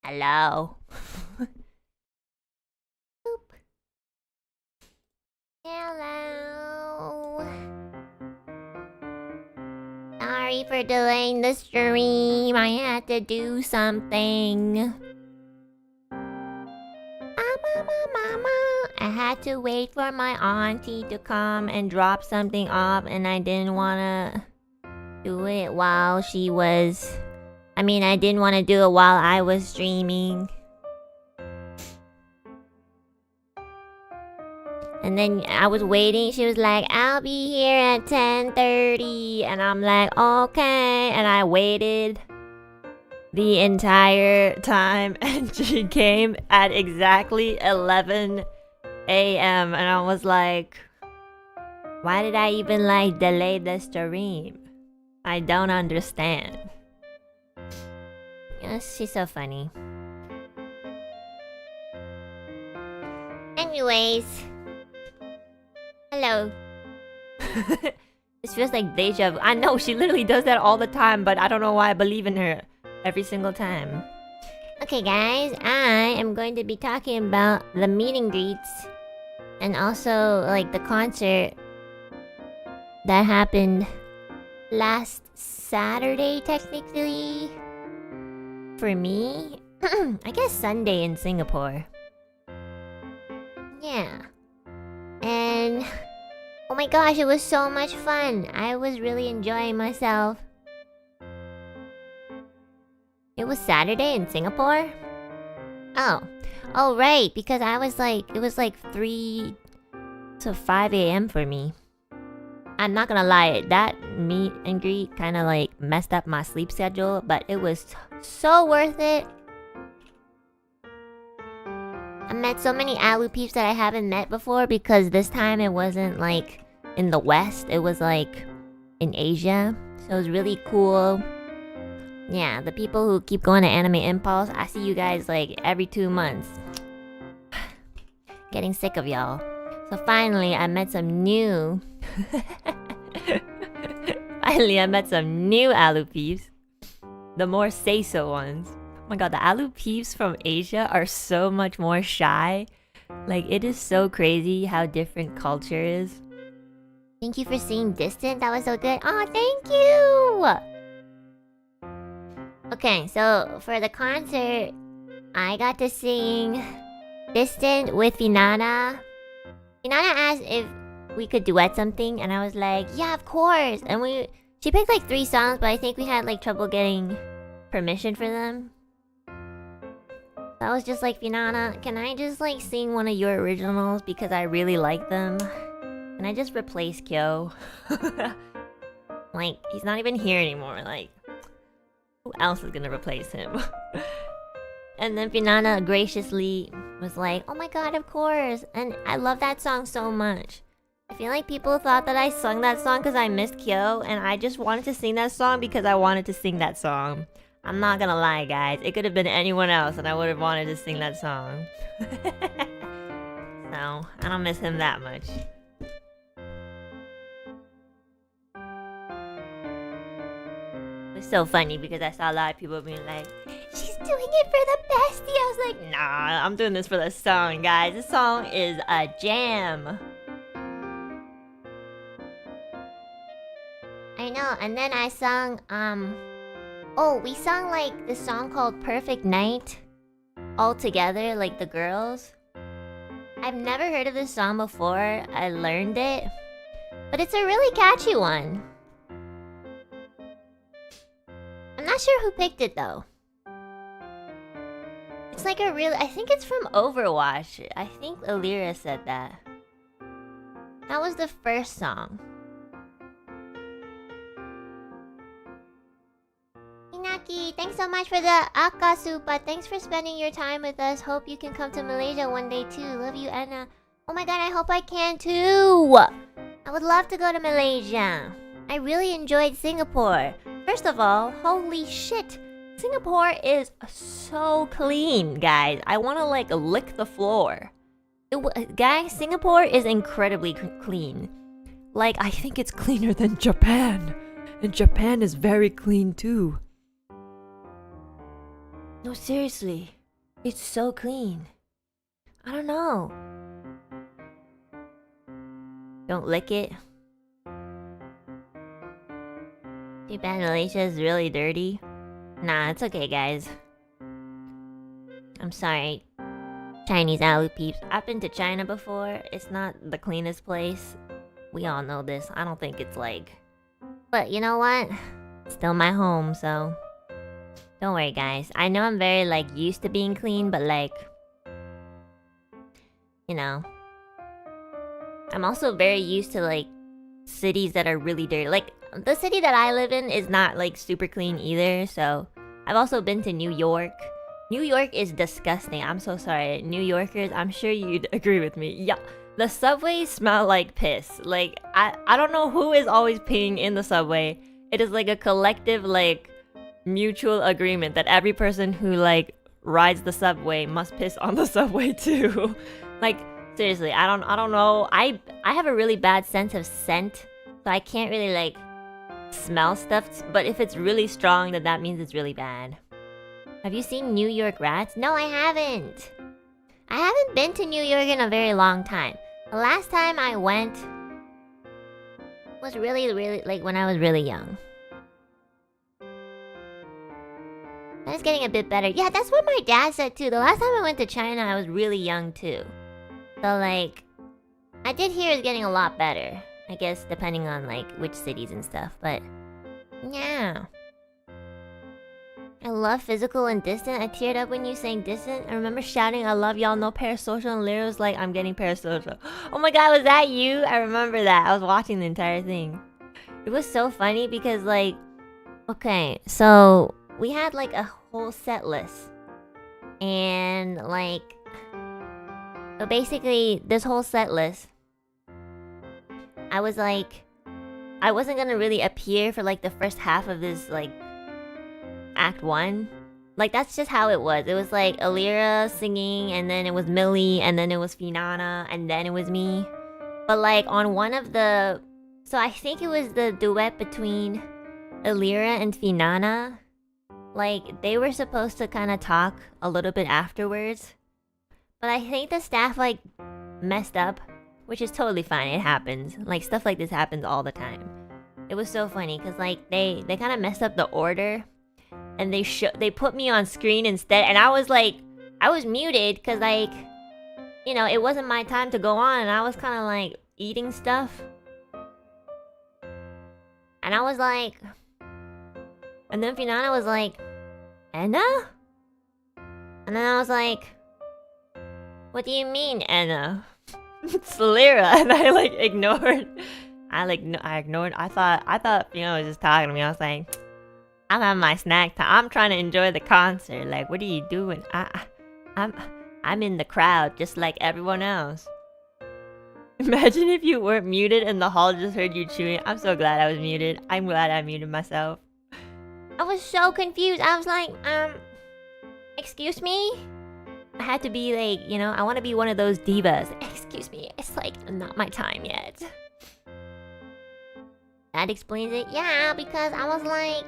Hello. Boop. Hello. Sorry for delaying the stream. I had to do something. Mama. I had to wait for my auntie to come and drop something off, and I didn't wanna do it while she was... I didn't want to do it while I was streaming. And then I was waiting. She was like, I'll be here at 10:30. And I'm like, okay. And I waited the entire time. And she came at exactly 11 a.m. And I was like, why did I even delay the stream? I don't understand. Yes, she's so funny. Anyways. Hello. This feels like deja vu. I know, she literally does that all the time, but I don't know why I believe in her every single time. Okay guys, I am going to be talking about the meet and greets. And also, the concert that happened last Saturday, technically. For me, I guess Sunday in Singapore. Yeah. And oh my gosh, it was so much fun. I was really enjoying myself. It was Saturday in Singapore? Oh right, because I was it was 3 to 5 a.m. for me. I'm not gonna lie, that meet and greet kind of messed up my sleep schedule, but it was so worth it. I met so many Alu peeps that I haven't met before, because this time it wasn't in the West, it was in Asia. So it was really cool. Yeah, the people who keep going to Anime Impulse, I see you guys every 2 months. Getting sick of y'all. So finally, I met some new... Finally, I met some new Alu peeps. The more say-so ones. Oh my god, the Alu peeps from Asia are so much more shy. It is so crazy how different culture is. Thank you for seeing Distant, that was so good. Oh, thank you! Okay, so for the concert, I got to sing Distant with Finana. Finana asked if we could duet something, and I was like, yeah, of course. And she picked 3 songs, but I think we had trouble getting permission for them. So I was just like, Finana, can I just sing one of your originals because I really like them? Can I just replace Kyo? He's not even here anymore. Who else is gonna replace him? And then Finana graciously was like, oh my god, of course. And I love that song so much. I feel like people thought that I sung that song because I missed Kyo, and I just wanted to sing that song because I wanted to sing that song. I'm not gonna lie, guys. It could have been anyone else, and I would have wanted to sing that song. So, I don't miss him that much. It was so funny because I saw a lot of people being like, she's doing it for the bestie. I was like, nah, I'm doing this for the song, guys. This song is a jam. I know, and then I sung, we sung this song called Perfect Night all together, the girls. I've never heard of this song before. I learned it, but it's a really catchy one. I'm not sure who picked it though. It's I think it's from Overwatch. I think Ethyria said that. That was the first song. Inaki, thanks so much for the Akasupa. Thanks for spending your time with us. Hope you can come to Malaysia one day too. Love you, Enna. Oh my god, I hope I can too. I would love to go to Malaysia. I really enjoyed Singapore. First of all, holy shit. Singapore is so clean, guys. I want to lick the floor. Guys, Singapore is incredibly clean. I think it's cleaner than Japan. And Japan is very clean too. No, seriously. It's so clean. I don't know. Don't lick it. Too bad Malaysia is really dirty. Nah, it's okay, guys. I'm sorry, Chinese Alu peeps. I've been to China before. It's not the cleanest place. We all know this. I don't think it's like... But you know what? It's still my home, so... Don't worry, guys. I know I'm very, like, used to being clean, but, like... You know... I'm also very used to, like, cities that are really dirty. Like, the city that I live in is not, like, super clean either, so... I've also been to New York. New York is disgusting. I'm so sorry. New Yorkers, I'm sure you'd agree with me. Yeah, the subways smell like piss. Like, I don't know who is always peeing in the subway. It is like a collective, like, mutual agreement that every person who, like, rides the subway must piss on the subway too. Like, seriously, I don't know. I have a really bad sense of scent, so I can't really, like, smell stuff. But if it's really strong, then that means it's really bad. Have you seen New York rats? No, I haven't. I haven't been to New York in a very long time. The last time I went was really, like, when I was really young. That is getting a bit better. Yeah, that's what my dad said too. The last time I went to China, I was really young too. So, like, I did hear it's getting a lot better. I guess depending on, like, which cities and stuff. But, yeah. I love physical and distant. I teared up when you sang distant. I remember shouting, I love y'all, no parasocial, and Lyra was like, I'm getting parasocial. Oh my god, was that you? I remember that. I was watching the entire thing. It was so funny because, like, okay, so we had, like, a whole set list. And, like, so basically, this whole set list, I was like, I wasn't gonna really appear for, like, the first half of this, like, Act 1. Like, that's just how it was. It was like Alira singing, and then it was Millie, and then it was Finana, and then it was me. But, like, on one of the... So I think it was the duet between Alira and Finana. Like, they were supposed to kind of talk a little bit afterwards. But I think the staff, like, messed up. Which is totally fine. It happens. Like, stuff like this happens all the time. It was so funny, because, like, they kind of messed up the order. And they put me on screen instead, and I was like, I was muted because, like, you know, it wasn't my time to go on, and I was kind of like eating stuff, and I was like, and then Finana was like, Enna? And then I was like, what do you mean, Enna? It's Lyra, and I like ignored. I ignored. I thought Finana was just talking to me. I was like, I'm having my snack time. I'm trying to enjoy the concert. Like, what are you doing? I'm in the crowd just like everyone else. Imagine if you weren't muted and the hall just heard you chewing. I'm so glad I was muted. I'm glad I muted myself. I was so confused. I was like, excuse me? I had to be like, you know, I want to be one of those divas. Excuse me, it's like not my time yet. That explains it. Yeah, because I was like,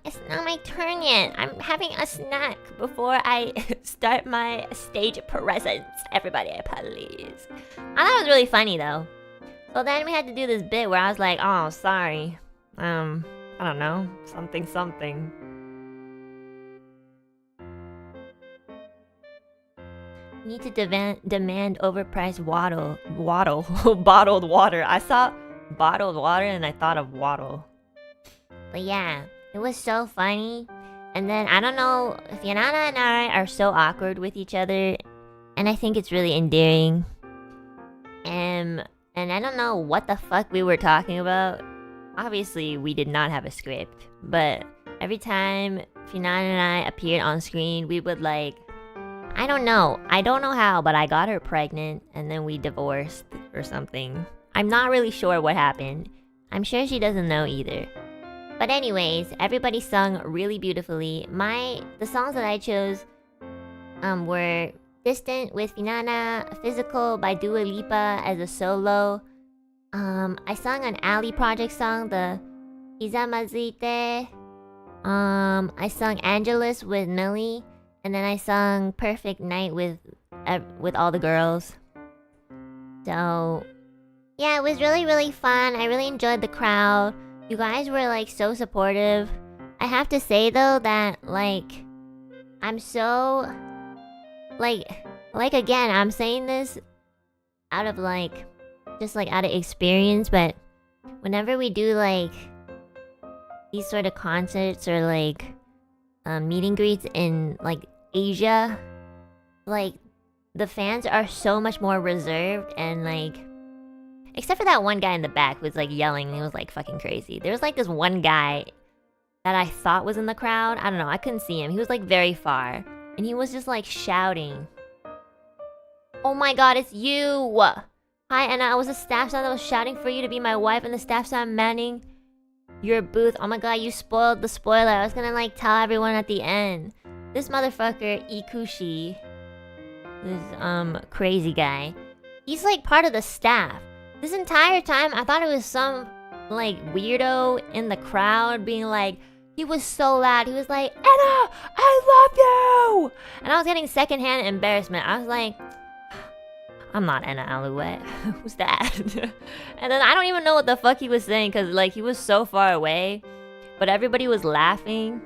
it's not my turn yet. I'm having a snack before I start my stage presence. Everybody, please. I thought it was really funny though. So then we had to do this bit where I was like, oh, sorry. I don't know, something. Need to demand overpriced bottled water. I saw bottled water and I thought of waddle. But yeah, it was so funny. And then, I don't know, Fianana and I are so awkward with each other. And I think it's really endearing. And I don't know what the fuck we were talking about. Obviously, we did not have a script. But every time Fianana and I appeared on screen, we would like... I don't know how, but I got her pregnant. And then we divorced or something. I'm not really sure what happened. I'm sure she doesn't know either. But anyways, everybody sung really beautifully. The songs that I chose were Distant with Finana, Physical by Dua Lipa as a solo. I sung an Ali Project song, the Izamazite. I sung Angelus with Millie, and then I sung Perfect Night with all the girls. So yeah, it was really, really fun. I really enjoyed the crowd. You guys were like so supportive. I have to say though that like I'm so like again, I'm saying this out of like just like out of experience, but whenever we do like these sort of concerts or like meet and greets in like Asia, like the fans are so much more reserved and like, except for that one guy in the back who was like yelling and he was like fucking crazy. There was like this one guy that I thought was in the crowd. I don't know, I couldn't see him. He was like very far and he was just like shouting, "Oh my god, it's you! Hi Enna, I was a staff son that was shouting for you to be my wife and the staff son manning your booth. Oh my god, you spoiled the spoiler. I was gonna like tell everyone at the end. This motherfucker, Ikushi, this crazy guy, he's like part of the staff. This entire time I thought it was some like weirdo in the crowd being like, he was so loud, he was like, "Enna, I love you!" And I was getting secondhand embarrassment. I was like, I'm not Enna Alouette. Who's that? And then I don't even know what the fuck he was saying because like he was so far away, but everybody was laughing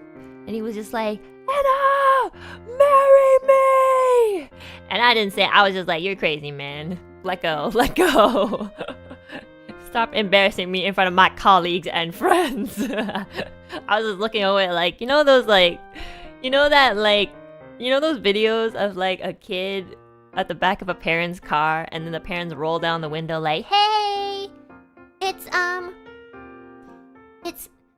and he was just like, "Enna, marry me!" And I didn't say it. I was just like, "You're crazy, man. Let go, let go." Stop embarrassing me in front of my colleagues and friends. I was just looking away like, you know those like, you know that like, you know those videos of like a kid at the back of a parent's car and then the parents roll down the window like, "Hey, it's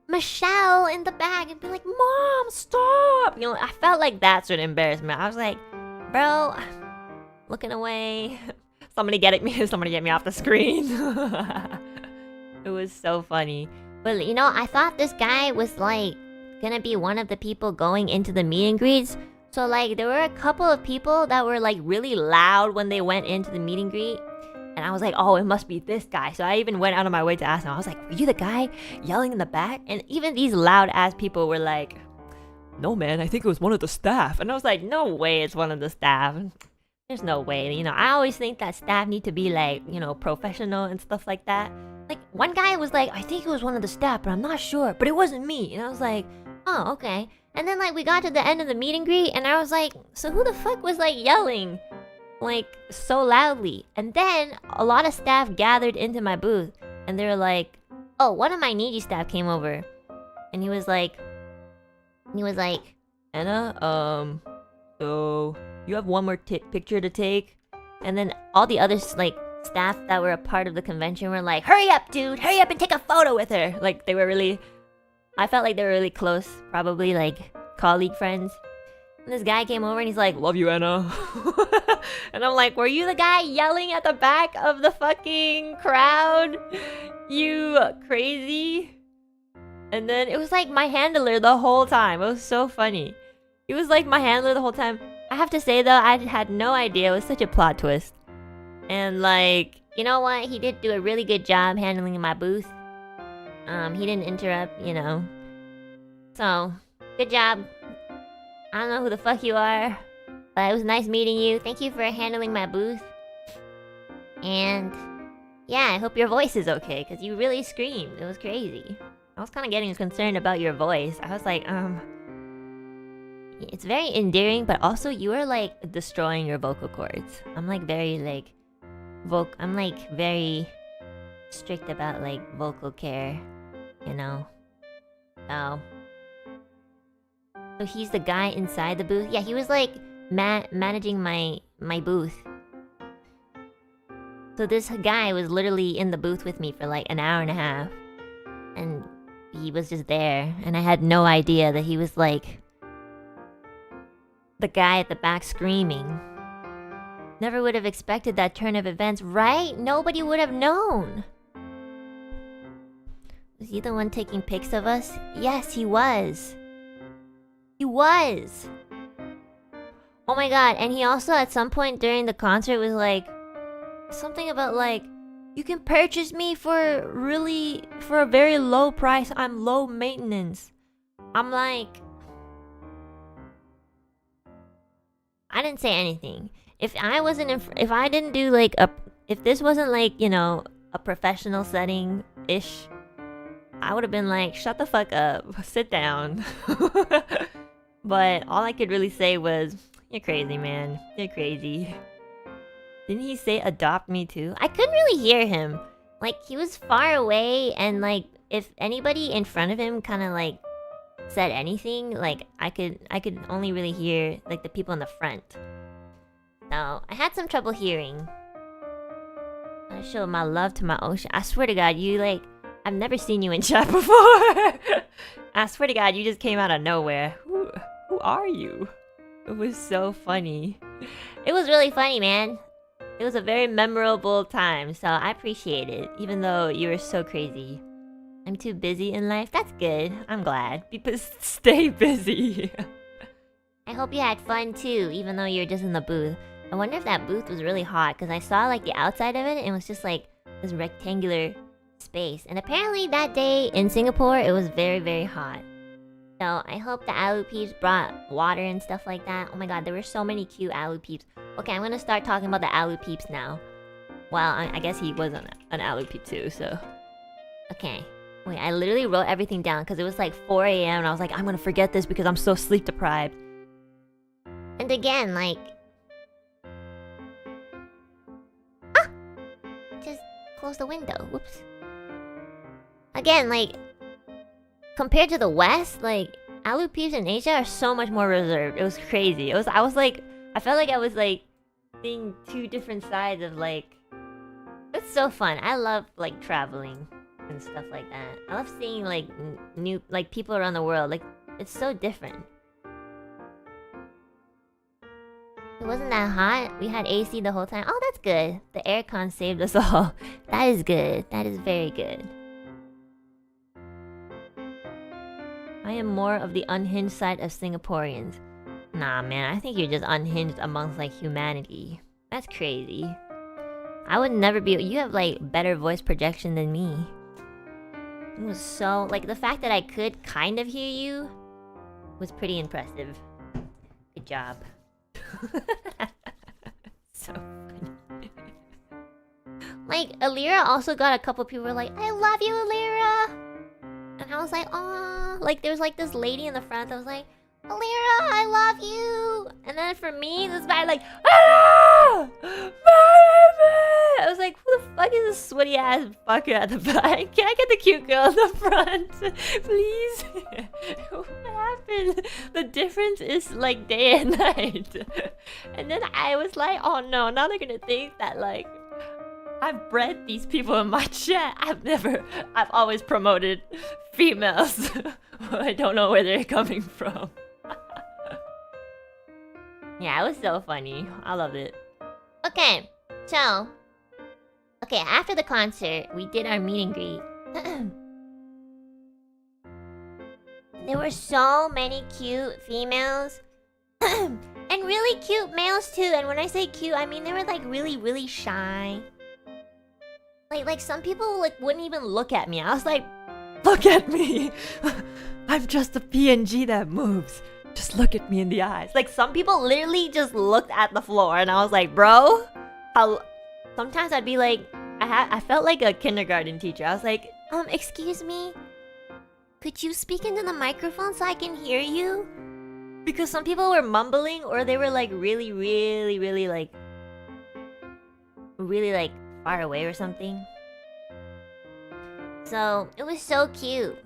Michelle in the back," and be like, "Mom, stop!" You know, I felt like that sort of embarrassment. I was like, bro, looking away. Somebody get me off the screen. It was so funny. But you know, I thought this guy was like gonna be one of the people going into the meet and greets. So like there were a couple of people that were like really loud when they went into the meet and greet. And I was like, oh, it must be this guy. So I even went out of my way to ask him. I was like, "Were you the guy yelling in the back?" And even these loud ass people were like, "No man, I think it was one of the staff." And I was like, no way it's one of the staff. There's no way. You know, I always think that staff need to be like, you know, professional and stuff like that. Like one guy was like, "I think it was one of the staff, but I'm not sure. But it wasn't me." And I was like, oh, okay. And then like we got to the end of the meet and greet and I was like, so who the fuck was like yelling like so loudly? And then a lot of staff gathered into my booth and they were like, oh, one of my Niji staff came over and he was like, "Enna, so you have one more picture to take?" And then all the other like staff that were a part of the convention were like, "Hurry up, dude, hurry up and take a photo with her." Like they were really, I felt like they were really close, probably like colleague friends. And this guy came over and he's like, "Love you, Enna." And I'm like, were you the guy yelling at the back of the fucking crowd? You crazy? And then it was like my handler the whole time. It was so funny. It was like my handler the whole time. I have to say though, I had no idea. It was such a plot twist. And like, you know what? He did do a really good job handling my booth. He didn't interrupt, you know. So, good job. I don't know who the fuck you are, but it was nice meeting you. Thank you for handling my booth. And yeah, I hope your voice is okay, because you really screamed. It was crazy. I was kind of getting concerned about your voice. I was like, it's very endearing, but also you are like destroying your vocal cords. I'm like very like I'm like very strict about like vocal care, you know. So he's the guy inside the booth. Yeah, he was like managing my booth. So this guy was literally in the booth with me for like an hour and a half, and he was just there, and I had no idea that he was like the guy at the back screaming. Never would have expected that turn of events, right? Nobody would have known. Was he the one taking pics of us? Yes, he was. He was. Oh my god, and he also at some point during the concert was like something about like, "You can purchase me for a very low price. I'm low maintenance." I'm like, I didn't say anything. If I wasn't if I didn't do like if this wasn't like, you know, a professional setting ish, I would have been like, shut the fuck up, sit down. But all I could really say was, you're crazy, man, you're crazy. Didn't he say adopt me too? I couldn't really hear him. Like, he was far away, and like, if anybody in front of him kind of like said anything, like I could only really hear like the people in the front. So I had some trouble hearing. I showed my love to my ocean. I swear to God, you like, I've never seen you in chat before. I swear to God, you just came out of nowhere. Who are you? It was so funny. It was really funny, man. It was a very memorable time, so I appreciate it, even though you were so crazy. I'm too busy in life. That's good. I'm glad. People stay busy. I hope you had fun too, even though you're just in the booth. I wonder if that booth was really hot, because I saw like the outside of it and it was just like this rectangular space. And apparently that day in Singapore, it was very, very hot. So I hope the Alu peeps brought water and stuff like that. Oh my god, there were so many cute Alu peeps. Okay, I'm gonna start talking about the Alu peeps now. Well, I guess he was an Alu peep too, so... Okay. Wait, I literally wrote everything down because it was like 4 a.m. and I was like, I'm gonna forget this because I'm so sleep deprived. And again, like... Ah! Just close the window. Whoops. Again, like... Compared to the West, like... Alu peeps in Asia are so much more reserved. It was crazy. I was like... I felt like I was like... seeing two different sides of like... It's so fun. I love like traveling and stuff like that. I love seeing like new like people around the world. Like, it's so different. It wasn't that hot. We had AC the whole time. Oh, that's good. The aircon saved us all. That is good. That is very good. I am more of the unhinged side of Singaporeans. Nah, man, I think you're just unhinged amongst like humanity. That's crazy. I would never be. You have like better voice projection than me. It was so like the fact that I could kind of hear you was pretty impressive. Good job. So funny. Like Alira also got a couple people were like, I love you, Alira. And I was like, aw. Like there was like this lady in the front that was like, Alira, I love you. And then for me, this guy like, ah! I was like, who the fuck is this sweaty ass fucker at the back? Can I get the cute girl in the front? Please? What happened? The difference is like day and night. And then I was like, oh no, now they're gonna think that like, I've bred these people in my chat. I've always promoted females. I don't know where they're coming from. Yeah, it was so funny. I loved it. Okay, so... Okay, after the concert, we did our meet and greet. There were so many cute females. And really cute males too. And when I say cute, I mean they were like really, really shy. Like some people like wouldn't even look at me. I was like, look at me. I'm just a PNG that moves. Just look at me in the eyes. Like some people literally just looked at the floor and I was like, bro, sometimes I'd be like, I felt like a kindergarten teacher. I was like, excuse me, could you speak into the microphone so I can hear you? Because some people were mumbling or they were like really, really, really like far away or something. So it was so cute.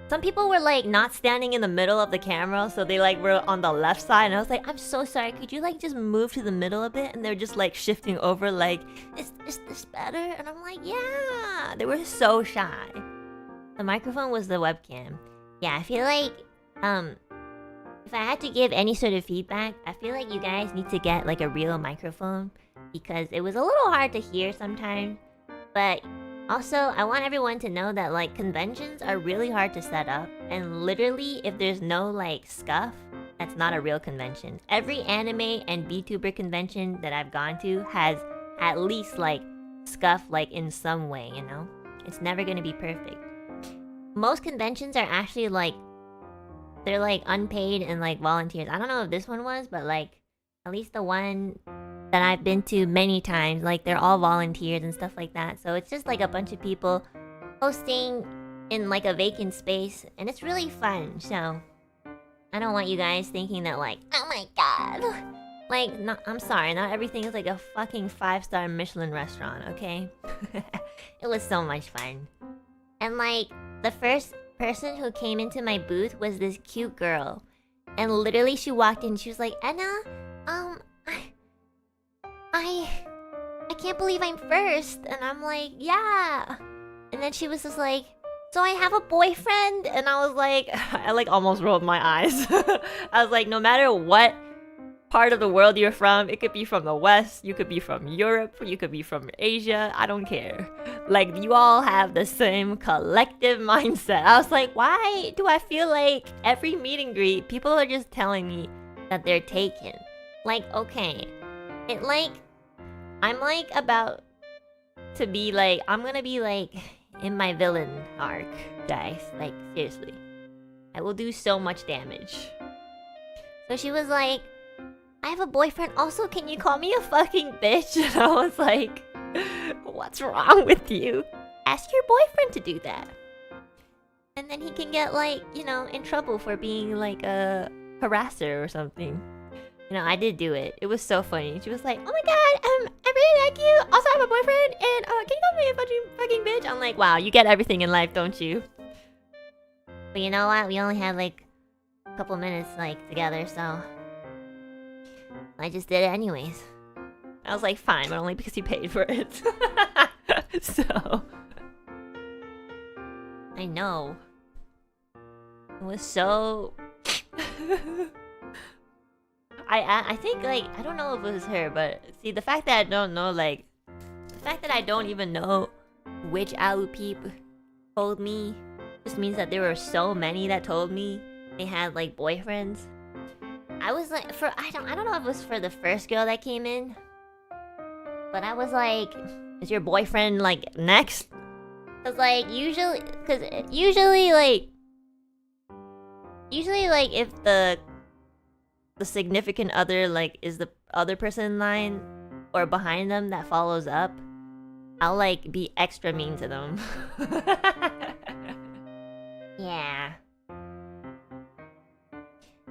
Some people were like not standing in the middle of the camera, so they like were on the left side, and I was like, I'm so sorry, could you like just move to the middle a bit? And they're just like shifting over like, is this better? And I'm like, yeah. They were so shy. The microphone was the webcam. Yeah, I feel like if I had to give any sort of feedback, I feel like you guys need to get like a real microphone, because it was a little hard to hear sometimes. But also, I want everyone to know that like conventions are really hard to set up, and literally if there's no like scuff, that's not a real convention. Every anime and VTuber convention that I've gone to has at least like scuff like in some way, you know? It's never gonna be perfect. most conventions are actually like they're like unpaid and like volunteers. I don't know if this one was, but like at least the one that I've been to many times, like they're all volunteers and stuff like that. So it's just like a bunch of people hosting in like a vacant space, and it's really fun. So I don't want you guys thinking that like, oh my god, like, no, I'm sorry, not everything is like a fucking 5-star Michelin restaurant, okay? It was so much fun. And like, the first person who came into my booth was this cute girl. And literally she walked in, she was like, Enna, I can't believe I'm first. And I'm like, yeah. And then she was just like, so I have a boyfriend? And I was like, I like almost rolled my eyes. I was like, no matter what part of the world you're from, it could be from the West, you could be from Europe, you could be from Asia, I don't care. Like, you all have the same collective mindset. I was like, why do I feel like every meet and greet, people are just telling me that they're taken? Like, okay, it like, I'm like about to be like, I'm gonna be like in my villain arc, guys. Like, seriously. I will do so much damage. So she was like, I have a boyfriend. Also, can you call me a fucking bitch? And I was like, what's wrong with you? Ask your boyfriend to do that. And then he can get like, you know, in trouble for being like a harasser or something. You know, I did do it. It was so funny. She was like, oh my god, I really like you. Also, I have a boyfriend. And can you call me a fucking bitch? I'm like, wow, you get everything in life, don't you? But you know what? We only had like a couple minutes like together, so I just did it anyways. I was like, fine, but only because you paid for it. So I know. It was so I think like, I don't know if it was her, but see, the fact that I don't know, like the fact that I don't even know which Alu peep told me just means that there were so many that told me they had like boyfriends. I was like, I don't know if it was for the first girl that came in, but I was like, is your boyfriend like next? Cause usually like if the significant other like is the other person in line or behind them that follows up, I'll like be extra mean to them. Yeah.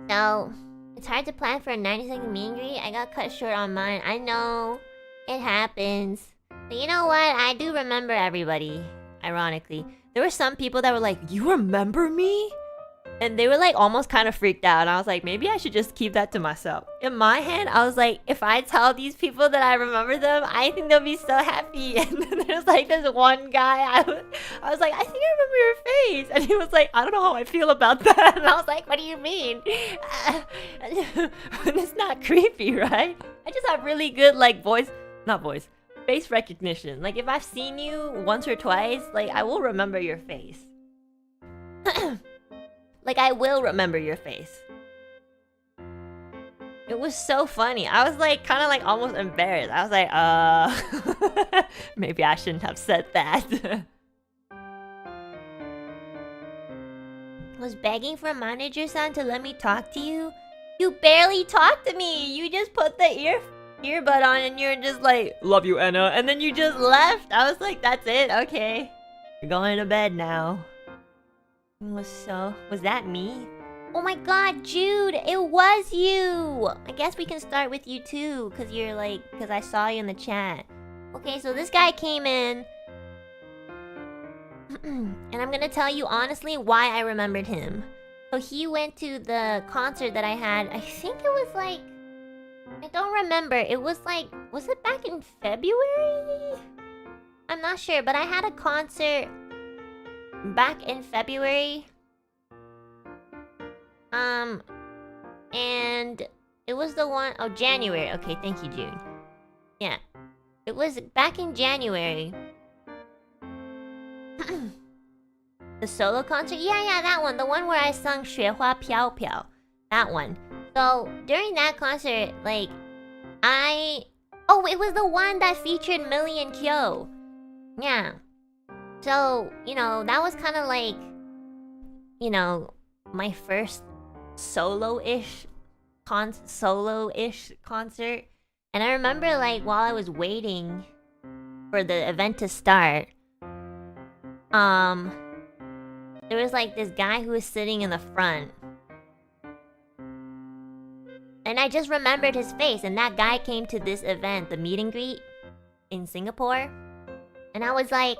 So it's hard to plan for a 90-second meet and greet. I got cut short on mine. I know. It happens. But you know what? I do remember everybody. Ironically. There were some people that were like, you remember me? And they were like almost kind of freaked out. And I was like, maybe I should just keep that to myself. In my head, I was like, if I tell these people that I remember them, I think they'll be so happy. And then there's like this one guy, I was like, I think I remember your face. And he was like, I don't know how I feel about that. And I was like, what do you mean? It's not creepy, right? I just have really good like face recognition. Like if I've seen you once or twice, like I will remember your face. Like, I will remember your face. It was so funny. I was like, kind of like almost embarrassed. I was like, maybe I shouldn't have said that. Was begging for manager-san to let me talk to you? You barely talked to me. You just put the earbud on and you're just like, love you, Enna. And then you just left. I was like, that's it? Okay. You're going to bed now. Was that me? Oh my god, Jude, it was you! I guess we can start with you too, cause I saw you in the chat. Okay, so this guy came in. And I'm gonna tell you honestly why I remembered him. So he went to the concert that I had, I think it was like, I don't remember, it was like, was it back in February? I'm not sure, but I had a concert back in February. And it was the one, oh, January. Okay, thank you, June. Yeah. It was back in January. The solo concert? Yeah, that one. The one where I sung 雪花飘飘. That one. So, during that concert, like, oh, it was the one that featured Millie and Kyo. Yeah. So, you know, that was kind of like you know, my first solo-ish concert. And I remember, like, while I was waiting for the event to start, there was like this guy who was sitting in the front. And I just remembered his face, and that guy came to this event, the meet and greet in Singapore. And I was like,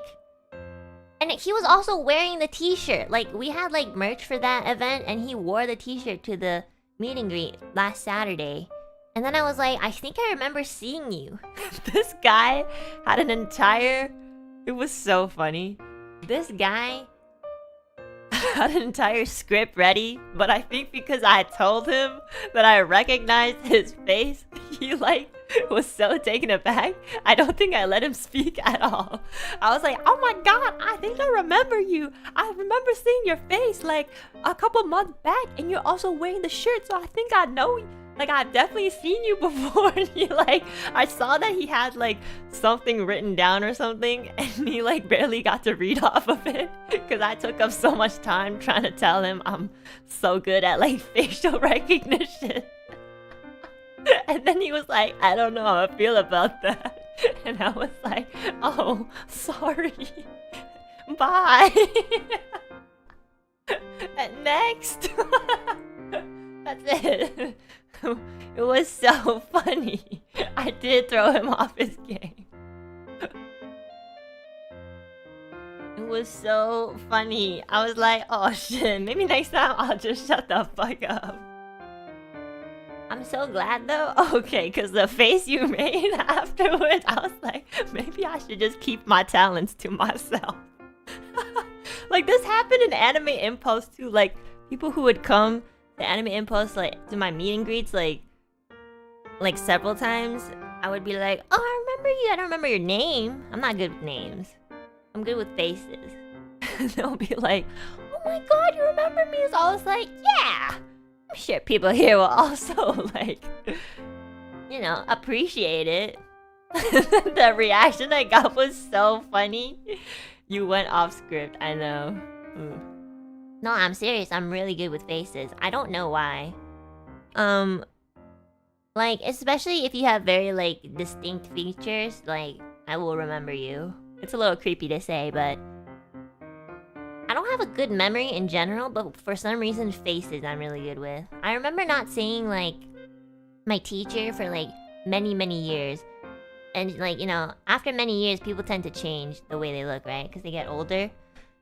and he was also wearing the t-shirt. Like, we had like merch for that event, and he wore the t-shirt to the meet and greet last Saturday. And then I was like, I think I remember seeing you. This guy had an entire... It was so funny. This guy had an entire script ready, but I think because I told him that I recognized his face, he like was so taken aback. I don't think I let him speak at all. I was like, oh my god, I think I remember you. I remember seeing your face like a couple months back, and you're also wearing the shirt, so I think I know you. Like, I've definitely seen you before. And he like, I saw that he had like something written down or something, and he like barely got to read off of it because I took up so much time trying to tell him I'm so good at like facial recognition. And then he was like, I don't know how I feel about that. And I was like, oh, sorry. Bye. And next. That's it. It was so funny. I did throw him off his game. It was so funny. I was like, oh shit, maybe next time I'll just shut the fuck up. I'm so glad though. Okay, because the face you made afterwards, I was like, maybe I should just keep my talents to myself. Like, this happened in Anime Impulse too. Like, people who would come to Anime Impulse, like, to my meet and greets, like several times, I would be like, oh, I remember you. I don't remember your name. I'm not good with names. I'm good with faces. They'll be like, oh my god, you remember me? So I was like, yeah. I'm sure people here will also, like, you know, appreciate it. The reaction I got was so funny. You went off script, I know. No, I'm serious. I'm really good with faces. I don't know why. Like, especially if you have very, like, distinct features, like, I will remember you. It's a little creepy to say, but I don't have a good memory in general, but for some reason, faces I'm really good with. I remember not seeing, like, my teacher for, like, many, many years. And, like, you know, after many years, people tend to change the way they look, right? Because they get older.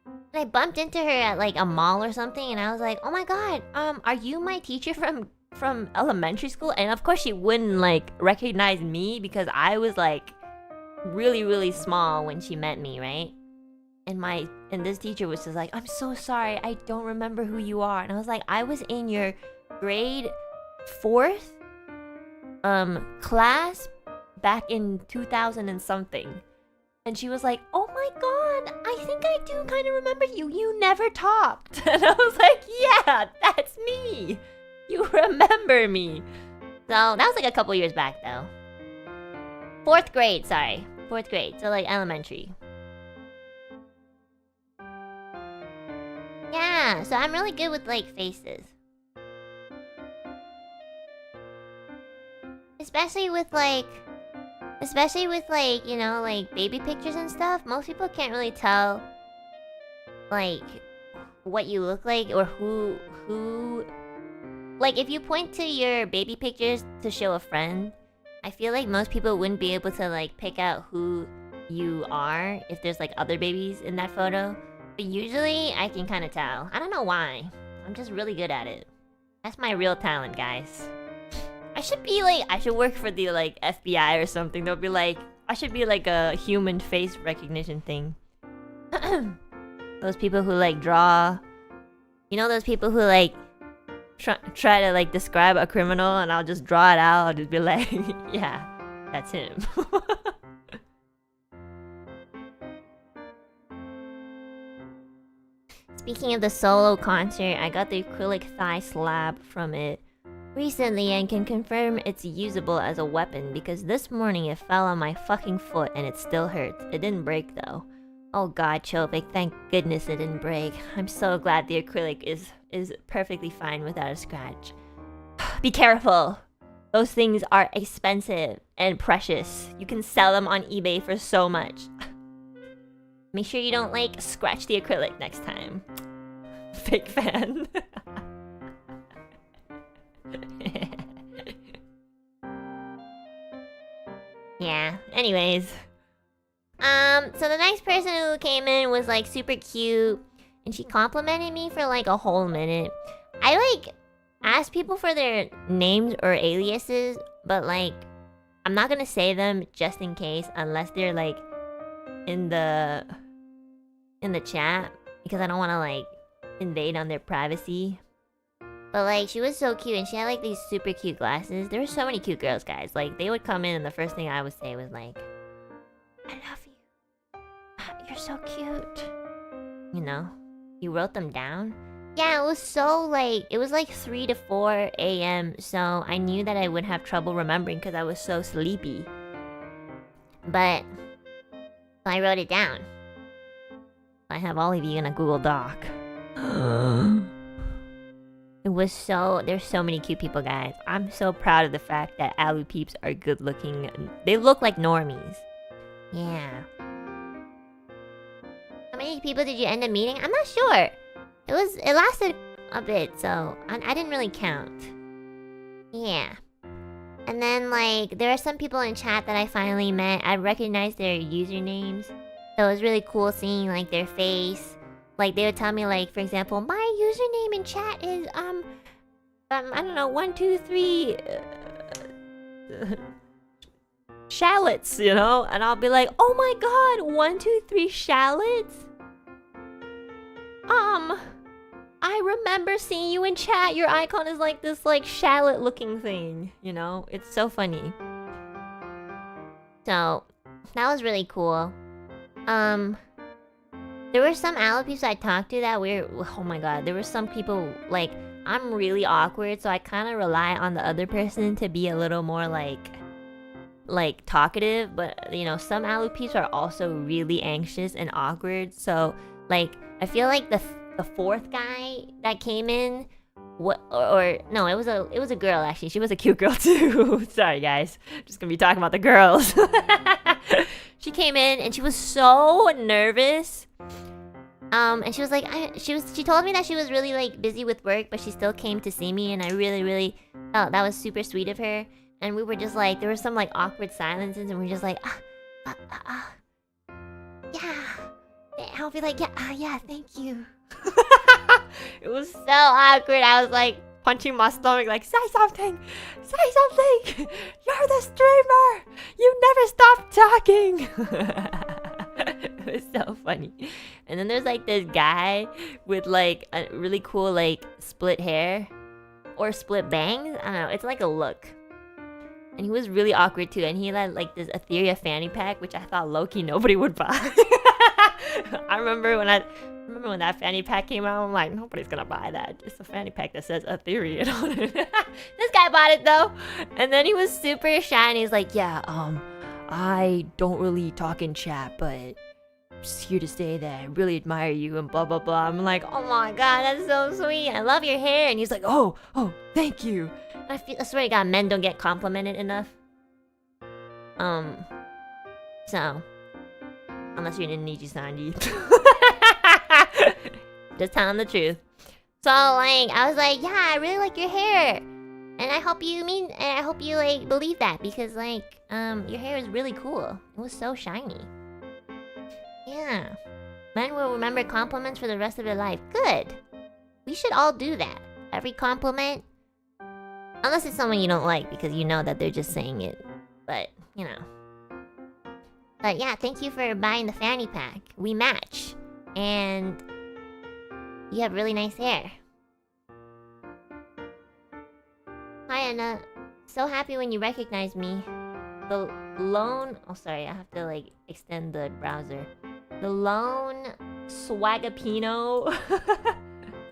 And I bumped into her at, like, a mall or something, and I was like, oh my god, are you my teacher from elementary school? And of course she wouldn't, like, recognize me because I was, like, really, really small when she met me, right? And this teacher was just like, I'm so sorry, I don't remember who you are. And I was like, I was in your grade 4th class back in 2000 and something. And she was like, oh my god, I think I do kind of remember you. You never talked. And I was like, yeah, that's me. You remember me. So that was like a couple years back though. 4th grade, sorry. 4th grade, so like elementary. Yeah, so I'm really good with like faces. Especially with like, you know, like baby pictures and stuff. Most people can't really tell like what you look like or who like, if you point to your baby pictures to show a friend, I feel like most people wouldn't be able to like pick out who you are if there's like other babies in that photo. But usually I can kind of tell. I don't know why. I'm just really good at it. That's my real talent, guys. I should work for the like FBI or something. They'll be like, I should be like a human face recognition thing. Those people who like draw, you know, those people who like try to like describe a criminal, and I'll just draw it out. I'll just be like, yeah, that's him. Speaking of the solo concert, I got the acrylic thigh slab from it recently and can confirm it's usable as a weapon because this morning it fell on my fucking foot and it still hurts. It didn't break though. Oh god, Chobik, thank goodness it didn't break. I'm so glad the acrylic is perfectly fine without a scratch. Be careful! Those things are expensive and precious. You can sell them on eBay for so much. Make sure you don't, like, scratch the acrylic next time. Fake fan. Yeah, anyways. So the next person who came in was, like, super cute. And she complimented me for, like, a whole minute. I, like, asked people for their names or aliases, but, like, I'm not gonna say them just in case unless they're, like, in the chat. Because I don't want to, like, invade on their privacy. But, like, she was so cute, and she had, like, these super cute glasses. There were so many cute girls, guys. Like, they would come in, and the first thing I would say was, like, I love you. You're so cute. You know? You wrote them down? Yeah, it was so, like, it was, like, 3 to 4 a.m., so I knew that I would have trouble remembering because I was so sleepy. But I wrote it down. I have all of you in a Google Doc. It was so... There's so many cute people, guys. I'm so proud of the fact that Alu peeps are good looking. They look like normies. Yeah. How many people did you end up meeting? I'm not sure. It lasted a bit, so I didn't really count. Yeah. And then, like, there are some people in chat that I finally met. I recognized their usernames. So it was really cool seeing, like, their face. Like, they would tell me, like, for example, my username in chat is, I don't know, 1, 2, 3... shallots, you know? And I'll be like, oh my god, 1, 2, 3 shallots? I remember seeing you in chat. Your icon is like this, like, shallot looking thing, you know? It's so funny. So, that was really cool. There were some Alopees I talked to that were... Oh my god, there were some people, like... I'm really awkward, so I kind of rely on the other person to be a little more, like, talkative. But, you know, some Alopees are also really anxious and awkward. So, like, I feel like the fourth guy that came in... No, it was a girl, actually. She was a cute girl, too. Sorry, guys. Just gonna be talking about the girls. She came in, and she was so nervous. And she was like, she told me that she was really, like, busy with work, but she still came to see me, and I really, really felt that was super sweet of her. And we were just like, there were some, like, awkward silences, and we were just like, yeah. And I'll be like, yeah, thank you. It was so awkward. I was like punching my stomach, like, say something, you're the streamer, you never stop talking. It was so funny. And then there's, like, this guy with, like, a really cool, like, split hair or split bangs. I don't know, it's like a look. And he was really awkward too, and he had, like, this Ethyria fanny pack, which I thought low-key nobody would buy. I remember when that fanny pack came out, I'm like, nobody's gonna buy that. It's a fanny pack that says Ethyria on it. This guy bought it though. And then he was super shy, and he's like, yeah, I don't really talk in chat, but I'm just here to say that I really admire you and blah blah blah. I'm like, oh my god, that's so sweet. I love your hair. And he's like, oh, thank you. I swear to god, men don't get complimented enough. So, unless you're in NIJISANJI. Just telling the truth. So, like, I was like, yeah, I really like your hair. And I hope you like, believe that. Because, like, your hair is really cool. It was so shiny. Yeah. Men will remember compliments for the rest of their life. Good. We should all do that. Every compliment. Unless it's someone you don't like, because you know that they're just saying it. But, you know. But yeah, thank you for buying the fanny pack. We match. And you have really nice hair. Hi, Enna. So happy when you recognize me. The lone... Oh, sorry. I have to, like, extend the browser. The lone swagapino.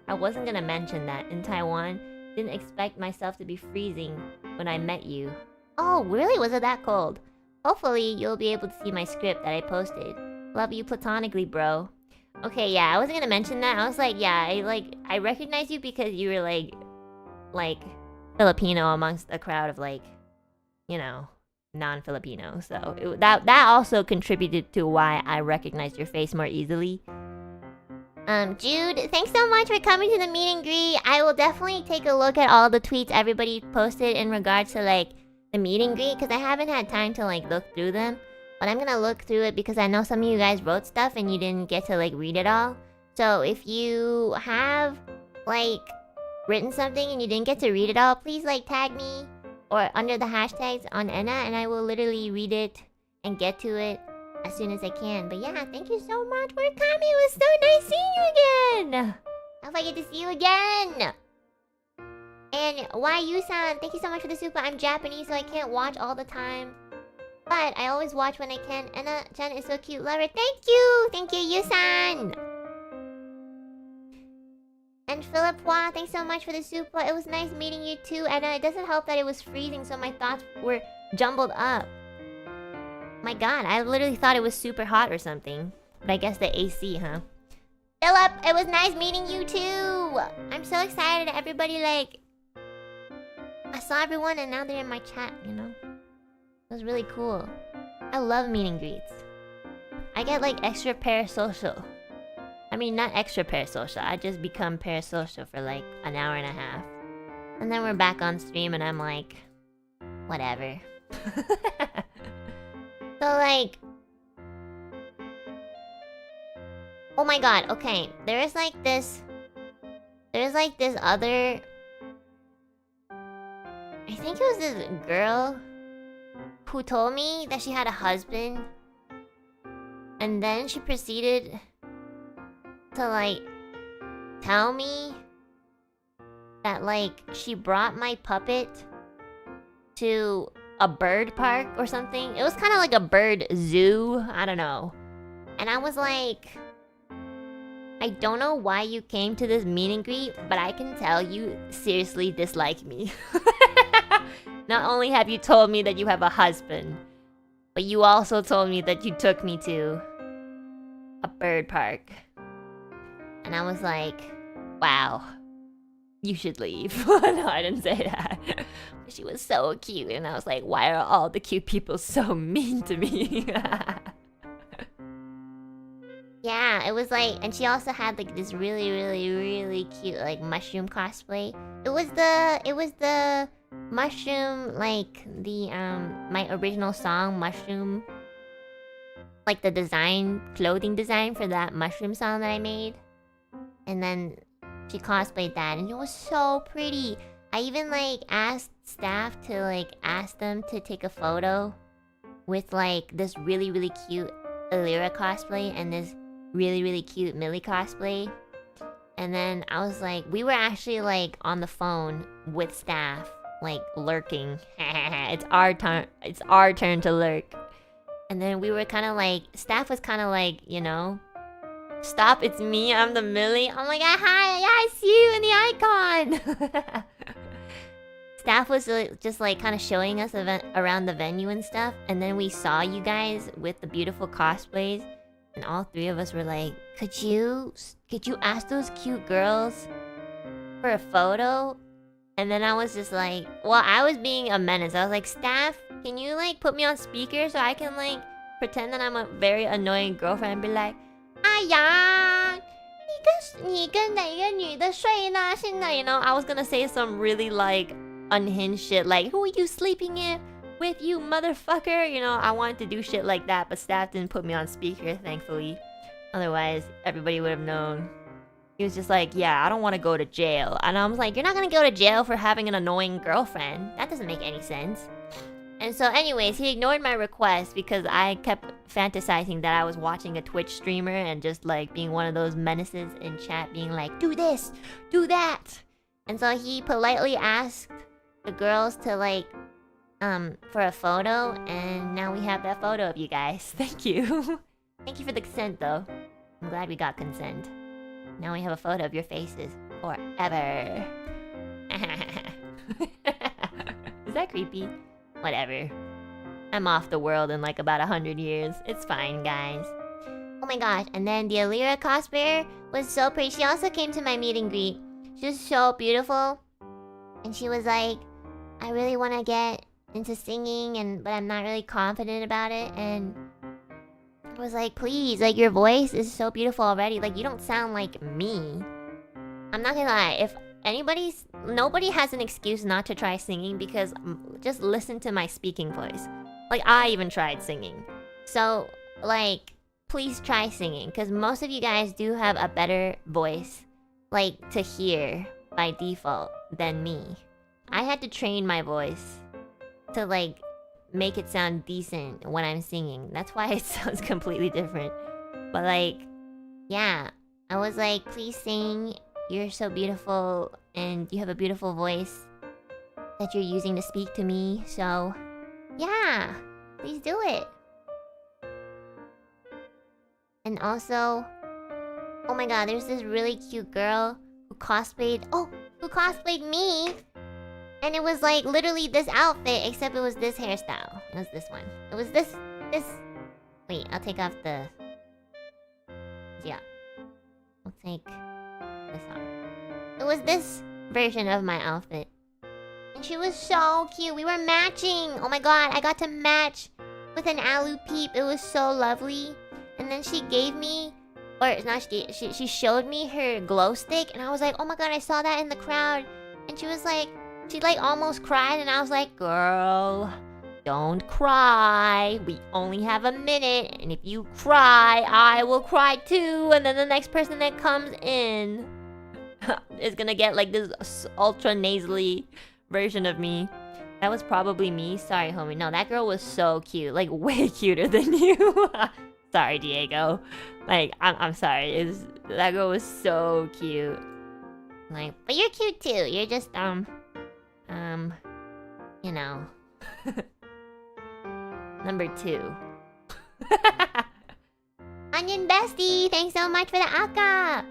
I wasn't gonna mention that. In Taiwan, didn't expect myself to be freezing when I met you. Oh, really? Was it that cold? Hopefully, you'll be able to see my script that I posted. Love you platonically, bro. Okay, yeah, I wasn't gonna mention that. I was like, yeah, I recognize you because you were like Filipino amongst a crowd of like, you know, non-Filipino. So that also contributed to why I recognized your face more easily. Jude, thanks so much for coming to the meet and greet. I will definitely take a look at all the tweets everybody posted in regards to like the meet and greet because I haven't had time to like look through them. But I'm gonna look through it because I know some of you guys wrote stuff and you didn't get to like read it all. So if you have like written something and you didn't get to read it all, please like tag me or under the hashtags on Enna and I will literally read it and get to it as soon as I can. But yeah, thank you so much for coming. It was so nice seeing you again. I hope I get to see you again. And Why-You-san, thank you so much for the super. I'm Japanese, so I can't watch all the time. But I always watch when I can. Enna-chan is so cute. Love her. Thank you! Thank you, Yu-san! And Philip Hua, thanks so much for the super. It was nice meeting you too, Enna. It doesn't help that it was freezing, so my thoughts were jumbled up. My god, I literally thought it was super hot or something. But I guess the AC, huh? Philip, it was nice meeting you too! I'm so excited. Everybody, like... I saw everyone and now they're in my chat, you know? It was really cool. I love meet and greets. I get like extra parasocial. I mean, not extra parasocial. I just become parasocial for like an hour and a half. And then we're back on stream and I'm like... Whatever. So like... Oh my god, okay. There's like this other... I think it was this girl who told me that she had a husband. And then she proceeded to like tell me that like she brought my puppet to a bird park or something. It was kind of like a bird zoo. I don't know. And I was like, I don't know why you came to this meet and greet, but I can tell you seriously dislike me. Not only have you told me that you have a husband, but you also told me that you took me to a bird park. And I was like, wow, you should leave. No, I didn't say that. She was so cute, and I was like, why are all the cute people so mean to me? Yeah, it was like, and she also had like this really, really, really cute like mushroom cosplay. It was the mushroom, like the my original song Mushroom, like the design, clothing design for that mushroom song that I made. And then she cosplayed that and it was so pretty. I even like asked staff to like ask them to take a photo with like this really, really cute Ethyria cosplay and this really, really cute Millie cosplay. And then I was like, we were actually like on the phone with staff, like lurking. It's our turn to lurk. And then we were kind of like, staff was kind of like, you know, stop, it's me, I'm the Millie. I'm like, hi, yeah, I see you in the icon. Staff was just like kind of showing us around the venue and stuff. And then we saw you guys with the beautiful cosplays. And all three of us were like, could you ask those cute girls for a photo? And then I was just like, well, I was being a menace. I was like, staff, can you like put me on speaker so I can like pretend that I'm a very annoying girlfriend and be like, 哎呀，你跟哪个女的睡呢？现在, you know, I was gonna say some really like unhinged shit like, who are you sleeping with, you motherfucker? You know, I wanted to do shit like that, but staff didn't put me on speaker, thankfully. Otherwise, everybody would have known. He was just like, yeah, I don't want to go to jail. And I was like, you're not gonna go to jail for having an annoying girlfriend. That doesn't make any sense. And so anyways, he ignored my request because I kept fantasizing that I was watching a Twitch streamer and just like being one of those menaces in chat being like, do this, do that. And so he politely asked the girls to like, for a photo, and now we have that photo of you guys. Thank you. Thank you for the consent though. I'm glad we got consent. Now we have a photo of your faces forever. Is that creepy? Whatever. I'm off the world in like about 100 years. It's fine, guys. Oh my gosh. And then the Ethyria cosplayer was so pretty. She also came to my meet and greet. She was so beautiful. And she was like, I really want to get into singing, but I'm not really confident about it. And I was like, please, like, your voice is so beautiful already. Like, you don't sound like me. I'm not gonna lie. If nobody has an excuse not to try singing, because just listen to my speaking voice. Like, I even tried singing. So, like, please try singing, because most of you guys do have a better voice, like, to hear by default than me. I had to train my voice to, like, make it sound decent when I'm singing. That's why it sounds completely different. But, like, yeah. I was like, please sing. You're so beautiful, and you have a beautiful voice that you're using to speak to me. So, yeah. Please do it. And also, oh my god, there's this really cute girl who cosplayed me. And it was like literally this outfit, except it was this hairstyle. It was this one. It was this. Wait, I'll take off the... Yeah. I'll take this off. It was this version of my outfit. And she was so cute. We were matching. Oh my god, I got to match with an Alu Peep. It was so lovely. And then she gave me... Or, not she showed me her glow stick. And I was like, oh my god, I saw that in the crowd. And she was like... She like almost cried, and I was like, girl, don't cry. We only have a minute, and if you cry, I will cry too. And then the next person that comes in is gonna get like this ultra nasally version of me. That was probably me. Sorry, homie. No, that girl was so cute. Like, way cuter than you. Sorry, Diego. Like, I'm sorry. That girl was so cute. Like, but you're cute too. You're just, you know. Number 2. Onion Bestie, thanks so much for the aka.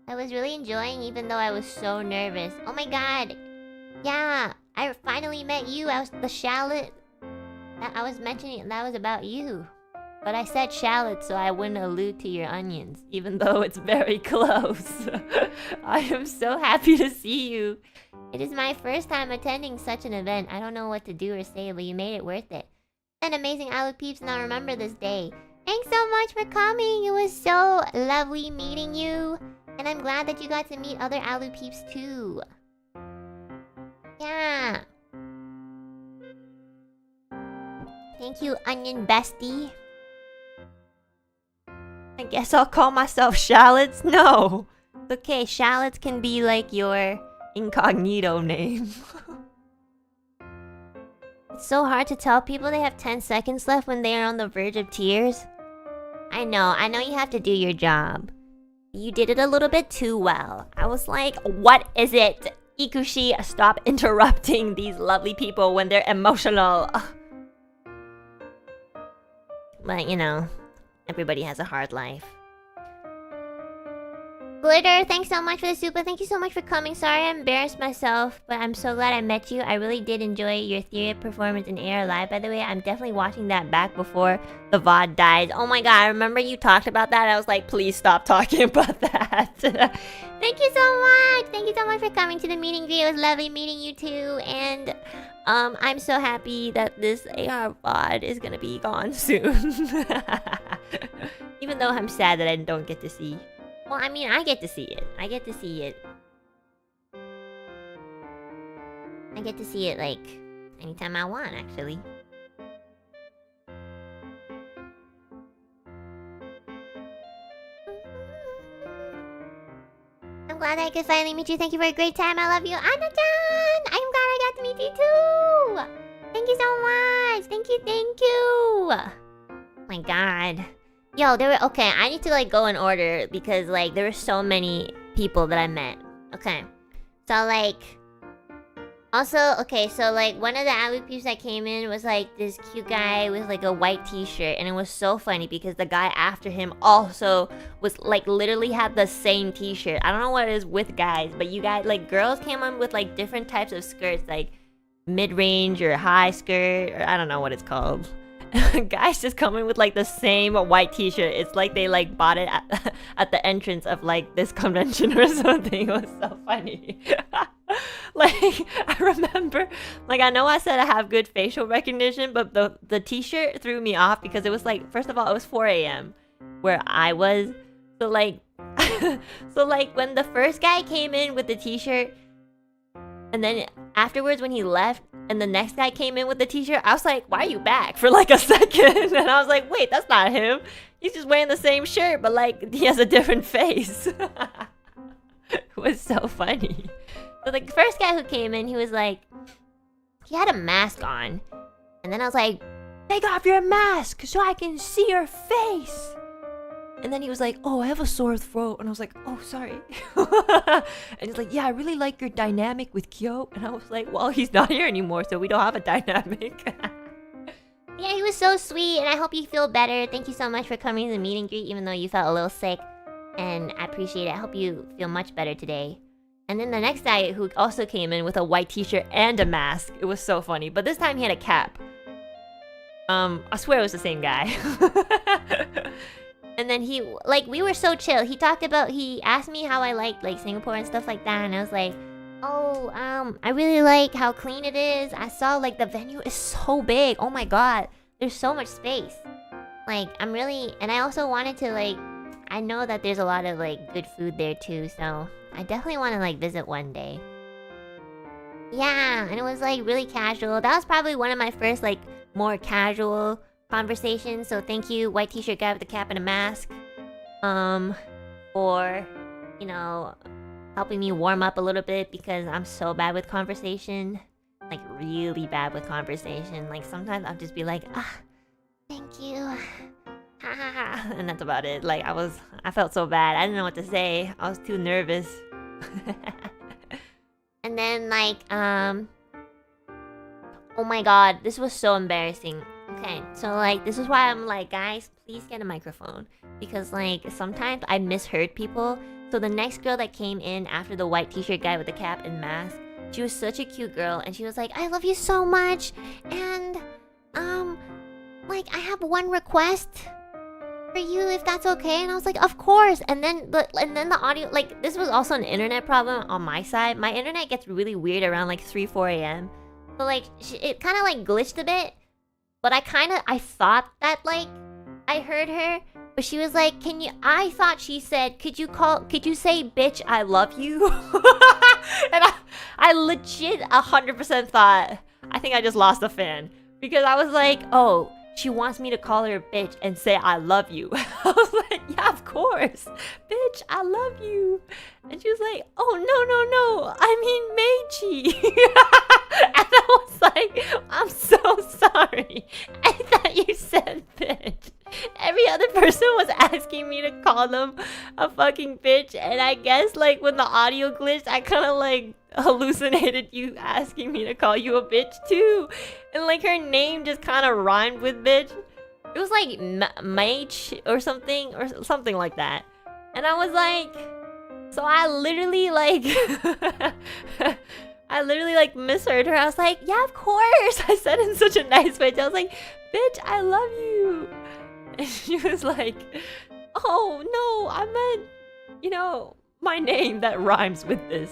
I was really enjoying, even though I was so nervous. Oh my god. Yeah, I finally met you. I was the shallot. I was mentioning that was about you. But I said shallot so I wouldn't allude to your onions, even though it's very close. I am so happy to see you. It is my first time attending such an event. I don't know what to do or say, but you made it worth it. An amazing Alu Peeps, and I'll remember this day. Thanks so much for coming. It was so lovely meeting you. And I'm glad that you got to meet other Alu Peeps too. Yeah. Thank you, Onion Bestie. I guess I'll call myself Shallots? No. It's okay, Shallots can be like your incognito name. It's so hard to tell people they have 10 seconds left when they are on the verge of tears. I know you have to do your job. You did it a little bit too well. I was like, what is it? Ikushi, stop interrupting these lovely people when they're emotional. But, you know, everybody has a hard life. Glitter, thanks so much for the super. Thank you so much for coming. Sorry I embarrassed myself, but I'm so glad I met you. I really did enjoy your Ethyria performance in AR Live, by the way. I'm definitely watching that back before the VOD dies. Oh my god, I remember you talked about that. I was like, please stop talking about that. Thank you so much. Thank you so much for coming to the meeting greet. It was lovely meeting you too. And I'm so happy that this AR VOD is gonna be gone soon. Even though I'm sad that I don't get to see. Well, I mean, I get to see it. I get to see it, like, anytime I want, actually. I'm glad I could finally meet you. Thank you for a great time. I love you. Anna-chan! I'm glad I got to meet you, too! Thank you so much! Thank you! Oh my god. Yo, okay, I need to, like, go in order because, like, there were so many people that I met. Okay. So, like... Also, okay, so, like, one of the Alu Peeps that came in was, like, this cute guy with, like, a white t-shirt. And it was so funny because the guy after him also was, like, literally had the same t-shirt. I don't know what it is with guys, but you guys, like, girls came on with, like, different types of skirts. Like, mid-range or high skirt, or I don't know what it's called. guys just come in with like the same white t-shirt. It's like they like bought it at the entrance of like this convention or something. It was so funny. Like, I remember, like, I know I said I have good facial recognition, but the t-shirt threw me off because it was like, first of all, it was 4 a.m. where I was. So like so like when the first guy came in with the t-shirt, and then afterwards when he left and the next guy came in with the t-shirt, I was like, why are you back? For like a second. And I was like, wait, that's not him. He's just wearing the same shirt, but like he has a different face. It was so funny. So the first guy who came in, he was like, he had a mask on. And then I was like, take off your mask so I can see your face. And then he was like, oh, I have a sore throat. And I was like, oh, sorry. And he's like, yeah, I really like your dynamic with Kyo. And I was like, well, he's not here anymore, so we don't have a dynamic. Yeah, he was so sweet, and I hope you feel better. Thank you so much for coming to the meet and greet, even though you felt a little sick. And I appreciate it. I hope you feel much better today. And then the next guy who also came in with a white t-shirt and a mask. It was so funny. But this time he had a cap. I swear it was the same guy. And then he, like, we were so chill. He asked me how I liked, like, Singapore and stuff like that. And I was like, oh, I really like how clean it is. I saw, like, the venue is so big. Oh my god. There's so much space. Like, and I also wanted to, like, I know that there's a lot of, like, good food there too. So I definitely want to, like, visit one day. Yeah, and it was, like, really casual. That was probably one of my first, like, more casual conversations. So thank you, white t-shirt guy with the cap and a mask, for, you know, helping me warm up a little bit, because I'm so bad with conversation. Like, really bad with conversation. Like, sometimes I'll just be like, thank you. Ha ha ha. And that's about it. Like, I felt so bad. I didn't know what to say. I was too nervous. And then, like, oh my god, this was so embarrassing. Okay, so, like, this is why I'm like, guys, please get a microphone. Because, like, sometimes I misheard people. So the next girl that came in after the white t-shirt guy with the cap and mask, she was such a cute girl. And she was like, I love you so much. And, like, I have one request for you, if that's okay. And I was like, of course. And then the audio, like, this was also an internet problem on my side. My internet gets really weird around, like, 3-4 a.m. So, like, it kind of, like, glitched a bit. But I thought that, like, I heard her. But she was like, I thought she said, could you say, bitch, I love you? And I legit 100% thought, I think I just lost a fan. Because I was like, oh, she wants me to call her a bitch and say I love you. I was like, yeah, of course. Bitch, I love you. And she was like, oh, no. I mean Meiji. And I was like, I'm so sorry. I thought you said bitch. Every other person was asking me to call them a fucking bitch. And I guess, like, when the audio glitched, I kind of, like, hallucinated you asking me to call you a bitch, too. And, like, her name just kind of rhymed with bitch. It was, like, Mage or something like that. And I was like... So I literally, like... I literally, like, misheard her. I was like, yeah, of course. I said it in such a nice way. I was like, bitch, I love you. And she was like, oh, no, I meant, you know, my name that rhymes with this.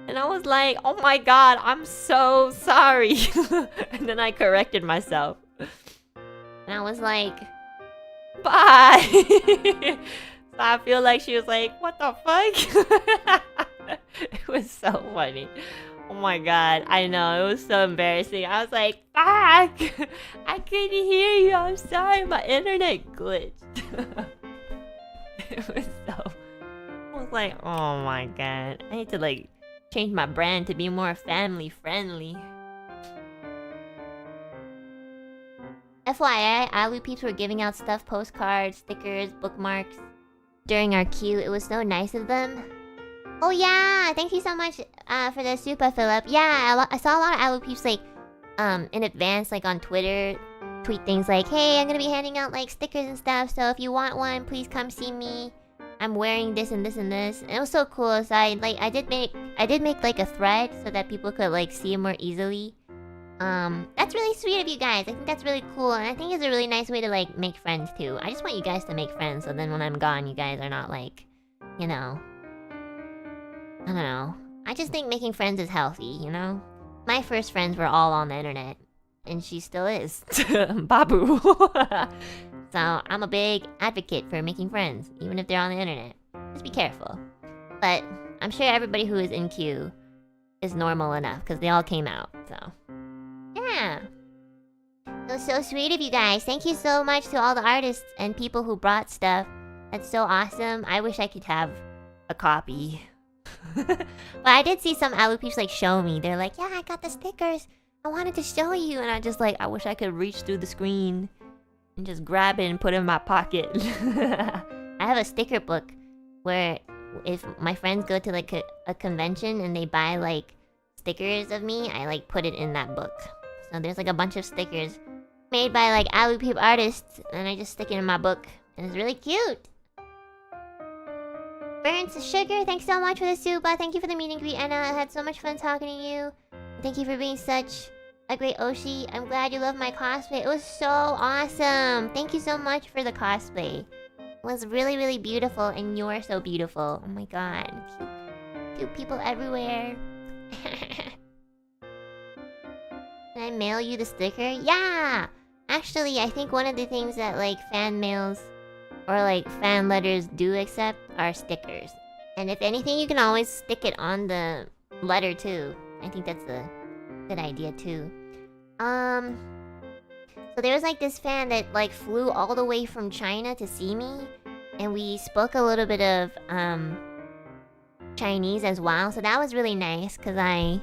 And I was like, oh my god, I'm so sorry. And then I corrected myself. And I was like, bye. So I feel like she was like, what the fuck? It was so funny. Oh my god, I know, it was so embarrassing. I was like, fuck! I couldn't hear you, I'm sorry, my internet glitched. It was so... I was like, oh my god, I need to, like, change my brand to be more family friendly. FYI, Alu peeps were giving out stuff, postcards, stickers, bookmarks during our queue. It was so nice of them. Oh yeah, thank you so much for the super, Philip. Yeah, I saw a lot of Alu peeps, like, in advance, like, on Twitter, tweet things like, hey, I'm gonna be handing out, like, stickers and stuff, so if you want one, please come see me. I'm wearing this and this and this. And it was so cool, so I did make, like, a thread so that people could, like, see it more easily. That's that's really sweet of you guys. I think that's really cool, and I think it's a really nice way to like make friends too. I just want you guys to make friends, so then when I'm gone, you guys are not like, you know, I don't know. I just think making friends is healthy, you know? My first friends were all on the internet, and she still is. Babu. So I'm a big advocate for making friends, even if they're on the internet. Just be careful. But I'm sure everybody who is in queue is normal enough, because they all came out, so... Yeah. It was so sweet of you guys. Thank you so much to all the artists and people who brought stuff. That's so awesome. I wish I could have a copy. But I did see some Alu peeps like show me. They're like, yeah, I got the stickers. I wanted to show you. And I just like, I wish I could reach through the screen and just grab it and put it in my pocket. I have a sticker book where if my friends go to like a convention and they buy like stickers of me, I like put it in that book. So there's like a bunch of stickers made by like Alu peep artists, and I just stick it in my book. And it's really cute. Burns Sugar, thanks so much for the super. Thank you for the meet and greet, Enna. I had so much fun talking to you. Thank you for being such a great Oshi. I'm glad you love my cosplay. It was so awesome. Thank you so much for the cosplay. It was really, really beautiful, and you're so beautiful. Oh my god. Cute people everywhere. Can I mail you the sticker? Yeah! Actually, I think one of the things that like fan mails or like fan letters do accept are stickers. And if anything, you can always stick it on the letter too. I think that's a good idea too. So there was like this fan that like flew all the way from China to see me, and we spoke a little bit of Chinese as well. So that was really nice because I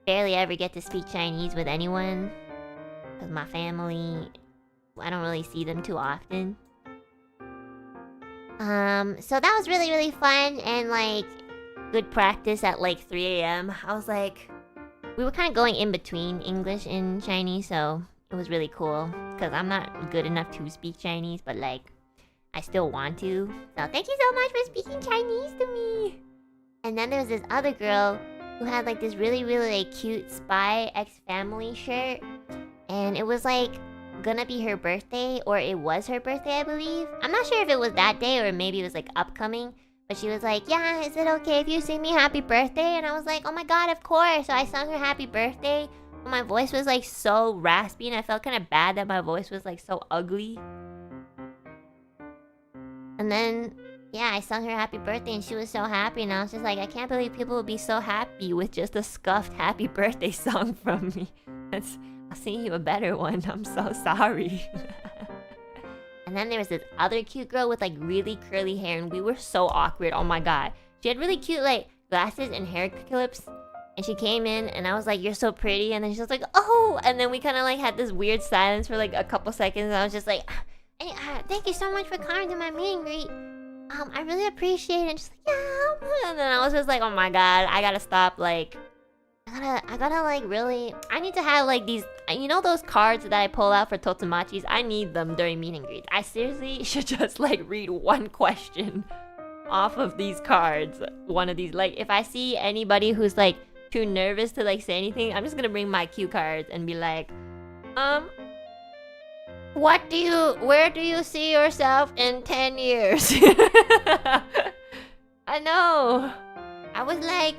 barely ever get to speak Chinese with anyone because my family, I don't really see them too often. So that was really, really fun and like good practice at like 3 a.m. I was like, we were kind of going in between English and Chinese, so it was really cool because I'm not good enough to speak Chinese, but like I still want to. So thank you so much for speaking Chinese to me. And then there was this other girl who had like this really, really like, cute Spy X Family shirt, and it was like gonna be her birthday, or it was her birthday, I believe. I'm not sure if it was that day or maybe it was like upcoming, but she was like, yeah, is it okay if you sing me happy birthday? And I was like, oh my god, of course. So I sung her happy birthday, but my voice was like so raspy, and I felt kind of bad that my voice was like so ugly. And then yeah, I sung her happy birthday and she was so happy, and I was just like, I can't believe people would be so happy with just a scuffed happy birthday song from me. I'll sing you a better one. I'm so sorry. And then there was this other cute girl with like really curly hair, and we were so awkward. Oh my god. She had really cute like glasses and hair clips, and she came in and I was like, you're so pretty, and then she was like, oh, and then we kind of like had this weird silence for like a couple seconds, and I was just like, hey, thank you so much for coming to my meet and greet. I really appreciate it. And she's like, yeah. And then I was just like, oh my god, I gotta stop, like, I gotta like really, I need to have like these, you know those cards that I pull out for Totsumachis? I need them during meet and greet. I seriously should just like read one question off of these cards. One of these, like, if I see anybody who's like too nervous to like say anything, I'm just gonna bring my cue cards and be like, where do you see yourself in 10 years? I know. I was like,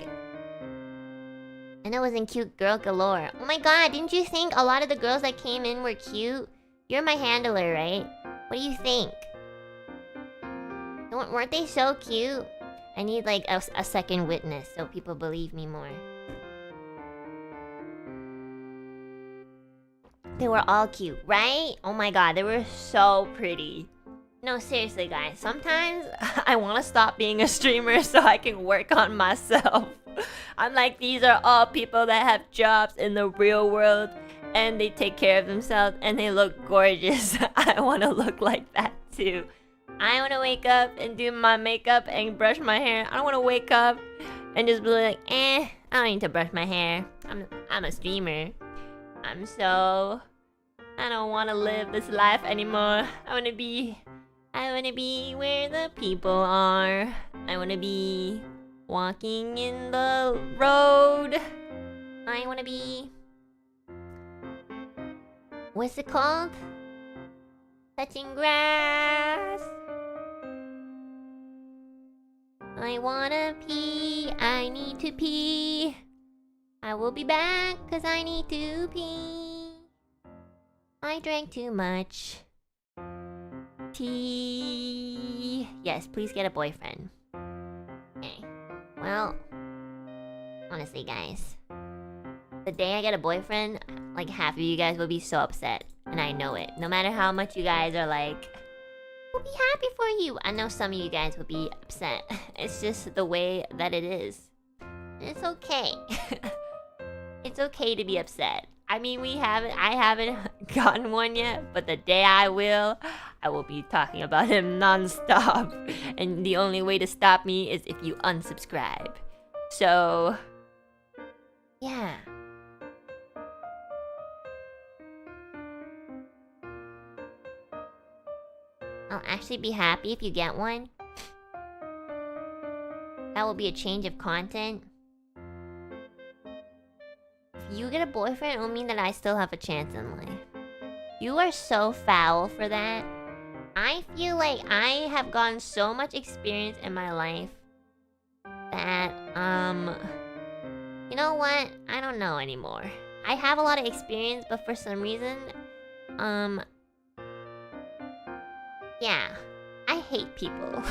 and I was in cute girl galore. Oh my god, didn't you think a lot of the girls that came in were cute? You're my handler, right? What do you think? Weren't they so cute? I need like a second witness so people believe me more. They were all cute, right? Oh my god, they were so pretty. No, seriously guys, sometimes I want to stop being a streamer so I can work on myself. I'm like, these are all people that have jobs in the real world and they take care of themselves and they look gorgeous. I want to look like that too. I want to wake up and do my makeup and brush my hair. I don't want to wake up and just be like, I don't need to brush my hair. I'm a streamer. I don't want to live this life anymore. I want to be where the people are. I want to be walking in the road. I want to be What's it called? Touching grass. I wanna pee. I need to pee. I will be back cause I need to pee. I drank too much tea. Yes, please get a boyfriend. Okay. Well, honestly, guys, the day I get a boyfriend, like half of you guys will be so upset. And I know it. No matter how much you guys are like, we'll be happy for you. I know some of you guys will be upset. It's just the way that it is. It's okay. It's okay to be upset. I mean, I haven't gotten one yet, but the day I will be talking about him non-stop. And the only way to stop me is if you unsubscribe. So, yeah. I'll actually be happy if you get one. That will be a change of content. If you get a boyfriend, it will mean that I still have a chance in life. You are so foul for that. I feel like I have gotten so much experience in my life that, you know what? I don't know anymore. I have a lot of experience, but for some reason, yeah. I hate people.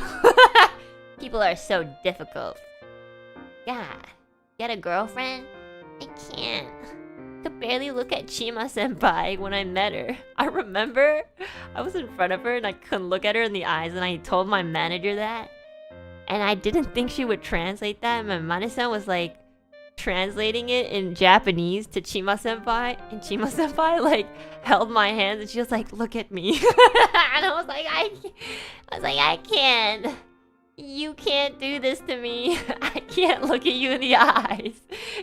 People are so difficult. God. Get a girlfriend? I can't. I could barely look at Chima senpai when I met her. I remember I was in front of her and I couldn't look at her in the eyes, and I told my manager that. And I didn't think she would translate that. My manager was like translating it in Japanese to Chima senpai, and Chima senpai like held my hands and she was like, "Look at me." And I was like, I can't. You can't do this to me. I can't look at you in the eyes.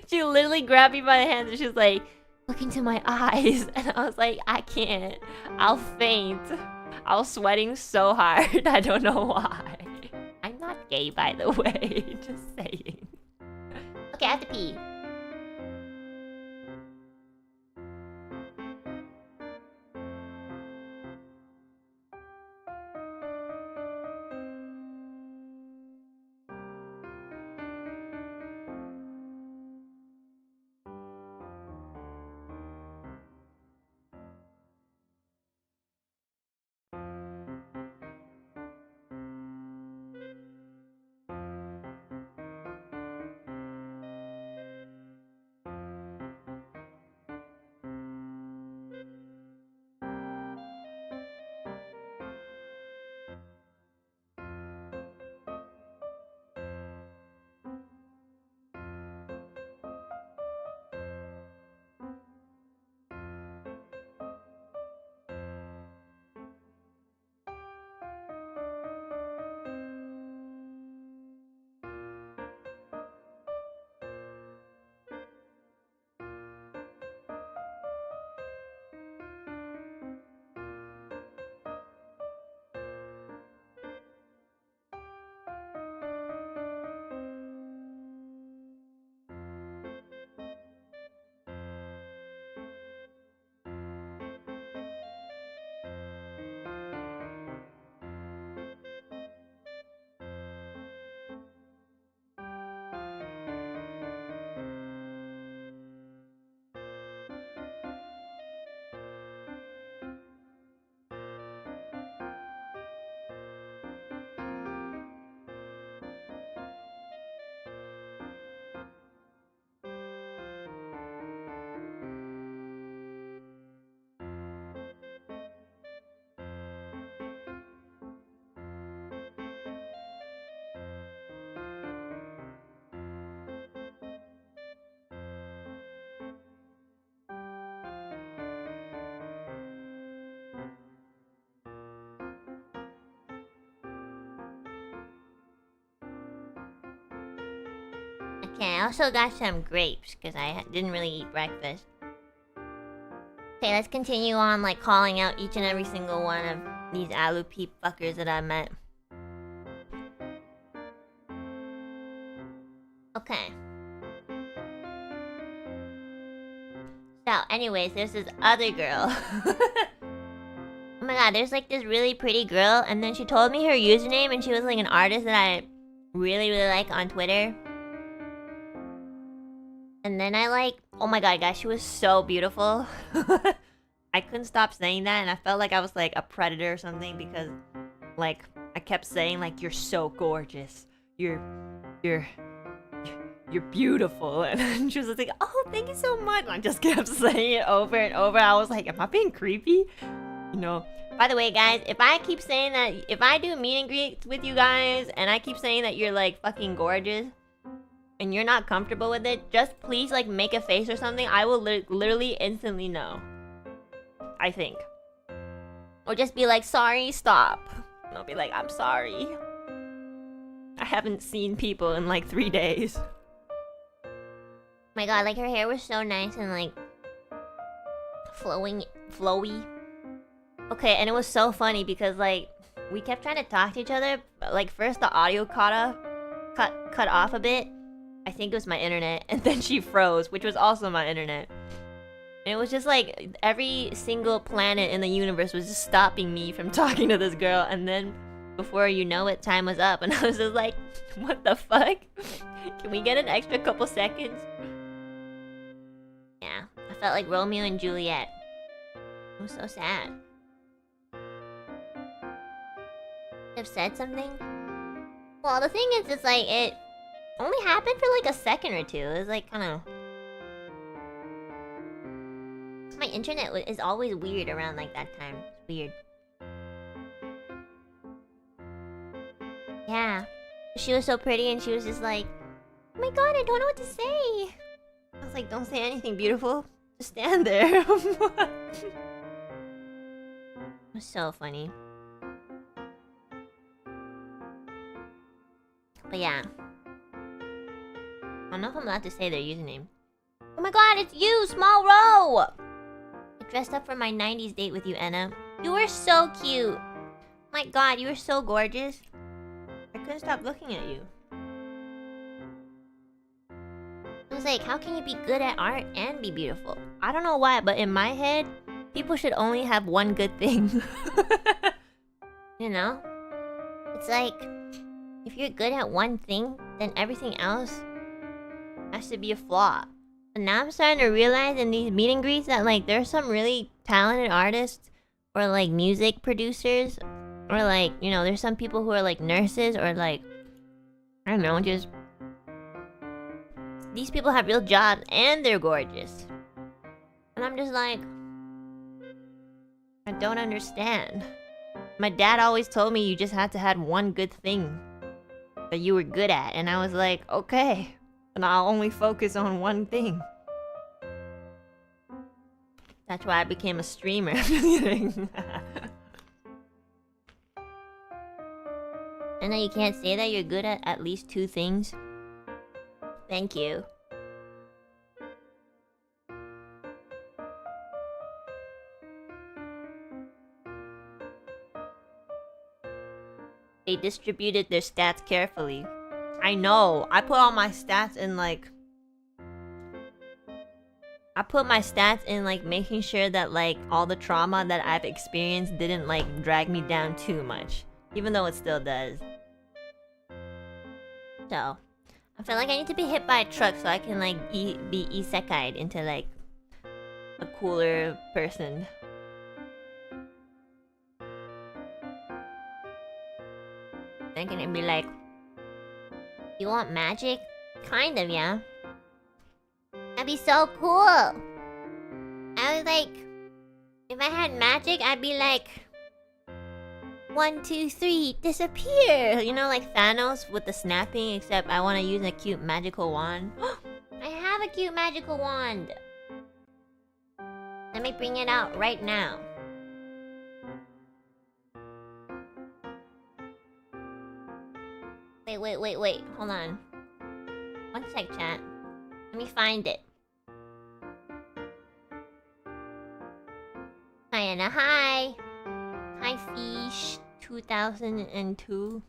She literally grabbed me by the hands and she was like, "Look into my eyes." And I was like, I can't. I'll faint. I was sweating so hard. I don't know why. I'm not gay, by the way. Just saying. Okay, I have to pee. Okay, I also got some grapes because I didn't really eat breakfast. Okay, let's continue on like calling out each and every single one of these Alu peep fuckers that I met. Okay. So, anyways, there's this other girl. Oh my god, there's like this really pretty girl, and then she told me her username, and she was like an artist that I really, really like on Twitter. And then I like, oh my god, guys, she was so beautiful. I couldn't stop saying that, and I felt like I was like a predator or something because, like, I kept saying like, "You're so gorgeous. You're beautiful," and she was like, "Oh, thank you so much." And I just kept saying it over and over. I was like, "Am I being creepy?" You know. By the way, guys, if I keep saying that, if I do meet and greets with you guys, and I keep saying that you're like fucking gorgeous, and you're not comfortable with it, just please like make a face or something. I will literally instantly know. I think. Or just be like, "Sorry, stop." And I'll be like, "I'm sorry. I haven't seen people in like 3 days." My god, like her hair was so nice and like flowy. Okay, and it was so funny because like we kept trying to talk to each other, but like first the audio cut off a bit. I think it was my internet, and then she froze, which was also my internet. And it was just like every single planet in the universe was just stopping me from talking to this girl, and then before you know it, time was up, and I was just like, "What the fuck? Can we get an extra couple seconds?" Yeah, I felt like Romeo and Juliet. It was so sad. Have said something? Well, the thing is, it's like it only happened for like a second or two. It was like kind of. My internet is always weird around like that time. It's weird. Yeah, she was so pretty, and she was just like, "Oh my god, I don't know what to say." I was like, "Don't say anything, beautiful. Just stand there." It was so funny. But yeah. I don't know if I'm allowed to say their username. Oh my god, it's you, Small Row! I dressed up for my 90s date with you, Enna. You were so cute. My god, you were so gorgeous. I couldn't stop looking at you. I was like, how can you be good at art and be beautiful? I don't know why, but in my head, people should only have one good thing. You know? It's like, if you're good at one thing, then everything else has to be a flaw. And now I'm starting to realize in these meet and greets that like there's some really talented artists or like music producers or like, you know, there's some people who are like nurses or like, I don't know, just these people have real jobs and they're gorgeous. And I'm just like, I don't understand. My dad always told me you just had to have one good thing that you were good at, and I was like, okay, and I'll only focus on one thing. That's why I became a streamer. And then you can't say that you're good at least 2 things. Thank you. They distributed their stats carefully. I know. I put all my stats in like... I put my stats in like making sure that like all the trauma that I've experienced didn't like drag me down too much. Even though it still does. So, I feel like I need to be hit by a truck so I can like be isekai'd into like a cooler person. They're gonna be like, "You want magic?" Kind of, yeah. That'd be so cool. I was like, if I had magic, I'd be like, 1, 2, 3, disappear. You know, like Thanos with the snapping, except I want to use a cute magical wand. I have a cute magical wand. Let me bring it out right now. Wait. Hold on. One sec, chat. Let me find it. Hi, Anna. Hi. Hi, Fish. 2002.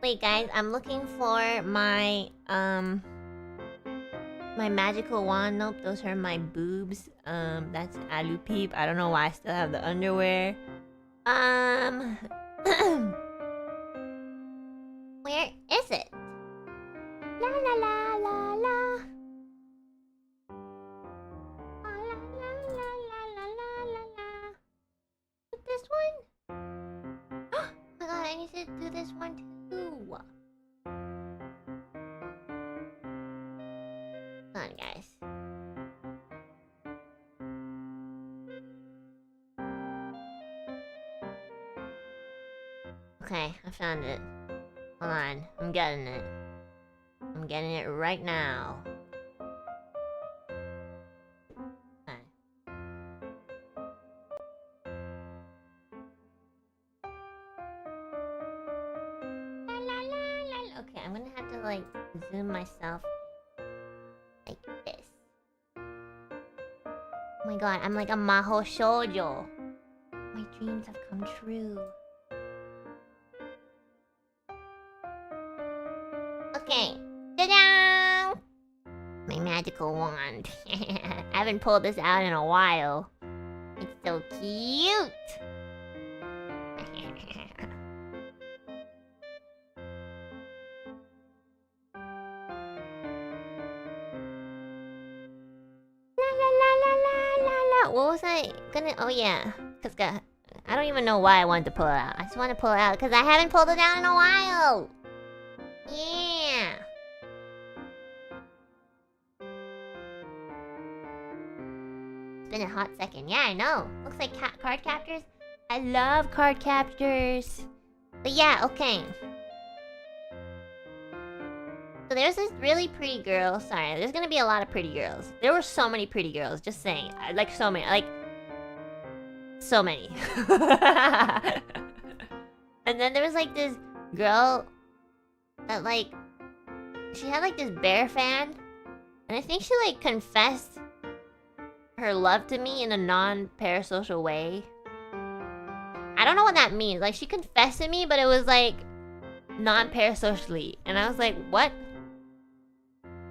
Wait, guys. I'm looking for my, My magical wand. Nope, those are my boobs. That's Alouette. I don't know why I still have the underwear. Where is it? La la la la la. La la la la la la la la. This one? Oh my god, I need to do this one too. Hold on, guys. Okay, I found it. Hold on, I'm getting it. I'm getting it right now. Okay. La, la, la, la. Okay, I'm gonna have to like zoom myself like this. Oh my god, I'm like a maho shoujo. My dreams have come true. Okay. Ta-da! My magical wand. I haven't pulled this out in a while. It's so cute. La la la la la la la. What was I gonna? Oh yeah, cause I don't even know why I wanted to pull it out. I just want to pull it out because I haven't pulled it out in a while. Yeah. It's been a hot second. Yeah, I know. Looks like card captors. I love card captors. But yeah, okay. So there's this really pretty girl. Sorry, there's gonna be a lot of pretty girls. There were so many pretty girls. Just saying. Like so many. Like so many. And then there was like this girl that like she had like this bear fan, and I think she like confessed her love to me in a non-parasocial way. I don't know what that means. Like she confessed to me, but it was like non-parasocially, and I was like, what?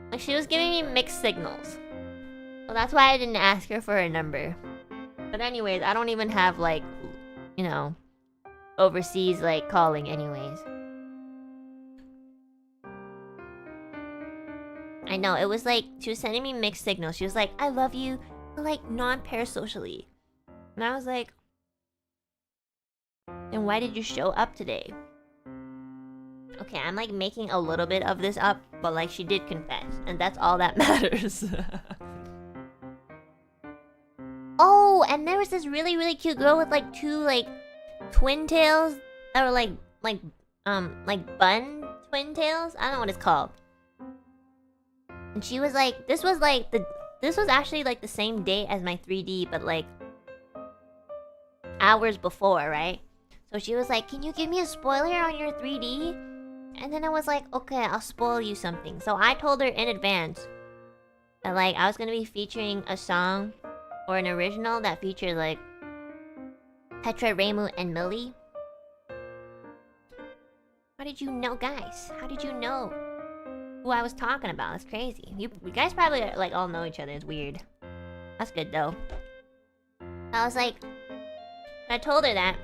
Like she was giving me mixed signals. Well, that's why I didn't ask her for her number. But anyways, I don't even have like, you know, overseas like calling anyways. I know, it was like, she was sending me mixed signals. She was like, I love you, but like non-parasocially. And I was like, then why did you show up today? Okay, I'm like making a little bit of this up, but like she did confess, and that's all that matters. Oh, and there was this really, really cute girl with like two like twin tails that were like bun twin tails. I don't know what it's called. And she was like, this was actually like the same date as my 3D, but like hours before, right? So she was like, can you give me a spoiler on your 3D? And then I was like, okay, I'll spoil you something. So I told her in advance that like I was gonna be featuring a song or an original that featured like Petra, Reimu, and Millie. How did you know, guys? How did you know who I was talking about? That's crazy. You guys probably like all know each other. It's weird. That's good though. I was like, I told her that.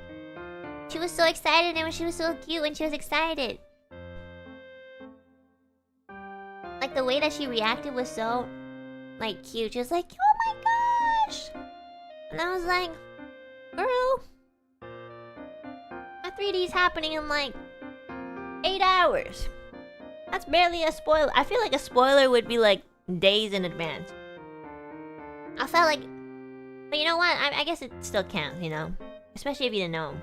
She was so excited, and she was so cute when she was excited. Like the way that she reacted was so like cute. She was like, oh my gosh! And I was like, girl, my 3D's happening in like 8 hours. That's barely a spoiler. I feel like a spoiler would be like days in advance. I felt like, but you know what? I guess it still counts, you know? Especially if you didn't know.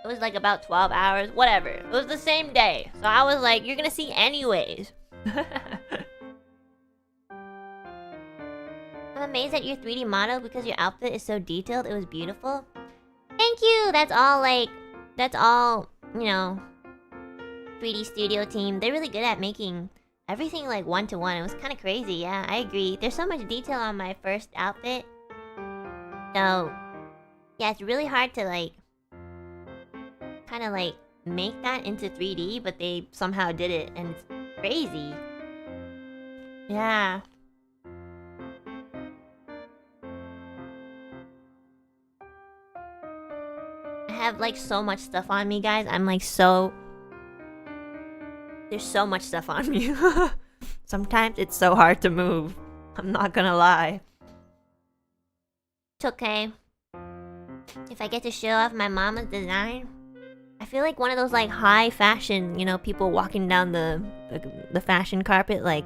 It was like about 12 hours, whatever. It was the same day. So I was like, you're gonna see anyways. I'm amazed at your 3D model because your outfit is so detailed. It was beautiful. Thank you! That's all, you know, 3D studio team. They're really good at making everything like one-to-one. It was kind of crazy, yeah, I agree. There's so much detail on my first outfit. So, yeah, it's really hard to like kind of like make that into 3D, but they somehow did it, and Crazy. Yeah. I have like so much stuff on me, guys. I'm like so... There's so much stuff on me. Sometimes it's so hard to move. I'm not gonna lie. It's okay. If I get to show off my mama's design, I feel like one of those like high fashion, you know, people walking down the fashion carpet, like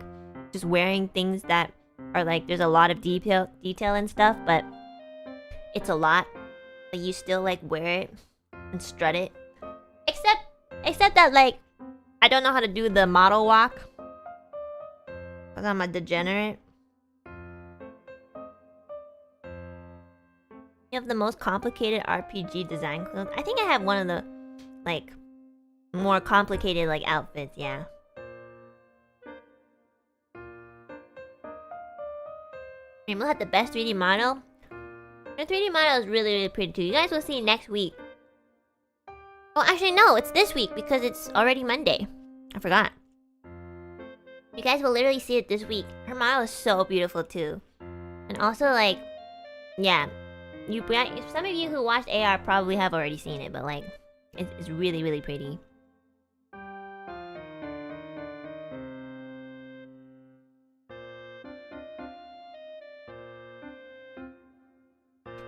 just wearing things that are like there's a lot of detail and stuff, but it's a lot. But you still like wear it and strut it. Except that like I don't know how to do the model walk. Cause I'm a degenerate. You have the most complicated RPG design clothes. I think I have one of the like more complicated like outfits, yeah. Reimu had the best 3D model. The 3D model is really, really pretty too. You guys will see next week. Oh, actually no, it's this week because it's already Monday. I forgot. You guys will literally see it this week. Her model is so beautiful too. And also like, yeah. Some of you who watched AR probably have already seen it, but like, it's really, really pretty.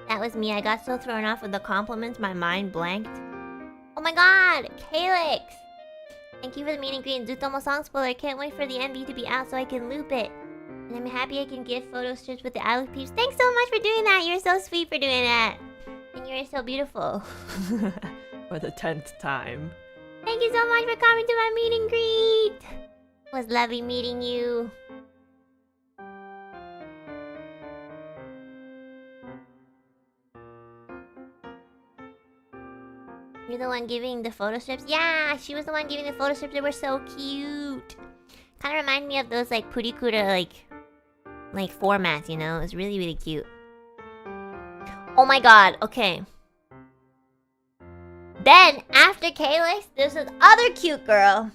That was me. I got so thrown off with the compliments, my mind blanked. Oh my god! Calyx! Thank you for the meet and greet and Zutomo song spoiler. Can't wait for the MV to be out so I can loop it. And I'm happy I can get photo strips with the Aloe peeps. Thanks so much for doing that. You're so sweet for doing that. And you're so beautiful. For the 10th time. Thank you so much for coming to my meet and greet. It was lovely meeting you. You're the one giving the photo strips? Yeah, she was the one giving the photo strips. They were so cute. Kind of remind me of those like purikura like formats, you know? It's really, really cute. Oh my god, okay. Then, after Calyx, there's this other cute girl.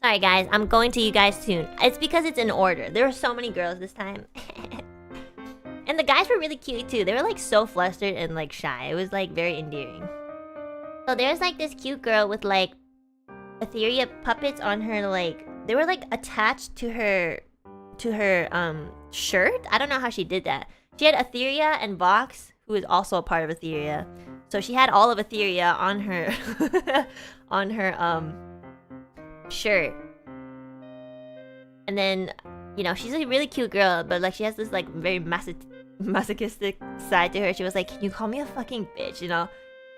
Sorry guys, I'm going to you guys soon. It's because it's in order. There were so many girls this time. And the guys were really cute too. They were like so flustered and like shy. It was like very endearing. So there's like this cute girl with like Ethyria puppets on her like... They were like attached to her shirt. I don't know how she did that. She had Ethyria and Vox, who is also a part of Ethyria. So she had all of Ethyria on her on her shirt. And then, you know, she's a really cute girl, but like she has this like very masochistic side to her. She was like, "Can you call me a fucking bitch?" You know,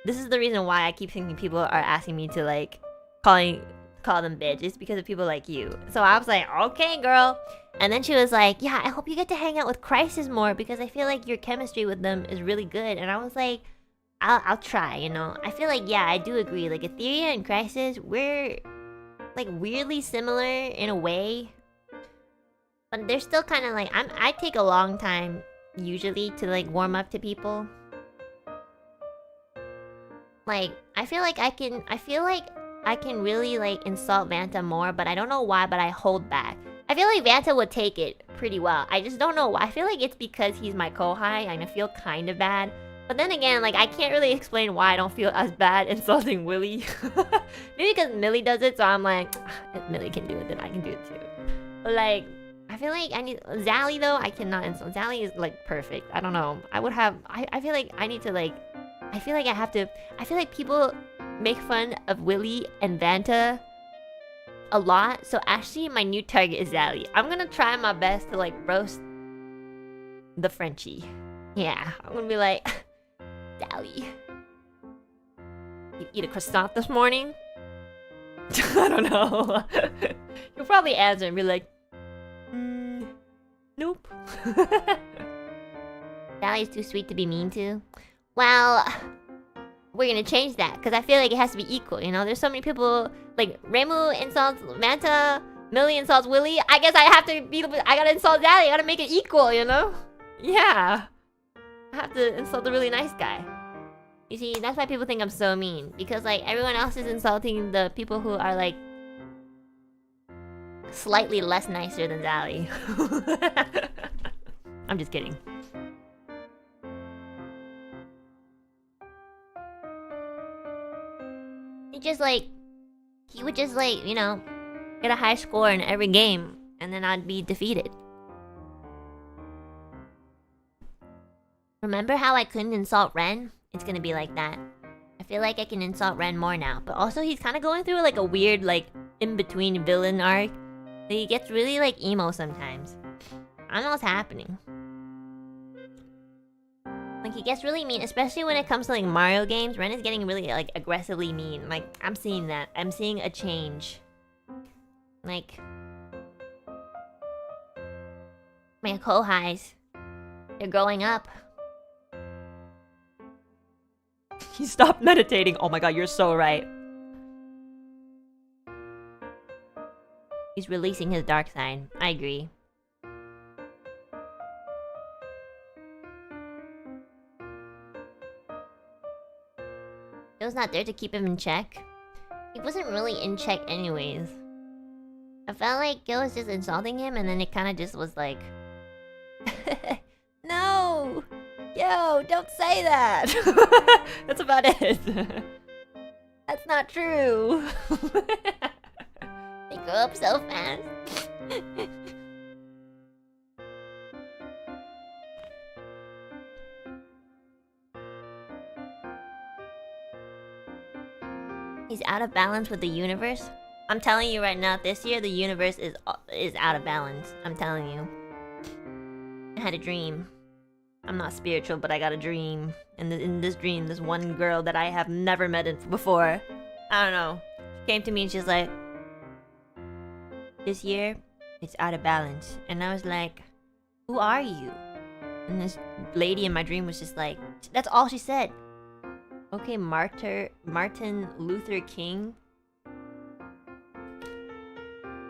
this is the reason why I keep thinking people are asking me to like call them bitch. It's because of people like you. So I was like, okay, girl. And then she was like, yeah, I hope you get to hang out with Crisis more because I feel like your chemistry with them is really good. And I was like, I'll try, you know. I feel like, yeah, I do agree. Like Ethyria and Crisis, we're like weirdly similar in a way, but they're still kind of like I take a long time usually to like warm up to people. Like I feel like I can really like insult Vanta more, but I don't know why, but I hold back. I feel like Vanta would take it pretty well. I just don't know why. I feel like it's because he's my kohai and I feel kind of bad. But then again, like I can't really explain why I don't feel as bad insulting Willy. Maybe because Millie does it, so I'm like, if Millie can do it, then I can do it too. But like, I feel like I need... Zally though, I cannot insult. Zally is like perfect. I don't know. I would have... I feel like I need to like... I feel like I have to... I feel like people make fun of Willy and Vanta a lot. So actually, my new target is Zally. I'm gonna try my best to like roast the Frenchie. Yeah, I'm gonna be like, Zally, you eat a croissant this morning? I don't know. You'll probably answer and be like, nope. Sally's too sweet to be mean to. Well, we're gonna change that because I feel like it has to be equal, you know? There's so many people, like Reimu insults Manta, Millie insults Willy. I guess I have to be, I gotta insult Zally, I gotta make it equal, you know? Yeah. I have to insult the really nice guy. You see, that's why people think I'm so mean. Because like everyone else is insulting the people who are like slightly less nicer than Zally. I'm just kidding. He would just like, you know, get a high score in every game, and then I'd be defeated. Remember how I couldn't insult Ren? It's gonna be like that. I feel like I can insult Ren more now, but also he's kind of going through like a weird like in-between villain arc. So he gets really like emo sometimes. I don't know what's happening. Like he gets really mean, especially when it comes to like Mario games. Ren is getting really like aggressively mean. Like I'm seeing that. I'm seeing a change. Like my kohais, they're growing up. He stopped meditating. Oh my god, you're so right. He's releasing his dark side. I agree. It was not there to keep him in check. He wasn't really in check anyways. I felt like Gil was just insulting him, and then it kind of just was like... No! Yo, don't say that! That's about it. That's not true. They grow up so fast. He's out of balance with the universe. I'm telling you right now, this year the universe is out of balance. I'm telling you. I had a dream. I'm not spiritual, but I got a dream. And in this dream, this one girl that I have never met before, I don't know, she came to me and she's like, this year, it's out of balance. And I was like, who are you? And this lady in my dream was just like, that's all she said. Okay, Martin Luther King.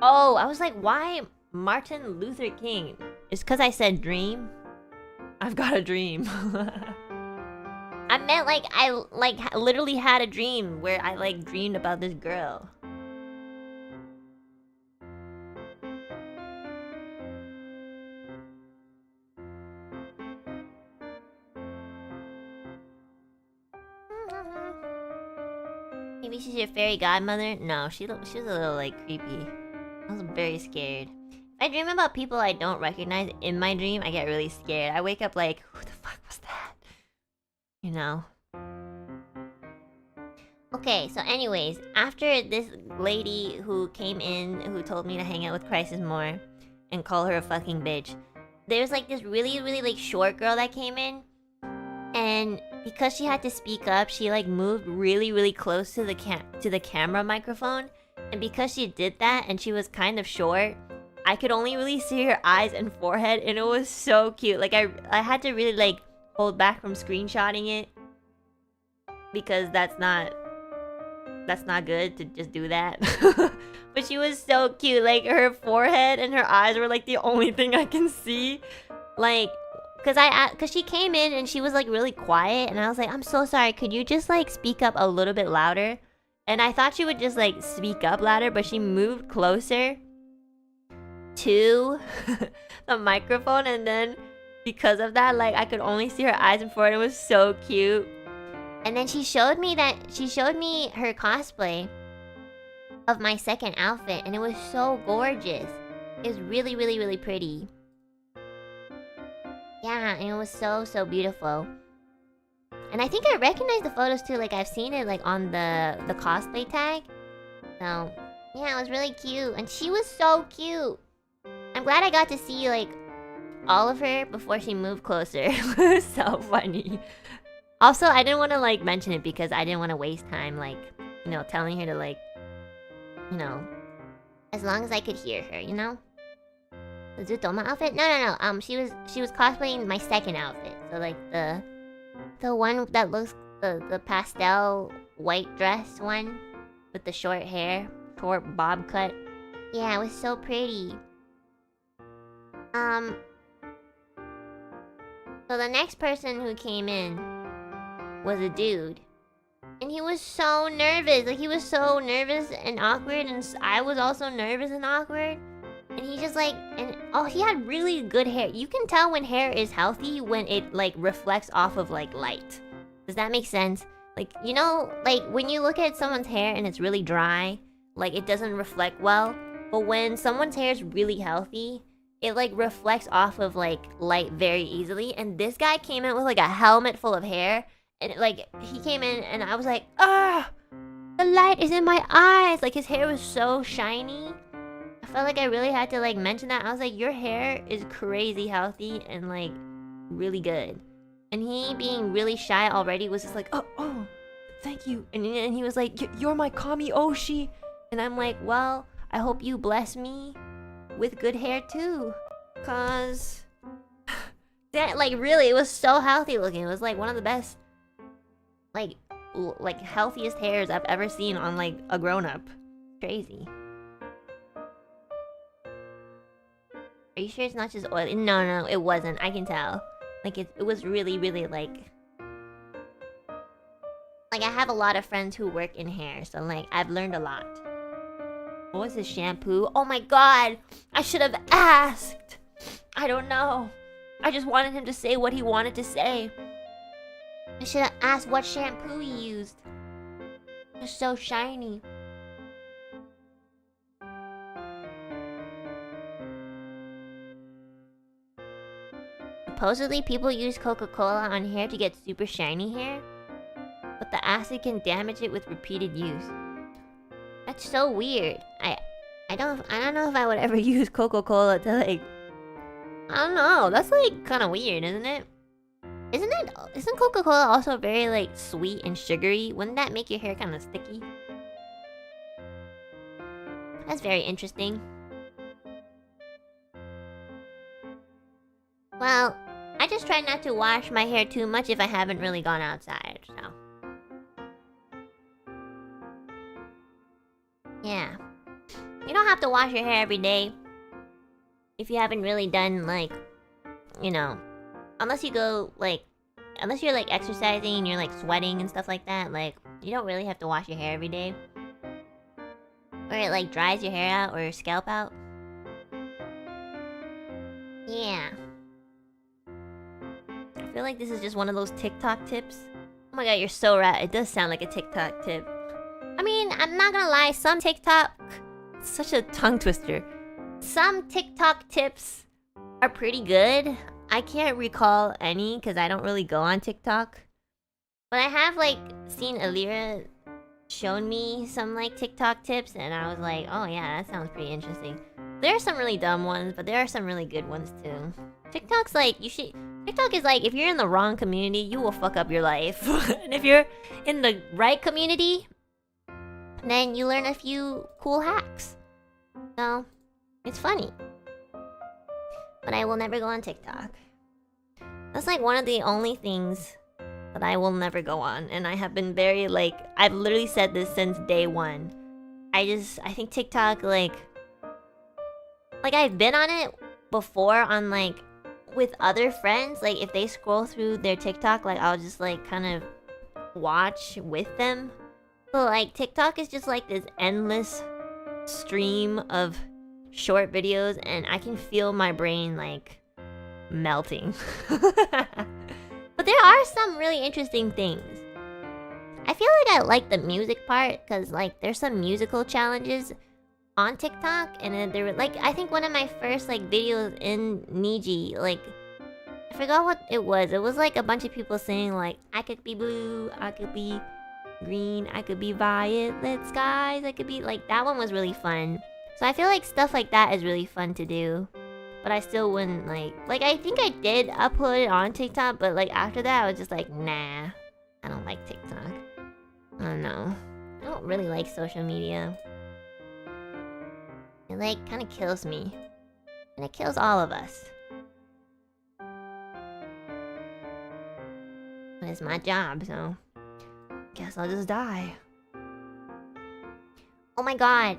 Oh, I was like, why Martin Luther King? It's because I said dream. I've got a dream. I meant like I literally had a dream where I like dreamed about this girl. Maybe she's your fairy godmother? No, she was a little like creepy. I was very scared. If I dream about people I don't recognize in my dream, I get really scared. I wake up like, who the fuck was that? You know? Okay, so anyways, after this lady who came in, who told me to hang out with Crisis more and call her a fucking bitch, there's like this really like short girl that came in, and because she had to speak up, she like moved really close to the camera microphone, and because she did that and she was kind of short, I could only really see her eyes and forehead, and it was so cute. Like I had to really like hold back from screenshotting it because that's not good to just do that. But she was so cute. Like her forehead and her eyes were like the only thing I can see. Like cause she came in and she was like really quiet, and I was like, I'm so sorry, could you just like speak up a little bit louder? And I thought she would just like speak up louder, but she moved closer to the microphone, and then because of that, like I could only see her eyes and forehead. It was so cute. And then she showed me her cosplay of my second outfit, and it was so gorgeous. It was really pretty. Yeah, and it was so beautiful. And I think I recognize the photos too, like I've seen it like on the cosplay tag. So yeah, it was really cute, and she was so cute. I'm glad I got to see like all of her before she moved closer. It was so funny. Also, I didn't want to like mention it because I didn't want to waste time like, you know, telling her to like, you know, as long as I could hear her, you know? The Zutoma outfit? No. She was cosplaying my second outfit. So like the one that looks the pastel white dress one with the short hair, short bob cut. Yeah, it was so pretty. So the next person who came in was a dude, and he was so nervous. Like he was so nervous and awkward, and I was also nervous and awkward. And he just like, and oh, he had really good hair. You can tell when hair is healthy when it like reflects off of like light. Does that make sense? Like, you know, like when you look at someone's hair and it's really dry, like it doesn't reflect well. But when someone's hair is really healthy, it like reflects off of like light very easily. And this guy came in with like a helmet full of hair. And like he came in and I was like, ah, the light is in my eyes. Like his hair was so shiny. I felt like I really had to like mention that. I was like, your hair is crazy healthy and like really good. And he being really shy already was just like, oh, thank you. And he was like, you're my Kami Oshi. And I'm like, well, I hope you bless me with good hair too. Cause that like really it was so healthy looking. It was like one of the best like healthiest hairs I've ever seen on like a grown-up. Crazy. Are you sure it's not just oily? No, it wasn't. I can tell. Like it was really, really like I have a lot of friends who work in hair, so like I've learned a lot. What was his shampoo? Oh my god! I should have asked! I don't know. I just wanted him to say what he wanted to say. I should have asked what shampoo he used. It's so shiny. Supposedly, people use Coca-Cola on hair to get super shiny hair, but the acid can damage it with repeated use. That's so weird. I don't know if I would ever use Coca-Cola to like. I don't know. That's like kind of weird, isn't it? Isn't Coca-Cola also very like sweet and sugary? Wouldn't that make your hair kind of sticky? That's very interesting. Well, I just try not to wash my hair too much if I haven't really gone outside, so. Yeah. You don't have to wash your hair every day. If you haven't really done, like, you know, unless you go, like, unless you're, like, exercising and you're, like, sweating and stuff like that, like, you don't really have to wash your hair every day. Or it, like, dries your hair out or your scalp out. Yeah. I feel like this is just one of those TikTok tips. Oh my god, you're so right. It does sound like a TikTok tip. I mean, I'm not gonna lie, some TikTok... It's such a tongue twister. Some TikTok tips are pretty good. I can't recall any because I don't really go on TikTok. But I have, like, seen Ethyria shown me some, like, TikTok tips, and I was like, oh yeah, that sounds pretty interesting. There are some really dumb ones, but there are some really good ones too. TikTok's like, TikTok is like, if you're in the wrong community, you will fuck up your life. And if you're in the right community, then you learn a few cool hacks. So, it's funny. But I will never go on TikTok. That's like one of the only things that I will never go on. And I have been very like, I've literally said this since day one. I think TikTok like I've been on it before on like, with other friends. Like if they scroll through their TikTok, like I'll just like kind of watch with them. But like TikTok is just like this endless stream of short videos and I can feel my brain like melting. But there are some really interesting things. I feel like I like the music part because like there's some musical challenges on TikTok and then there were like, I think one of my first like videos in Niji, like I forgot what it was. It was like a bunch of people saying like, I could be blue, I could be green, I could be violet skies, I could be like, that one was really fun. So I feel like stuff like that is really fun to do. But I still wouldn't like I think I did upload it on TikTok, but like after that I was just like, nah, I don't like TikTok. I don't know. I don't really like social media. It like kind of kills me. And it kills all of us. But it's my job, so guess I'll just die. Oh my god.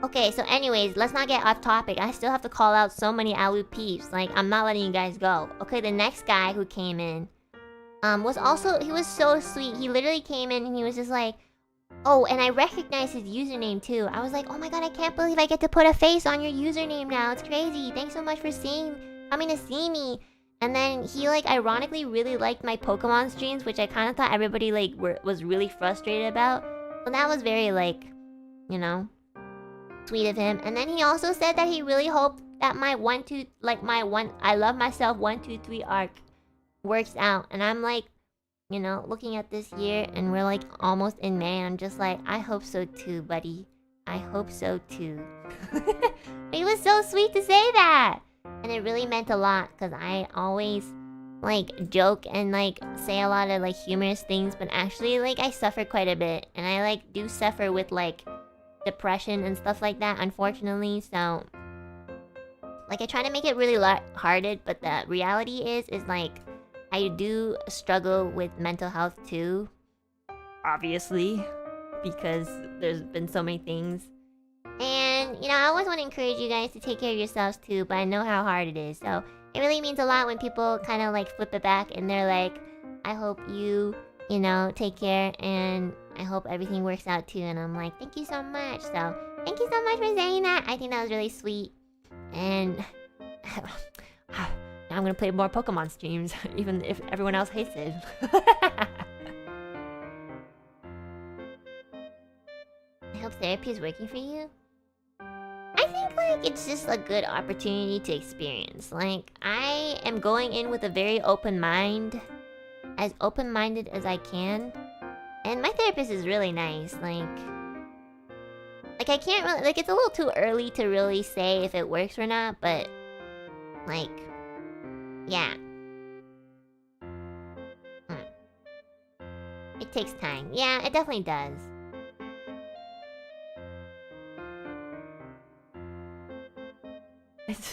Okay, so anyways, let's not get off topic. I still have to call out so many Alu peeps. Like, I'm not letting you guys go. Okay, the next guy who came in was also, he was so sweet. He literally came in and he was just like, Oh, and I recognized his username too. I was like, oh my god, I can't believe I get to put a face on your username now. It's crazy. Thanks so much for coming to see me. And then he like ironically really liked my Pokemon streams, which I kind of thought everybody like was really frustrated about. So that was very like, you know, sweet of him. And then he also said that he really hoped that my I love myself 1, 2, 3 arc works out. And I'm like, you know, looking at this year and we're like almost in May, I'm just like, I hope so too, buddy. I hope so too. It was so sweet to say that. And it really meant a lot because I always like joke and like say a lot of like humorous things, but actually like I suffer quite a bit. And I like do suffer with like depression and stuff like that, unfortunately. So like I try to make it really lighthearted, but the reality is like I do struggle with mental health too. Obviously, because there's been so many things. And, you know, I always want to encourage you guys to take care of yourselves too, but I know how hard it is. So it really means a lot when people kind of like flip it back and they're like, I hope you know, take care and I hope everything works out too. And I'm like, thank you so much. So thank you so much for saying that. I think that was really sweet. And now I'm gonna play more Pokemon streams, even if everyone else hates it. I hope therapy is working for you. I think like it's just a good opportunity to experience. Like I am going in with a very open mind, as open-minded as I can. And my therapist is really nice. Like I can't really, like, it's a little too early to really say if it works or not, but like, yeah. It takes time. Yeah, it definitely does.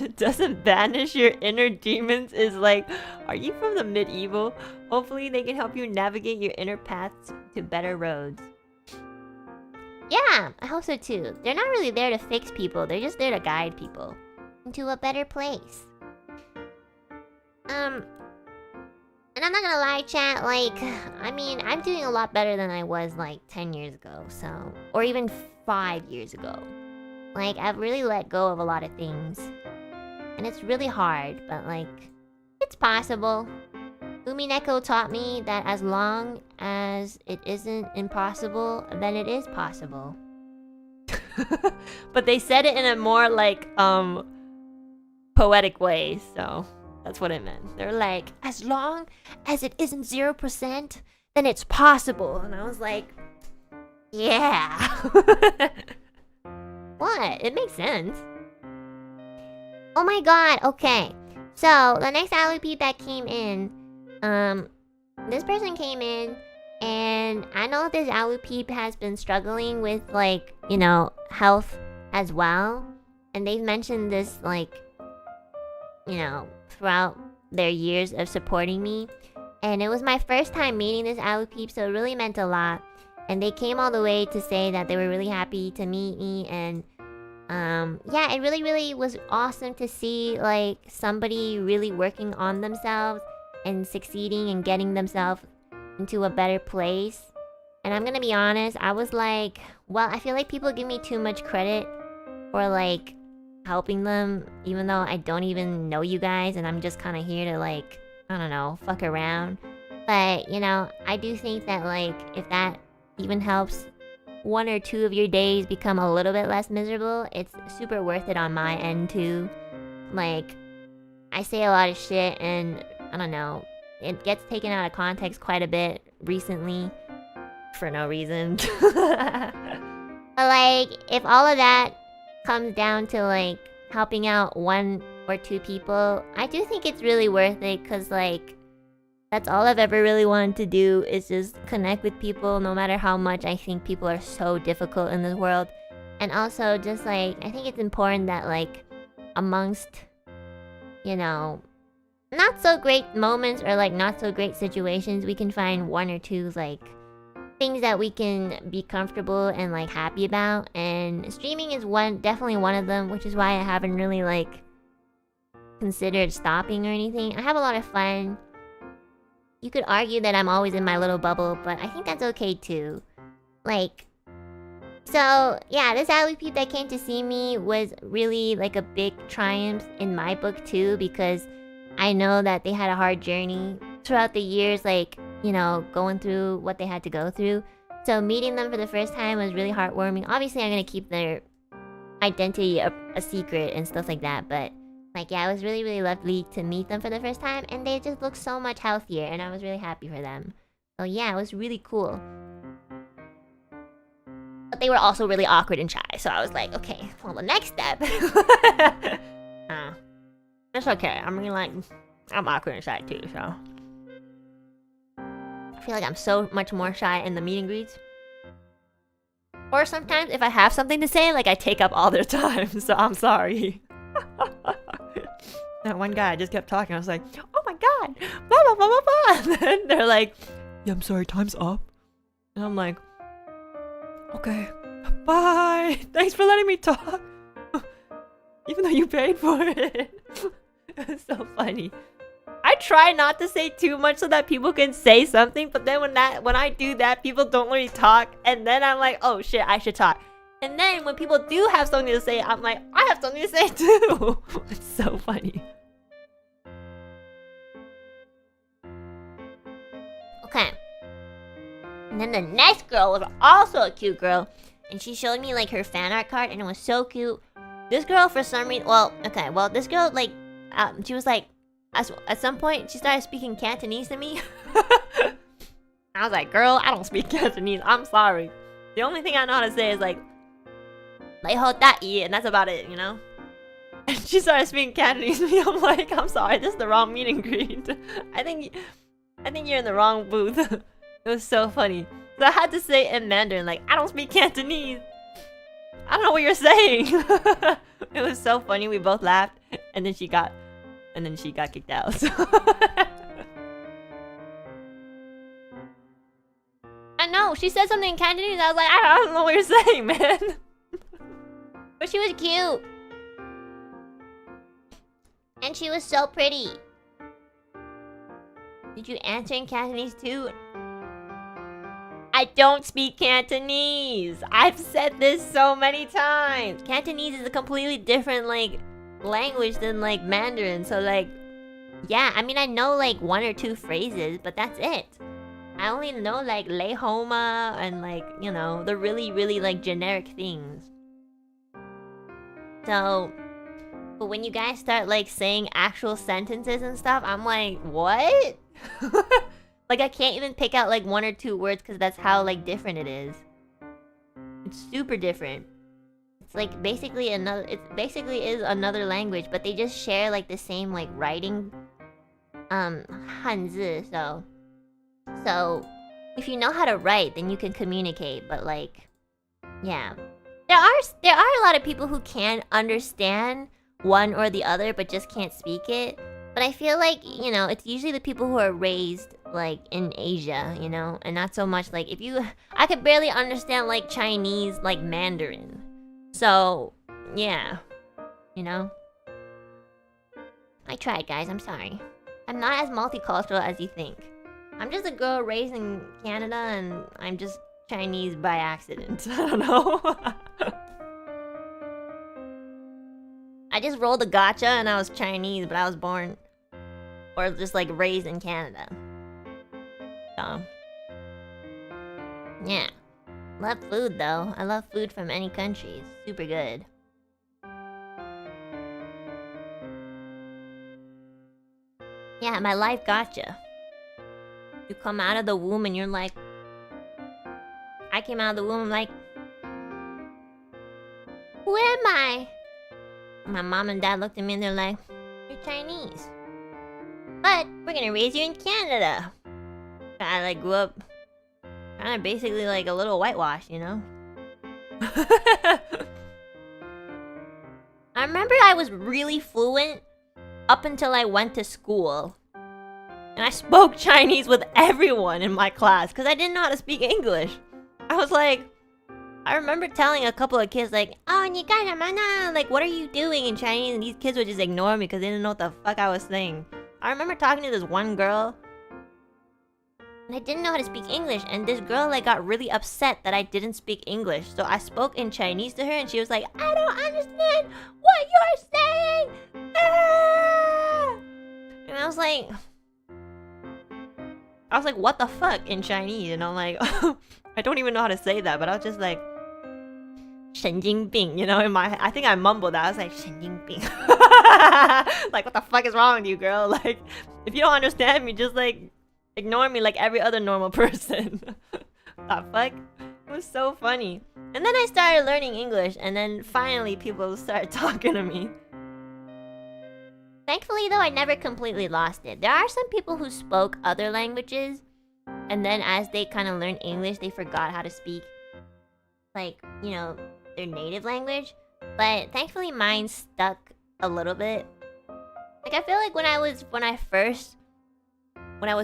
It doesn't banish your inner demons is like, are you from the medieval? Hopefully they can help you navigate your inner paths to better roads. Yeah, I hope so too. They're not really there to fix people, they're just there to guide people into a better place. And I'm not gonna lie, chat, like, I mean, I'm doing a lot better than I was like 10 years ago, so, or even 5 years ago. Like, I've really let go of a lot of things. And it's really hard, but like, it's possible. Umineko taught me that as long as it isn't impossible, then it is possible. But they said it in a more like, poetic way, so that's what it meant. They're like, as long as it isn't 0%, then it's possible. And I was like, yeah. What? It makes sense. Oh my god, okay. So, the next Alouette that came in, this person came in, and I know this Alouette has been struggling with, like, you know, health as well. And they've mentioned this, like, you know, throughout their years of supporting me. And it was my first time meeting this Alouette, so it really meant a lot. And they came all the way to say that they were really happy to meet me, and yeah, it really was awesome to see like somebody really working on themselves and succeeding and getting themselves into a better place. And I'm gonna be honest, I was like, well, I feel like people give me too much credit for like helping them, even though I don't even know you guys and I'm just kind of here to like, I don't know, fuck around. But you know, I do think that like if that even helps 1 or 2 of your days become a little bit less miserable, it's super worth it on my end too. Like, I say a lot of shit and, I don't know, it gets taken out of context quite a bit recently. For no reason. But like, if all of that comes down to like, helping out 1 or 2 people, I do think it's really worth it, cause like, that's all I've ever really wanted to do is just connect with people, no matter how much I think people are so difficult in this world. And also just like, I think it's important that like, amongst, you know, not so great moments or like not so great situations, we can find 1 or 2 like things that we can be comfortable and like happy about. And streaming is definitely one of them, which is why I haven't really like considered stopping or anything. I have a lot of fun. You could argue that I'm always in my little bubble, but I think that's okay too. Like, so yeah, this alley peep that came to see me was really like a big triumph in my book too, because I know that they had a hard journey throughout the years, like, you know, going through what they had to go through. So meeting them for the first time was really heartwarming. Obviously, I'm gonna keep their identity a secret and stuff like that, but like, yeah, it was really, really lovely to meet them for the first time, and they just looked so much healthier, and I was really happy for them. So yeah, it was really cool. But they were also really awkward and shy, so I was like, okay, well, the next step. It's okay. I mean, like, I'm awkward and shy too, so. I feel like I'm so much more shy in the meet and greets. Or sometimes if I have something to say, like, I take up all their time, so I'm sorry. That one guy just kept talking. I was like, oh my god, blah blah blah blah blah. And then they're like, yeah, I'm sorry, time's up. And I'm like, okay, bye. Thanks for letting me talk. Even though you paid for it. It was so funny. I try not to say too much so that people can say something, but then when I do that, people don't really talk, and then I'm like, oh shit, I should talk. And then when people do have something to say, I'm like, I have something to say too. It's so funny. Okay. And then the next girl was also a cute girl, and she showed me like her fan art card, and it was so cute. This girl, for some reason, this girl, like, she was like, at some point, she started speaking Cantonese to me. I was like, girl, I don't speak Cantonese. I'm sorry. The only thing I know how to say is like, and that's about it, you know? And she started speaking Cantonese to me. I'm like, I'm sorry, this is the wrong meet and greet. I think you're in the wrong booth. It was so funny. So I had to say in Mandarin, like, I don't speak Cantonese. I don't know what you're saying. It was so funny. We both laughed, and then she got kicked out. So. I know, she said something in Cantonese. I was like, I don't know what you're saying, man. But she was cute. And she was so pretty. Did you answer in Cantonese too? I don't speak Cantonese. I've said this so many times. Cantonese is a completely different, like, language than, like, Mandarin. So, like, yeah, I mean, I know, like, one or two phrases, but that's it. I only know, like, lei homa and, like, you know, the really, really, like, generic things. So, but when you guys start, like, saying actual sentences and stuff, I'm like, what? Like, I can't even pick out, like, one or two words because that's how, like, different it is. It's super different. It's, like, basically is another language, but they just share, like, the same, like, writing, Hanzi, so, if you know how to write, then you can communicate, but, like, yeah. There are a lot of people who can understand one or the other, but just can't speak it. But I feel like, you know, it's usually the people who are raised, like, in Asia, you know? And not so much, like, I could barely understand, like, Chinese, like, Mandarin. So, yeah. You know? I tried, guys, I'm sorry. I'm not as multicultural as you think. I'm just a girl raised in Canada, and I'm just Chinese by accident. I don't know. I just rolled a gacha and I was Chinese, but I was born... or just, like, raised in Canada. So... yeah. Love food, though. I love food from any country. It's super good. Yeah, my life gacha. You come out of the womb and you're like... I came out of the womb, I'm like... who am I? My mom and dad looked at me and they're like... you're Chinese. But we're gonna raise you in Canada. I, like, grew up... kind of basically like a little whitewash, you know? I remember I was really fluent up until I went to school. And I spoke Chinese with everyone in my class because I didn't know how to speak English. I was like... I remember telling a couple of kids like, oh,你干什么呢? Like, what are you doing in Chinese? And these kids would just ignore me because they didn't know what the fuck I was saying. I remember talking to this one girl. And I didn't know how to speak English, and this girl like got really upset that I didn't speak English. So I spoke in Chinese to her, and she was like, "I don't understand what you're saying." Ah! And I was like, "What the fuck?" in Chinese, and I'm like, I don't even know how to say that, but I was just like, 神经病, you know, I think I mumbled that. I was like, 神经病. Like, what the fuck is wrong with you, girl? Like, if you don't understand me, just like ignore me like every other normal person. The fuck? It was so funny. And then I started learning English, and then finally people started talking to me. Thankfully, though, I never completely lost it. There are some people who spoke other languages, and then as they kind of learned English, they forgot how to speak, like, you know, their native language. But thankfully, mine stuck a little bit. Like, I feel like when I was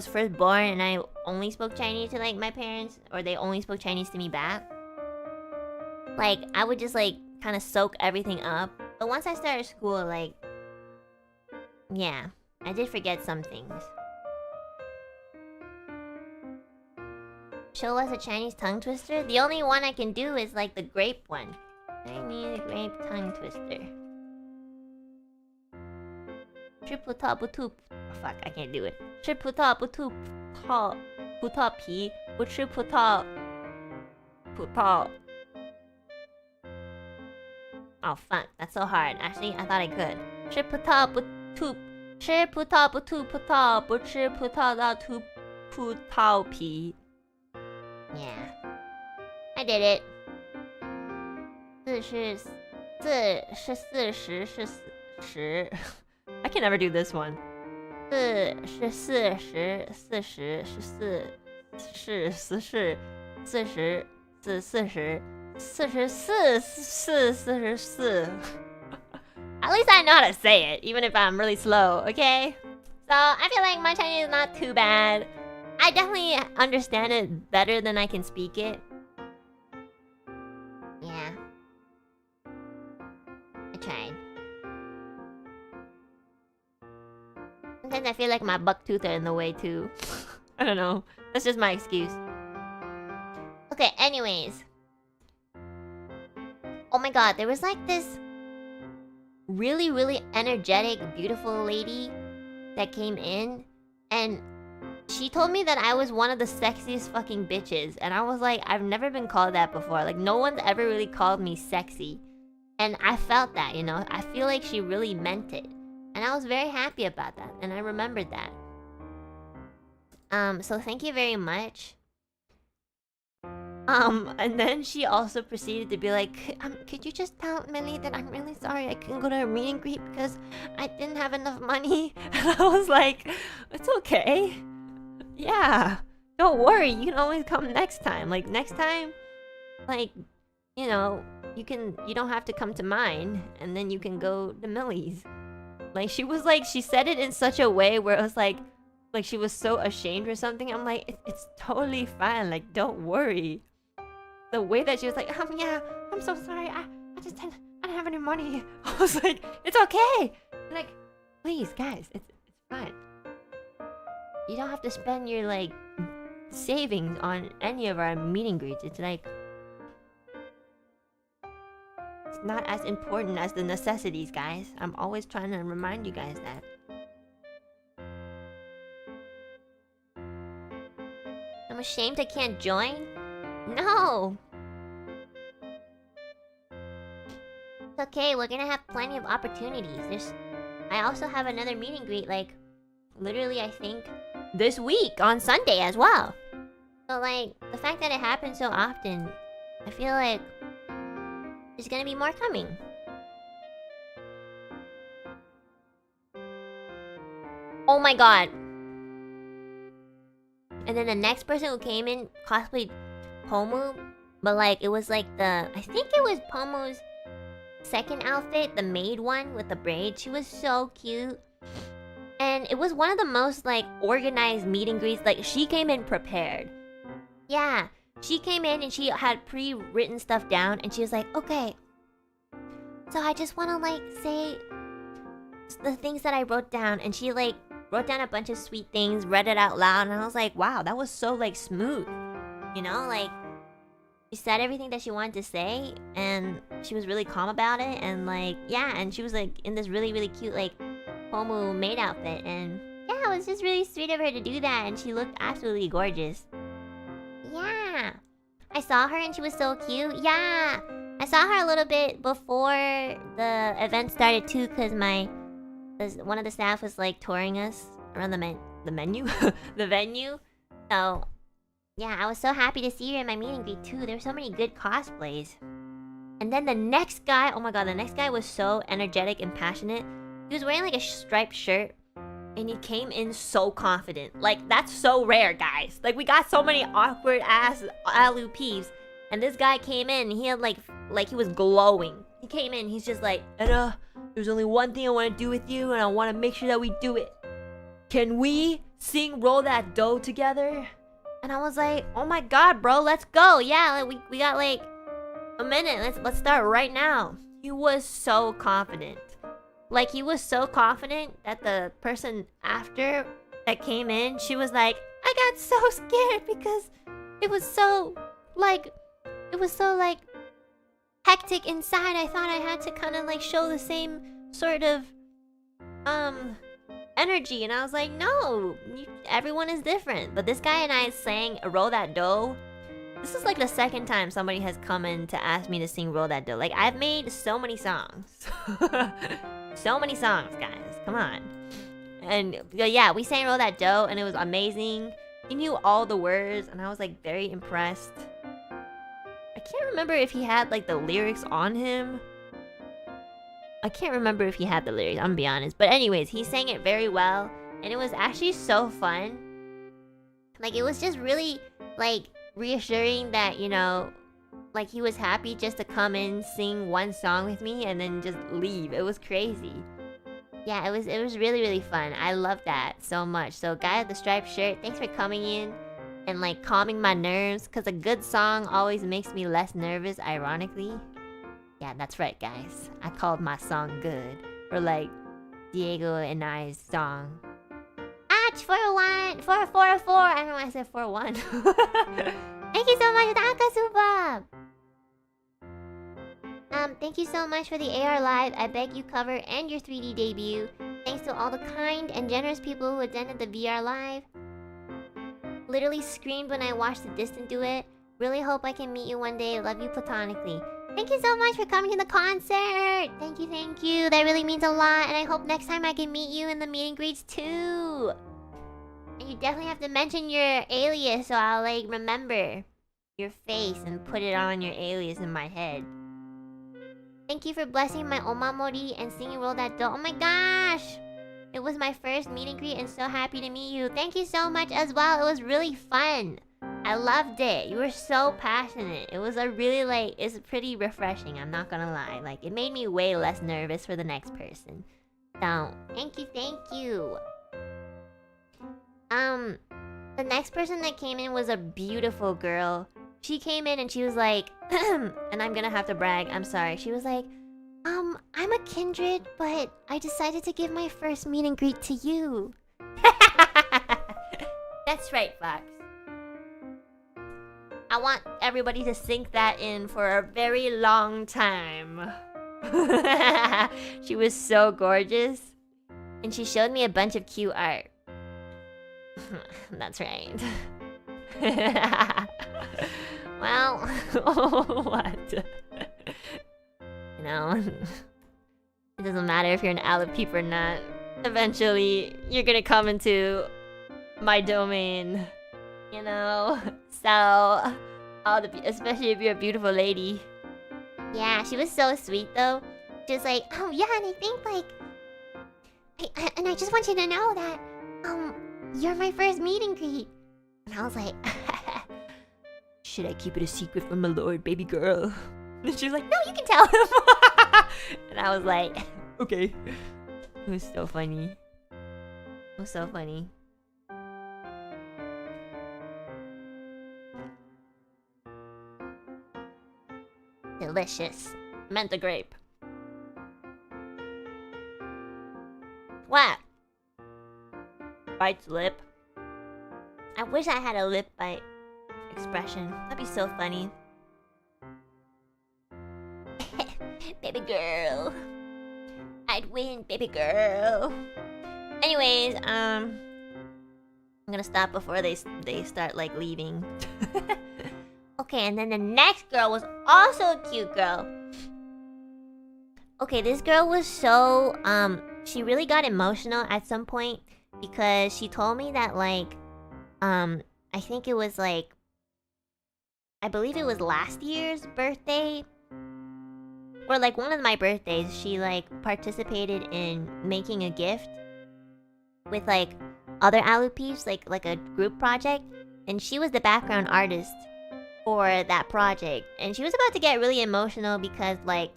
first born and I only spoke Chinese to like my parents, or they only spoke Chinese to me back, like I would just like kind of soak everything up. But once I started school, like, yeah, I did forget some things. Show us a Chinese tongue twister? The only one I can do is like the grape one. Chinese grape tongue twister. Triple top two. Oh, fuck, I can't do it. 吃葡萄不吐葡萄皮，不吃葡萄。Oh fuck, that's so hard. Actually, I thought I could. 吃葡萄不吐葡萄，不吃葡萄到吐葡萄皮。Yeah, I did it. 40. I can never do this one. 44. At least I know how to say it, even if I'm really slow, okay? So I feel like my Chinese is not too bad. I definitely understand it better than I can speak it. Yeah. I tried. Sometimes I feel like my buck tooth are in the way too. I don't know. That's just my excuse. Okay, anyways. Oh my god, there was like this really, really energetic, beautiful lady that came in, and she told me that I was one of the sexiest fucking bitches. And I was like, I've never been called that before. Like, no one's ever really called me sexy. And I felt that, you know? I feel like she really meant it. And I was very happy about that. And I remembered that. So thank you very much. And then she also proceeded to be like, could you just tell Millie that I'm really sorry I couldn't go to her meet and greet because I didn't have enough money? And I was like, it's okay. Yeah, don't worry, you can always come next time. Like, next time, like, you know, you don't have to come to mine, and then you can go to Millie's. Like, she was like, she said it in such a way where it was like she was so ashamed or something. I'm like, it's totally fine, like, don't worry. The way that she was like, yeah, I'm so sorry, I didn't have any money. I was like, it's okay. Like, please, guys, it's fine. You don't have to spend your, like, savings on any of our meet and greets. It's like, it's not as important as the necessities, guys. I'm always trying to remind you guys that. I'm ashamed I can't join? No! It's okay, we're gonna have plenty of opportunities. I also have another meet and greet, like, literally, I think, this week on Sunday as well. So, like, the fact that it happens so often, I feel like there's gonna be more coming. Oh my god. And then the next person who came in cosplayed Pomu, but like, it was like I think it was Pomu's second outfit, the maid one with the braid. She was so cute. And it was one of the most, like, organized meet and greets. Like, she came in prepared. Yeah, she came in and she had pre-written stuff down. And she was like, okay, so I just want to, like, say the things that I wrote down. And she, like, wrote down a bunch of sweet things, read it out loud, and I was like, wow, that was so like smooth. You know, like she said everything that she wanted to say, and she was really calm about it, and like yeah, and she was like in this really really cute like Homu maid outfit, and yeah, it was just really sweet of her to do that, and she looked absolutely gorgeous. Yeah, I saw her and she was so cute. Yeah, I saw her a little bit before the event started too, cause one of the staff was like touring us around the menu, the venue. So yeah, I was so happy to see her in my meet and greet too. There were so many good cosplays. And then the next guy, oh my god, the next guy was so energetic and passionate. He was wearing like a striped shirt, and he came in so confident. Like, that's so rare, guys. Like, we got so many awkward ass Alu peeves, and this guy came in, and he had like he was glowing. He came in, he's just like, Enna, there's only one thing I want to do with you, and I want to make sure that we do it. Can we sing Roll That Dough together? And I was like, oh my god, bro, let's go. Yeah, like, we got like a minute. Let's start right now. He was so confident. Like, he was so confident that the person after that came in, she was like, I got so scared because it was so like hectic inside. I thought I had to kind of like show the same sort of energy, and I was like, no, everyone is different. But this guy and I sang Roll That Dough. This is like the second time somebody has come in to ask me to sing Roll That Dough. Like, I've made so many songs. So many songs, guys. Come on. And yeah, we sang Roll That Dough, and it was amazing. He knew all the words, and I was like very impressed. I can't remember if he had like the lyrics on him. I can't remember if he had the lyrics, I'm gonna be honest. But anyways, he sang it very well, and it was actually so fun. Like, it was just really like reassuring that, you know, like he was happy just to come in, sing one song with me, and then just leave. It was crazy. Yeah, it was really really fun. I loved that so much. So guy with the striped shirt, thanks for coming in and like calming my nerves, because a good song always makes me less nervous, ironically. Yeah, that's right, guys. I called my song good. Or like Diego and I's song. Atch 401 444. I don't know why I said 41. Thank you so much for the Akasuba. Thank you so much for the AR Live, I Beg You cover, and your 3D debut. Thanks to all the kind and generous people who attended the VR Live. Literally screamed when I watched the Distant do it. Really hope I can meet you one day. Love you platonically. Thank you so much for coming to the concert. Thank you, thank you. That really means a lot, and I hope next time I can meet you in the meet and greets too. And you definitely have to mention your alias so I'll like remember your face and put it on your alias in my head. Thank you for blessing my omamori and singing Roll That Dough. Oh my gosh! It was my first meet and greet and so happy to meet you. Thank you so much as well. It was really fun. I loved it. You were so passionate. It was a really like, it's pretty refreshing, I'm not gonna lie. Like, it made me way less nervous for the next person. So, thank you, thank you. The next person that came in was a beautiful girl. She came in and she was like, and I'm gonna have to brag, I'm sorry. She was like, I'm a kindred, but I decided to give my first meet and greet to you. That's right, Fox. I want everybody to sink that in for a very long time. She was so gorgeous. And she showed me a bunch of cute art. That's right. Well, what? You know, it doesn't matter if you're an Alopeep or not. Eventually, you're gonna come into my domain. You know? So, especially if you're a beautiful lady. Yeah, she was so sweet though. She was like, oh yeah, and I think like... and I just want you to know that, you're my first meet and greet. And I was like, should I keep it a secret from my lord, baby girl? And she was like, no, you can tell him. And I was like, okay. It was so funny. It was so funny. Delicious. Menta grape. What? bites lip. I wish I had a lip bite expression. That'd be so funny. Baby girl. I'd win, baby girl. Anyways, I'm gonna stop before they start like leaving. Okay, and then the next girl was also a cute girl. Okay, this girl was so she really got emotional at some point because she told me that like I think it was like I believe it was last year's birthday or like one of my birthdays, she like participated in making a gift with like other Alouettes, like a group project, and she was the background artist for that project. And she was about to get really emotional because like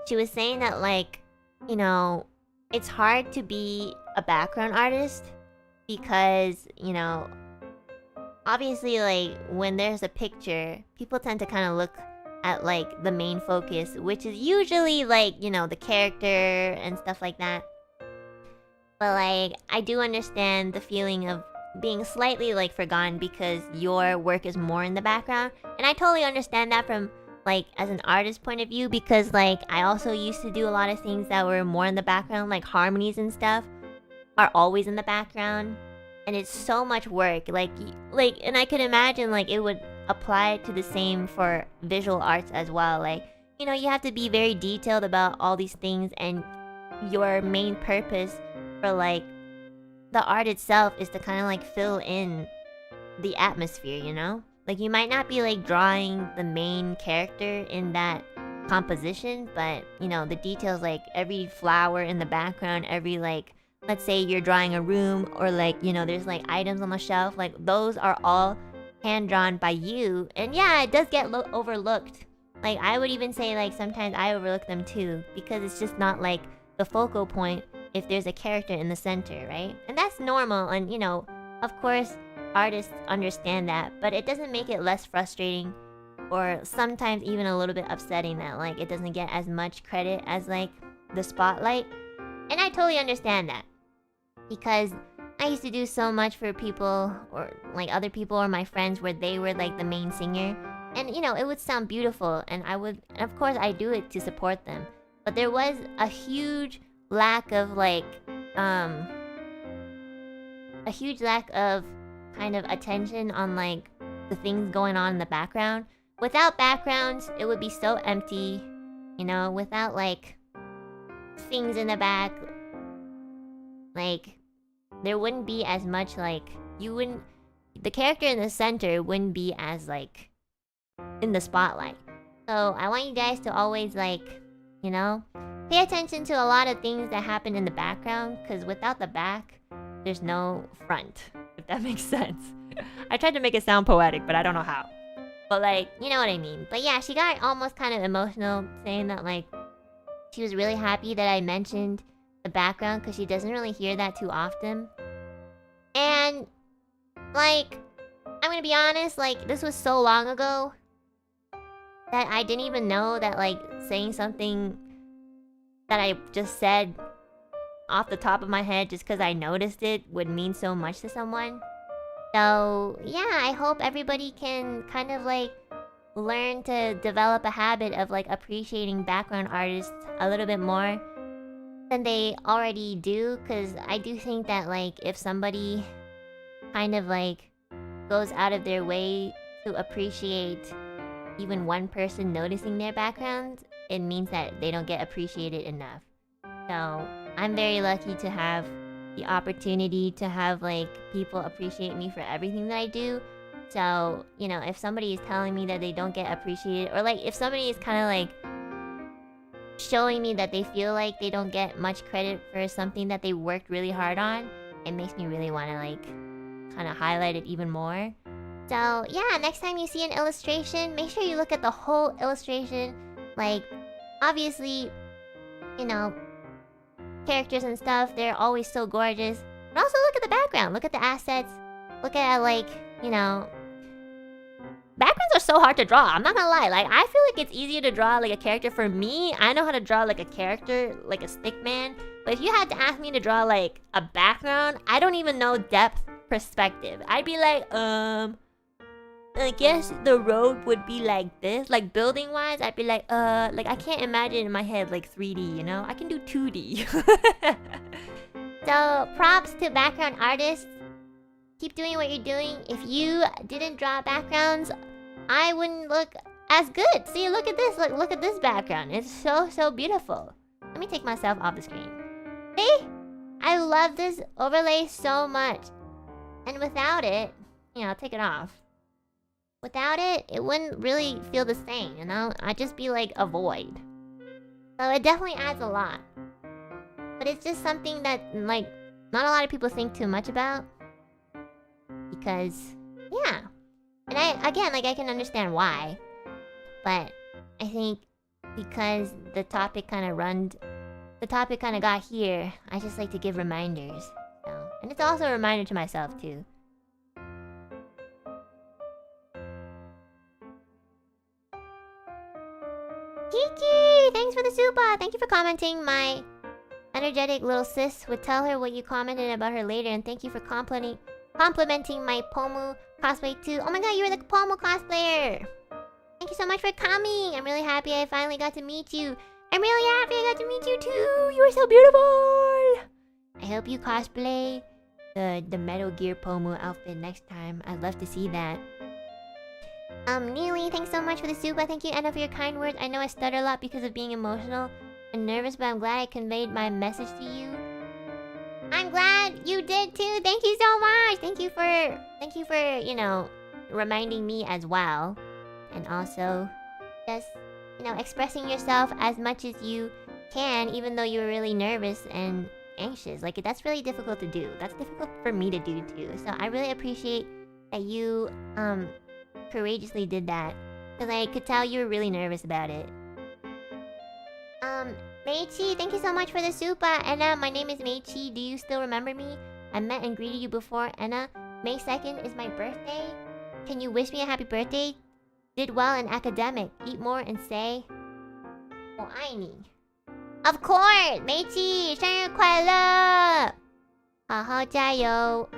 she was saying that like, you know, it's hard to be a background artist because, you know, obviously like when there's a picture, people tend to kind of look at like the main focus, which is usually like, you know, the character and stuff like that. But like I do understand the feeling of being slightly like forgotten because your work is more in the background, and I totally understand that from like as an artist point of view because like I also used to do a lot of things that were more in the background, like harmonies and stuff are always in the background, and it's so much work like and I could imagine like it would apply to the same for visual arts as well. Like, you know, you have to be very detailed about all these things, and your main purpose for like the art itself is to kind of like fill in the atmosphere, you know? Like you might not be like drawing the main character in that composition, but you know, the details, like every flower in the background, every like, let's say you're drawing a room, or like, you know, there's like items on the shelf, like those are all hand drawn by you. And yeah, it does get overlooked. Like I would even say like sometimes I overlook them too, because it's just not like the focal point if there's a character in the center, right? And that's normal, and you know, of course artists understand that, but it doesn't make it less frustrating or sometimes even a little bit upsetting that like it doesn't get as much credit as like the spotlight. And I totally understand that because I used to do so much for people, or like other people or my friends, where they were like the main singer, and you know, it would sound beautiful, and of course I do it to support them, but there was a huge lack of like kind of attention on like the things going on in the background. Without backgrounds, it would be so empty, you know, without like things in the back, like there wouldn't be as much like the character in the center wouldn't be as like in the spotlight. So I want you guys to always like, you know, pay attention to a lot of things that happen in the background, because without the back, there's no front, if that makes sense. I tried to make it sound poetic, but I don't know how. But like, you know what I mean. But yeah, she got almost kind of emotional, saying that like she was really happy that I mentioned the background because she doesn't really hear that too often. And like, I'm gonna be honest, like this was so long ago that I didn't even know that like saying something that I just said off the top of my head just because I noticed it would mean so much to someone. So yeah, I hope everybody can kind of like learn to develop a habit of like appreciating background artists a little bit more than they already do, because I do think that like if somebody kind of like goes out of their way to appreciate even one person noticing their background, it means that they don't get appreciated enough. So I'm very lucky to have the opportunity to have like people appreciate me for everything that I do. So, you know, if somebody is telling me that they don't get appreciated, or like if somebody is kind of like showing me that they feel like they don't get much credit for something that they worked really hard on, it makes me really want to like kind of highlight it even more. So yeah, next time you see an illustration, make sure you look at the whole illustration. Like, obviously, you know, characters and stuff, they're always so gorgeous, but also look at the background, look at the assets, look at like, you know, backgrounds are so hard to draw. I'm not gonna lie. Like, I feel like it's easier to draw like a character for me. I know how to draw like a character, like a stick man. But if you had to ask me to draw like a background, I don't even know depth perspective. I'd be like, I guess the road would be like this. Like building wise, I'd be like I can't imagine in my head like 3D, you know? I can do 2D. So, props to background artists. Keep doing what you're doing. If you didn't draw backgrounds, I wouldn't look as good. See, look at this. Look at this background. It's so beautiful. Let me take myself off the screen. See? I love this overlay so much. And without it, I'll take it off. Without it, it wouldn't really feel the same, you know? I'd just be like a void. So it definitely adds a lot. But it's just something that, like, not a lot of people think too much about. Because, yeah. And I can understand why. But I think because the topic kind of got here, I just like to give reminders. So, and it's also a reminder to myself, too. Kiki! Thanks for the super! Thank you for commenting. My energetic little sis would tell her what you commented about her later, and thank you for complimenting my Pomu cosplay too. Oh my god, you were the Pomu cosplayer! Thank you so much for coming! I'm really happy I finally got to meet you. I'm really happy I got to meet you too! You are so beautiful! I hope you cosplay the Metal Gear Pomu outfit next time. I'd love to see that. Neely, thanks so much for the super. Thank you, Enna, for your kind words. I know I stutter a lot because of being emotional and nervous, but I'm glad I conveyed my message to you. I'm glad you did too. Thank you so much. Thank you for, reminding me as well. And also, just, expressing yourself as much as you can, even though you were really nervous and anxious. Like, that's really difficult to do. That's difficult for me to do too. So I really appreciate that you, courageously did that. Because I could tell you were really nervous about it. Meichi, thank you so much for the super. Enna, my name is Meichi. Do you still remember me? I met and greeted you before. Enna, May 2nd is my birthday. Can you wish me a happy birthday? Did well in academic. Eat more and say... 我爱你. Of course! Meichi, 生日快乐! 好好加油.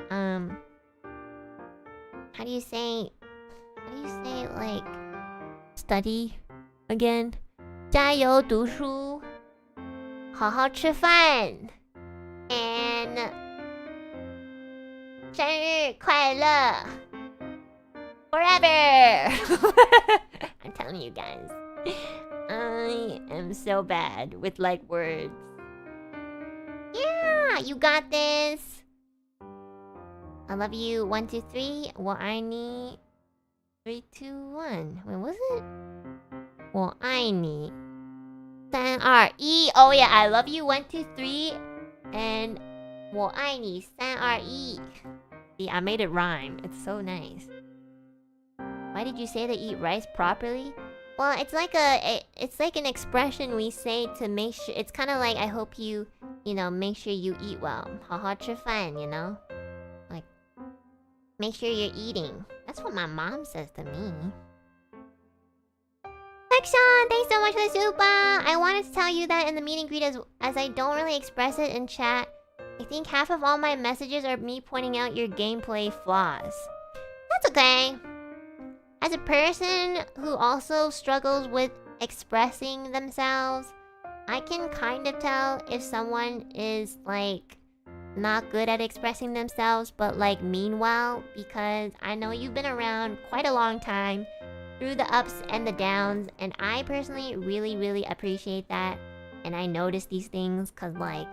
How do you say, like, study again? 加油读书. 好好吃饭. And 生日快乐. Forever! I'm telling you guys. I am so bad with, like, words. Yeah, you got this. I love you. 1, 2, 3. 我爱你. 3, 2, 1. Wait, was it? 我爱你. 3, 2, 1. Oh yeah, I love you. 1, 2, 3. And 我爱你. 3, 2, 1. See, I made it rhyme. It's so nice. Why did you say to eat rice properly? Well, it's like an expression we say to make sure. It's kind of like I hope you, make sure you eat well. 好好吃饭, like make sure you're eating. That's what my mom says to me. Sean, thanks so much for the super. I wanted to tell you that in the meet and greet as I don't really express it in chat. I think half of all my messages are me pointing out your gameplay flaws. That's okay. As a person who also struggles with expressing themselves, I can kind of tell if someone is, like, not good at expressing themselves, but, like, meanwhile, because I know you've been around quite a long time, through the ups and the downs, and I personally really, really appreciate that, and I notice these things, because, like,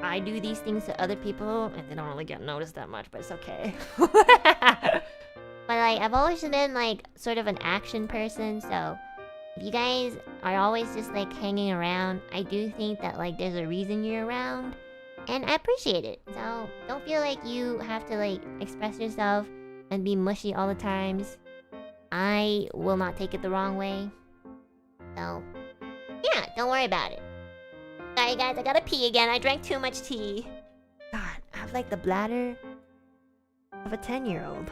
I do these things to other people, and they don't really get noticed that much, but it's okay. But, like, I've always been, like, sort of an action person, so if you guys are always just, like, hanging around, I do think that, like, there's a reason you're around, and I appreciate it. So, don't feel like you have to, like, express yourself and be mushy all the times. I will not take it the wrong way. So, yeah, don't worry about it. Sorry, guys, I gotta pee again. I drank too much tea. God, I have like the bladder of a 10-year-old.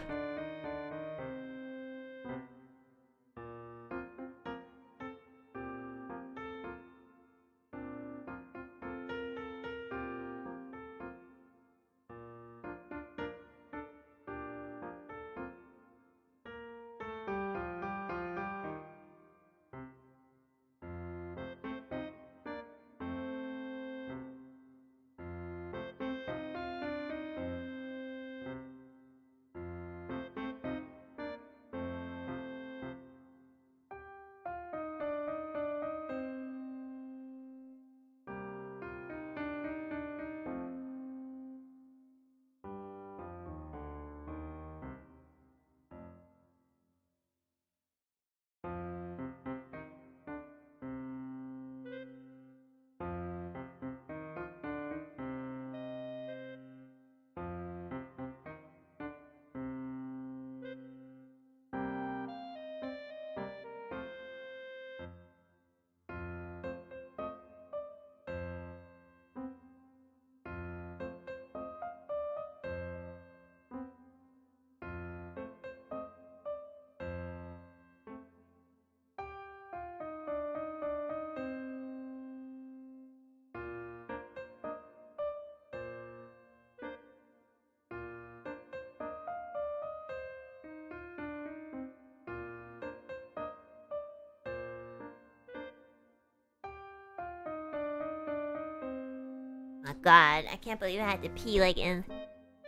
god, I can't believe I had to pee like in.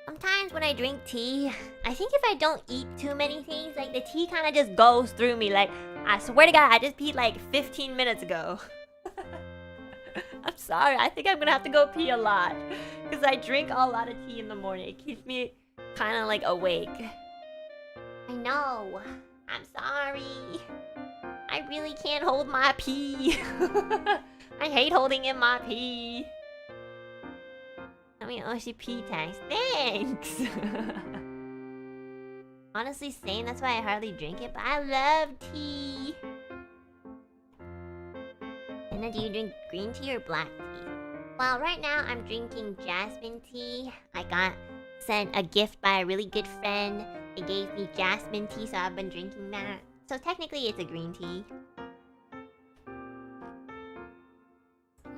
Sometimes when I drink tea, I think if I don't eat too many things, like the tea kind of just goes through me. Like, I swear to God, I just peed like 15 minutes ago. I'm sorry, I think I'm gonna have to go pee a lot. Because I drink a lot of tea in the morning. It keeps me kind of like awake. I know. I'm sorry. I really can't hold my pee. I hate holding in my pee. I mean, OCP tags. Thanks! Honestly, same. That's why I hardly drink it, but I love tea. Enna, do you drink green tea or black tea? Well, right now I'm drinking jasmine tea. I got sent a gift by a really good friend. They gave me jasmine tea, so I've been drinking that. So technically it's a green tea.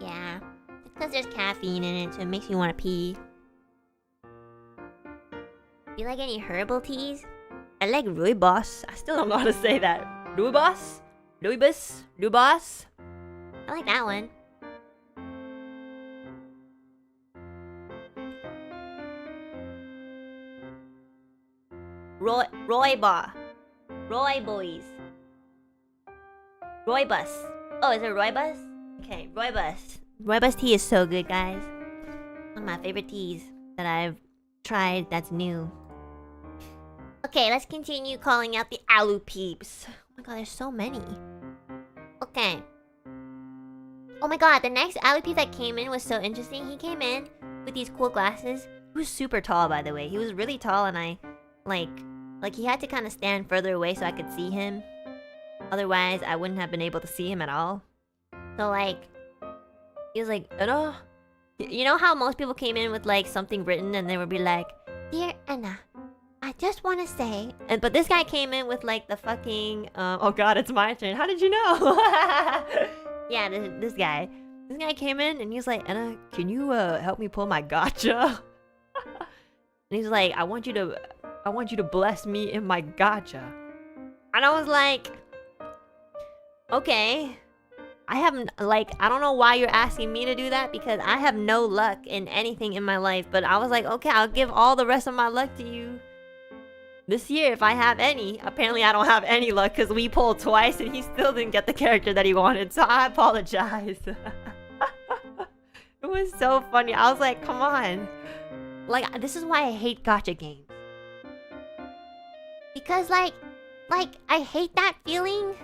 Yeah. It's because there's caffeine in it, so it makes me want to pee. Do you like any herbal teas? I like rooibos. I still don't know how to say that. Rooibos? Rooibos? Rooibos? I like that one. Rooibos. Rooibos. Rooibos. Oh, is it rooibos? Okay, rooibos. Rooibos tea is so good, guys. One of my favorite teas that I've tried that's new. Okay, let's continue calling out the Alu peeps. Oh my god, there's so many. Okay. Oh my god, the next Alu peep that came in was so interesting. He came in with these cool glasses. He was super tall, by the way. He was really tall, and I, like he had to kind of stand further away so I could see him. Otherwise, I wouldn't have been able to see him at all. So like, he was like, Enna? You know how most people came in with like something written and they would be like, Dear Enna, I just want to say... But this guy came in with like the fucking... oh god, it's my turn. How did you know? Yeah, this guy. This guy came in and he was like, Enna, can you help me pull my gacha? And he's like, I want you to bless me in my gacha. And I was like, okay. I haven't, like, I don't know why you're asking me to do that because I have no luck in anything in my life. But I was like, okay, I'll give all the rest of my luck to you this year if I have any. Apparently I don't have any luck because we pulled twice and he still didn't get the character that he wanted. So I apologize. It was so funny. I was like, come on. Like, this is why I hate gacha games. Because like, I hate that feeling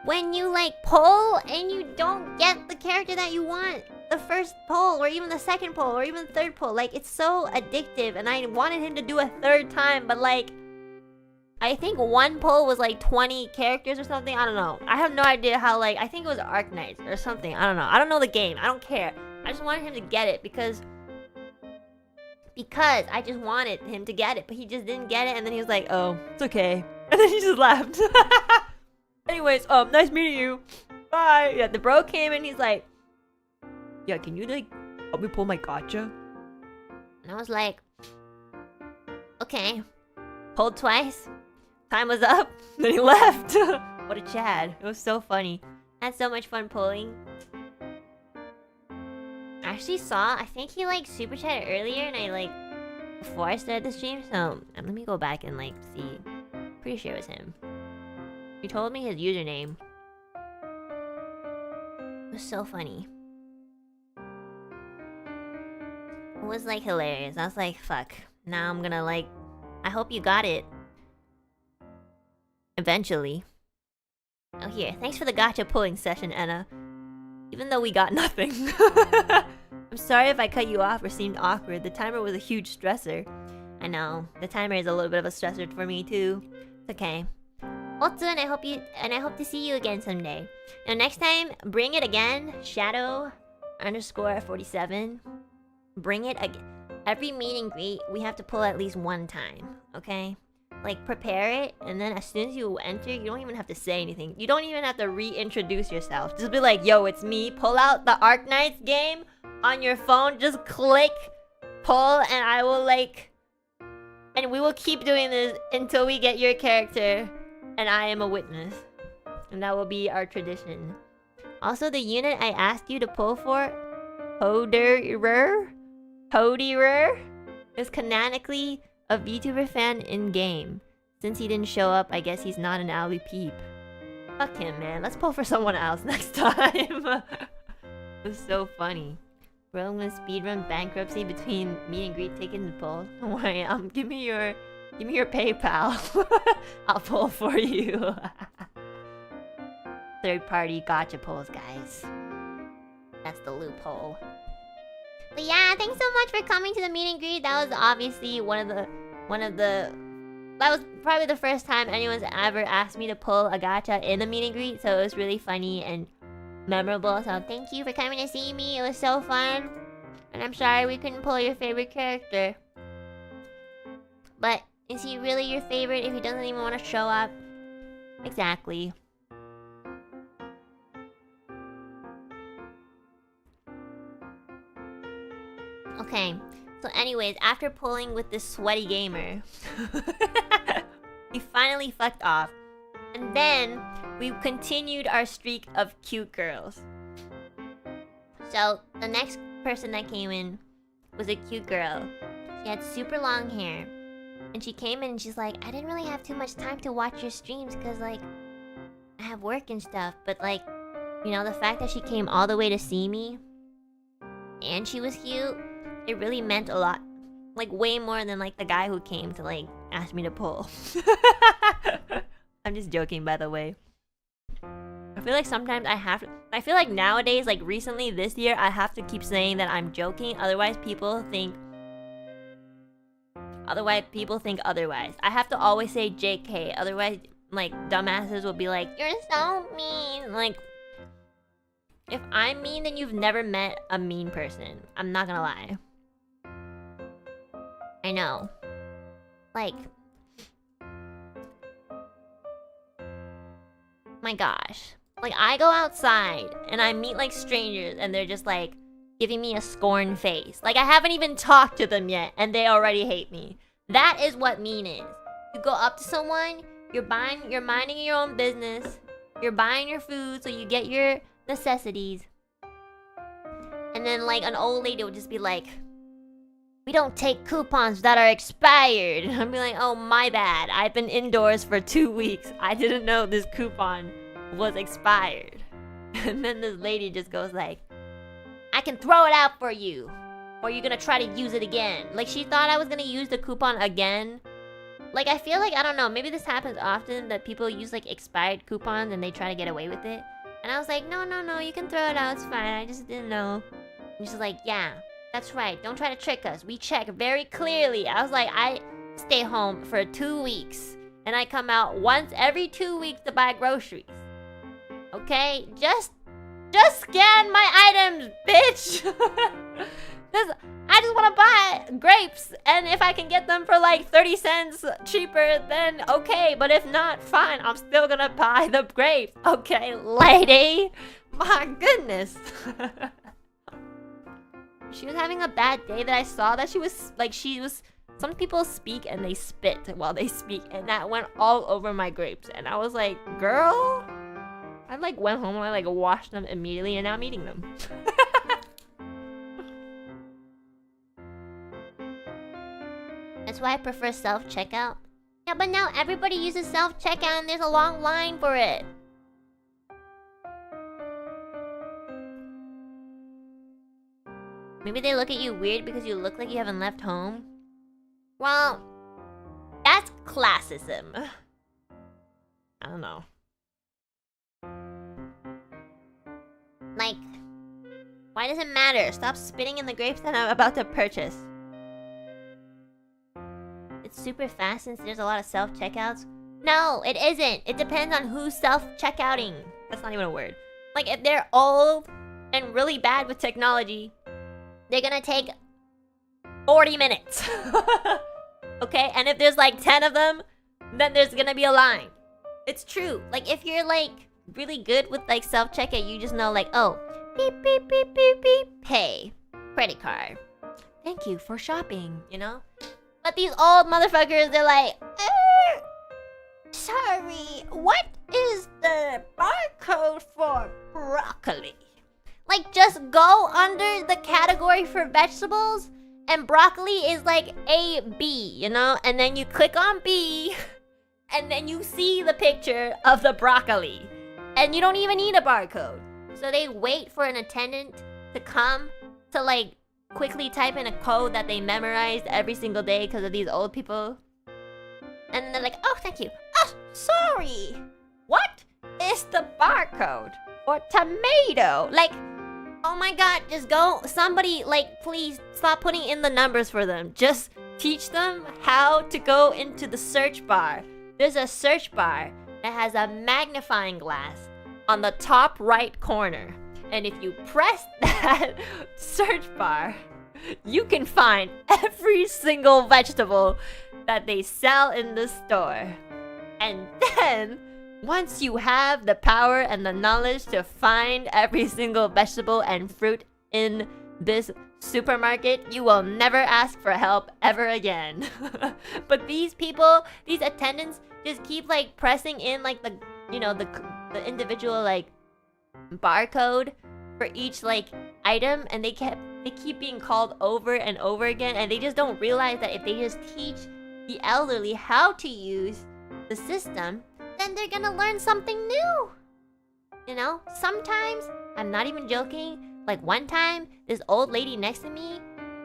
when you like pull and you don't get the character that you want the first pull or even the second pull or even the third pull. Like, it's so addictive and I wanted him to do a third time, but like, I think one pull was like 20 characters or something. I don't know. I have no idea how, like, I think it was Arknights or something. I don't know. I don't know the game. I don't care. I just wanted him to get it because I just wanted him to get it, but he just didn't get it, and then he was like, oh, it's okay. And then he just left. Anyways, nice meeting you. Bye. Yeah, the bro came and he's like, yeah, can you like help me pull my gacha? And I was like, okay. Pulled twice. Time was up. Then he left. What a Chad. It was so funny. I had so much fun pulling. I actually saw, I think he like super chatted earlier and I like, before I started the stream, so let me go back and like see. Pretty sure it was him. He told me his username. It was so funny. It was like hilarious. I was like, fuck. Now I'm gonna like, I hope you got it. Eventually. Oh here, thanks for the gacha pulling session, Enna. Even though we got nothing. I'm sorry if I cut you off or seemed awkward. The timer was a huge stressor. I know. The timer is a little bit of a stressor for me too. It's okay. Otsu, and I hope to see you again someday. Now next time, bring it again. Shadow_47. Bring it again. Every meet and greet, we have to pull at least one time. Okay? Like, prepare it, and then as soon as you enter, you don't even have to say anything. You don't even have to reintroduce yourself. Just be like, yo, it's me. Pull out the Arknights game on your phone. Just click, pull, and I will like... And we will keep doing this until we get your character. And I am a witness. And that will be our tradition. Also, the unit I asked you to pull for... Toaderer is canonically a VTuber fan in-game. Since he didn't show up, I guess he's not an Ally peep. Fuck him, man. Let's pull for someone else next time. It was so funny. Bro, I'm gonna speedrun bankruptcy between meet and greet tickets and polls. Don't worry, give me your PayPal. I'll pull for you. Third-party gotcha polls, guys. That's the loophole. But yeah, thanks so much for coming to the meet and greet. That was obviously that was probably the first time anyone's ever asked me to pull a gacha in a meet and greet, so it was really funny and memorable. So thank you for coming to see me. It was so fun. And I'm sorry we couldn't pull your favorite character. But is he really your favorite if he doesn't even want to show up? Exactly. Okay, so anyways, after pulling with this sweaty gamer, we finally fucked off. And then we continued our streak of cute girls. So the next person that came in was a cute girl. She had super long hair. And she came in and she's like, I didn't really have too much time to watch your streams because, like, I have work and stuff. But, like, you know, the fact that she came all the way to see me and she was cute, it really meant a lot. Like, way more than, like, the guy who came to, like, ask me to pull. I'm just joking, by the way. I feel like sometimes I feel like nowadays, like, recently, this year, I have to keep saying that I'm joking. Otherwise, people think otherwise. I have to always say JK. Otherwise, like, dumbasses will be like, you're so mean. Like, if I'm mean, then you've never met a mean person. I'm not gonna lie. I know. Like, my gosh. Like, I go outside and I meet, like, strangers and they're just, like, giving me a scorn face. Like, I haven't even talked to them yet and they already hate me. That is what mean is. You go up to someone, you're minding your own business, you're buying your food so you get your necessities. And then, like, an old lady would just be like, we don't take coupons that are expired. I'd be like, oh, my bad. I've been indoors for 2 weeks. I didn't know this coupon was expired. And then this lady just goes like, I can throw it out for you. Or you're gonna try to use it again. Like, she thought I was gonna use the coupon again. Like, I feel like, I don't know, maybe this happens often that people use, like, expired coupons and they try to get away with it. And I was like, no, you can throw it out, it's fine, I just didn't know. And she's like, yeah, that's right, don't try to trick us. We check very clearly. I was like, I stay home for 2 weeks. And I come out once every 2 weeks to buy groceries. Okay? Just scan my items, bitch! I just want to buy grapes, and if I can get them for like 30 cents cheaper, then okay, but if not, fine, I'm still gonna buy the grapes. Okay, lady? My goodness. She was having a bad day that I saw that she was, some people speak and they spit while they speak, and that went all over my grapes, and I was like, girl? I like went home and I like washed them immediately, and now I'm eating them. That's why I prefer self-checkout. Yeah, but now everybody uses self-checkout and there's a long line for it. Maybe they look at you weird because you look like you haven't left home. Well, that's classism. I don't know. Like, why does it matter? Stop spitting in the grapes that I'm about to purchase. It's super fast since there's a lot of self-checkouts. No, it isn't. It depends on who's self-checkouting. That's not even a word. Like, if they're old and really bad with technology, they're gonna take 40 minutes. Okay? And if there's like 10 of them, then there's gonna be a line. It's true. Like, if you're like really good with like self-checkout, you just know like, oh, beep, beep, beep, beep, beep, pay. Credit card. Thank you for shopping, you know? But these old motherfuckers, they're like, sorry, what is the barcode for broccoli? Like, just just go under the category for vegetables, and broccoli is like A, B, you know? And then you click on B, and then you see the picture of the broccoli. And you don't even need a barcode. So they wait for an attendant to come to like quickly type in a code that they memorized every single day because of these old people. And then they're like, oh, thank you. Oh, sorry. What is the barcode for tomato? Like, oh my god, just go. Somebody, like, please stop putting in the numbers for them. Just teach them how to go into the search bar. There's a search bar that has a magnifying glass on the top right corner. And if you press that search bar, you can find every single vegetable that they sell in the store. And then, once you have the power and the knowledge to find every single vegetable and fruit in this supermarket, you will never ask for help ever again. But these people, these attendants, just keep like pressing in like the, you know, the individual like barcode for each like item, and they keep being called over and over again, and they just don't realize that if they just teach the elderly how to use the system, then they're gonna learn something new. You know, sometimes, I'm not even joking, like one time this old lady next to me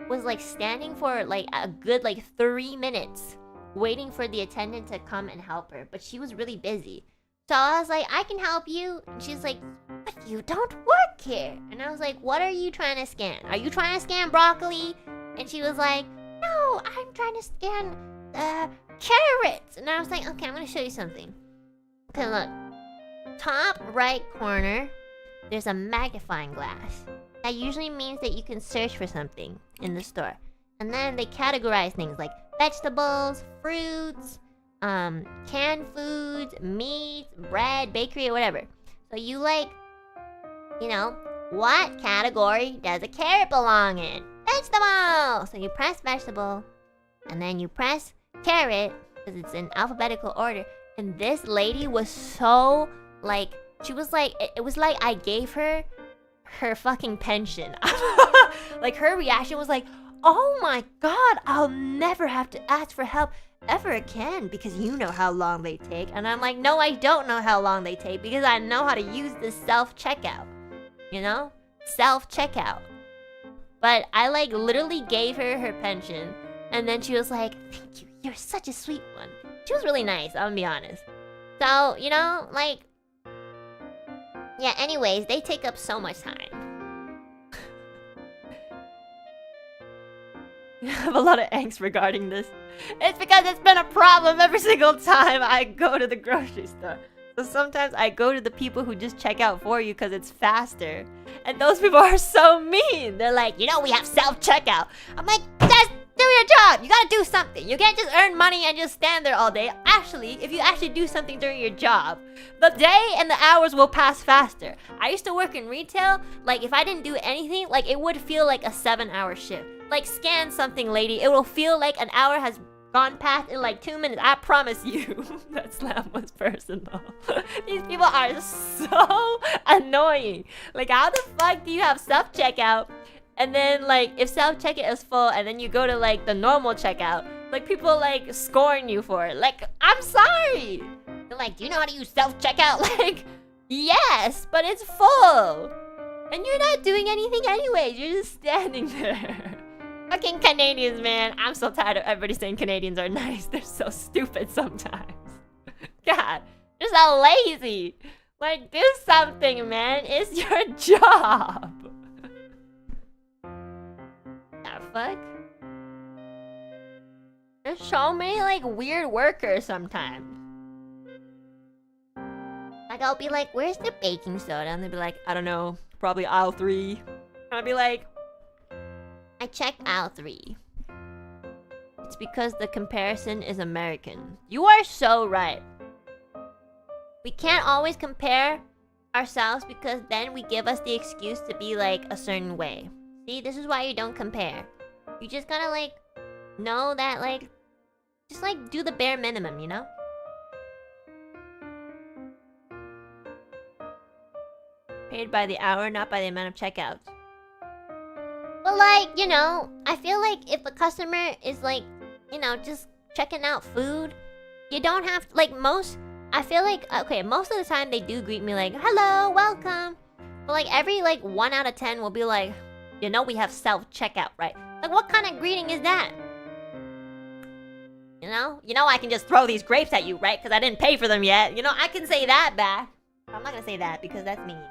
was like standing for like a good like 3 minutes waiting for the attendant to come and help her, but she was really busy. So I was like, I can help you. And she's like, but you don't work here. And I was like, what are you trying to scan? Are you trying to scan broccoli? And she was like, no, I'm trying to scan carrots. And I was like, okay, I'm gonna show you something. Okay, look. Top right corner, there's a magnifying glass. That usually means that you can search for something in the store. And then they categorize things like vegetables, fruits, canned foods, meat, bread, bakery, or whatever. So you like, you know, what category does a carrot belong in? Vegetable! So you press vegetable, and then you press carrot, because it's in alphabetical order. And this lady was so, like, she was like, it was like I gave her fucking pension. Like, her reaction was like, oh my god, I'll never have to ask for help ever again because you know how long they take. And I'm like, no, I don't know how long they take because I know how to use this self-checkout. You know? Self-checkout. But I like literally gave her pension, and then she was like, thank you, you're such a sweet one. She was really nice, I'm gonna be honest. So, you know, like, yeah, anyways, they take up so much time. I have a lot of angst regarding this. It's because it's been a problem every single time I go to the grocery store. So sometimes I go to the people who just check out for you because it's faster. And those people are so mean. They're like, you know, we have self-checkout. I'm like, just do your job. You gotta do something. You can't just earn money and just stand there all day. Actually, if you actually do something during your job, the day and the hours will pass faster. I used to work in retail. Like, if I didn't do anything, like, it would feel like a 7-hour shift. Like, scan something, lady. It will feel like an hour has gone past in like 2 minutes. I promise you. That slam was personal. These people are so annoying. Like, how the fuck do you have self-checkout? And then, like, if self-checkout is full and then you go to, like, the normal checkout, like, people, like, scorn you for it. Like, I'm sorry. They're like, do you know how to use self-checkout? Like, yes, but it's full. And you're not doing anything anyways. You're just standing there. Fucking Canadians, man. I'm so tired of everybody saying Canadians are nice. They're so stupid sometimes. God, you're so lazy. Like, do something, man. It's your job. The fuck? There's so many, like, weird workers sometimes. Like, I'll be like, where's the baking soda? And they'll be like, I don't know. Probably aisle 3. And I'll be like, I checked aisle 3. It's because the comparison is American. You are so right. We can't always compare ourselves because then we give us the excuse to be like a certain way. See, this is why you don't compare. You just gotta like know that like, just like do the bare minimum, you know? Paid by the hour, not by the amount of checkouts. like, you know, I feel like if a customer is like, you know, just checking out food, you don't have to, like I feel like, okay, most of the time they do greet me like, hello, welcome. But like every like 1 out of 10 will be like, you know, we have self-checkout, right? Like what kind of greeting is that? You know I can just throw these grapes at you, right? Because I didn't pay for them yet. You know, I can say that back. I'm not gonna say that because that's mean.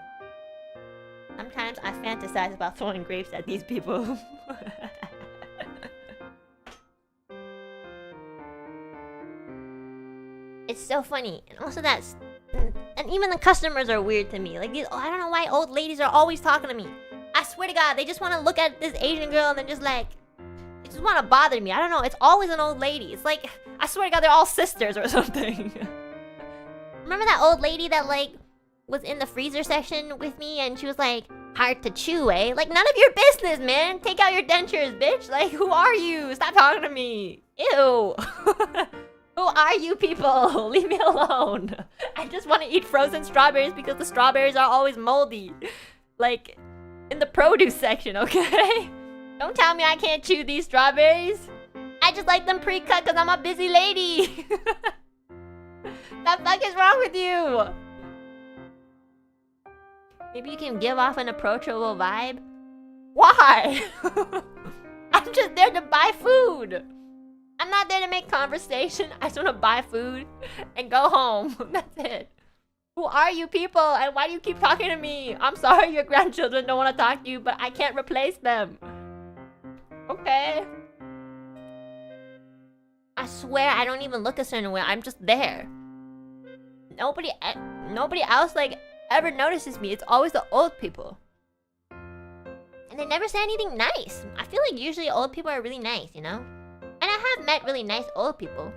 Sometimes I fantasize about throwing grapes at these people. It's so funny. And also that's... And even the customers are weird to me. Like, these, I don't know why old ladies are always talking to me. I swear to God, they just want to look at this Asian girl and they're just like... They just want to bother me. I don't know. It's always an old lady. It's like... I swear to God, they're all sisters or something. Remember that old lady that, like... was in the freezer section with me and she was like... hard to chew, eh? Like, none of your business, man. Take out your dentures, bitch. Like, who are you? Stop talking to me. Ew. Who are you people? Leave me alone. I just want to eat frozen strawberries because the strawberries are always moldy. Like, in the produce section, okay? Don't tell me I can't chew these strawberries. I just like them pre-cut because I'm a busy lady. What the fuck is wrong with you? Maybe you can give off an approachable vibe? Why? I'm just there to buy food. I'm not there to make conversation. I just want to buy food and go home. That's it. Who are you people? And why do you keep talking to me? I'm sorry your grandchildren don't want to talk to you, but I can't replace them. Okay. I swear I don't even look a certain way. I'm just there. Nobody else like ever notices me. It's always the old people. And they never say anything nice. I feel like usually old people are really nice, you know? And I have met really nice old people.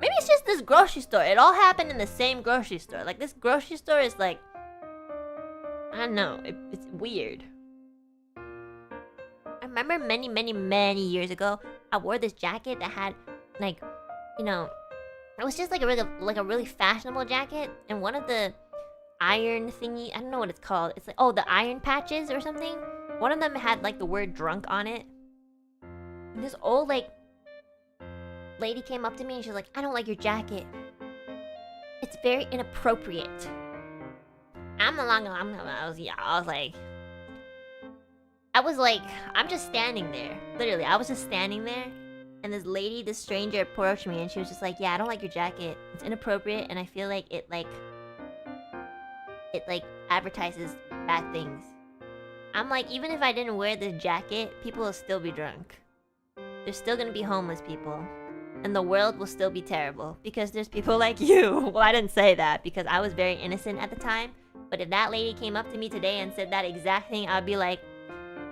Maybe it's just this grocery store. It all happened in the same grocery store. Like, this grocery store is like... I don't know. It's weird. I remember many years ago, I wore this jacket that had, like, you know... It was just like a really fashionable jacket. And one of the iron thingy... I don't know what it's called. It's like... Oh, the iron patches or something? One of them had, like, the word drunk on it. And this old, like... lady came up to me and she was like, I don't like your jacket. It's very inappropriate. I was like, I'm just standing there. Literally, I was just standing there. And this lady, this stranger approached me and she was just like, yeah, I don't like your jacket. It's inappropriate and I feel like it advertises bad things. I'm like, even if I didn't wear this jacket, people will still be drunk. There's still gonna be homeless people. And the world will still be terrible. Because there's people like you. Well, I didn't say that because I was very innocent at the time. But if that lady came up to me today and said that exact thing, I'd be like,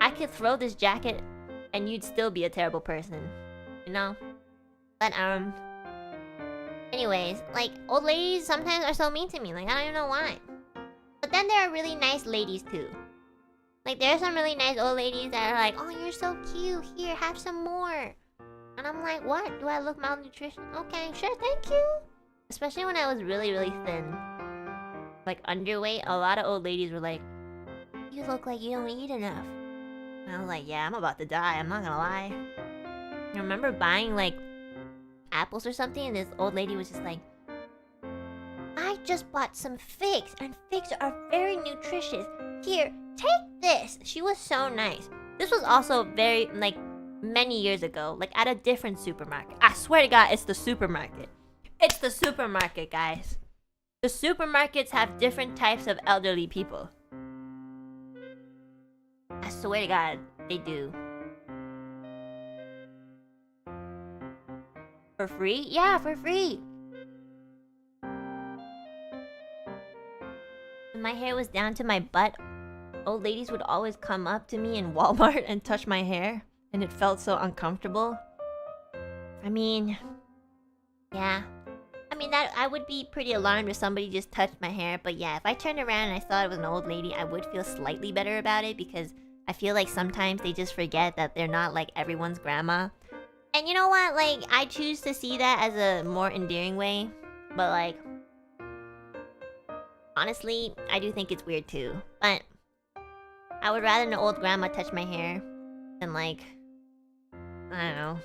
I could throw this jacket and you'd still be a terrible person. You know? But, anyways, like, old ladies sometimes are so mean to me. Like, I don't even know why. But then there are really nice ladies, too. Like, there are some really nice old ladies that are like, oh, you're so cute. Here, have some more. And I'm like, what? Do I look malnutrition? Okay, sure, thank you. Especially when I was really thin. Like, underweight. A lot of old ladies were like, you look like you don't eat enough. And I was like, yeah, I'm about to die. I'm not gonna lie. I remember buying, like, apples or something, and this old lady was just like, I just bought some figs, and figs are very nutritious. Here, take this. She was so nice. This was also very, like, many years ago, like, at a different supermarket. I swear to God, it's the supermarket. It's the supermarket, guys. The supermarkets have different types of elderly people. I swear to God, they do. For free? Yeah, for free. When my hair was down to my butt, old ladies would always come up to me in Walmart and touch my hair. And it felt so uncomfortable. I mean... yeah. I mean, that I would be pretty alarmed if somebody just touched my hair. But yeah, if I turned around and I saw it was an old lady, I would feel slightly better about it. Because I feel like sometimes they just forget that they're not like everyone's grandma. And you know what? Like, I choose to see that as a more endearing way. But like... honestly, I do think it's weird too. But... I would rather an old grandma touch my hair than like, I don't know,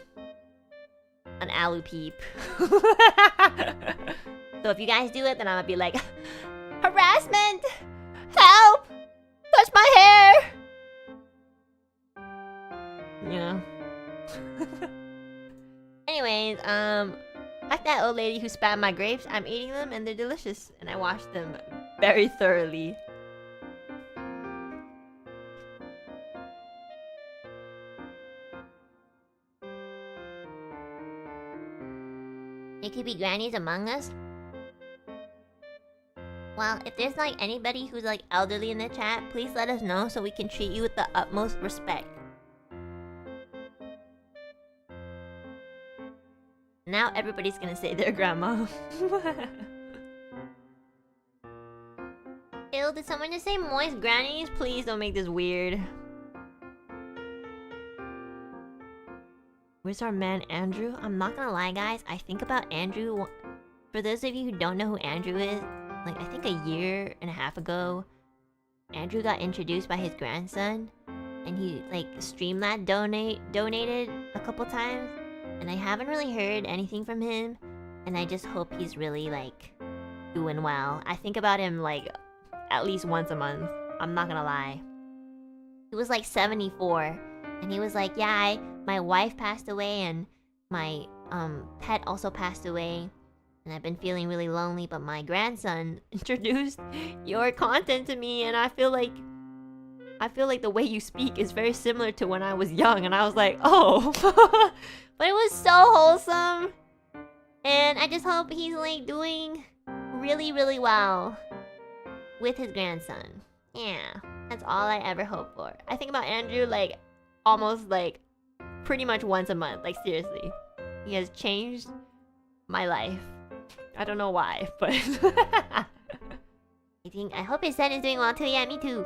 an alu peep. So if you guys do it, then I'm gonna be like, harassment! Help! Touch my hair! You know. Anyways, like that old lady who spat my grapes, I'm eating them and they're delicious, and I washed them very thoroughly. It could be grannies among us. Well, if there's like anybody who's like elderly in the chat, please let us know so we can treat you with the utmost respect. Now everybody's gonna say their grandma. Ew, did someone just say moist grannies? Please don't make this weird. Where's our man Andrew? I'm not gonna lie, guys. I think about Andrew. For those of you who don't know who Andrew is, like I think a year and a half ago, Andrew got introduced by his grandson, and he like Streamlab donated a couple times, and I haven't really heard anything from him, and I just hope he's really like doing well. I think about him like at least once a month. I'm not gonna lie. He was like 74, and he was like, yeah, my wife passed away, and my pet also passed away. And I've been feeling really lonely, but my grandson introduced your content to me, and I feel like the way you speak is very similar to when I was young, and I was like, oh. But it was so wholesome. And I just hope he's like doing really, really well with his grandson. Yeah, that's all I ever hope for. I think about Andrew like almost like pretty much once a month. Like seriously. He has changed my life. I don't know why, but I hope his son is doing well too. Yeah, me too.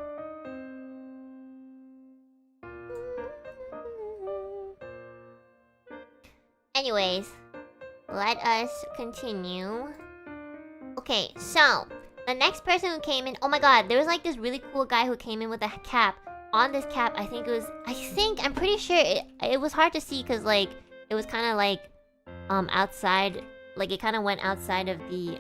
Anyways, let us continue. Okay, so the next person who came in, oh my god, there was like this really cool guy who came in with a cap. On this cap, I'm pretty sure it was hard to see because like it was kind of like outside. Like, it kind of went outside of the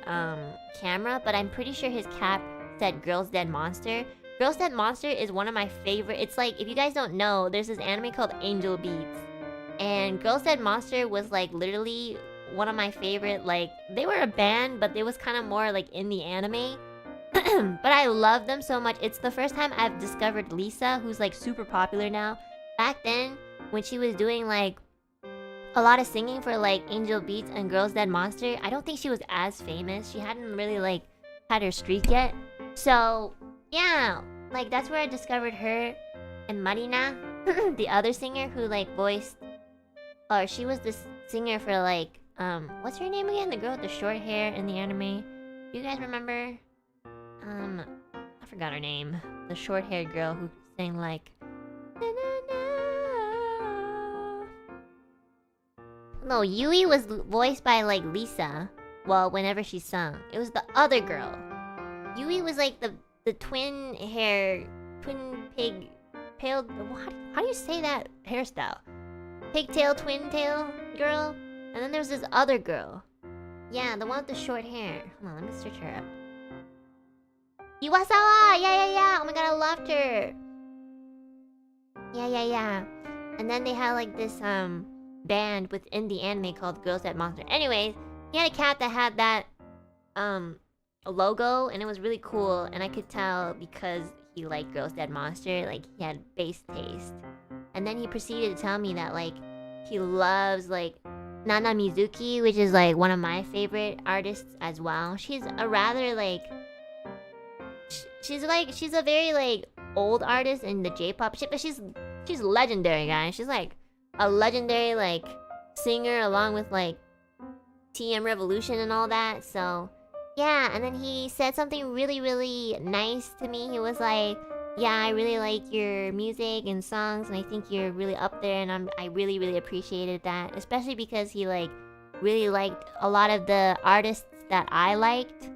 camera, but I'm pretty sure his cap said Girls Dead Monster. Girls Dead Monster is one of my favorite. It's like, if you guys don't know, there's this anime called Angel Beats. And Girls Dead Monster was like literally one of my favorite, like, they were a band, but they was kind of more like in the anime. But I love them so much. It's the first time I've discovered Lisa, who's like super popular now. Back then, when she was doing like a lot of singing for like Angel Beats and Girls Dead Monster, I don't think she was as famous. She hadn't really like had her streak yet. So yeah, like that's where I discovered her and Marina, the other singer who like voiced, or she was the singer for like what's her name again? The girl with the short hair in the anime. Do you guys remember? I forgot her name. The short-haired girl who sang like na, na, na. No, Yui was voiced by like Lisa. Well, whenever she sung, it was the other girl. Yui was like the twin pig, pale. How do you say that hairstyle? Pigtail, twin tail girl. And then there was this other girl. Yeah, the one with the short hair. Hold on, let me search her up. Iwasawa! Yeah. Oh my god, I loved her. Yeah. And then they had like this band within the anime called Girls Dead Monster. Anyways, he had a cat that had that logo, and it was really cool, and I could tell because he liked Girls Dead Monster, like he had bass taste. And then he proceeded to tell me that like he loves like Nana Mizuki, which is like one of my favorite artists as well. She's a rather like she's a very like old artist in the J-pop shit, but she's legendary, guys. She's like a legendary like singer along with like TM Revolution and all that. So yeah, and then he said something really, really nice to me. He was like, yeah, I really like your music and songs, and I think you're really up there, and I really, really appreciated that, especially because he like really liked a lot of the artists that I liked.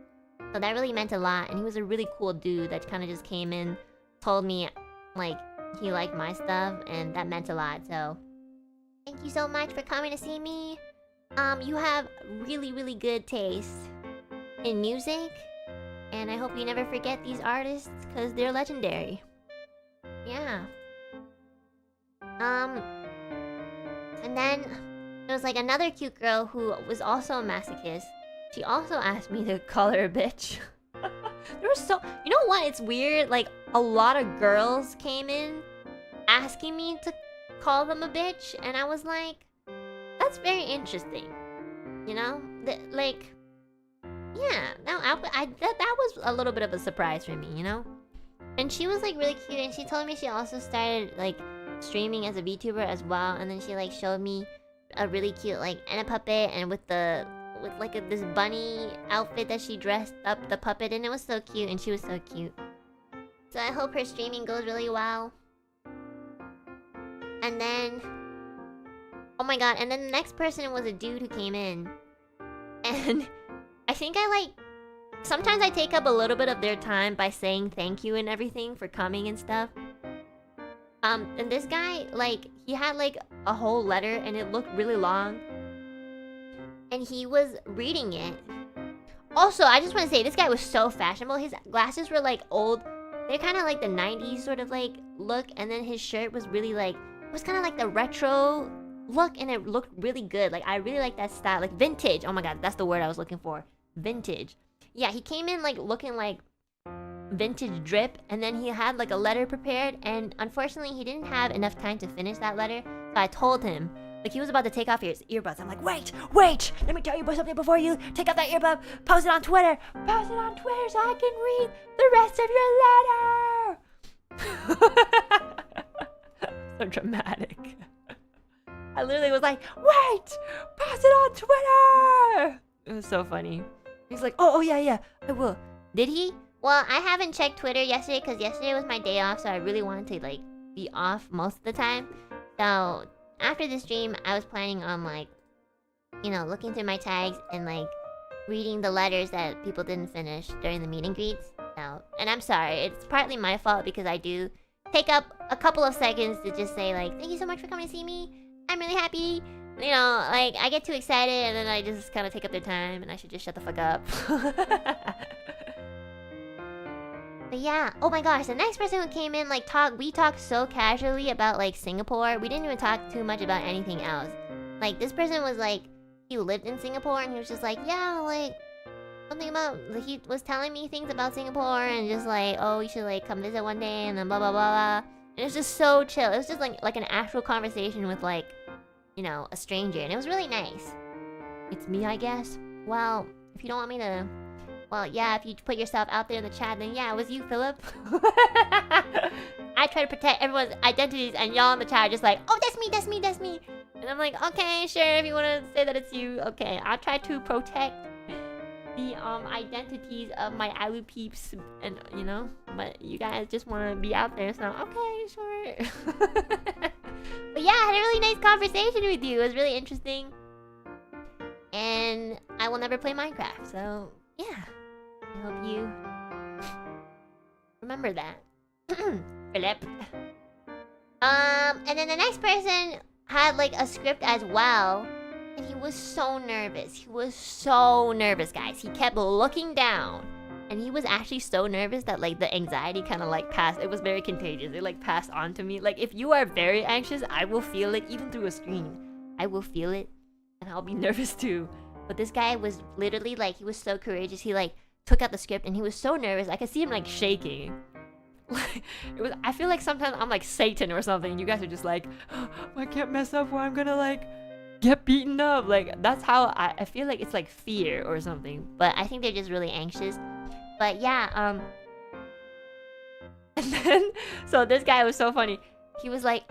So that really meant a lot, and he was a really cool dude that kind of just came in, told me like he liked my stuff, and that meant a lot. So thank you so much for coming to see me. You have really, really good taste in music, and I hope you never forget these artists because they're legendary. Yeah. And then there was like another cute girl who was also a masochist. She also asked me to call her a bitch. There was so... You know what? It's weird. Like, a lot of girls came in asking me to call them a bitch. And I was like, that's very interesting. You know? Like... Yeah. That was a little bit of a surprise for me, you know? And she was like really cute. And she told me she also started like streaming as a VTuber as well. And then she like showed me a really cute like Enna puppet. And with like this bunny outfit that she dressed up the puppet in. It was so cute, and she was so cute. So I hope her streaming goes really well. And then... Oh my god, and then the next person was a dude who came in. And I think I like... Sometimes I take up a little bit of their time by saying thank you and everything for coming and stuff. And this guy, like, he had like a whole letter and it looked really long. And he was reading it. Also, I just want to say, this guy was so fashionable. His glasses were like old. They're kind of like the 90s sort of like look. And then his shirt was really like... It was kind of like the retro look. And it looked really good. Like, I really like that style. Like, vintage. Oh my god, that's the word I was looking for. Vintage. Yeah, he came in like looking like vintage drip. And then he had like a letter prepared. And unfortunately, he didn't have enough time to finish that letter. So I told him... Like, he was about to take off his earbuds. I'm like, wait! Let me tell you something before you take off that earbud. Post it on Twitter. Post it on Twitter so I can read the rest of your letter. So dramatic. I literally was like, wait! Post it on Twitter! It was so funny. He's like, oh yeah, I will. Did he? Well, I haven't checked Twitter yesterday because yesterday was my day off, so I really wanted to, like, be off most of the time. So... After the stream, I was planning on, like, you know, looking through my tags and, like, reading the letters that people didn't finish during the meet and greets. So, and I'm sorry, it's partly my fault because I do take up a couple of seconds to just say, like, thank you so much for coming to see me. I'm really happy. You know, like, I get too excited and then I just kind of take up their time and I should just shut the fuck up. But yeah, oh my gosh, the next person who came in, like, we talked so casually about, like, Singapore. We didn't even talk too much about anything else. Like, this person was, like, he lived in Singapore, and he was just like, yeah, like, something about, like, he was telling me things about Singapore, and just like, oh, you should, like, come visit one day, and then blah, blah, blah, blah. And it was just so chill. It was just, like an actual conversation with, like, you know, a stranger, and it was really nice. It's me, I guess? Well, if you don't want me to... Well, yeah, if you put yourself out there in the chat, then yeah, it was you, Philip. I try to protect everyone's identities, and y'all in the chat are just like, oh, that's me. And I'm like, okay, sure, if you want to say that it's you, okay. I'll try to protect the identities of my Alu peeps, and, you know, but you guys just want to be out there, so okay, sure. But yeah, I had a really nice conversation with you. It was really interesting. And I will never play Minecraft, so yeah. I hope you remember that. Philip. And then the next person had like a script as well. And he was so nervous. He was so nervous, guys. He kept looking down. And he was actually so nervous that like the anxiety kind of like passed. It was very contagious. It like passed on to me. Like if you are very anxious, I will feel it even through a screen. I will feel it. And I'll be nervous too. But this guy was literally like, he was so courageous. He like took out the script and he was so nervous. I could see him like shaking. Like, it was, I feel like sometimes I'm like Satan or something. And you guys are just like, oh, I can't mess up or I'm gonna like get beaten up. Like that's how I feel like it's like fear or something. But I think they're just really anxious. But yeah, and then, so this guy was so funny. He was like,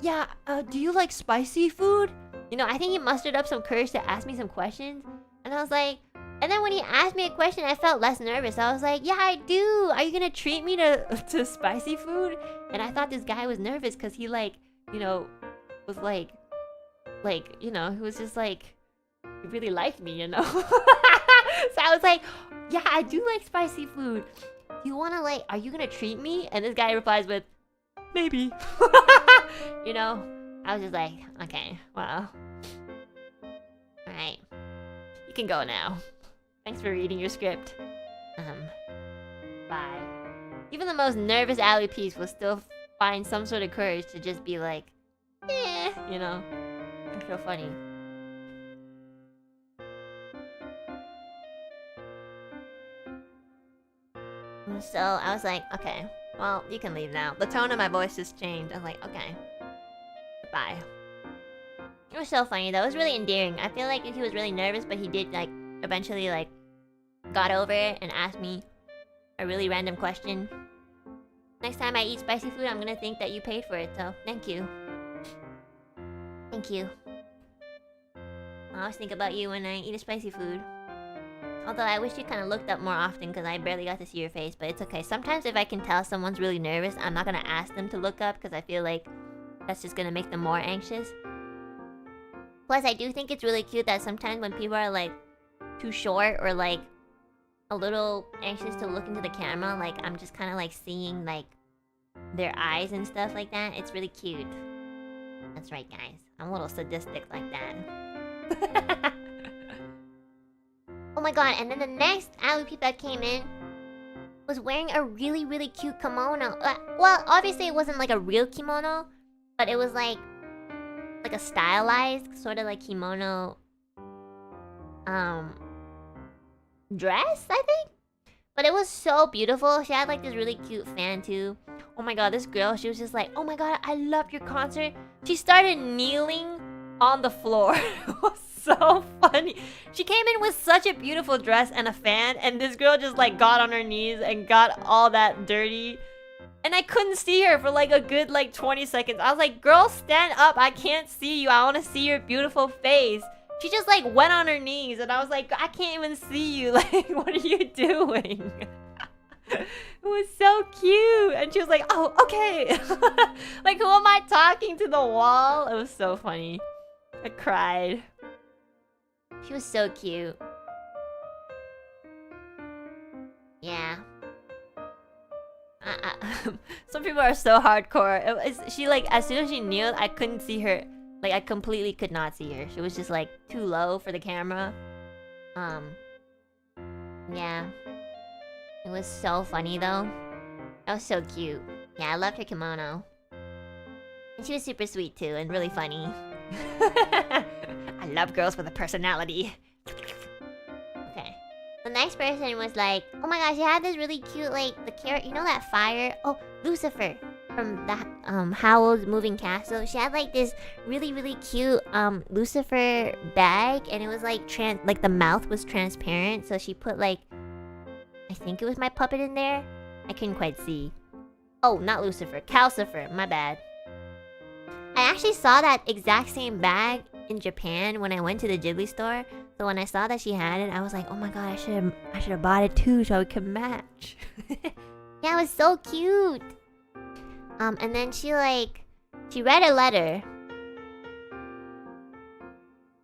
yeah, do you like spicy food? You know, I think he mustered up some courage to ask me some questions. And I was like, and then when he asked me a question, I felt less nervous. I was like, yeah, I do. Are you gonna treat me to spicy food? And I thought this guy was nervous because he like, you know, was like, you know, he was just like, he really liked me, you know? So I was like, yeah, I do like spicy food. You wanna like, are you gonna treat me? And this guy replies with, maybe. You know, I was just like, okay, well. Alright. You can go now. Thanks for reading your script. Bye. Even the most nervous alley piece will still find some sort of courage to just be like, you know. It's so funny. So I was like, okay, well, you can leave now. The tone of my voice just changed. I was like, okay. Bye. It was so funny though. It was really endearing. I feel like he was really nervous, but he did like eventually like got over it and asked me a really random question. Next time I eat spicy food, I'm gonna think that you paid for it, so thank you. Thank you. I always think about you when I eat a spicy food. Although I wish you kind of looked up more often because I barely got to see your face, but it's okay. Sometimes if I can tell someone's really nervous, I'm not gonna ask them to look up because I feel like that's just gonna make them more anxious. Plus, I do think it's really cute that sometimes when people are like too short or like a little anxious to look into the camera, like I'm just kind of like seeing like their eyes and stuff like that. It's really cute. That's right, guys. I'm a little sadistic like that. Oh my god, and then the next alley peep that came in was wearing a really, really cute kimono. Well, obviously it wasn't like a real kimono, but it was like a stylized sort of like kimono dress, I think. But it was so beautiful. She had like this really cute fan too. Oh my god, this girl, she was just like, oh my god, I loved your concert. She started kneeling on the floor. It was so funny. She came in with such a beautiful dress and a fan, and this girl just like got on her knees and got all that dirty. And I couldn't see her for like a good like 20 seconds. I was like, girl, stand up. I can't see you. I want to see your beautiful face. She just like went on her knees and I was like, I can't even see you. Like, what are you doing? It was so cute. And she was like, oh, okay. Like, who am I talking to, the wall? It was so funny. I cried. She was so cute. Yeah. Some people are so hardcore. She like, as soon as she kneeled, I couldn't see her. Like, I completely could not see her. She was just like too low for the camera. Yeah. It was so funny though. That was so cute. Yeah, I loved her kimono. And she was super sweet too, and really funny. I love girls with a personality. Okay. The next person was like, oh my gosh, she had this really cute, like, the carrot, you know that fire? Oh, Lucifer from the Howl's Moving Castle. She had like this really, really cute Lucifer bag, and it was like like the mouth was transparent, so she put like, I think it was my puppet in there. I couldn't quite see. Oh, not Lucifer, Calcifer, my bad. I actually saw that exact same bag in Japan when I went to the Ghibli store. So when I saw that she had it, I was like, oh my god, I should have bought it too so we could match. Yeah, it was so cute. And then she read a letter.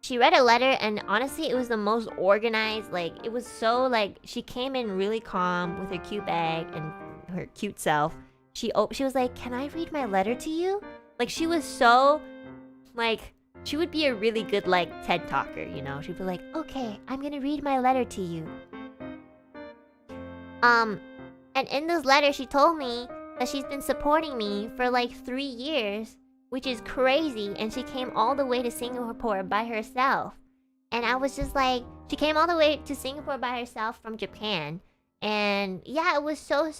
She read a letter, and honestly, it was the most organized. Like, it was so like, she came in really calm with her cute bag and her cute self. She was like, can I read my letter to you? Like, she was so like, she would be a really good like TED talker, you know. She'd be like, okay, I'm gonna read my letter to you. And in this letter, she told me that she's been supporting me for like 3 years, which is crazy, and she came all the way to Singapore by herself. And I was just like, she came all the way to Singapore by herself from Japan. And yeah, it was so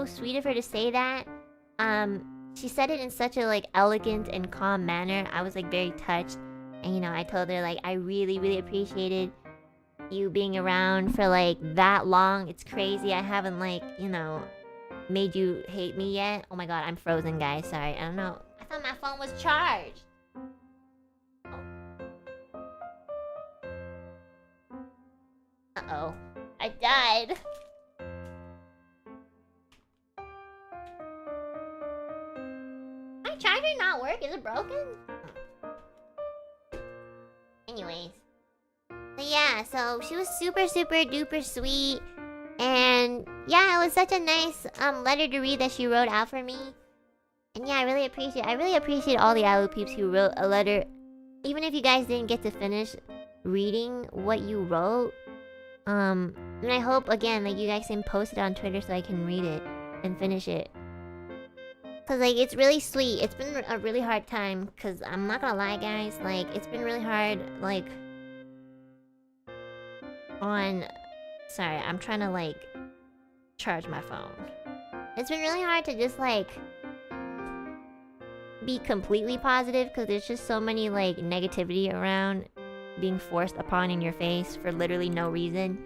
sweet of her to say that. She said it in such a like elegant and calm manner. I was like very touched. And you know, I told her like, I really appreciated you being around for like that long. It's crazy. I haven't like, you know, made you hate me yet. Oh my god, I'm frozen, guys. Sorry, I don't know. I thought my phone was charged. Uh-oh. I died. My charger not work? Is it broken? Anyways. But yeah, so she was super duper sweet. And yeah, it was such a nice letter to read that she wrote out for me. And yeah, I really appreciate all the Alu peeps who wrote a letter. Even if you guys didn't get to finish reading what you wrote. And I hope again like you guys can post it on Twitter so I can read it and finish it. Cause like it's really sweet. It's been a really hard time. Cause I'm not gonna lie, guys. Like it's been really hard. Like on. Sorry, I'm trying to like charge my phone. It's been really hard to just like be completely positive because there's just so many like negativity around being forced upon in your face for literally no reason.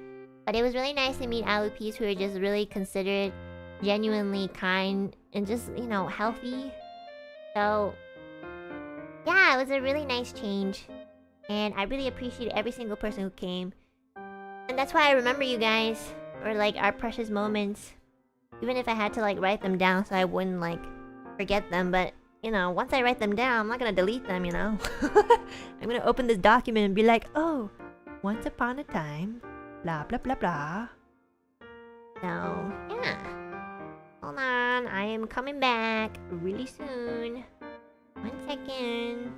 But it was really nice to meet Alu peeps who are just really considerate, genuinely kind, and just, you know, healthy. So, yeah, it was a really nice change. And I really appreciate every single person who came. And that's why I remember you guys, or like our precious moments. Even if I had to like write them down so I wouldn't like forget them. But, you know, once I write them down, I'm not gonna delete them, you know? I'm gonna open this document and be like, oh, once upon a time, blah blah blah blah. So, yeah. Hold on, I am coming back really soon. 1 second.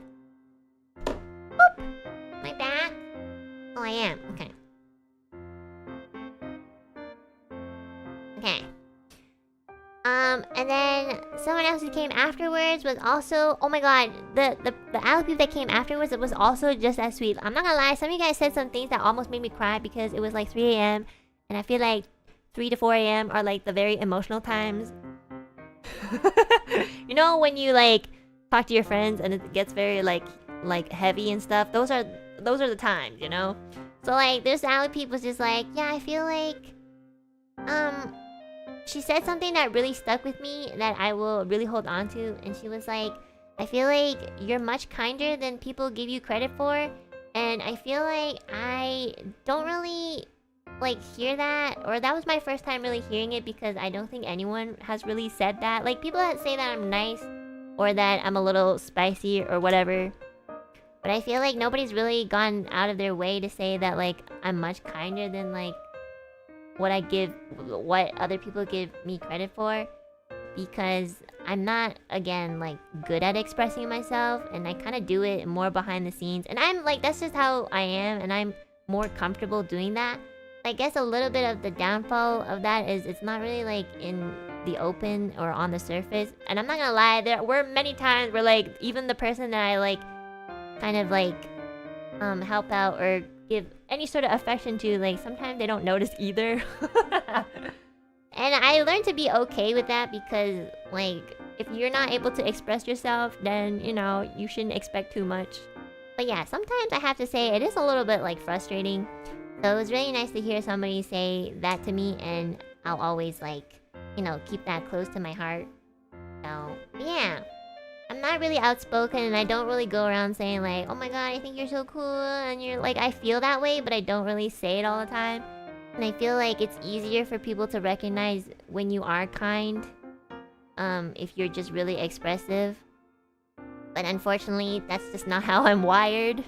Boop! Am I back? Oh, I am. Okay. Okay. And then someone else who came afterwards was also, oh my god, the Alu peep that came afterwards, it was also just as sweet. I'm not gonna lie, some of you guys said some things that almost made me cry because it was like 3 a.m. and I feel like 3 to 4 a.m. are like the very emotional times. You know when you like talk to your friends and it gets very like heavy and stuff? Those are the times, you know? So like this Alu peep was just like, yeah, I feel like she said something that really stuck with me that I will really hold on to, and she was like, I feel like you're much kinder than people give you credit for, and I feel like I don't really like hear that, or that was my first time really hearing it because I don't think anyone has really said that. Like people that say that I'm nice or that I'm a little spicy or whatever, but I feel like nobody's really gone out of their way to say that like I'm much kinder than like what other people give me credit for, because I'm not, again, like good at expressing myself, and I kind of do it more behind the scenes, and I'm like, that's just how I am, and I'm more comfortable doing that. I guess a little bit of the downfall of that is it's not really like in the open or on the surface, and I'm not gonna lie, there were many times where like even the person that I like kind of like help out or give any sort of affection to, like sometimes they don't notice either. And I learned to be okay with that because like if you're not able to express yourself, then you know you shouldn't expect too much. But yeah, sometimes I have to say it is a little bit like frustrating. So it was really nice to hear somebody say that to me, and I'll always like, you know, keep that close to my heart. So yeah, I'm not really outspoken, and I don't really go around saying like, oh my god, I think you're so cool, and you're like, I feel that way, but I don't really say it all the time. And I feel like it's easier for people to recognize when you are kind, if you're just really expressive. But unfortunately, that's just not how I'm wired.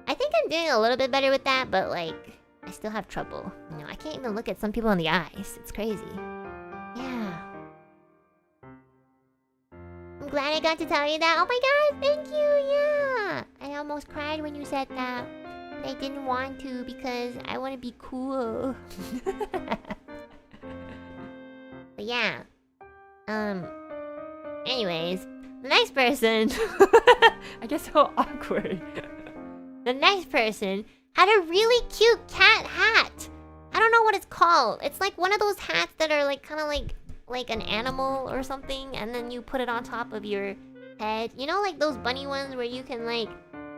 I think I'm doing a little bit better with that, but like, I still have trouble. You know, I can't even look at some people in the eyes. It's crazy. Yeah. I'm glad I got to tell you that. Oh my god, thank you, yeah! I almost cried when you said that. But I didn't want to because I want to be cool. But yeah. Anyways, the next person... I guess so awkward. The next person had a really cute cat hat. I don't know what it's called. It's like one of those hats that are like kind of like an animal or something, and then you put it on top of your head. You know, like those bunny ones where you can like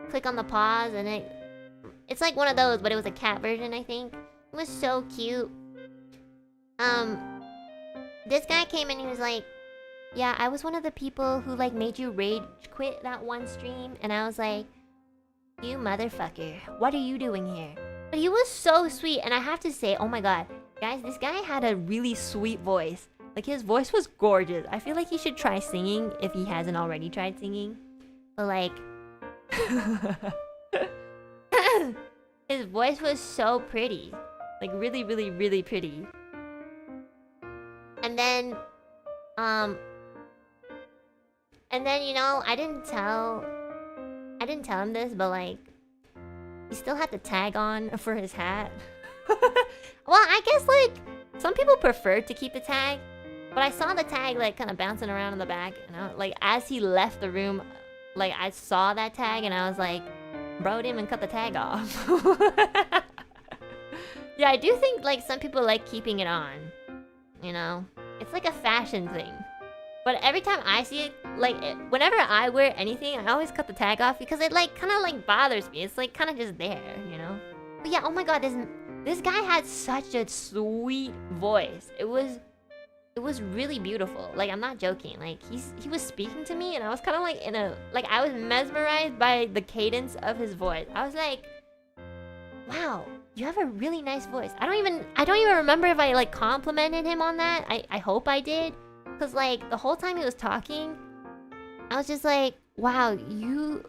click on the paws and it's like one of those, but it was a cat version, I think. It was so cute. This guy came in and he was like, yeah, I was one of the people who like made you rage quit that one stream, and I was like, you motherfucker, what are you doing here? But he was so sweet, and I have to say, oh my god, guys, this guy had a really sweet voice. Like, his voice was gorgeous. I feel like he should try singing if he hasn't already tried singing. But like... his voice was so pretty. Like, really, really, really pretty. And then... And then, you know, I didn't tell him this, but like, he still had the tag on for his hat. Well, I guess like some people prefer to keep the tag, but I saw the tag like kind of bouncing around in the back, and like as he left the room, like I saw that tag and I was like, bro didn't even cut the tag off. Yeah, I do think like some people like keeping it on. You know, it's like a fashion thing. But every time I see it, like whenever I wear anything, I always cut the tag off because it like kind of like bothers me. It's like kind of just there, you know. But yeah, oh my god, this guy had such a sweet voice. It was really beautiful. Like I'm not joking. Like he was speaking to me, and I was kind of like I was mesmerized by the cadence of his voice. I was like, wow, you have a really nice voice. I don't even remember if I like complimented him on that. I hope I did. Cause like the whole time he was talking, I was just like, wow, your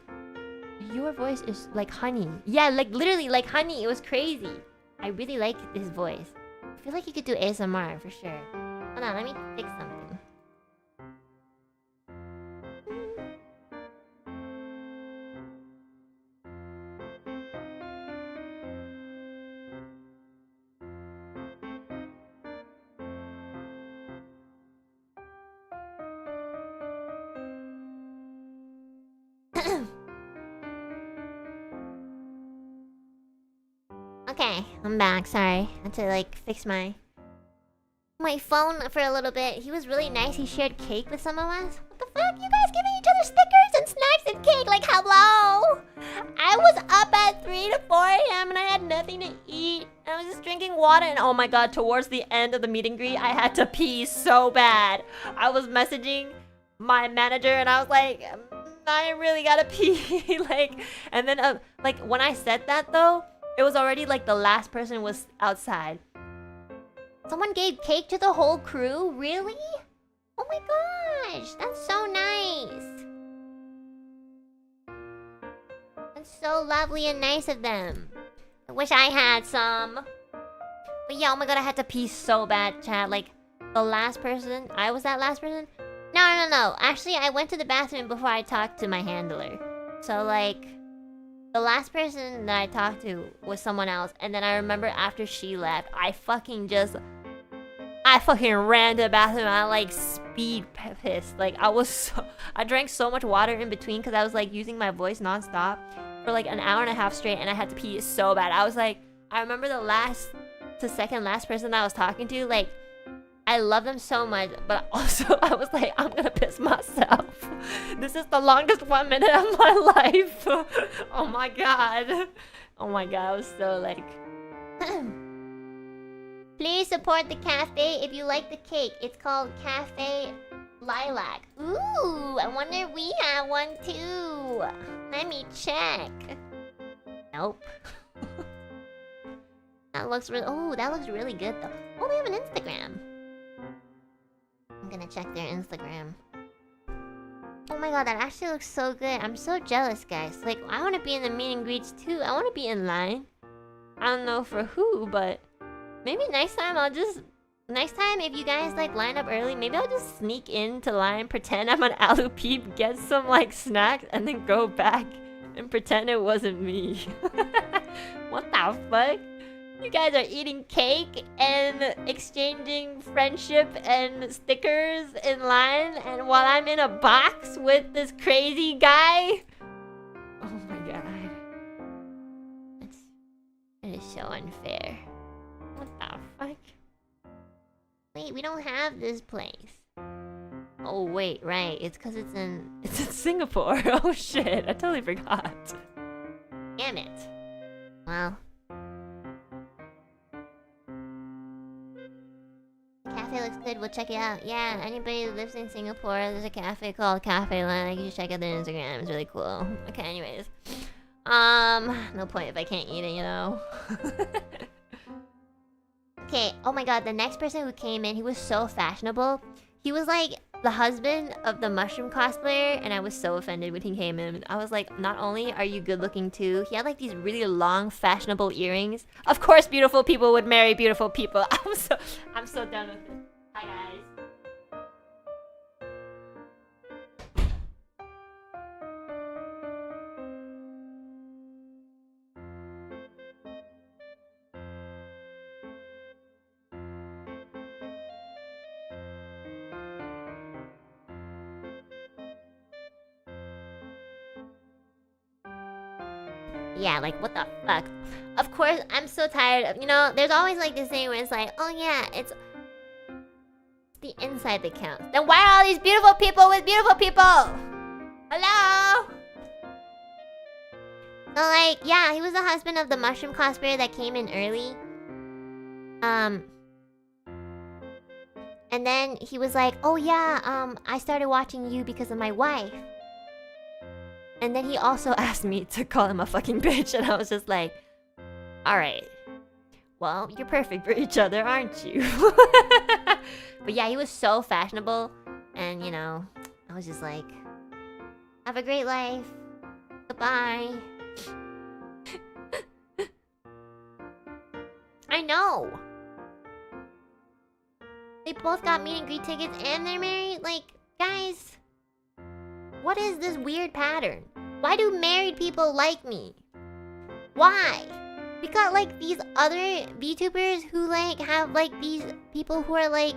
voice is like honey. Yeah, like literally like honey. It was crazy. I really like his voice. I feel like he could do ASMR for sure. Hold on, let me fix something. Okay, I'm back. Sorry, I had to like fix my phone for a little bit. He was really nice. He shared cake with some of us. What the fuck? You guys giving each other stickers and snacks and cake? Like, hello? I was up at 3 to 4 a.m. and I had nothing to eat. I was just drinking water, and oh my god, towards the end of the meet and greet, I had to pee so bad. I was messaging my manager and I was like, I really gotta pee. Like, and then like when I said that though, it was already like the last person was outside. Someone gave cake to the whole crew? Really? Oh my gosh, that's so nice. That's so lovely and nice of them. I wish I had some. But yeah, oh my god, I had to pee so bad, chat. Like, the last person, I was that last person? No. Actually, I went to the bathroom before I talked to my handler. So like, the last person that I talked to was someone else, and then I remember after she left, I fucking ran to the bathroom. I like speed pissed. Like I drank so much water in between because I was like using my voice nonstop for like an hour and a half straight, and I had to pee so bad. I remember the second last person that I was talking to, like, I love them so much, but also I was like, I'm gonna piss myself. This is the longest 1 minute of my life. Oh my god. Oh my god, I was so like... Please support the cafe if you like the cake. It's called Cafe Lilac. Ooh, I wonder if we have one too. Let me check. Nope. That looks really good though. Oh, they have an Instagram. I'm gonna check their Instagram. Oh my god, that actually looks so good. I'm so jealous, guys. Like, I want to be in the meet and greets too. I want to be in line. I don't know for who, but maybe next time if you guys like line up early, maybe I'll just sneak into line, pretend I'm an Alu Peep, get some like snacks, and then go back and pretend it wasn't me. What the fuck? You guys are eating cake and exchanging friendship and stickers in line, and while I'm in a box with this crazy guy? Oh my god. It is so unfair. What the fuck? Wait, we don't have this place. Oh wait, right. It's because it's in Singapore. Oh shit, I totally forgot. Damn it. Well. Cafe looks good, we'll check it out. Yeah, anybody who lives in Singapore, there's a cafe called Cafe Lilac. You should check out their Instagram, it's really cool. Okay, anyways. No point if I can't eat it, you know? Okay, oh my god, the next person who came in, he was so fashionable. He was like the husband of the mushroom cosplayer, and I was so offended when he came in. I was like, not only are you good looking too, he had like these really long fashionable earrings. Of course beautiful people would marry beautiful people. I'm so done with it. Hi guys. Yeah, like, what the fuck? Of course, I'm so tired of, you know, there's always like this thing where it's like, oh yeah, it's the inside that counts. Then why are all these beautiful people with beautiful people? Hello? So like, yeah, he was the husband of the mushroom cosplayer that came in early. And then he was like, oh yeah, I started watching you because of my wife. And then he also asked me to call him a fucking bitch, and I was just like, alright. Well, you're perfect for each other, aren't you? But yeah, he was so fashionable, and you know, I was just like, have a great life. Goodbye. I know. They both got meet and greet tickets and they're married? Like, guys, what is this weird pattern? Why do married people like me? Why? Because like these other VTubers who like have like these people who are like,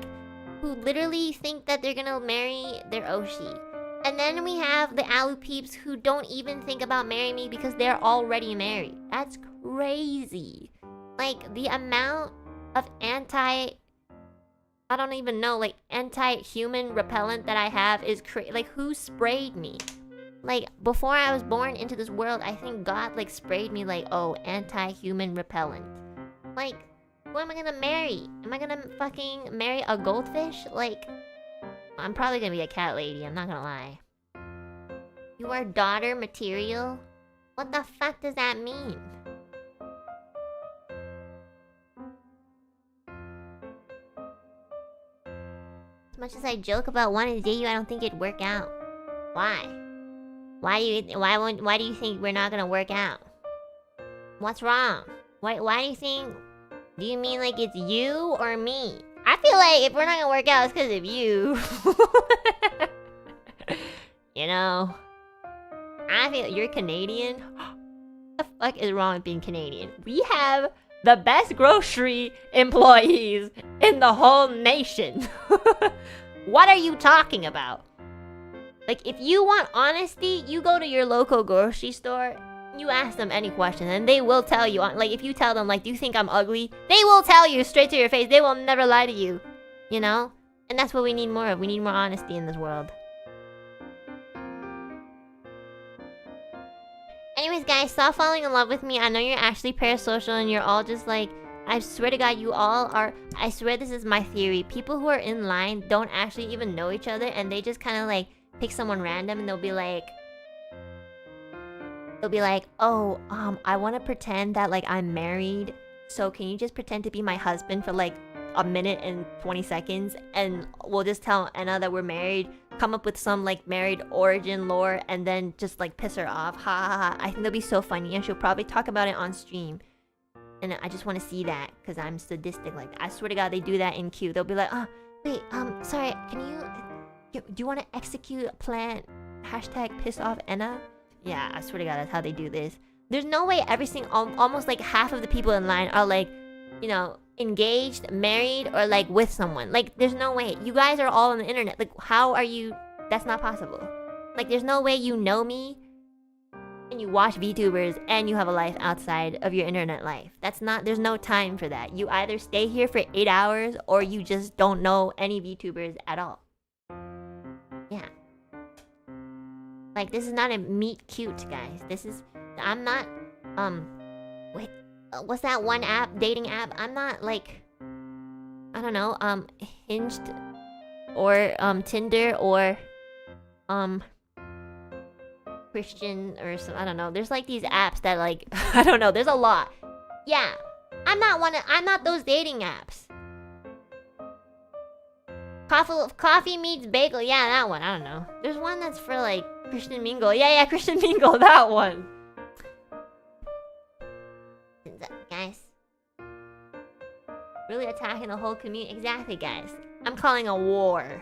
who literally think that they're gonna marry their Oshi. And then we have the Alu peeps who don't even think about marrying me because they're already married. That's crazy. Like the amount of I don't even know, like, anti-human repellent that I have is like, who sprayed me? Like, before I was born into this world, I think God, like, sprayed me, like, oh, anti-human repellent. Like, who am I gonna marry? Am I gonna fucking marry a goldfish? Like, I'm probably gonna be a cat lady, I'm not gonna lie. You are daughter material? What the fuck does that mean? As much as I joke about wanting to date you, I don't think it'd work out. Why? Why do you think we're not gonna work out? What's wrong? Why do you think? Do you mean like it's you or me? I feel like if we're not gonna work out, it's because of you. You know? I feel you're Canadian. What the fuck is wrong with being Canadian? We have the best grocery employees in the whole nation. What are you talking about? Like, if you want honesty, you go to your local grocery store, you ask them any question, and they will tell you. Like, if you tell them, like, do you think I'm ugly? They will tell you straight to your face. They will never lie to you. You know? And that's what we need more of. We need more honesty in this world. Anyways, guys, stop falling in love with me. I know you're actually parasocial and you're all just like, I swear to God, you all are. I swear this is my theory. People who are in line don't actually even know each other, and they just kind of like pick someone random, and they'll be like, oh, I want to pretend that like I'm married. So can you just pretend to be my husband for like a minute and 20 seconds, and we'll just tell Enna that we're married, come up with some like married origin lore, and then just like piss her off. Ha ha ha. I think that'll be so funny, and she'll probably talk about it on stream. And I just want to see that, because I'm sadistic. Like, I swear to God, they do that in queue. They'll be like, oh, wait, sorry, can do you want to execute a plan? Hashtag piss off Enna? Yeah, I swear to God, that's how they do this. There's no way every single, almost like half of the people in line are like, you know, engaged, married, or like with someone. Like, there's no way. You guys are all on the internet. Like, how are you? That's not possible. Like, there's no way you know me and you watch VTubers and you have a life outside of your internet life. That's not, there's no time for that. You either stay here for 8 hours or you just don't know any VTubers at all. Yeah. Like, this is not a meet cute, guys. This is, I'm not, wait, what's that one app, dating app? I'm not like, I don't know, Hinged or Tinder or Christian or some, I don't know. There's like these apps that like, I don't know, there's a lot. Yeah, I'm not those dating apps. Coffee meets bagel, yeah, that one, I don't know. There's one that's for like Christian Mingle. Yeah, Christian Mingle, that one. Guys, really attacking the whole community. Exactly, guys. I'm calling a war.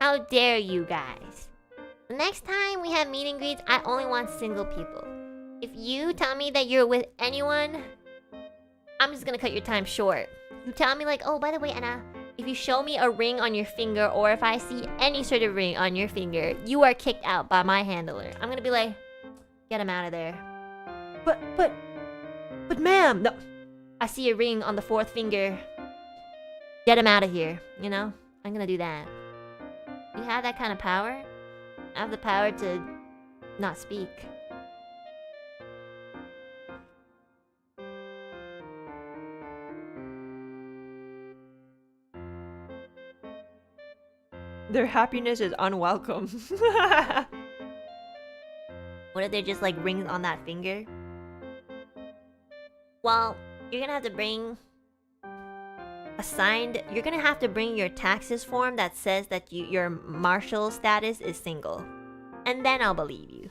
How dare you guys? The next time we have meet and greets, I only want single people. If you tell me that you're with anyone, I'm just gonna cut your time short. You tell me like, oh, by the way, Enna, if you show me a ring on your finger, or if I see any sort of ring on your finger, you are kicked out by my handler. I'm gonna be like, get him out of there. But ma'am, no. I see a ring on the fourth finger. Get him out of here, you know? I'm gonna do that. You have that kind of power? I have the power to not speak. Their happiness is unwelcome. What if they're just like rings on that finger? Well, you're gonna have to bring you're gonna have to bring your taxes form that says that your martial status is single. And then I'll believe you.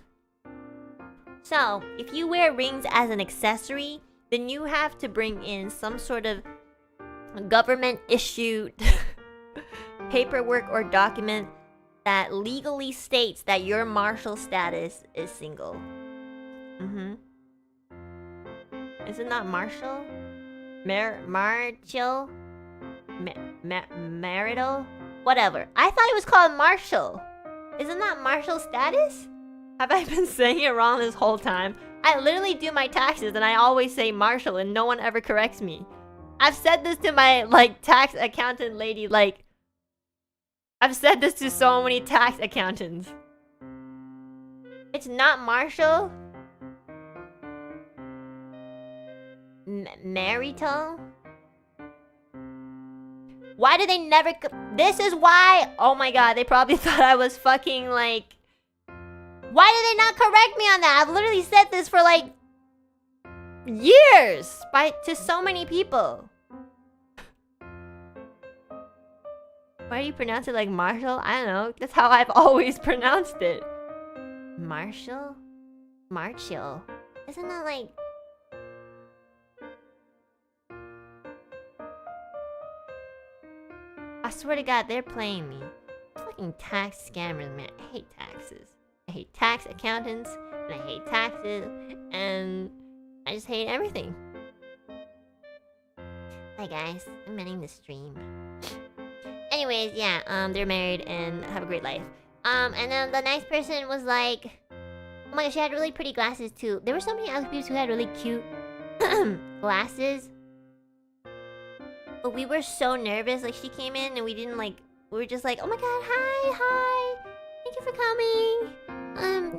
So, if you wear rings as an accessory, then you have to bring in some sort of government issued paperwork or document that legally states that your martial status is single. Is it not martial? Marital? Whatever. I thought it was called martial. Isn't that martial status? Have I been saying it wrong this whole time? I literally do my taxes and I always say martial and no one ever corrects me. I've said this to my tax accountant lady, I've said this to so many tax accountants. It's not martial. Marital? Why do they never... This is why... Oh my god, they probably thought I was fucking Why did they not correct me on that? I've literally said this for years to so many people. Why do you pronounce it like Marshall? I don't know. That's how I've always pronounced it. Marshall? Marshall. Isn't that I swear to god, they're playing me. Fucking tax scammers, man. I hate taxes. I hate tax accountants, and I hate taxes, and I just hate everything. Hi guys, I'm ending the stream. Anyways, yeah, they're married and have a great life. And then the nice person was like, oh my gosh, she had really pretty glasses too. There were so many other people who had really cute glasses. But we were so nervous, she came in and we didn't we were just like, oh my god, hi, thank you for coming.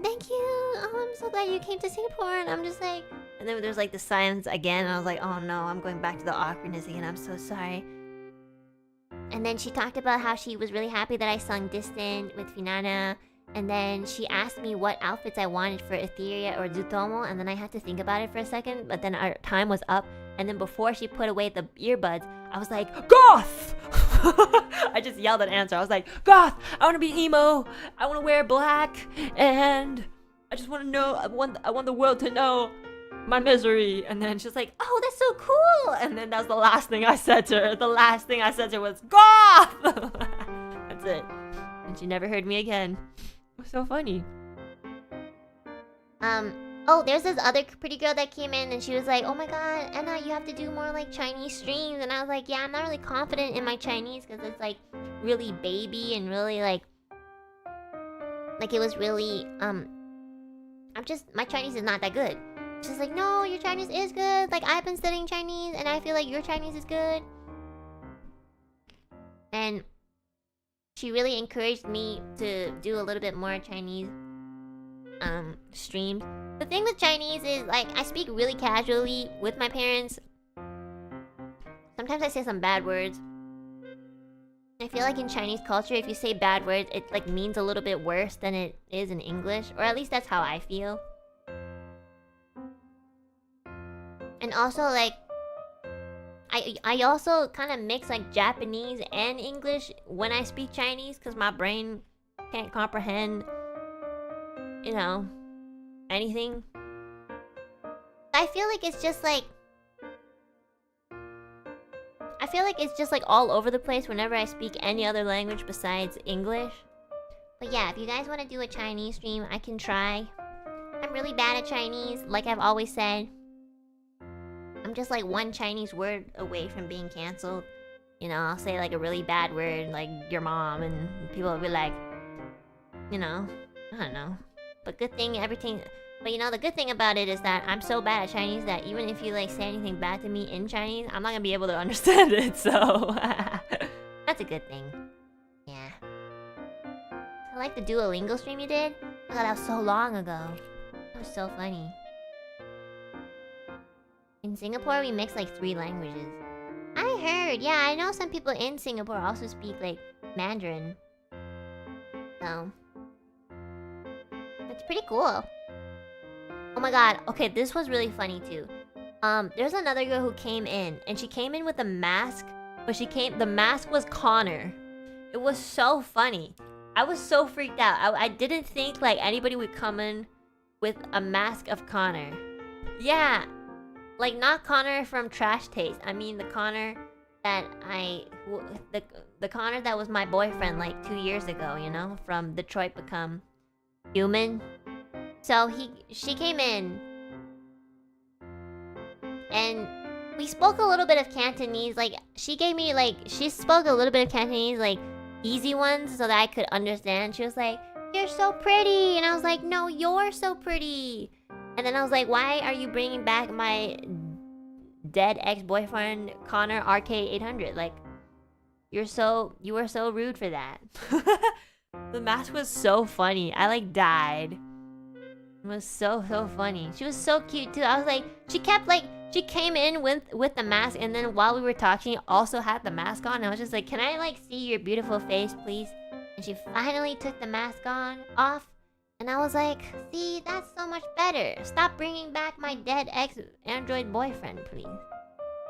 Thank you, oh, I'm so glad you came to Singapore, and I'm just like, and then there's the silence again, and I was like, oh no, I'm going back to the awkwardness again, I'm so sorry. And then she talked about how she was really happy that I sung Distant with Finana. And then she asked me what outfits I wanted for Ethyria or Zutomo. And then I had to think about it for a second. But then our time was up. And then before she put away the earbuds, I was like, Goth! I just yelled an answer. I was like, Goth! I want to be emo. I want to wear black. And I just want to know. I want the world to know my misery. And then she's like, oh, that's so cool. And then that was the last thing I said to her. The last thing I said to her was, Goth! That's it. And she never heard me again. It was so funny. Oh, there's this other pretty girl that came in and she was like, oh my god, Enna, you have to do more Chinese streams. And I was like, yeah, I'm not really confident in my Chinese because it's really baby and really it was really my Chinese is not that good. She's like, no, your Chinese is good. I've been studying Chinese and I feel like your Chinese is good. And she really encouraged me to do a little bit more Chinese streams. The thing with Chinese is I speak really casually with my parents. Sometimes I say some bad words. I feel like in Chinese culture, if you say bad words, it means a little bit worse than it is in English, or at least that's how I feel. And also I also kind of mix Japanese and English when I speak Chinese because my brain can't comprehend, anything. I feel like it's just all over the place whenever I speak any other language besides English. But yeah, if you guys want to do a Chinese stream, I can try. I'm really bad at Chinese, like I've always said. I'm just one Chinese word away from being cancelled. I'll say a really bad word like your mom and people will be like, I don't know. But good thing everything... But you know, the good thing about it is that I'm so bad at Chinese that even if you like say anything bad to me in Chinese, I'm not gonna be able to understand it, so that's a good thing. Yeah. I like the Duolingo stream you did. Oh god, that was so long ago. That was so funny. In Singapore, we mix like 3 languages. I heard, yeah, I know some people in Singapore also speak like Mandarin. So, it's pretty cool. Oh my god, okay, this was really funny too. There's another girl who came in, and she came in with a mask, but the mask was Connor. It was so funny. I was so freaked out. I didn't think like anybody would come in with a mask of Connor. Yeah, like not Connor from Trash Taste. I mean the Connor that the Connor that was my boyfriend like 2 years ago, you know, from Detroit Become Human. So she came in, and we spoke a little bit of Cantonese. Like she spoke a little bit of Cantonese, like easy ones, so that I could understand. She was like, "You're so pretty," and I was like, "No, you're so pretty." And then I was like, "Why are you bringing back my dead ex-boyfriend Connor RK800? Like, you were so rude for that." The mask was so funny. I like died. It was so funny. She was so cute too. I was like, she came in with the mask, and then while we were talking, also had the mask on. I was just like, "Can I like see your beautiful face, please?" And she finally took the mask off, and I was like, "See, that's so much better. Stop bringing back my dead ex-android boyfriend, please."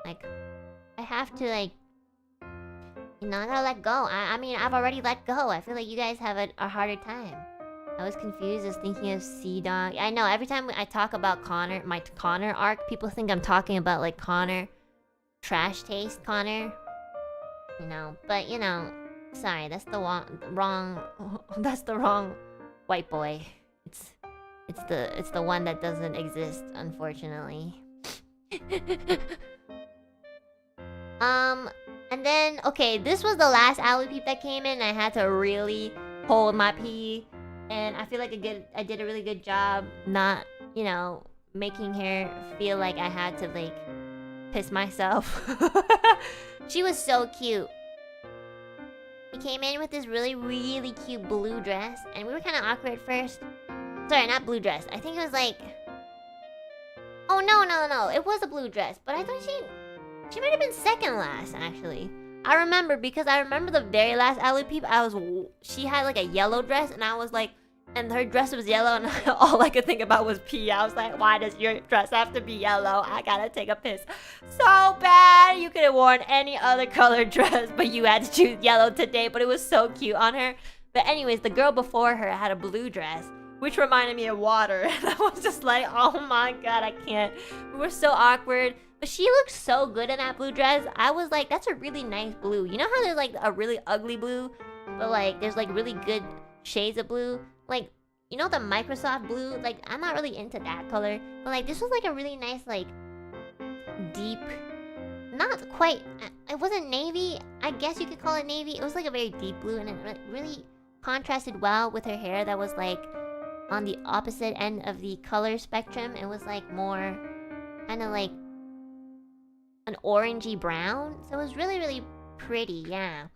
Like, I have to like, you know, I gotta let go. I mean, I've already let go. I feel like you guys have a harder time. I was confused. I was thinking of Sea Dog. I know, every time I talk about Connor, my Connor arc, people think I'm talking about like Connor, Trash Taste Connor. You know, but you know, sorry, that's the wrong white boy. It's the one that doesn't exist, unfortunately. And then okay, this was the last alley peep that came in. I had to really hold my pee. And I feel like I did a really good job not, you know, making her feel like I had to, like, piss myself. She was so cute. She came in with this really, really cute blue dress. And we were kind of awkward at first. Sorry, not blue dress. I think it was like... Oh, no. It was a blue dress. But I thought she might have been second last, actually. I remember, because I remember the very last alley peep, she had like a yellow dress, and I was like, and her dress was yellow, and all I could think about was pee. I was like, why does your dress have to be yellow? I gotta take a piss so bad. You could have worn any other colored dress, but you had to choose yellow today. But it was so cute on her. But anyways, the girl before her had a blue dress, which reminded me of water, and I was just like, oh my god, I can't. We were so awkward. But she looked so good in that blue dress. I was like, that's a really nice blue. You know how there's like a really ugly blue, but like there's like really good shades of blue? Like, you know the Microsoft blue? Like, I'm not really into that color. But like, this was like a really nice, like, deep... Not quite... It wasn't navy. I guess you could call it navy. It was like a very deep blue, and it really contrasted well with her hair that was like on the opposite end of the color spectrum. It was like more kind of like an orangey brown. So it was really, really pretty, yeah.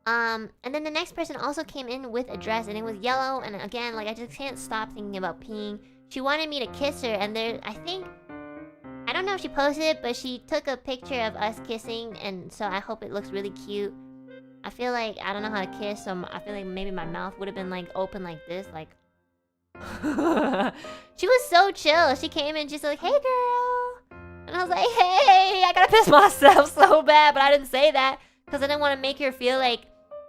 And then the next person also came in with a dress, and it was yellow, and again, like, I just can't stop thinking about peeing. She wanted me to kiss her, and I don't know if she posted it, but she took a picture of us kissing, and so I hope it looks really cute. I feel like I don't know how to kiss, so I feel like maybe my mouth would have been, like, open like this, like... She was so chill. She came in, she's like, "Hey, girl!" And I was like, "Hey, I gotta piss myself so bad," but I didn't say that, because I didn't want to make her feel like,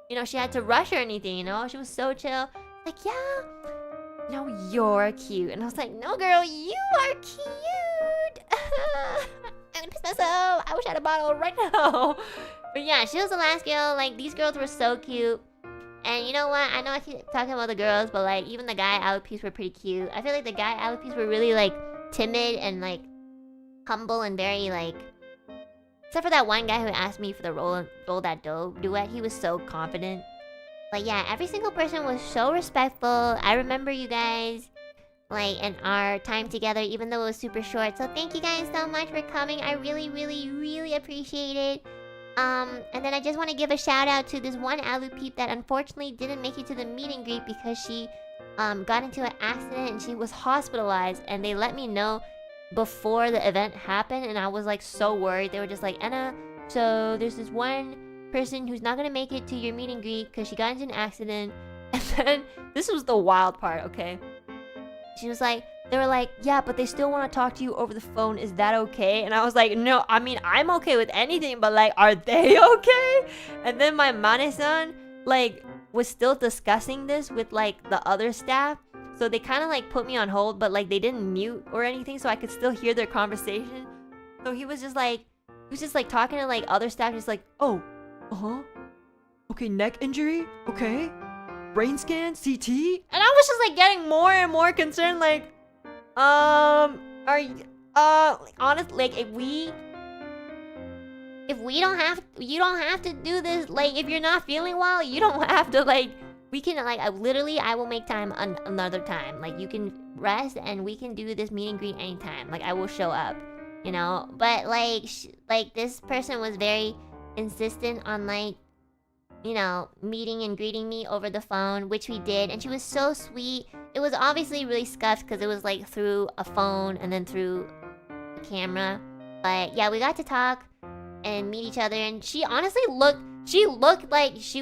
you know, she had to rush or anything, you know? She was so chill. Like, "Yeah, no, you're cute." And I was like, "No, girl, you are cute." I'm gonna piss myself. I wish I had a bottle right now. But yeah, she was the last girl. Like, these girls were so cute. And you know what? I know I keep talking about the girls, but like, even the guy alopees were pretty cute. I feel like the guy alopees were really like timid and like humble and very like... Except for that one guy who asked me for the roll that dough duet. He was so confident. But yeah, every single person was so respectful. I remember you guys. like, and our time together, even though it was super short. So thank you guys so much for coming. I really, really, really appreciate it. And then I just want to give a shout out to this one Alu peep that unfortunately didn't make it to the meet and greet because she got into an accident and she was hospitalized, and they let me know before the event happened, and I was like so worried. They were just like, Enna, so there's this one person who's not gonna make it to your meet and greet because she got into an accident. And then this was the wild part, okay? She was like, they were like, yeah, but they still want to talk to you over the phone. Is that okay? And I was like, no, I mean, I'm okay with anything, but like, are they okay? And then my Mane-san, like, was still discussing this with like the other staff. So they kind of like put me on hold, but like they didn't mute or anything, so I could still hear their conversation. So he was just like talking to like other staff, just like, oh, okay, neck injury, okay, brain scan, CT, and I was just like getting more and more concerned, like, are you, honestly, like, if we don't have, you don't have to do this, like, if you're not feeling well, you don't have to, like, we can, like, I will make time another time, like, you can rest and we can do this meet and greet anytime, like, I will show up, you know, but, like, this person was very insistent on, like, you know, meeting and greeting me over the phone, which we did, and she was so sweet. It was obviously really scuffed because it was, like, through a phone and then through a camera, but, yeah, we got to talk and meet each other, and she honestly looked like she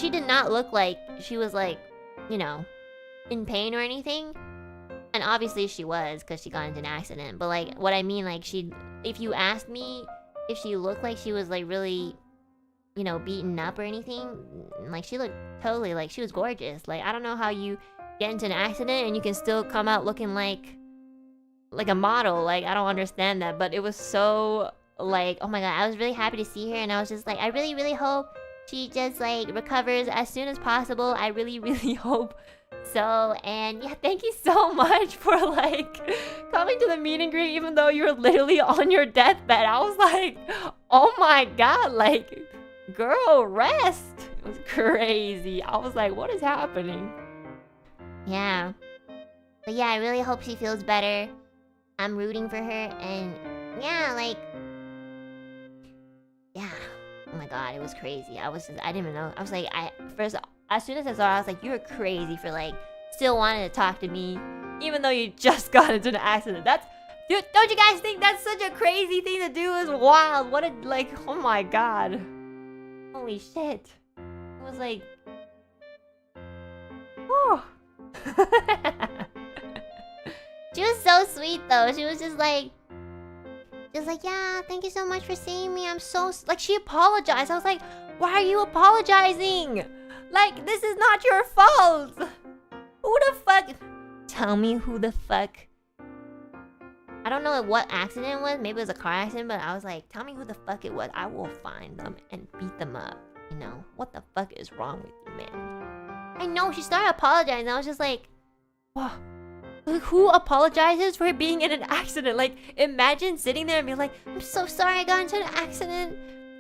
did not look like she was, like, you know, in pain or anything. And obviously she was, because she got into an accident. But, like, what I mean, like, if you asked me if she looked like she was, like, really, you know, beaten up or anything, like, she looked totally, like, she was gorgeous. Like, I don't know how you get into an accident and you can still come out looking like a model. Like, I don't understand that. But it was so, like, oh my god, I was really happy to see her, and I was just like, I really, really hope she just, like, recovers as soon as possible. I really, really hope so. And yeah, thank you so much for, like, coming to the meet and greet even though you were literally on your deathbed. I was like, oh my god, like, girl, rest. It was crazy. I was like, what is happening? Yeah. But yeah, I really hope she feels better. I'm rooting for her, and yeah, like, yeah. Oh my god, it was crazy. I didn't even know. I was like, first, as soon as I saw her, I was like, you're crazy for, like, still wanting to talk to me, even though you just got into an accident. Dude, don't you guys think that's such a crazy thing to do? It's wild. What a, like, oh my god. Holy shit. It was like, oh. She was so sweet though. She was just like, yeah, thank you so much for seeing me. I'm so, like, she apologized. I was like, why are you apologizing? Like, this is not your fault. Who the fuck? Tell me who the fuck. I don't know what accident it was. Maybe it was a car accident, but I was like, tell me who the fuck it was. I will find them and beat them up. You know, what the fuck is wrong with you, man? I know, she started apologizing. I was just like, whoa. Like, who apologizes for being in an accident? Like, imagine sitting there and being like, I'm so sorry I got into an accident.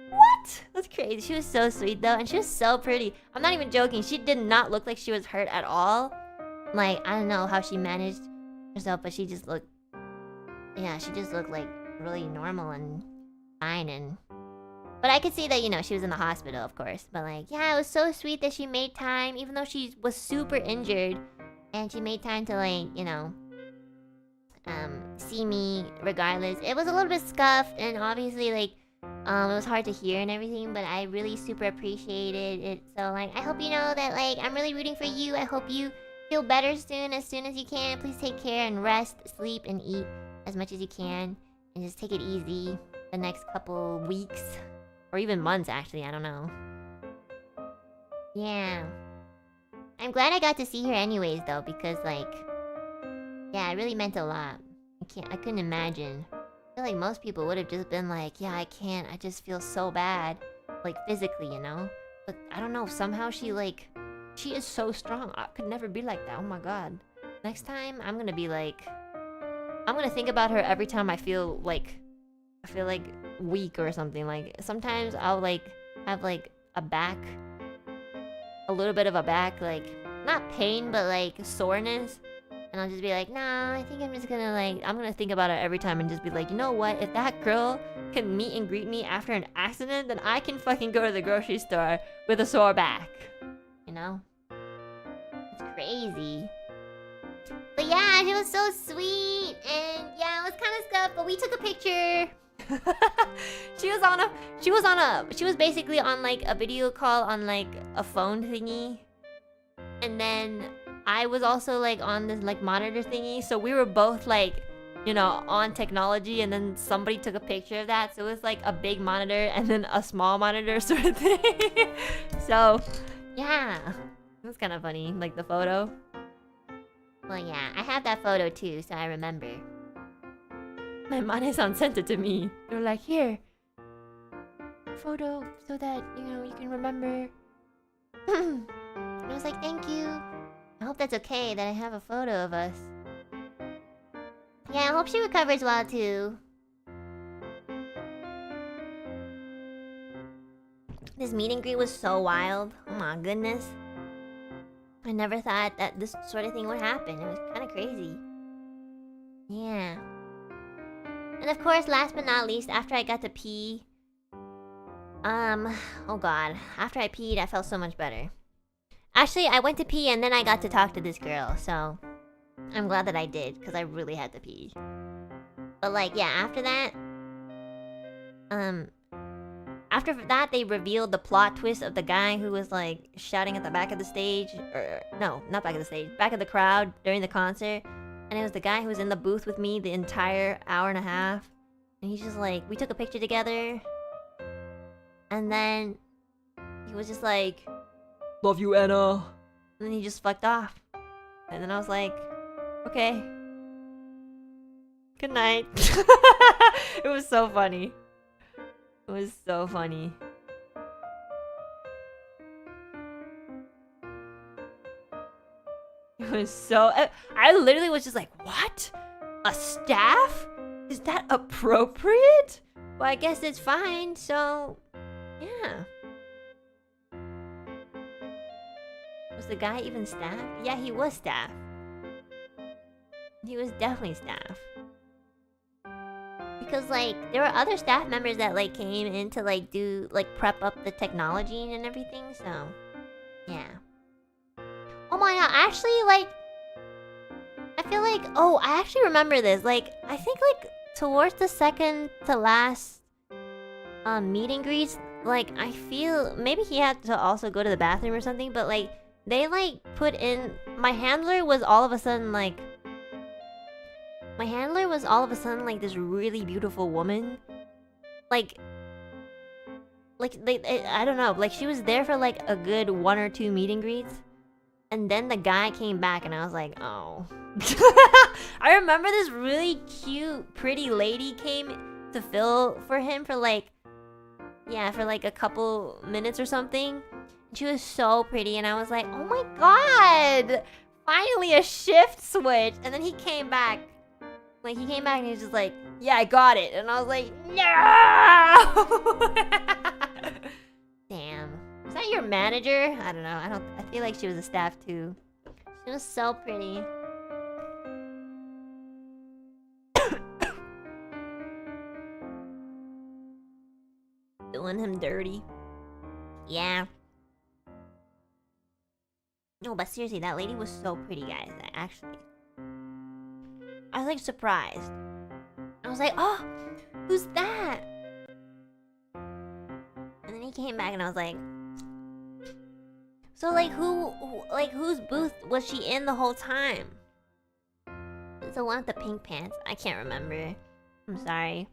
What? That's crazy. She was so sweet though, and she was so pretty. I'm not even joking. She did not look like she was hurt at all. Like, I don't know how she managed herself, but she just looked, yeah, she just looked like really normal and fine. And but I could see that, you know, she was in the hospital, of course. But like, yeah, it was so sweet that she made time, even though she was super injured. And she made time to, like, you know, see me regardless. It was a little bit scuffed, and obviously, like, it was hard to hear and everything, but I really super appreciated it. So, like, I hope you know that, like, I'm really rooting for you. I hope you feel better soon, as soon as you can. Please take care and rest, sleep, and eat as much as you can. And just take it easy the next couple weeks. Or even months, actually. I don't know. Yeah. I'm glad I got to see her anyways, though, because, like, yeah, it really meant a lot. I couldn't imagine. I feel like most people would have just been like, yeah, I can't, I just feel so bad. Like, physically, you know? But I don't know, somehow she, like, she is so strong. I could never be like that, oh my god. Next time, I'm gonna be like, I'm gonna think about her every time I feel like weak or something. Like, sometimes I'll, like, have, like, a little bit of a back, like, not pain, but, like, soreness. And And I'll just be like, nah, I think I'm just gonna like, I'm gonna think about it every time and just be like, you know what? If that girl can meet and greet me after an accident, then I can fucking go to the grocery store with a sore back. You know? It's crazy. But yeah, she was so sweet. And yeah, it was kind of stuff, but we took a picture. she was basically on like a video call on like a phone thingy. And then I was also like on this like monitor thingy, so we were both like, you know, on technology, and then somebody took a picture of that, so it was like a big monitor and then a small monitor sort of thing. So yeah, it was kind of funny, like the photo. Well yeah, I have that photo too, so I remember. My mane-san sent it to me. They were like, here, photo so that, you know, you can remember. I was like, thank you. I hope that's okay that I have a photo of us. Yeah, I hope she recovers well too. This meet and greet was so wild. Oh my goodness. I never thought that this sort of thing would happen. It was kind of crazy. Yeah. And of course, last but not least, after I got to pee... oh god. After I peed, I felt so much better. Actually, I went to pee and then I got to talk to this girl, so... I'm glad that I did, because I really had to pee. But like, yeah, after that... After that, they revealed the plot twist of the guy who was like shouting at the back of the stage. Or, no, not back of the stage. Back of the crowd during the concert. And it was the guy who was in the booth with me the entire hour and a half. And he's just like, we took a picture together. And then he was just like, love you, Enna. And then he just fucked off. And then I was like, okay. Good night. It was so funny. It was so funny. It was so... I literally was just like, what? A staff? Is that appropriate? Well, I guess it's fine, so... Yeah. Was the guy even staff? Yeah, he was staff. He was definitely staff. Because, like, there were other staff members that, like, came in to, like, do, like, prep up the technology and everything, so... Yeah. Oh my god, actually, like... I feel like... Oh, I actually remember this. Like, I think, like, towards the second to last... meet and greets, like, I feel... Maybe he had to also go to the bathroom or something, but, like, they, like, put in... My handler was all of a sudden, like... My handler was all of a sudden like this really beautiful woman. Like I don't know, like she was there for like a good 1 or 2 meet and greets. And then the guy came back and I was like, oh. I remember this really cute, pretty lady came to fill for him for like, yeah, for like a couple minutes or something. She was so pretty and I was like, oh my god! Finally a shift switch! And then he came back. Like, he came back and he was just like, yeah, I got it. And I was like, no! Damn. Was that your manager? I don't know. I feel like she was a staff too. She was so pretty. Doing him dirty. Yeah. No, but seriously, that lady was so pretty, guys. Actually. I was like surprised. I was like, oh, who's that? And then he came back and I was like, so like whose booth was she in the whole time? It's the one with the pink pants. I can't remember. I'm sorry.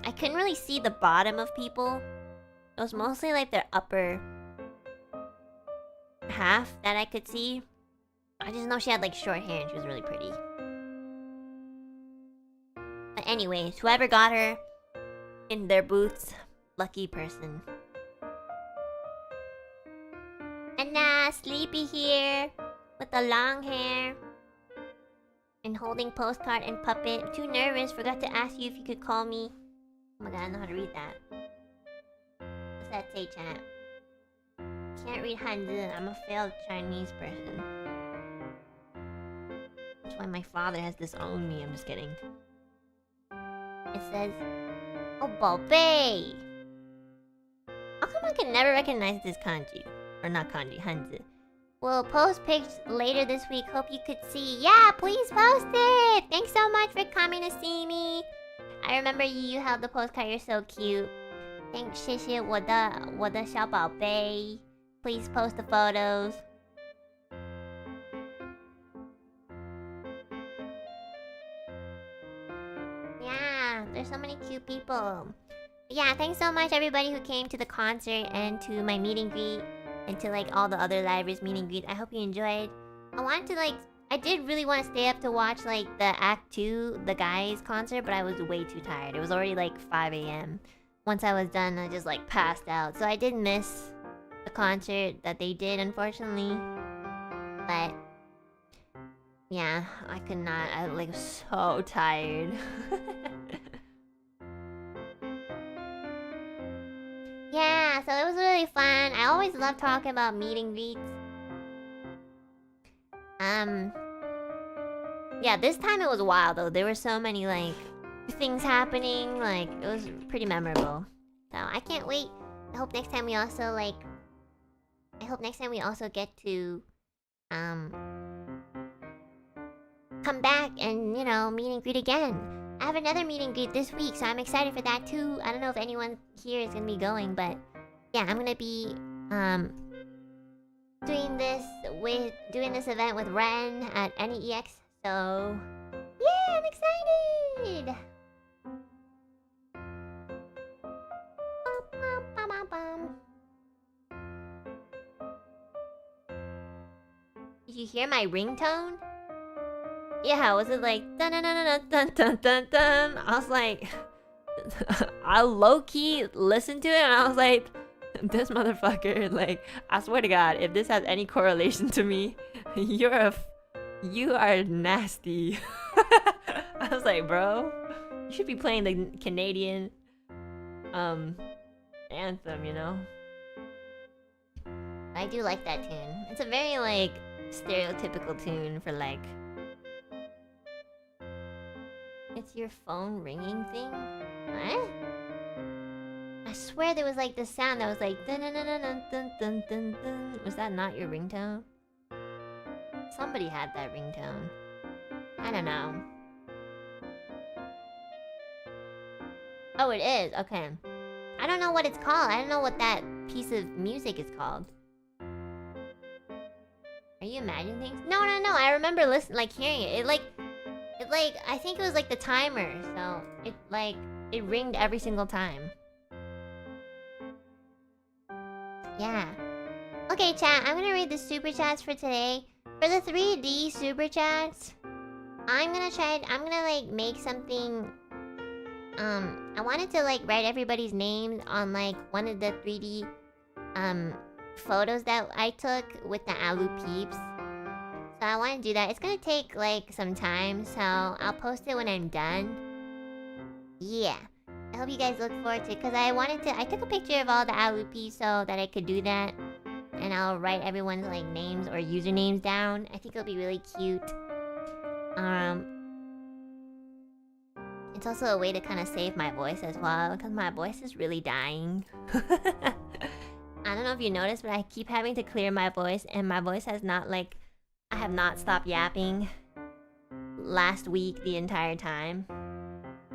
I couldn't really see the bottom of people. It was mostly like their upper half that I could see. I just know she had like short hair and she was really pretty. But anyways, whoever got her in their booths, lucky person. Enna, Sleepy here with the long hair and holding postcard and puppet. I'm too nervous, forgot to ask you if you could call me. Oh my god, I know how to read that. What's that say, chat? Can't read Hanzi. I'm a failed Chinese person. That's why my father has disowned me. I'm just kidding. It says, "Oh, Bobe." How come I can never recognize this kanji? Or not kanji, hanzi. We'll post pics later this week. Hope you could see. Yeah, please post it. Thanks so much for coming to see me. I remember you held the postcard. You're so cute. Thanks, 谢谢我的小宝贝. Please post the photos. Yeah, there's so many cute people. Yeah, thanks so much everybody who came to the concert and to my meet and greet and to like all the other libraries meet and greet. I hope you enjoyed. I did really want to stay up to watch like the Act 2, the guys concert, but I was way too tired. It was already like 5 a.m. Once I was done, I just like passed out. So I did miss the concert that they did, unfortunately. But yeah, I could not. I was so tired. Yeah, so it was really fun. I always love talking about meet and greets. Yeah, this time it was wild though. There were so many like things happening. Like it was pretty memorable. So I can't wait. I hope next time we also get to come back and, you know, meet and greet again. I have another meet and greet this week, so I'm excited for that too. I don't know if anyone here is gonna be going, but yeah, I'm gonna be doing this event with Ren at NEX. So yeah, I'm excited. Did you hear my ringtone? Yeah, was it like dun dun dun dun dun dun dun dun? I was like, I low key listened to it and I was like, this motherfucker. Like, I swear to God, if this has any correlation to me, you are nasty. I was like, bro, you should be playing the Canadian anthem, you know. I do like that tune. It's a very like stereotypical tune for like. It's your phone ringing thing? What? I swear there was like this sound that was like dun dun dun dun dun dun dun dun. Was that not your ringtone? Somebody had that ringtone. I don't know. Oh, it is. Okay. I don't know what it's called. I don't know what that piece of music is called. Are you imagining things? No. I remember hearing it. It I think it was like the timer, so it ringed every single time. Yeah. Okay, chat, I'm gonna read the super chats for today. For the 3D super chats, I'm gonna like make something. I wanted to like write everybody's names on like one of the 3D photos that I took with the Alu peeps. So I want to do that. It's gonna take like some time, so I'll post it when I'm done. Yeah. I hope you guys look forward to it, because I took a picture of all the Alupi so that I could do that. And I'll write everyone's like names or usernames down. I think it'll be really cute. It's also a way to kind of save my voice as well, because my voice is really dying. I don't know if you noticed, but I keep having to clear my voice, and my voice has not like... I have not stopped yapping last week the entire time.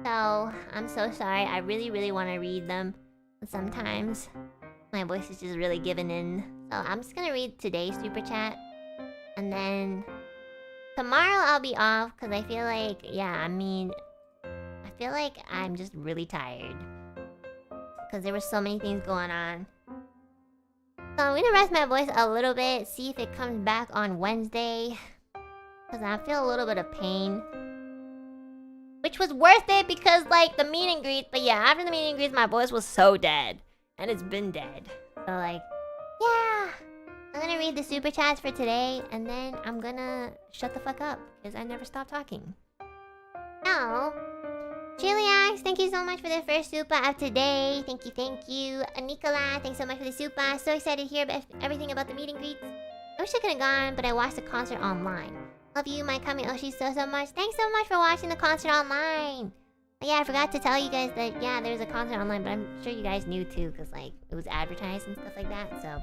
So, I'm so sorry. I really want to read them. But sometimes, my voice is just really giving in. So, I'm just gonna read today's super chat. And then... tomorrow I'll be off, because I feel like... I feel like I'm just really tired. Because there were so many things going on. So I'm gonna rest my voice a little bit, see if it comes back on Wednesday. Because I feel a little bit of pain. Which was worth it because, like, the meet and greet. But yeah, after the meet and greet, my voice was so dead. And it's been dead. So, like, yeah. I'm gonna read the super chats for today. And then I'm gonna shut the fuck up. Because I never stop talking. No. Chiliax, thank you so much for the first super of today. Thank you. Nicola, thanks so much for the super. So excited to hear about everything about the meet and greets. I wish I could have gone, but I watched the concert online. Love you, my Kami Oshi, so much. Thanks so much for watching the concert online. Oh, yeah, I forgot to tell you guys that, yeah, there's a concert online, but I'm sure you guys knew too, because, like, it was advertised and stuff like that. So,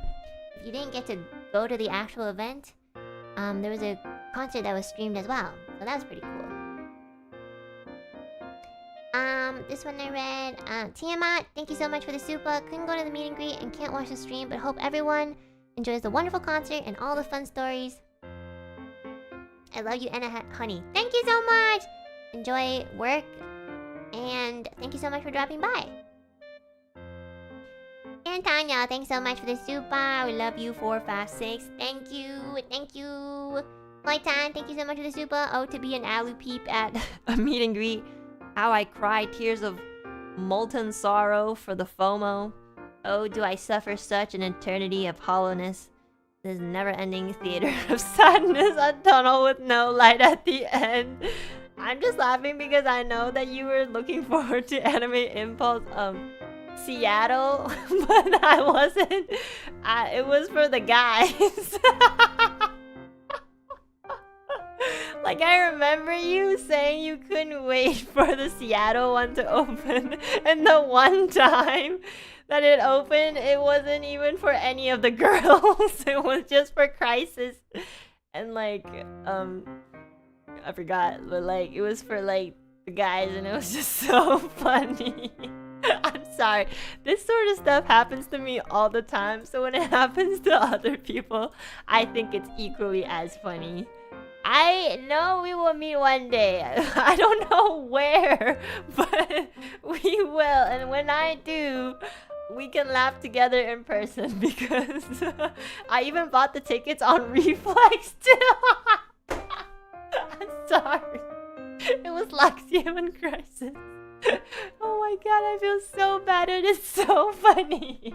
if you didn't get to go to the actual event, there was a concert that was streamed as well. So that was pretty cool. This one I read. Tiamat, thank you so much for the super. Couldn't go to the meet and greet and can't watch the stream, but hope everyone enjoys the wonderful concert and all the fun stories. I love you, Enna honey. Thank you so much! Enjoy work, and thank you so much for dropping by. And Tanya, thanks so much for the super. We love you, 456. Thank you, thank you. Lightan, thank you so much for the super. Oh, to be an Alu peep at A meet and greet. How I cry tears of molten sorrow for the FOMO. Oh, do I suffer such an eternity of hollowness. This never-ending theater of sadness, a tunnel with no light at the end. I'm just laughing because I know that you were looking forward to Anime Impulse Seattle, but I wasn't. It was for the guys. Like, I remember you saying you couldn't wait for the Seattle one to open, and the one time that it opened, it wasn't even for any of the girls. It was just for Crisis. And, like, I forgot, but, like, it was for, like, the guys, and it was just so funny. I'm sorry. This sort of stuff happens to me all the time, so when it happens to other people, I think it's equally as funny. I know we will meet one day. I don't know where, but we will. And when I do, we can laugh together in person because I even bought the tickets on Reflex too. I'm sorry. It was Luxium and Crisis. Oh my god, I feel so bad. It is so funny.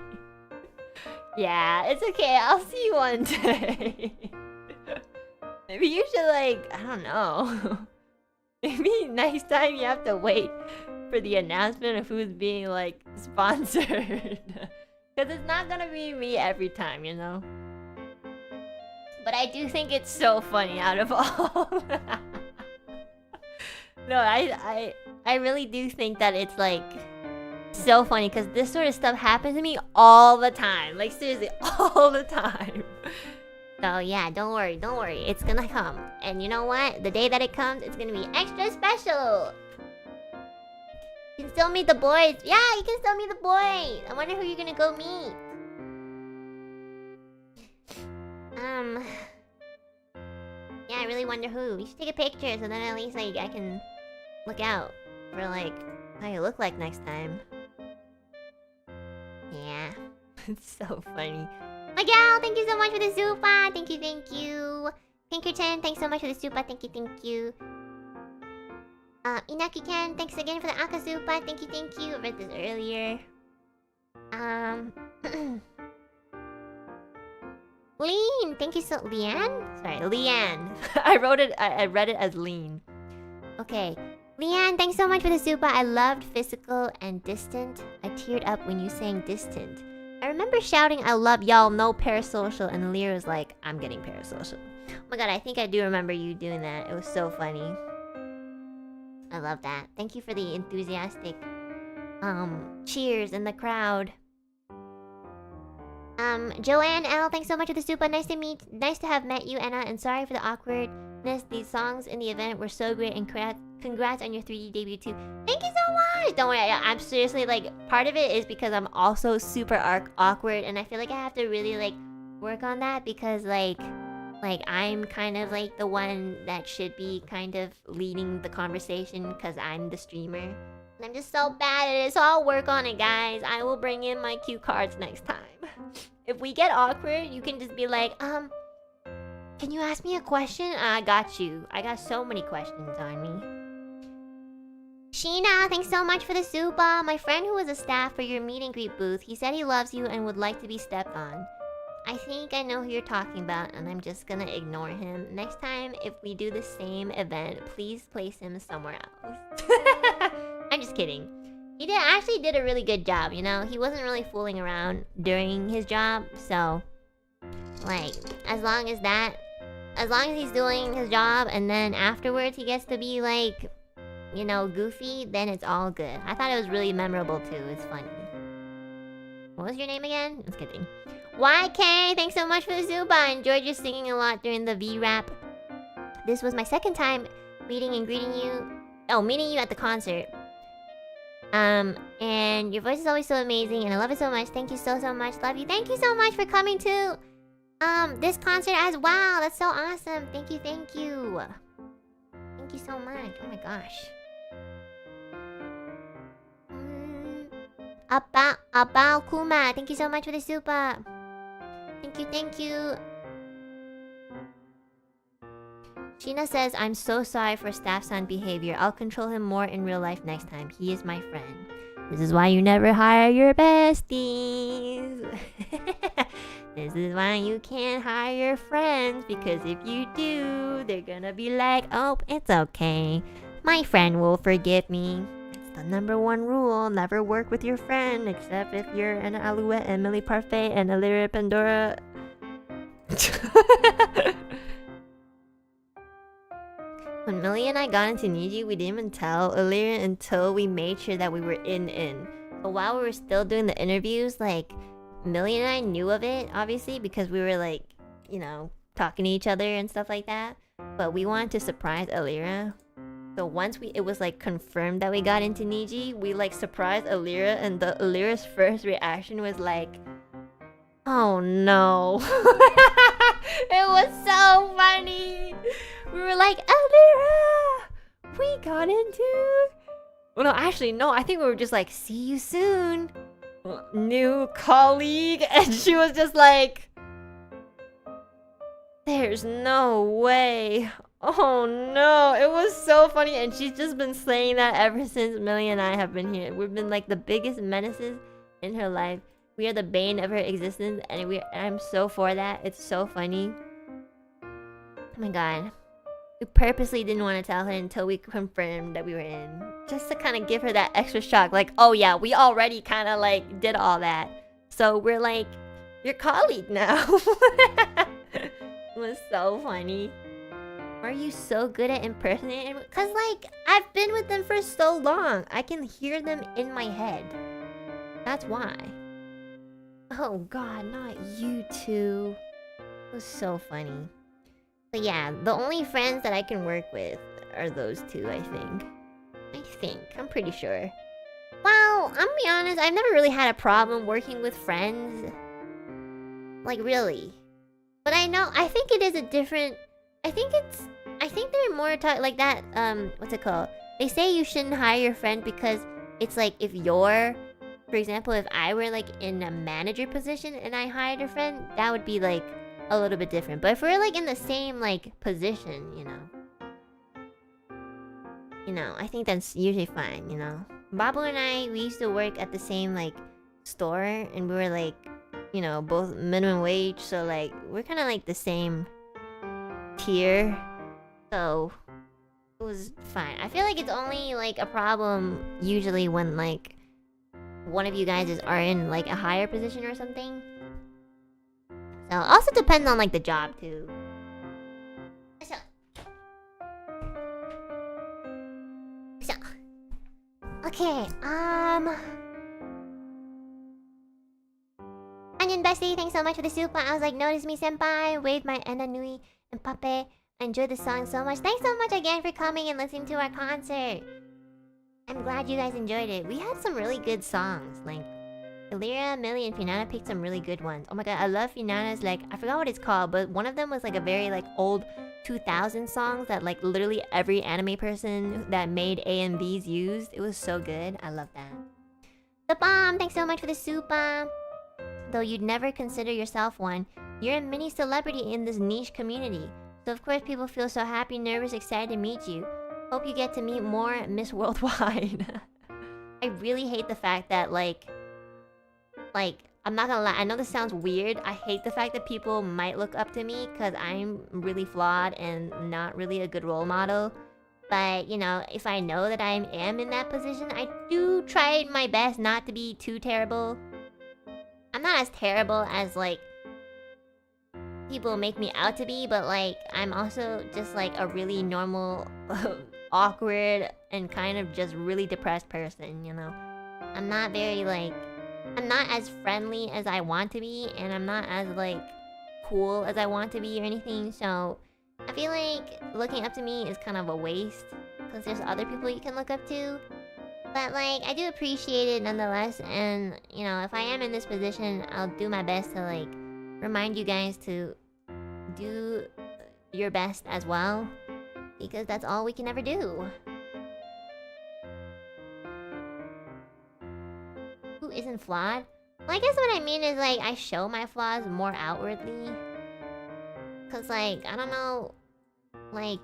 Yeah, it's okay. I'll see you one day. Maybe you should, like, I don't know. Maybe next time you have to wait for the announcement of who's being, like, sponsored. Because it's not gonna be me every time, you know? But I do think it's so funny out of all. No, I really do think that it's, like, so funny. Because this sort of stuff happens to me all the time. Like, seriously, all the time. So yeah, don't worry, it's gonna come. And you know what? The day that it comes, it's gonna be extra special. You can still meet the boys. Yeah, you can still meet the boys. I wonder who you're gonna go meet. Yeah, I really wonder who. You should take a picture so then at least, like, I can look out for, like, how you look like next time. Yeah. It's so funny. Miguel, thank you so much for the super. Thank you. Pinkerton, thanks so much for the super. Thank you. Inaki-ken, thanks again for the Aka super. Thank you. I read this earlier. Lean, thank you so... Leanne? Sorry, Leanne. I read it as Lean. Okay. Leanne, thanks so much for the super. I loved Physical and Distant. I teared up when you sang Distant. I remember shouting, I love y'all, no parasocial, and Lear was like, I'm getting parasocial. Oh my god, I think I do remember you doing that. It was so funny. I love that. Thank you for the enthusiastic cheers in the crowd. Joanne L, thanks so much for the super. Nice to have met you, Enna, and sorry for the awkwardness. These songs in the event were so great, and congrats on your 3D debut too. Thank you so much! Don't worry, I'm seriously, like, part of it is because I'm also super awkward, and I feel like I have to really, like, work on that because, like, I'm kind of, like, the one that should be kind of leading the conversation because I'm the streamer. And I'm just so bad at it, so I'll work on it, guys. I will bring in my cue cards next time. If we get awkward, you can just be like, can you ask me a question? I got you. I got so many questions on me. Sheena, thanks so much for the super. My friend who was a staff for your meet and greet booth, he said he loves you and would like to be stepped on. I think I know who you're talking about, and I'm just gonna ignore him. Next time, if we do the same event, please place him somewhere else. I'm just kidding. He actually did a really good job, you know? He wasn't really fooling around during his job, so... like, as long as that as long as he's doing his job and then afterwards he gets to be like, you know, goofy, then it's all good. I thought it was really memorable too. It's funny. What was your name again? Just kidding. YK, thanks so much for the Zuba. I enjoyed your singing a lot during the V-Rap. This was my second time meeting and greeting you. Oh, meeting you at the concert. And your voice is always so amazing and I love it so much. Thank you so much. Love you. Thank you so much for coming to this concert as well. That's so awesome. Thank you, thank you. Thank you so much. Oh my gosh. Abao Kuma, thank you so much for the super. Thank you, thank you. Sheena says, I'm so sorry for staff-son behavior. I'll control him more in real life next time. He is my friend. This is why you never hire your besties. This is why you can't hire your friends. Because if you do, they're gonna be like, oh, it's okay. My friend will forgive me. It's the #1 rule. Never work with your friend. Except if you're Enna Alouette and Millie Parfait and Ethyria Pandora. When Millie and I got into Niji, we didn't even tell Ethyria until we made sure that we were in. But while we were still doing the interviews, like, Millie and I knew of it, obviously, because we were, like, you know, talking to each other and stuff like that. But we wanted to surprise Ethyria. So once it was, like, confirmed that we got into Niji, we, like, surprised Ethyria, and Ethyria's first reaction was, like, oh no. It was so funny. We were like, Ethyria, we got into... Well, no, actually, no. I think we were just like, see you soon, new colleague. And she was just like, there's no way. Oh no. It was so funny. And she's just been saying that ever since Millie and I have been here. We've been like the biggest menaces in her life. We are the bane of her existence. And I'm so for that. It's so funny. Oh my god. We purposely didn't want to tell her until we confirmed that we were in. Just to kind of give her that extra shock. Like, oh yeah, we already kind of like did all that. So we're like, your colleague now. It was so funny. Are you so good at impersonating? Because like, I've been with them for so long. I can hear them in my head. That's why. Oh god, not you two. It was so funny. But yeah, the only friends that I can work with are those two, I think. I'm pretty sure. Well, I'm gonna be honest, I've never really had a problem working with friends. Like, really. But I think it is a different... I think they're more like that, what's it called? They say you shouldn't hire your friend because it's like, if you're... For example, if I were like in a manager position and I hired a friend, that would be like... a little bit different. But if we're like in the same like position, you know, I think that's usually fine, you know. Babu and I, we used to work at the same like store, and we were like, you know, both minimum wage, so like we're kind of like the same tier, so it was fine. I feel like it's only like a problem usually when like one of you guys are in like a higher position or something. So, also depends on, like, the job, too. So. Okay, Onion Bestie, thanks so much for the super. I was like, notice me, senpai. Wave my Enna Nui and Pape. I enjoyed the song so much. Thanks so much again for coming and listening to our concert. I'm glad you guys enjoyed it. We had some really good songs, like... Ethyria, Millie, and Finana picked some really good ones. Oh my god, I love Finana's, like, I forgot what it's called, but one of them was like a very like old 2000 songs that like literally every anime person that made AMVs used. It was so good. I love that. The Bomb, thanks so much for the super. Though you'd never consider yourself one, you're a mini celebrity in this niche community. So of course people feel so happy, nervous, excited to meet you. Hope you get to meet more Miss Worldwide. I really hate the fact that like, I'm not gonna lie, I know this sounds weird. I hate the fact that people might look up to me because I'm really flawed and not really a good role model. But, you know, if I know that I am in that position, I do try my best not to be too terrible. I'm not as terrible as, like, people make me out to be, but like I'm also just like a really normal, awkward, and kind of just really depressed person, you know? I'm not very like... I'm not as friendly as I want to be, and I'm not as like cool as I want to be or anything, so I feel like looking up to me is kind of a waste, because there's other people you can look up to. But like, I do appreciate it nonetheless, and you know, if I am in this position, I'll do my best to like remind you guys to do your best as well, because that's all we can ever do. Who isn't flawed? Well, I guess what I mean is like I show my flaws more outwardly, cause like I don't know, I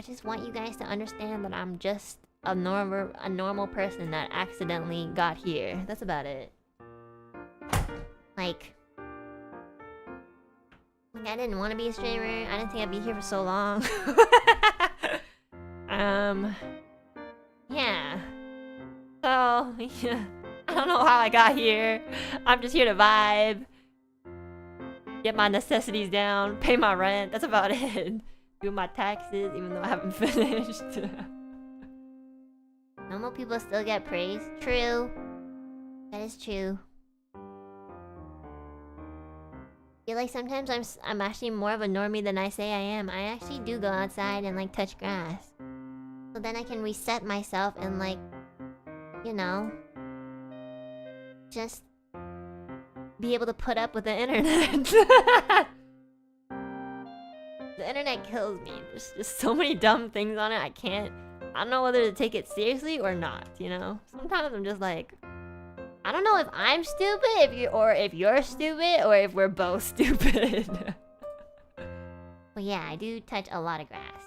just want you guys to understand that I'm just a normal person that accidentally got here. That's about it. Like I didn't want to be a streamer. I didn't think I'd be here for so long. Yeah. So, yeah. I don't know how I got here. I'm just here to vibe. Get my necessities down. Pay my rent. That's about it. Do my taxes, even though I haven't finished. Normal people still get praise. True. That is true. I feel like sometimes I'm actually more of a normie than I say I am. I actually do go outside and like touch grass. So then I can reset myself and like, you know, just be able to put up with the internet. The internet kills me. There's just so many dumb things on it. I don't know whether to take it seriously or not, you know? Sometimes I'm just like, I don't know if I'm stupid, if you're stupid, or if we're both stupid. But yeah, I do touch a lot of grass.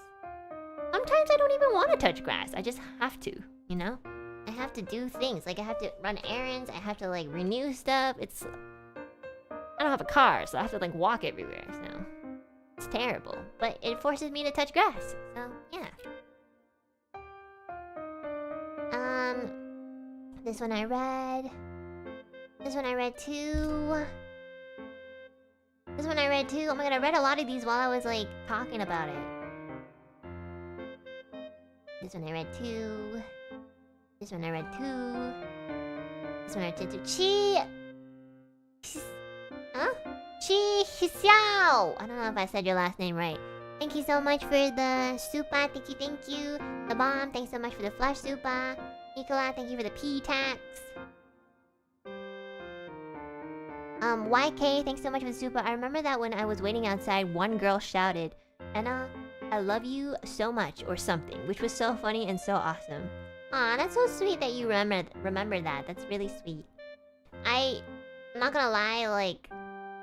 Sometimes I don't even want to touch grass. I just have to, you know? I have to do things. Like I have to run errands. I have to like renew stuff. I don't have a car, so I have to like walk everywhere. So it's terrible. But it forces me to touch grass. So yeah. This one I read. This one I read too. This one I read too. Oh my god, I read a lot of these while I was like talking about it. This one I read too. This one I read too. This one I read too. Chi Xiao. I don't know if I said your last name right. Thank you so much for the super. Thank you. The bomb. Thanks so much for the flash super. Nicola, thank you for the P-tax. YK, thanks so much for the super. I remember that when I was waiting outside, one girl shouted, "Enna, I love you so much," or something, which was so funny and so awesome. Aw, that's so sweet that you remember that. That's really sweet. I'm not gonna lie, like,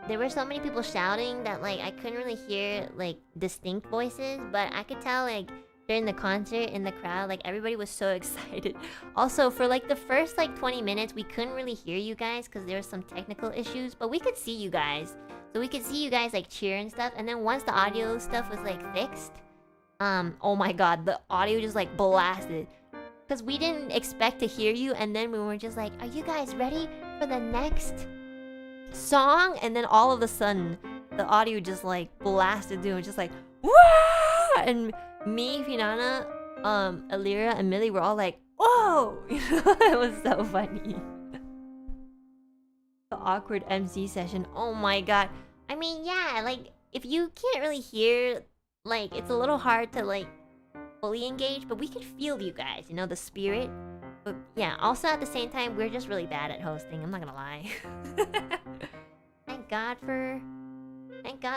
there were so many people shouting that, like, I couldn't really hear, like, distinct voices, but I could tell, like, during the concert in the crowd, like everybody was so excited. Also, for like the first like 20 minutes, we couldn't really hear you guys because there were some technical issues, but we could see you guys. So we could see you guys like cheer and stuff. And then once the audio stuff was like fixed, oh my god, the audio just like blasted. Because we didn't expect to hear you, and then we were just like, are you guys ready for the next song? And then all of a sudden, the audio just like blasted through and just like, wah! And me, Finana, Ethyria, and Millie were all like, whoa! It was so funny. The awkward MC session. Oh my god. I mean, yeah, like, if you can't really hear, like, it's a little hard to, like, fully engage, but we could feel you guys, you know, the spirit. But yeah, also at the same time, we're just really bad at hosting, I'm not gonna lie. Thank God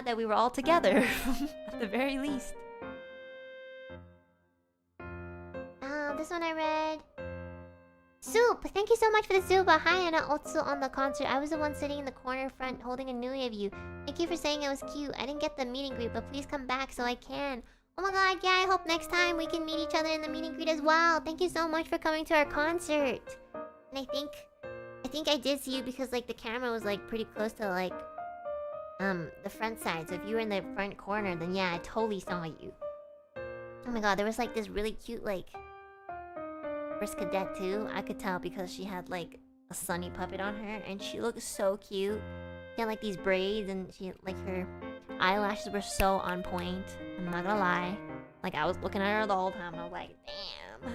that we were all together, at the very least. This one I read. Soup! Thank you so much for the soup. Hi, Enna. Also on the concert, I was the one sitting in the corner front holding a newly of you. Thank you for saying I was cute. I didn't get the meet and greet, but please come back so I can. Oh my god, yeah, I hope next time we can meet each other in the meet and greet as well. Thank you so much for coming to our concert. And I think I did see you because like the camera was like pretty close to like the front side. So if you were in the front corner, then yeah, I totally saw you. Oh my god, there was like this really cute like first cadet too. I could tell because she had like a Sunny puppet on her and she looked so cute. She had like these braids, and she like her eyelashes were so on point. I'm not gonna lie. Like I was looking at her the whole time, and I was like, damn,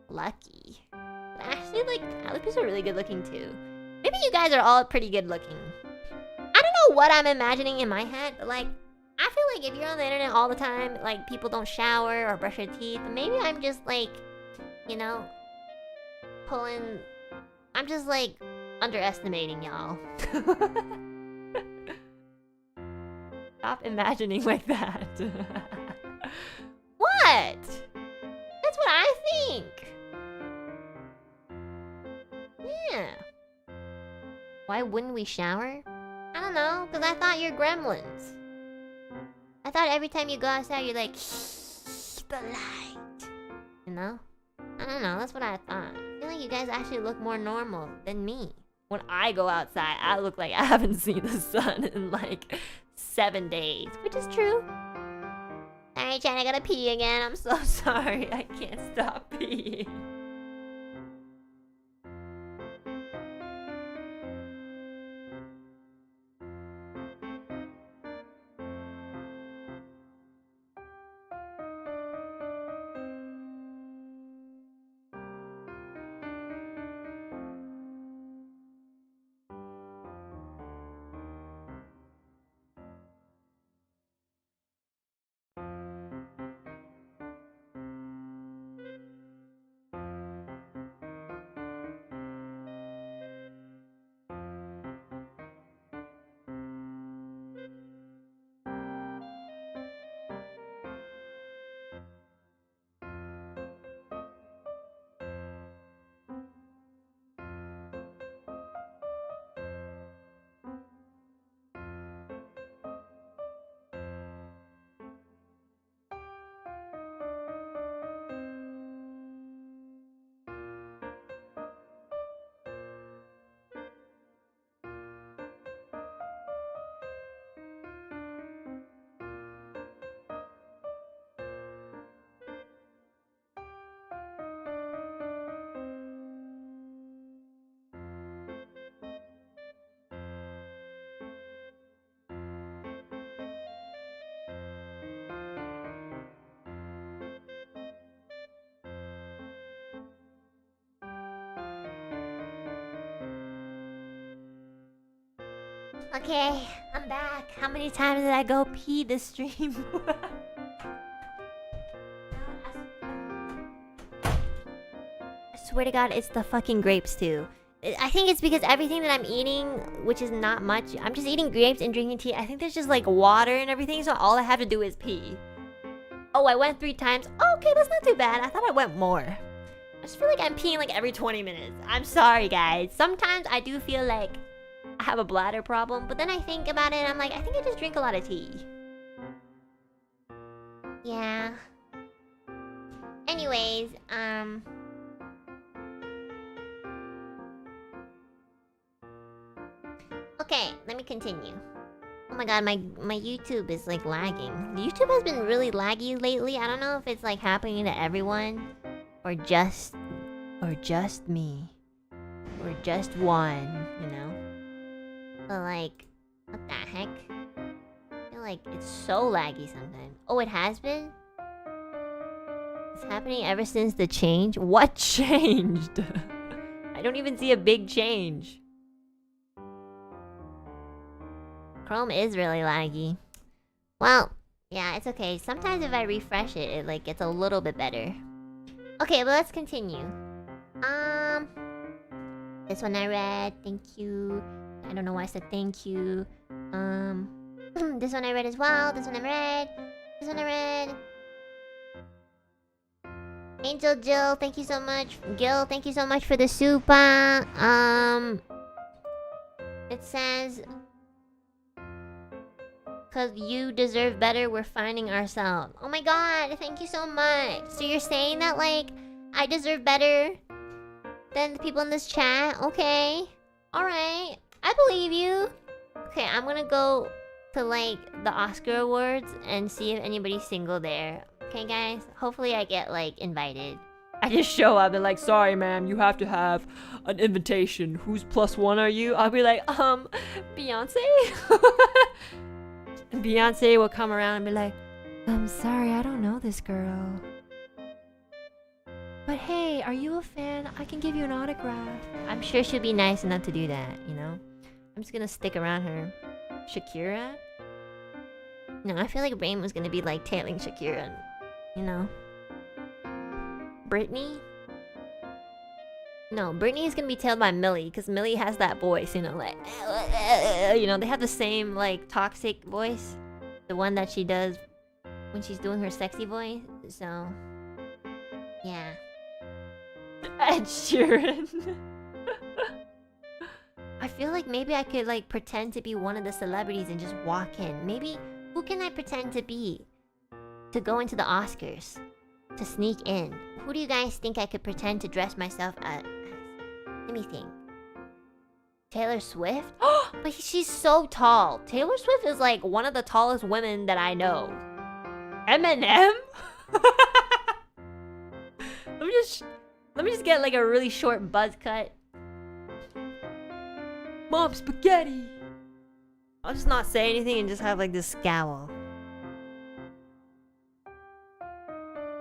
lucky. But actually, like Alope's are really good looking too. Maybe you guys are all pretty good looking. I don't know what I'm imagining in my head, but like I feel like if you're on the internet all the time, like people don't shower or brush their teeth, maybe I'm just like, you know, pulling. I'm just like underestimating y'all. Stop imagining like that. What? That's what I think. Yeah. Why wouldn't we shower? I don't know, because I thought you're gremlins. I thought every time you go outside, you're like, shh, the light. You know? I don't know, that's what I thought. I feel like you guys actually look more normal than me. When I go outside, I look like I haven't seen the sun in like 7 days, which is true. Alright, Chad, I gotta pee again. I'm so Sorry, I can't stop peeing. Okay, I'm back. How many times did I go pee this stream? I swear to God, it's the fucking grapes too. I think it's because everything that I'm eating, which is not much, I'm just eating grapes and drinking tea. I think there's just like water and everything, so all I have to do is pee. Oh, I went 3 times. Oh, okay, that's not too bad. I thought I went more. I just feel like I'm peeing like every 20 minutes. I'm sorry, guys. Sometimes I do feel like I have a bladder problem, but then I think about it and I'm like, I think I just drink a lot of tea. Yeah. Anyways, okay, let me continue. Oh my god, my YouTube is like lagging. YouTube has been really laggy lately. I don't know if it's like happening to everyone or just me or just one, you know? But like, what the heck? I feel like it's so laggy sometimes. Oh, it has been? It's happening ever since the change? What changed? I don't even see a big change. Chrome is really laggy. Well, yeah, it's okay. Sometimes if I refresh it, it like gets a little bit better. Okay, but let's continue. This one I read. Thank you. I don't know why I said thank you. This one I read as well. This one I read. This one I read. Angel Jill, thank you so much. Gil, thank you so much for the super. It says, "'Cause you deserve better, we're finding ourselves." Oh my god, thank you so much. So you're saying that like I deserve better than the people in this chat? Okay. Alright. I believe you. Okay, I'm gonna go to like the Oscar Awards and see if anybody's single there. Okay guys? Hopefully I get like invited. I just show up and like, sorry, ma'am, you have to have an invitation. Who's +1 are you? I'll be like, Beyonce? And Beyonce will come around and be like, I'm sorry, I don't know this girl. But hey, are you a fan? I can give you an autograph. I'm sure she'll be nice enough to do that, you know? I'm just gonna stick around her. Shakira? No, I feel like Reimu was gonna be like tailing Shakira, you know? Britney? No, Britney is gonna be tailed by Millie, because Millie has that voice, you know, like... You know, they have the same, like, toxic voice. The one that she does when she's doing her sexy voice, so... Yeah. Ed Sheeran. I feel like maybe I could, like, pretend to be one of the celebrities and just walk in. Maybe... Who can I pretend to be? To go into the Oscars? To sneak in? Who do you guys think I could pretend to dress myself as? Let me think. Taylor Swift? But she's so tall. Taylor Swift is like one of the tallest women that I know. Eminem? Let me just get like a really short buzz cut. Mom, spaghetti. I'll just not say anything and just have like this scowl.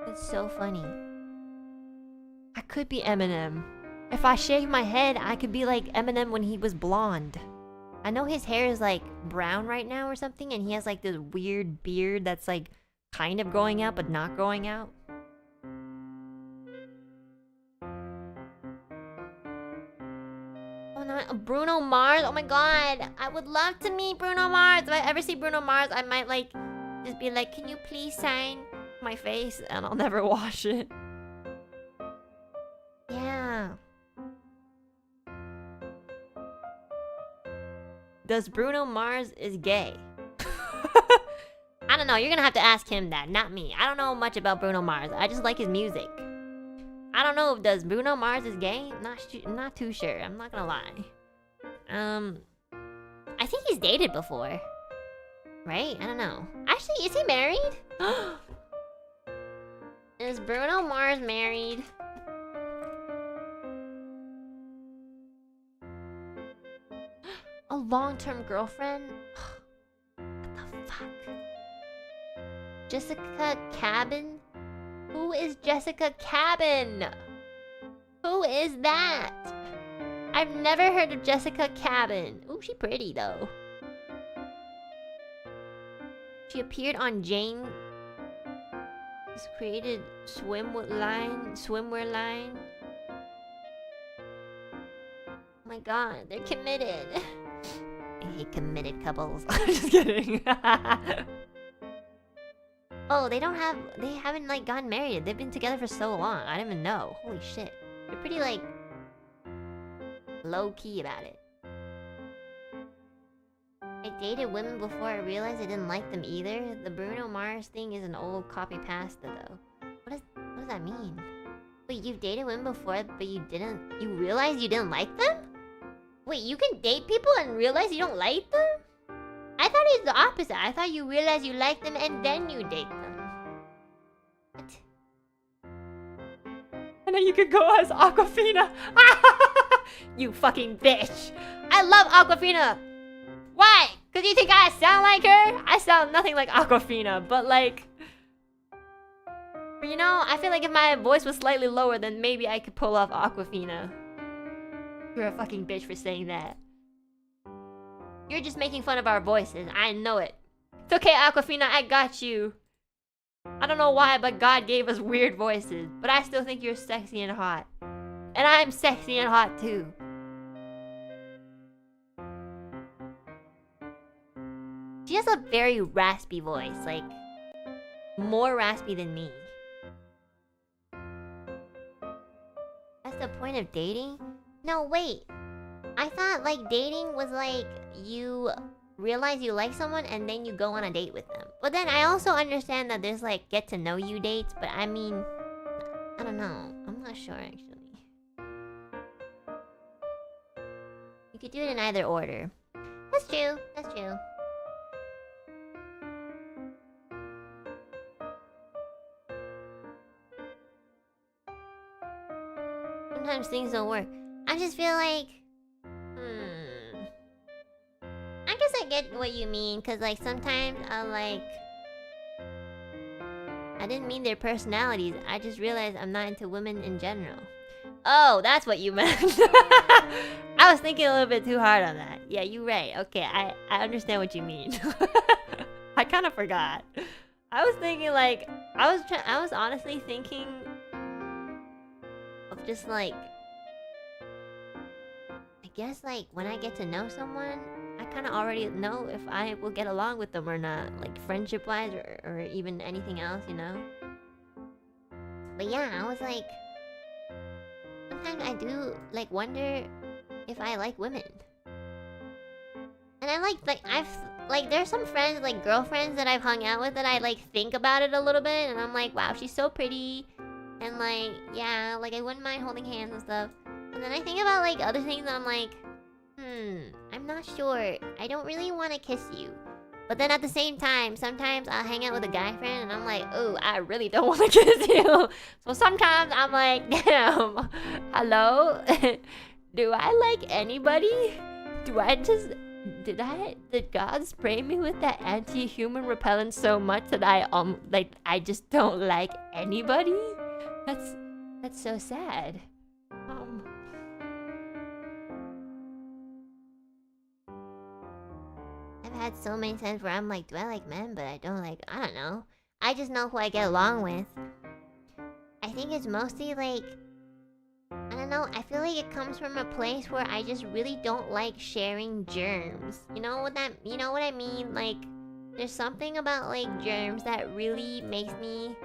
It's so funny. I could be Eminem. If I shave my head, I could be like Eminem when he was blonde. I know his hair is like brown right now or something, and he has like this weird beard that's like kind of growing out but not growing out. Oh, not Bruno Mars. Oh my god, I would love to meet Bruno Mars. If I ever see Bruno Mars, I might like just be like, can you please sign my face? And I'll never wash it. Yeah. Does Bruno Mars is gay? I don't know. You're gonna have to ask him that, not me. I don't know much about Bruno Mars. I just like his music. I don't know if does Bruno Mars is gay. Not too sure. I'm not gonna lie. I think he's dated before, right? I don't know. Actually, is he married? Is Bruno Mars married? A long-term girlfriend? What the fuck? Jessica Cabin? Who is Jessica Cabin? Who is that? I've never heard of Jessica Cabin. Ooh, she pretty though. She appeared on Jane. Created swimwear line. Oh my god, they're committed. I hate committed couples. I'm just kidding. Oh, they haven't like gotten married. They've been together for so long. I didn't even know. Holy shit. They're pretty like low key about it. I dated women before I realized I didn't like them either. The Bruno Mars thing is an old copy pasta though. What does that mean? Wait, you've dated women before but you realized you didn't like them? Wait, you can date people and realize you don't like them? I thought it's the opposite. I thought you realized you like them and then you date them. What? And then you could go as Aquafina. You fucking bitch. I love Aquafina. Why? Because you think I sound like her? I sound nothing like Aquafina, but like... You know, I feel like if my voice was slightly lower, then maybe I could pull off Aquafina. You're a fucking bitch for saying that. You're just making fun of our voices. I know it. It's okay, Aquafina, I got you. I don't know why, but God gave us weird voices. But I still think you're sexy and hot. And I'm sexy and hot too. She has a very raspy voice, like more raspy than me. That's the point of dating? No, wait. I thought like dating was like you realize you like someone and then you go on a date with them. But then I also understand that there's like get to know you dates, but I mean, I don't know. I'm not sure actually. You could do it in either order. That's true. That's true. sometimes things don't work. I just feel like, I guess I get what you mean, cause like sometimes I didn't mean their personalities. I just realized I'm not into women in general. Oh, that's what you meant. I was thinking a little bit too hard on that. Yeah, you're right. Okay, I understand what you mean. I kind of forgot. I was thinking like I was honestly thinking of just like, I guess like when I get to know someone, I kind of already know if I will get along with them or not, like friendship wise or even anything else, you know. But yeah, I was like, sometimes I do like wonder if I like women. And I like I've like there's some friends, like girlfriends that I've hung out with that I like think about it a little bit and I'm like, wow, she's so pretty. And like, yeah, like I wouldn't mind holding hands and stuff. And then I think about like other things and I'm like, I'm not sure. I don't really want to kiss you. But then at the same time, sometimes I'll hang out with a guy friend and I'm like, oh, I really don't want to kiss you. So sometimes I'm like, damn, hello? Do I like anybody? Did God spray me with that anti-human repellent so much that I just don't like anybody? That's so sad. I've had so many times where I'm like, do I like men? But I don't know. I just know who I get along with. I think it's mostly like, I don't know, I feel like it comes from a place where I just really don't like sharing germs. You know what I mean? Like, there's something about like germs that really makes me,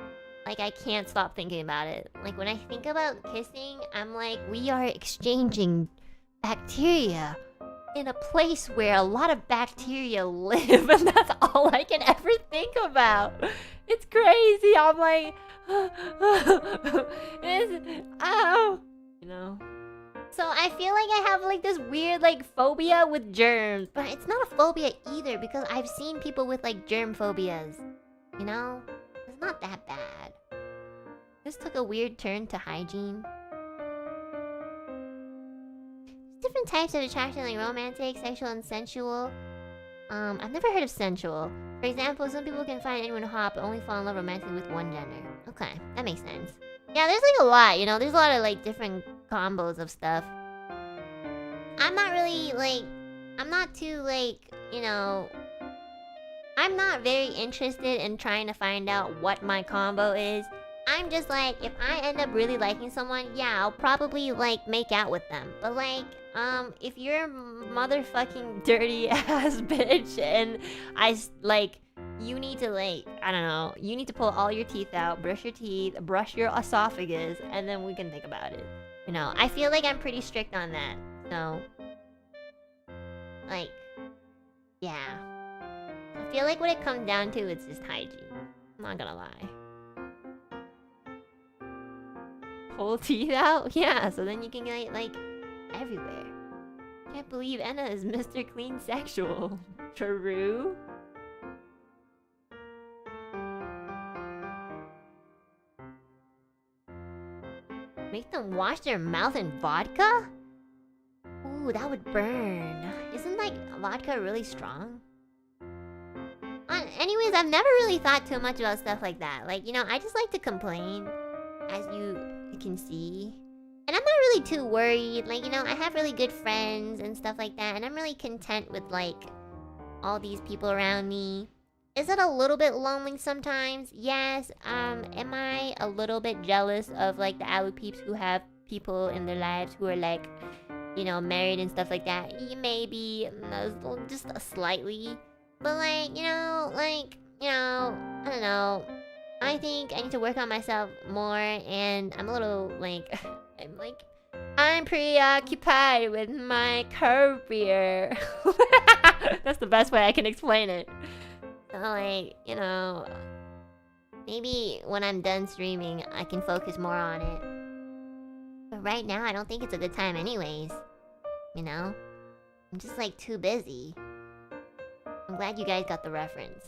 like, I can't stop thinking about it. Like, when I think about kissing, I'm like, we are exchanging bacteria in a place where a lot of bacteria live, and that's all I can ever think about. It's crazy. I'm like, you know. So I feel like I have like this weird like phobia with germs, but it's not a phobia either because I've seen people with like germ phobias. You know, it's not that bad. This took a weird turn to hygiene. Different types of attraction, like romantic, sexual, and sensual. I've never heard of sensual. For example, some people can find anyone hot but only fall in love romantically with one gender. Okay, that makes sense. Yeah, there's like a lot, you know, there's a lot of like different combos of stuff. I'm not really like, I'm not too like, you know, I'm not very interested in trying to find out what my combo is. I'm just like, if I end up really liking someone, yeah, I'll probably like make out with them. But like, if you're a motherfucking dirty ass bitch and you need to like, I don't know, you need to pull all your teeth out, brush your teeth, brush your esophagus, and then we can think about it. You know, I feel like I'm pretty strict on that. So, like, yeah. I feel like what it comes down to, it's just hygiene. I'm not gonna lie. Pull teeth out? Yeah, so then you can get like everywhere. Can't believe Enna is Mr. Clean Sexual. True? Make them wash their mouth in vodka? Ooh, that would burn. Isn't like vodka really strong? Anyways, I've never really thought too much about stuff like that. Like, you know, I just like to complain, as you can see. And I'm not really too worried. Like, you know, I have really good friends and stuff like that. And I'm really content with, like, all these people around me. Is it a little bit lonely sometimes? Yes. Am I a little bit jealous of, like, the Alu peeps who have people in their lives who are, like, you know, married and stuff like that? Maybe. Just slightly. But, like, you know, I don't know. I think I need to work on myself more, and I'm a little, like, I'm preoccupied with my career. That's the best way I can explain it. So, like, you know, maybe when I'm done streaming, I can focus more on it. But right now, I don't think it's a good time anyways. You know? I'm just, like, too busy. I'm glad you guys got the reference.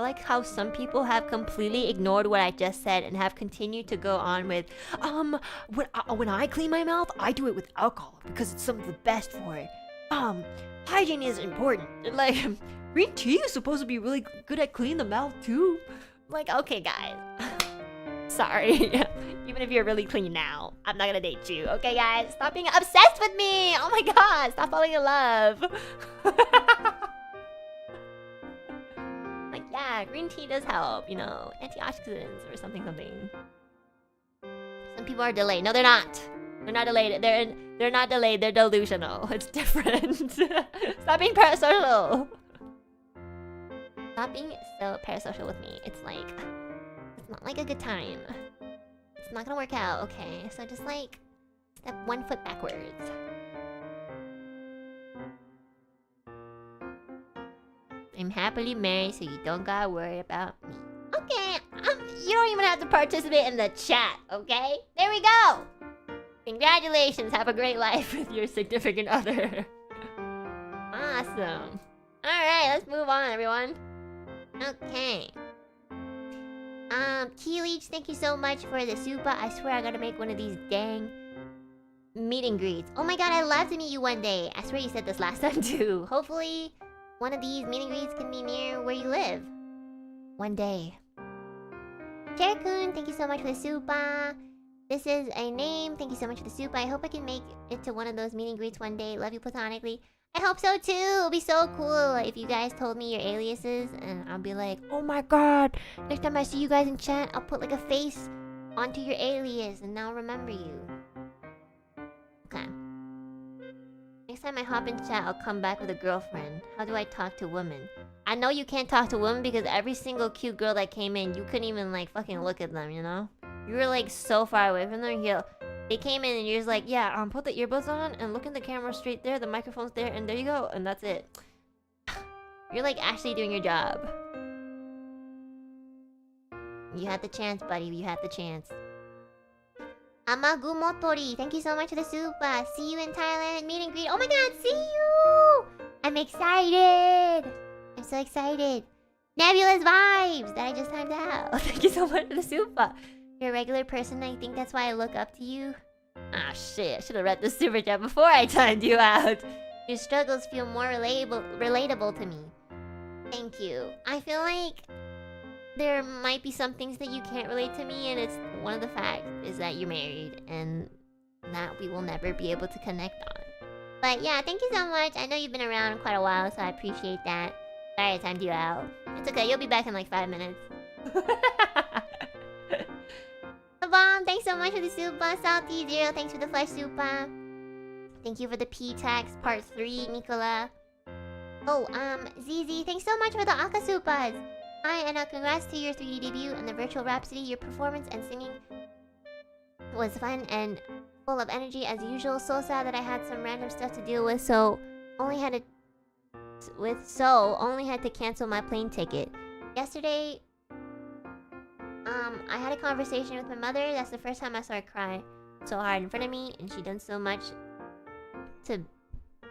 like how some people have completely ignored what I just said and have continued to go on with, when I clean my mouth, I do it with alcohol because it's some of the best for it. Hygiene is important. Like, green tea is supposed to be really good at cleaning the mouth too. Like, okay, guys. Sorry. Even if you're really clean now, I'm not gonna date you. Okay, guys? Stop being obsessed with me! Oh my god! Stop falling in love! Like, yeah, green tea does help, you know, antioxidants or something. Some people are delayed. No, they're not. They're not delayed. They're not delayed. They're delusional. It's different. Stop being parasocial. Stop being so parasocial with me. It's not like a good time. It's not gonna work out, okay? So just like step 1 foot backwards. I'm happily married, so you don't gotta worry about me. Okay, you don't even have to participate in the chat, okay? There we go! Congratulations, have a great life with your significant other. Awesome. Alright, let's move on, everyone. Okay. Key Leech, thank you so much for the super. I swear I gotta make one of these dang meet and greets. Oh my god, I'd love to meet you one day. I swear you said this last time too. Hopefully, one of these meet and greets can be near where you live. One day. Cherkun, thank you so much for the super. This is a name. Thank you so much for the super. I hope I can make it to one of those meet and greets one day. Love you platonically. I hope so too. It'll be so cool if you guys told me your aliases, and I'll be like, oh my god, next time I see you guys in chat, I'll put like a face onto your alias and I'll remember you. Okay. Next time I hop in chat, I'll come back with a girlfriend. How do I talk to women? I know you can't talk to women because every single cute girl that came in, you couldn't even like fucking look at them, you know? You were like so far away from them. They came in and you're just like, yeah, put the earbuds on and look in the camera straight there, the microphone's there, and there you go, and that's it. You're like actually doing your job. You had the chance, buddy. You had the chance. Amagumotori, thank you so much for the super. See you in Thailand. Meet and greet. Oh my god, see you! I'm excited. I'm so excited. Nebulous vibes that I just timed out. Thank you so much for the super. You're a regular person. I think that's why I look up to you. Ah shit, I should have read the super chat before I timed you out. Your struggles feel more relatable to me. Thank you. I feel like there might be some things that you can't relate to me, and it's one of the facts is that you're married and that we will never be able to connect on. But yeah, thank you so much. I know you've been around quite a while, so I appreciate that. Sorry I timed you out. It's okay, you'll be back in like 5 minutes. Bomb, thanks so much for the super. Salty Zero, thanks for the flesh super. Thank you for the P-Tax Part 3, Nicola. Oh, ZZ, thanks so much for the Aka Supas. Hi, Enna, congrats to your 3D debut and the virtual Rhapsody. Your performance and singing was fun and full of energy as usual. So sad that I had some random stuff to deal with, so only had to cancel my plane ticket. Yesterday, I had a conversation with my mother. That's the first time I saw her cry so hard in front of me, and she done so much to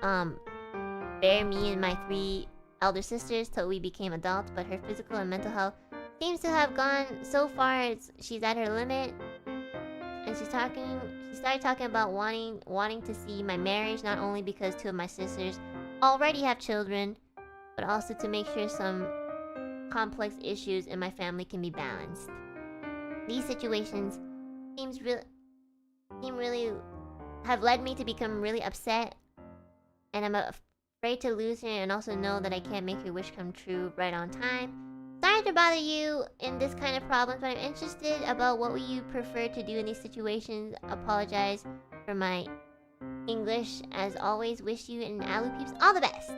bear me and my 3 elder sisters till we became adults, but her physical and mental health seems to have gone so far she's at her limit. And she started talking about wanting to see my marriage, not only because 2 of my sisters already have children, but also to make sure some complex issues in my family can be balanced. These situations really have led me to become really upset, and I'm afraid to lose her and also know that I can't make her wish come true right on time. Sorry to bother you in this kind of problems, but I'm interested about what would you prefer to do in these situations. Apologize for my English. As always, wish you and Alu peeps all the best.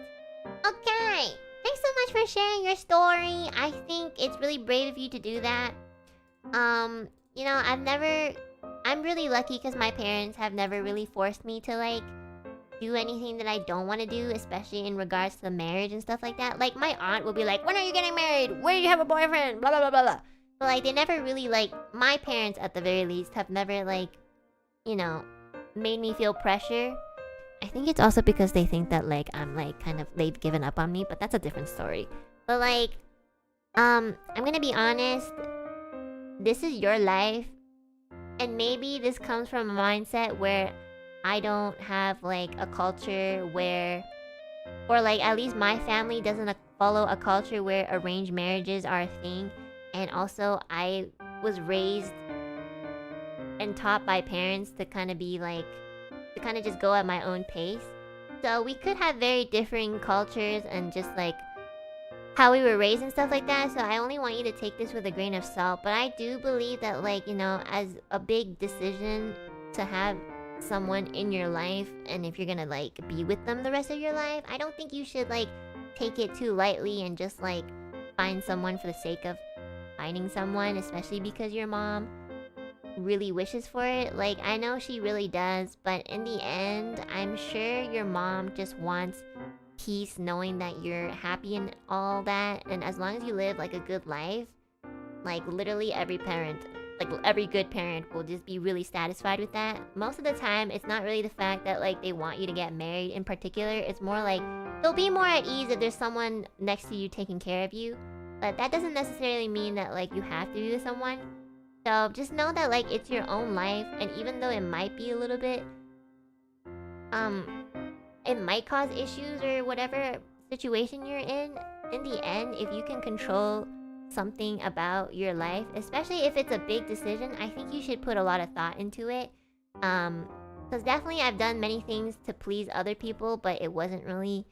Okay, thanks so much for sharing your story. I think it's really brave of you to do that. You know, I'm really lucky because my parents have never really forced me to like do anything that I don't want to do, especially in regards to marriage and stuff like that. Like, my aunt will be like, when are you getting married? Where do you have a boyfriend? Blah, blah, blah, blah, blah. But, like, they never really, like, my parents, at the very least, have never, like, you know, made me feel pressure. I think it's also because they think that, like, I'm, like, kind of, they've given up on me, but that's a different story. But, like, I'm gonna be honest. This is your life, and maybe this comes from a mindset where I don't have like a culture where, or like at least my family doesn't follow a culture where arranged marriages are a thing, and also I was raised and taught by parents to kind of be like, to kind of just go at my own pace. So we could have very differing cultures and just like how we were raised and stuff like that. So I only want you to take this with a grain of salt. But I do believe that, like, you know, as a big decision to have someone in your life, and if you're gonna like be with them the rest of your life, I don't think you should like take it too lightly and just like find someone for the sake of finding someone, especially because your mom really wishes for it. Like, I know she really does, but in the end, I'm sure your mom just wants peace knowing that you're happy and all that. And as long as you live like a good life, like literally every parent, like every good parent will just be really satisfied with that. Most of the time, it's not really the fact that like they want you to get married in particular. It's more like they'll be more at ease if there's someone next to you taking care of you. But that doesn't necessarily mean that like you have to be with someone. So just know that like it's your own life, and even though it might be a little bit it might cause issues or whatever situation you're in the end, if you can control something about your life, especially if it's a big decision, I think you should put a lot of thought into it. Because definitely I've done many things to please other people, but it wasn't really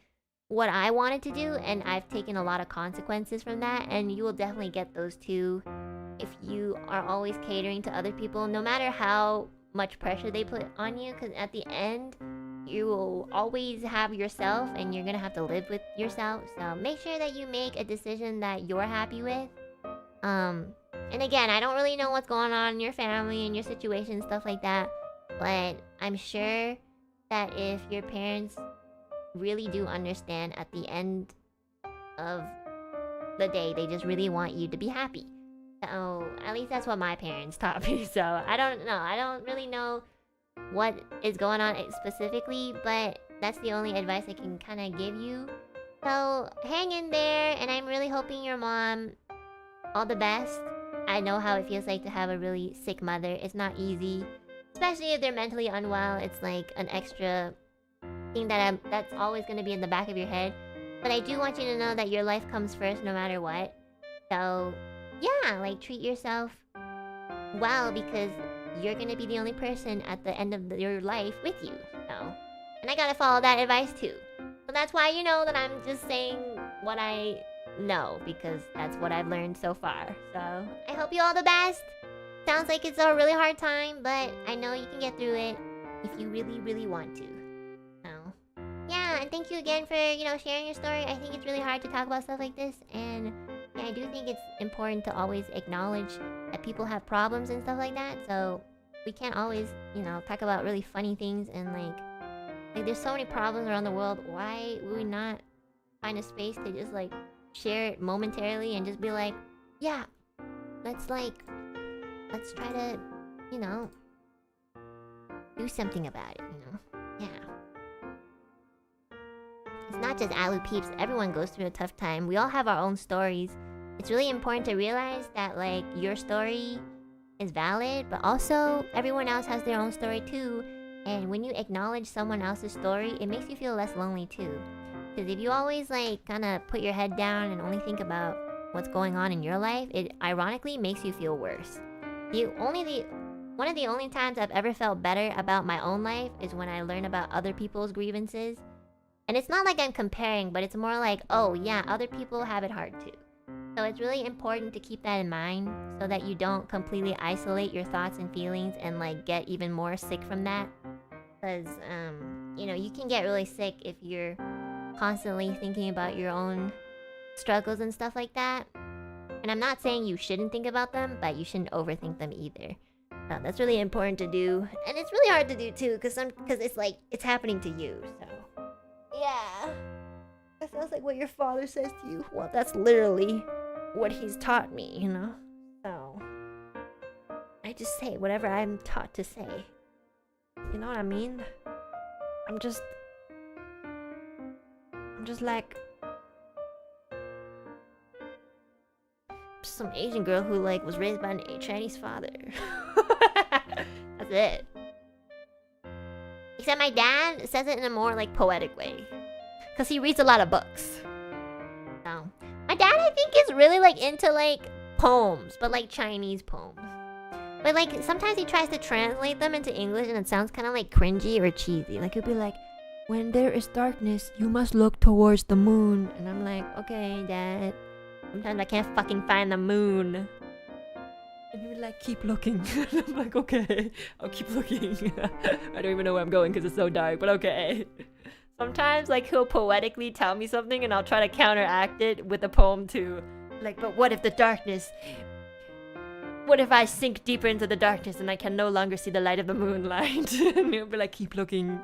what I wanted to do, and I've taken a lot of consequences from that, and you will definitely get those too if you are always catering to other people, no matter how much pressure they put on you, because at the end, you will always have yourself, and you're gonna have to live with yourself. So make sure that you make a decision that you're happy with. And again, I don't really know what's going on in your family and your situation and stuff like that, but I'm sure that if your parents really do understand at the end of the day, they just really want you to be happy. So at least that's what my parents taught me. So I don't know. I don't really know what is going on specifically, but that's the only advice I can kind of give you. So hang in there, and I'm really hoping your mom all the best. I know how it feels like to have a really sick mother. It's not easy, especially if they're mentally unwell. It's like an extra thing that's always going to be in the back of your head. But I do want you to know that your life comes first no matter what. So yeah, like treat yourself well, because you're gonna be the only person at the end of your life with you. So, and I gotta follow that advice too. So that's why you know that I'm just saying what I know, because that's what I've learned so far. So I hope you all the best. Sounds like it's a really hard time, but I know you can get through it if you really, really want to. So yeah, and thank you again for, you know, sharing your story. I think it's really hard to talk about stuff like this, and yeah, I do think it's important to always acknowledge that people have problems and stuff like that. So we can't always, you know, talk about really funny things, and like there's so many problems around the world. Why would we not find a space to just like share it momentarily and just be like, yeah, let's try to, you know, do something about it, you know? Yeah. It's not just Alu peeps. Everyone goes through a tough time. We all have our own stories. It's really important to realize that like your story is valid, but also everyone else has their own story too. And when you acknowledge someone else's story, it makes you feel less lonely too. Because if you always like kind of put your head down and only think about what's going on in your life, it ironically makes you feel worse. One of the only times I've ever felt better about my own life is when I learn about other people's grievances. And it's not like I'm comparing, but it's more like, oh yeah, other people have it hard too. So it's really important to keep that in mind so that you don't completely isolate your thoughts and feelings and like get even more sick from that. Because, you know, you can get really sick if you're constantly thinking about your own struggles and stuff like that. And I'm not saying you shouldn't think about them, but you shouldn't overthink them either. That's really important to do. And it's really hard to do too, because it's like, it's happening to you, so. Yeah. That sounds like what your father says to you. Well, that's literally what he's taught me, you know? So, I just say whatever I'm taught to say. You know what I mean? I'm just like... some Asian girl who like was raised by a Chinese father. That's it. Except my dad says it in a more like poetic way, cause he reads a lot of books. So my dad, I think, is really like into like poems, but like Chinese poems. But like sometimes he tries to translate them into English, and it sounds kind of like cringy or cheesy. Like he'll be like, "When there is darkness, you must look towards the moon," and I'm like, "Okay, Dad." Sometimes I can't fucking find the moon. And he would like, "Keep looking." I'm like, "Okay, I'll keep looking." I don't even know where I'm going because it's so dark, but okay. Sometimes like he'll poetically tell me something and I'll try to counteract it with a poem too. Like, "But what if the darkness... What if I sink deeper into the darkness and I can no longer see the light of the moonlight?" And he'll be like, "Keep looking."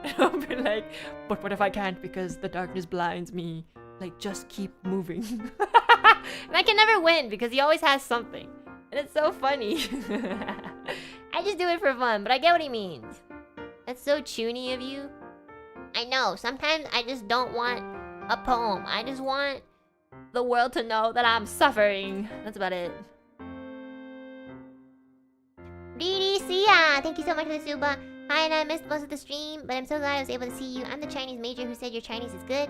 And I'll be like, "But what if I can't because the darkness blinds me? Like, just keep moving." And I can never win because he always has something. And it's so funny. I just do it for fun, but I get what he means. That's so chuny of you. I know, sometimes I just don't want a poem. I just want the world to know that I'm suffering. That's about it. Sia, thank you so much for the suba. Hi, and I missed most of the stream, but I'm so glad I was able to see you. I'm the Chinese major who said your Chinese is good,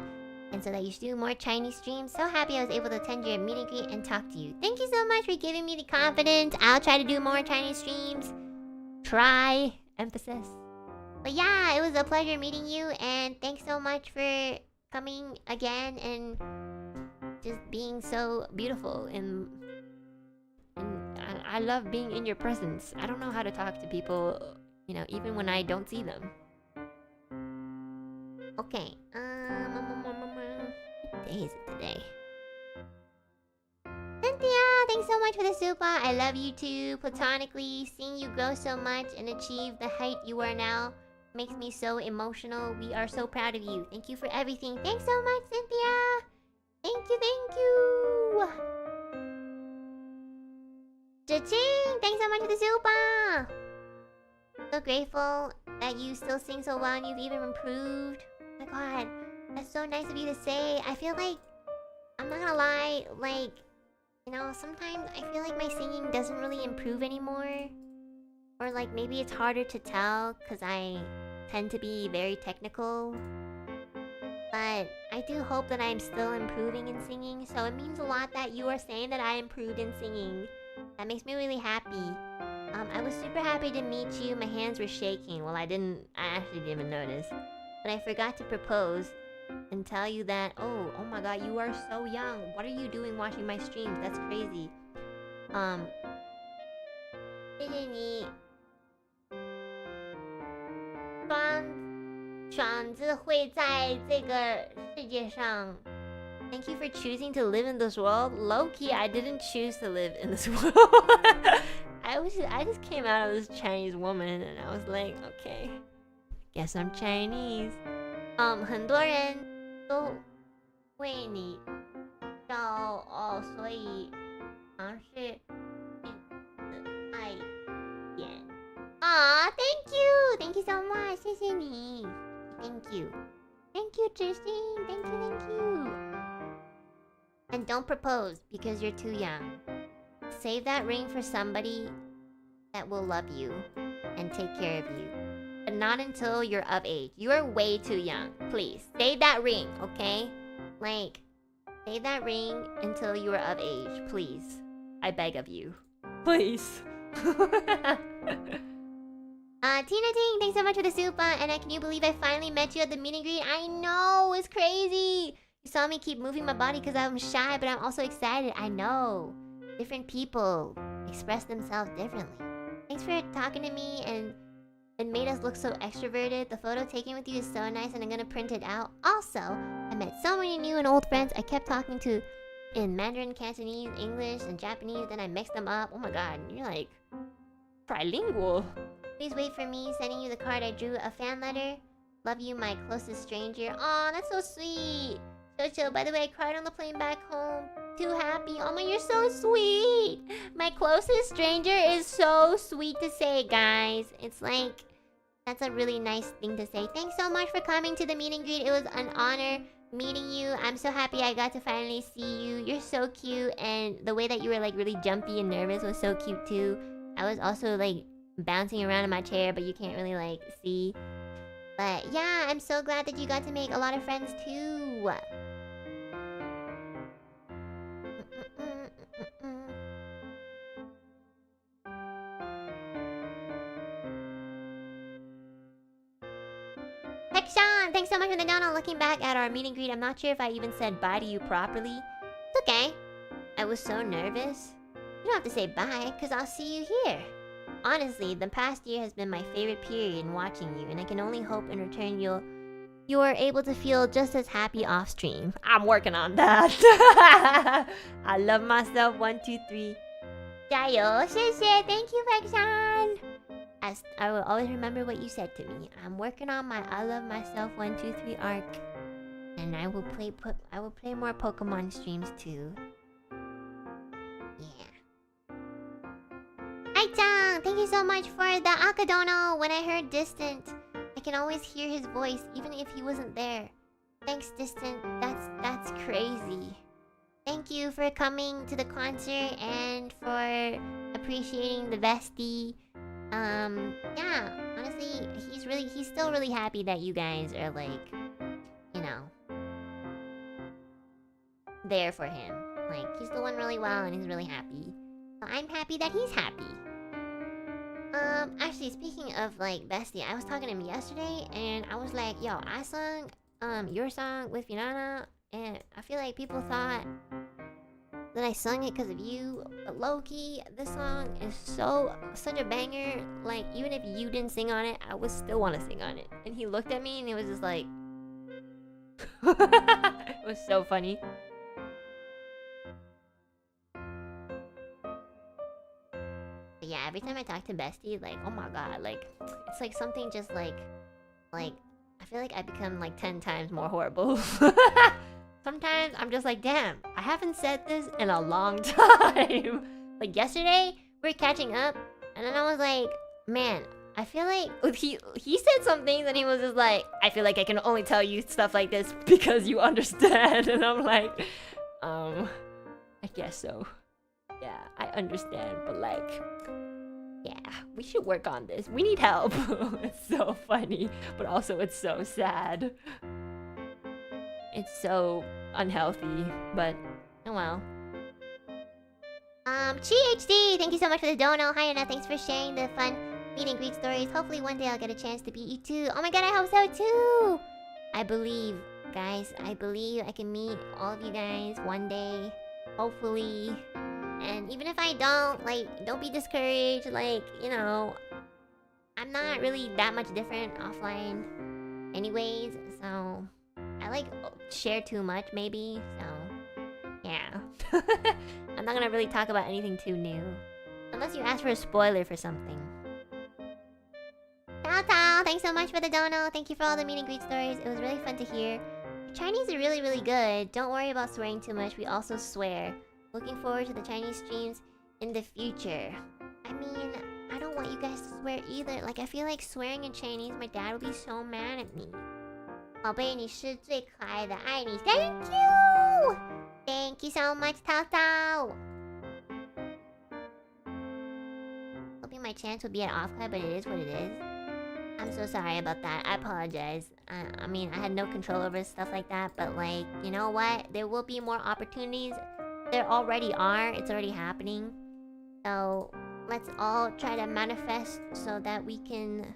and so that you should do more Chinese streams. So happy I was able to attend your meet and greet and talk to you. Thank you so much for giving me the confidence. I'll try to do more Chinese streams. Try. Emphasis. But yeah, it was a pleasure meeting you, and thanks so much for coming again and just being so beautiful and I love being in your presence. I don't know how to talk to people, you know, even when I don't see them. Okay. What day is it today? Cynthia, thanks so much for the super. I love you too. Platonically, seeing you grow so much and achieve the height you are now makes me so emotional. We are so proud of you. Thank you for everything. Thanks so much, Cynthia. Thank you, thank you. Cha-ching! Thanks so much for the super! So grateful that you still sing so well and you've even improved. Oh my god, that's so nice of you to say. I feel like, I'm not gonna lie, like, you know, sometimes I feel like my singing doesn't really improve anymore. Or like maybe it's harder to tell because I tend to be very technical. But I do hope that I'm still improving in singing, so it means a lot that you are saying that I improved in singing. That makes me really happy. I was super happy to meet you. My hands were shaking. Well, I actually didn't even notice. But I forgot to propose and tell you that, oh my god, you are so young. What are you doing watching my streams? That's crazy. 谢谢你爽子会在这个世界上 Thank you for choosing to live in this world. Low-key, I didn't choose to live in this world. I just came out of this Chinese woman and I was like, okay, guess I'm Chinese. 很多人都为你骄傲，所以尝试爱一点。Aw, thank you so much. 谢谢你 Thank you, Tristan. Thank you. And don't propose because you're too young. Save that ring for somebody that will love you and take care of you. But not until you're of age. You are way too young. Please, save that ring, okay? Like, save that ring until you are of age. Please. I beg of you. Please. Tina Ting, thanks so much for the super. And can you believe I finally met you at the meet and greet? I know, it's crazy. You saw me keep moving my body because I'm shy, but I'm also excited. I know. Different people express themselves differently. Thanks for talking to me and it made us look so extroverted. The photo taken with you is so nice and I'm gonna print it out. Also, I met so many new and old friends I kept talking to in Mandarin, Cantonese, English, and Japanese. Then I mixed them up. Oh my god, you're like trilingual. Please wait for me sending you the card I drew. A fan letter. Love you, my closest stranger. Aw, that's so sweet. Chocho, by the way, I cried on the plane back home. Too happy. Oh my, you're so sweet. My closest stranger is so sweet to say, guys. It's like, that's a really nice thing to say. Thanks so much for coming to the meet and greet. It was an honor meeting you. I'm so happy I got to finally see you. You're so cute, and the way that you were like really jumpy and nervous was so cute too. I was also like bouncing around in my chair, but you can't really like see. But yeah, I'm so glad that you got to make a lot of friends too. Sean, thanks so much for the donut. Looking back at our meet and greet, I'm not sure if I even said bye to you properly. It's okay. I was so nervous. You don't have to say bye, because I'll see you here. Honestly, the past year has been my favorite period in watching you, and I can only hope in return you are able to feel just as happy off stream. I'm working on that. I love myself. 1, 2, 3. 加油，谢谢 Thank you, Sean. As I will always remember what you said to me. I'm working on my I love myself 1, 2, 3 arc, and I will play more Pokemon streams too. Yeah. Ai-chan, thank you so much for the Akadono. When I heard Distant, I can always hear his voice even if he wasn't there. Thanks, Distant. That's crazy. Thank you for coming to the concert and for appreciating the bestie. Yeah, honestly, he's still really happy that you guys are like, you know, there for him. Like, he's doing really well and he's really happy. So I'm happy that he's happy. Actually, speaking of like bestie, I was talking to him yesterday and I was like, yo, I sung your song with Finana, and I feel like people thought that I sung it because of you. But low-key, this song is such a banger. Like, even if you didn't sing on it, I would still want to sing on it. And he looked at me and he was just like... It was so funny. But yeah, every time I talk to Bestie, like, oh my god, like, it's like something just like, I feel like I become like 10 times more horrible. Sometimes I'm just like, damn, I haven't said this in a long time. Like yesterday, we were catching up, and then I was like, man, I feel like he said something, and he was just like, I feel like I can only tell you stuff like this because you understand. And I'm like, I guess so. Yeah, I understand, but like, yeah, we should work on this. We need help. It's so funny, but also it's so sad. It's so unhealthy, but oh well. GHD, thank you so much for the dono. Hi Anna, thanks for sharing the fun meet and greet stories. Hopefully one day I'll get a chance to beat you too. Oh my god, I hope so too. I believe, guys. I believe I can meet all of you guys one day. Hopefully. And even if I don't, like, don't be discouraged. Like, you know, I'm not really that much different offline anyways, so I like share too much maybe, so yeah. I'm not gonna really talk about anything too new unless you ask for a spoiler for something. Tao Tao, thanks so much for the dono. Thank you for all the meet and greet stories. It was really fun to hear. Your Chinese are really, really good. Don't worry about swearing too much. We also swear. Looking forward to the Chinese streams in the future. I mean, I don't want you guys to swear either. Like, I feel like swearing in Chinese, my dad would be so mad at me. 宝贝，你是最可爱的，爱你。Thank you! Thank you so much, Tao Tao! Hoping my chance would be at off-card, but it is what it is. I'm so sorry about that. I apologize. I mean, I had no control over stuff like that, but like, you know what? There will be more opportunities. There already are. It's already happening. So, let's all try to manifest so that we can...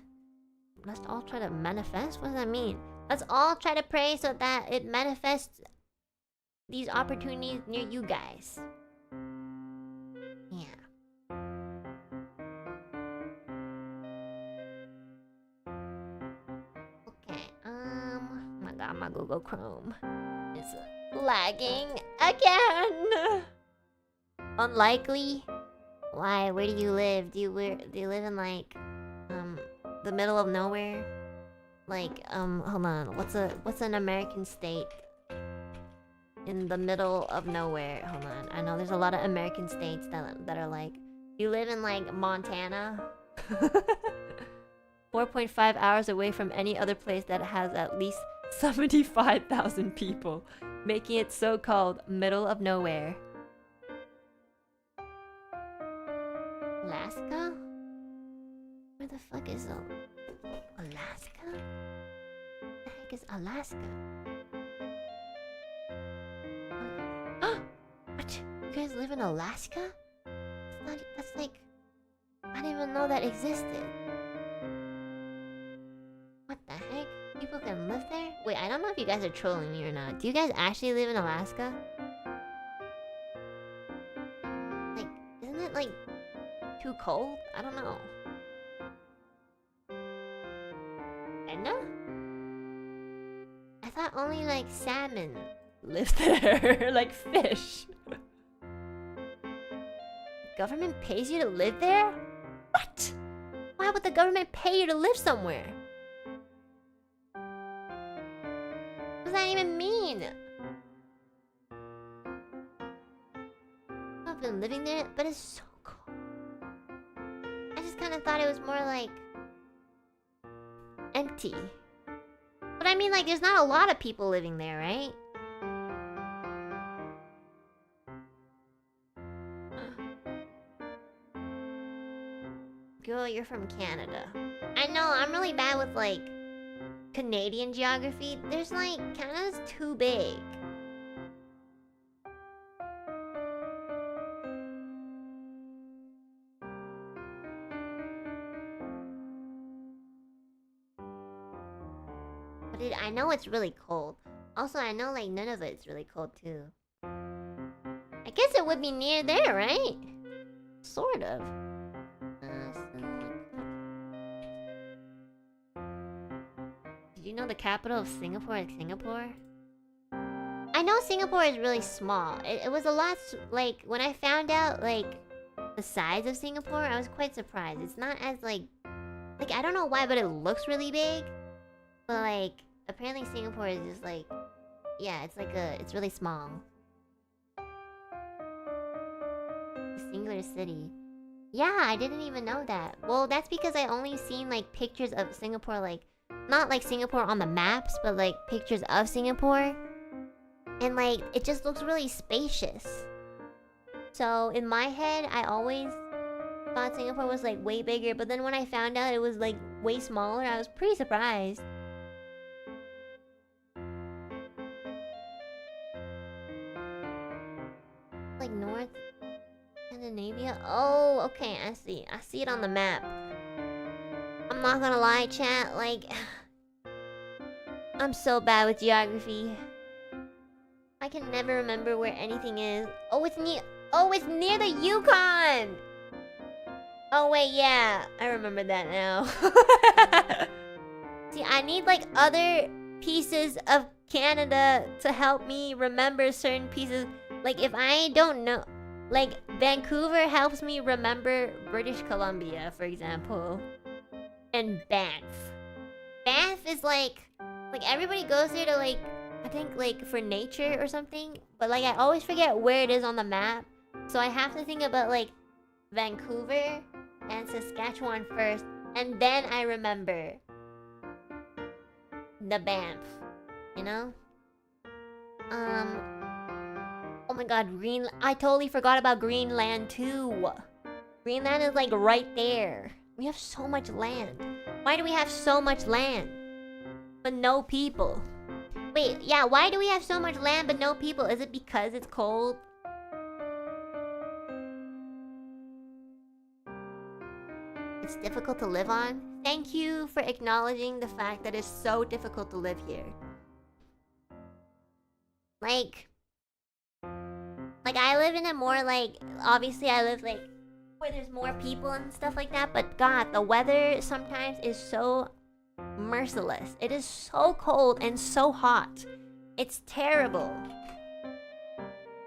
Let's all try to manifest? What does that mean? Let's all try to pray so that it manifests these opportunities near you guys. Yeah. Okay, oh my god, my Google Chrome is lagging again. Unlikely? Why? Where do you live? Do you live in like the middle of nowhere? Like hold on. What's an American state in the middle of nowhere? Hold on. I know there's a lot of American states that are like, you live in like Montana. 4.5 hours away from any other place that has at least 75,000 people, making it so-called middle of nowhere. Alaska? Where the fuck is Alaska? The heck is Alaska? What? You guys live in Alaska? That's like... I didn't even know that existed. What the heck? People can live there? Wait, I don't know if you guys are trolling me or not. Do you guys actually live in Alaska? Like, isn't it like too cold? I don't know. Enna? I thought only like salmon Lived there, like fish. Government pays you to live there? What? Why would the government pay you to live somewhere? What does that even mean? I've been living there, but it's so cold. I just kind of thought it was more like empty. But I mean, like, there's not a lot of people living there, right? Girl, you're from Canada. I know, I'm really bad with, like, Canadian geography. There's, like, Canada's too big. But I know it's really cold. Also, I know, like, none of it's really cold, too. I guess it would be near there, right? Sort of. Did you know the capital of Singapore is Singapore? I know Singapore is really small. It was a lot, like, when I found out, like, the size of Singapore, I was quite surprised. It's not as, like, I don't know why, but it looks really big. But, like, apparently Singapore is just, like, yeah, it's really small. A singular city. Yeah, I didn't even know that. Well, that's because I only seen, like, pictures of Singapore, like, not like Singapore on the maps, but like pictures of Singapore. And like, it just looks really spacious. So in my head, I always thought Singapore was like way bigger. But then when I found out it was like way smaller, I was pretty surprised. Like North Scandinavia? Oh, okay, I see. I see it on the map. I'm not gonna lie, chat, like... I'm so bad with geography. I can never remember where anything is. Oh, it's near the Yukon! Oh, wait, yeah. I remember that now. See, I need, like, other pieces of Canada to help me remember certain pieces. Like, if I don't know... Like, Vancouver helps me remember British Columbia, for example. And Banff. Banff is like everybody goes there to like, I think like for nature or something. But like I always forget where it is on the map. So I have to think about like Vancouver and Saskatchewan first. And then I remember the Banff. You know? Oh my god, Greenland. I totally forgot about Greenland too. Greenland is like right there. We have so much land. Why do we have so much land? But no people. Wait, yeah, why do we have so much land but no people? Is it because it's cold? It's difficult to live on? Thank you for acknowledging the fact that it's so difficult to live here. Like I live in a more like... Obviously I live like... where there's more people and stuff like that, but god, the weather sometimes is so merciless. It is so cold and so hot. It's terrible.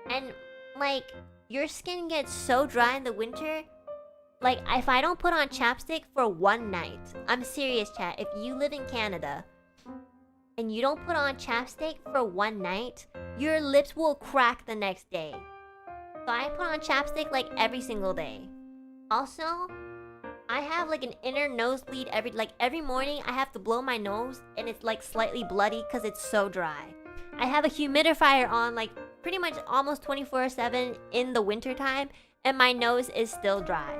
And like, your skin gets so dry in the winter. Like, if I don't put on chapstick for one night, I'm serious, chat, if you live in Canada and you don't put on chapstick for one night, your lips will crack the next day. So I put on chapstick like every single day. Also, I have like an inner nosebleed every morning. I have to blow my nose and it's like slightly bloody because it's so dry. I have a humidifier on like pretty much almost 24/7 in the winter time, and my nose is still dry.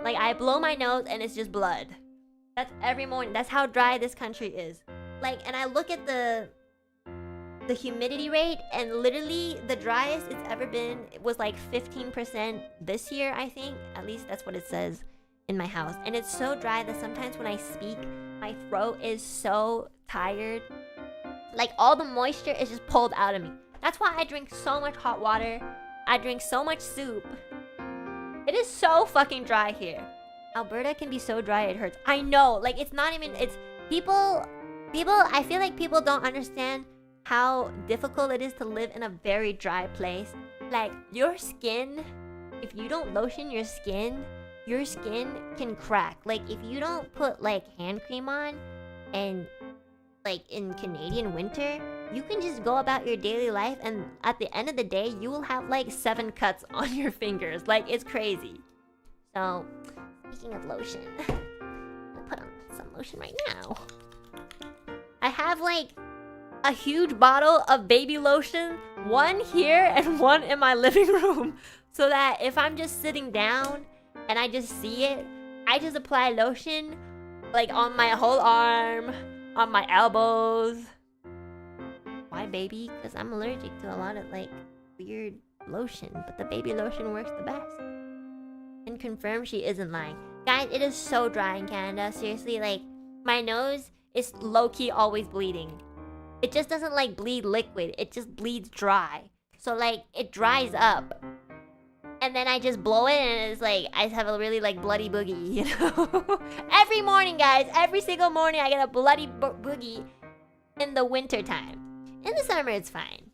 Like I blow my nose and it's just blood. That's every morning. That's how dry this country is. Like, and I look at the humidity rate, and literally the driest it's ever been was like 15% this year, I think. At least that's what it says in my house. And it's so dry that sometimes when I speak, my throat is so tired. Like all the moisture is just pulled out of me. That's why I drink so much hot water. I drink so much soup. It is so fucking dry here. Alberta can be so dry it hurts. I know, like it's not even, it's people, I feel like people don't understand how difficult it is to live in a very dry place. Like your skin, if you don't lotion your skin can crack. Like if you don't put like hand cream on, and like in Canadian winter, you can just go about your daily life and at the end of the day, you will have like 7 cuts on your fingers. Like it's crazy. So, speaking of lotion, I'll put on some lotion right now. I have like a huge bottle of baby lotion, one here and one in my living room, so that if I'm just sitting down and I just see it, I just apply lotion like on my whole arm, on my elbows. Why baby? Because I'm allergic to a lot of like weird lotion, but the baby lotion works the best. And confirm she isn't lying. Guys, it is so dry in Canada. Seriously, like my nose is low-key always bleeding. It just doesn't like bleed liquid, it just bleeds dry. So like it dries up. And then I just blow it and it's like I have a really like bloody boogie, you know? Every morning, guys, every single morning I get a bloody boogie in the winter time. In the summer it's fine.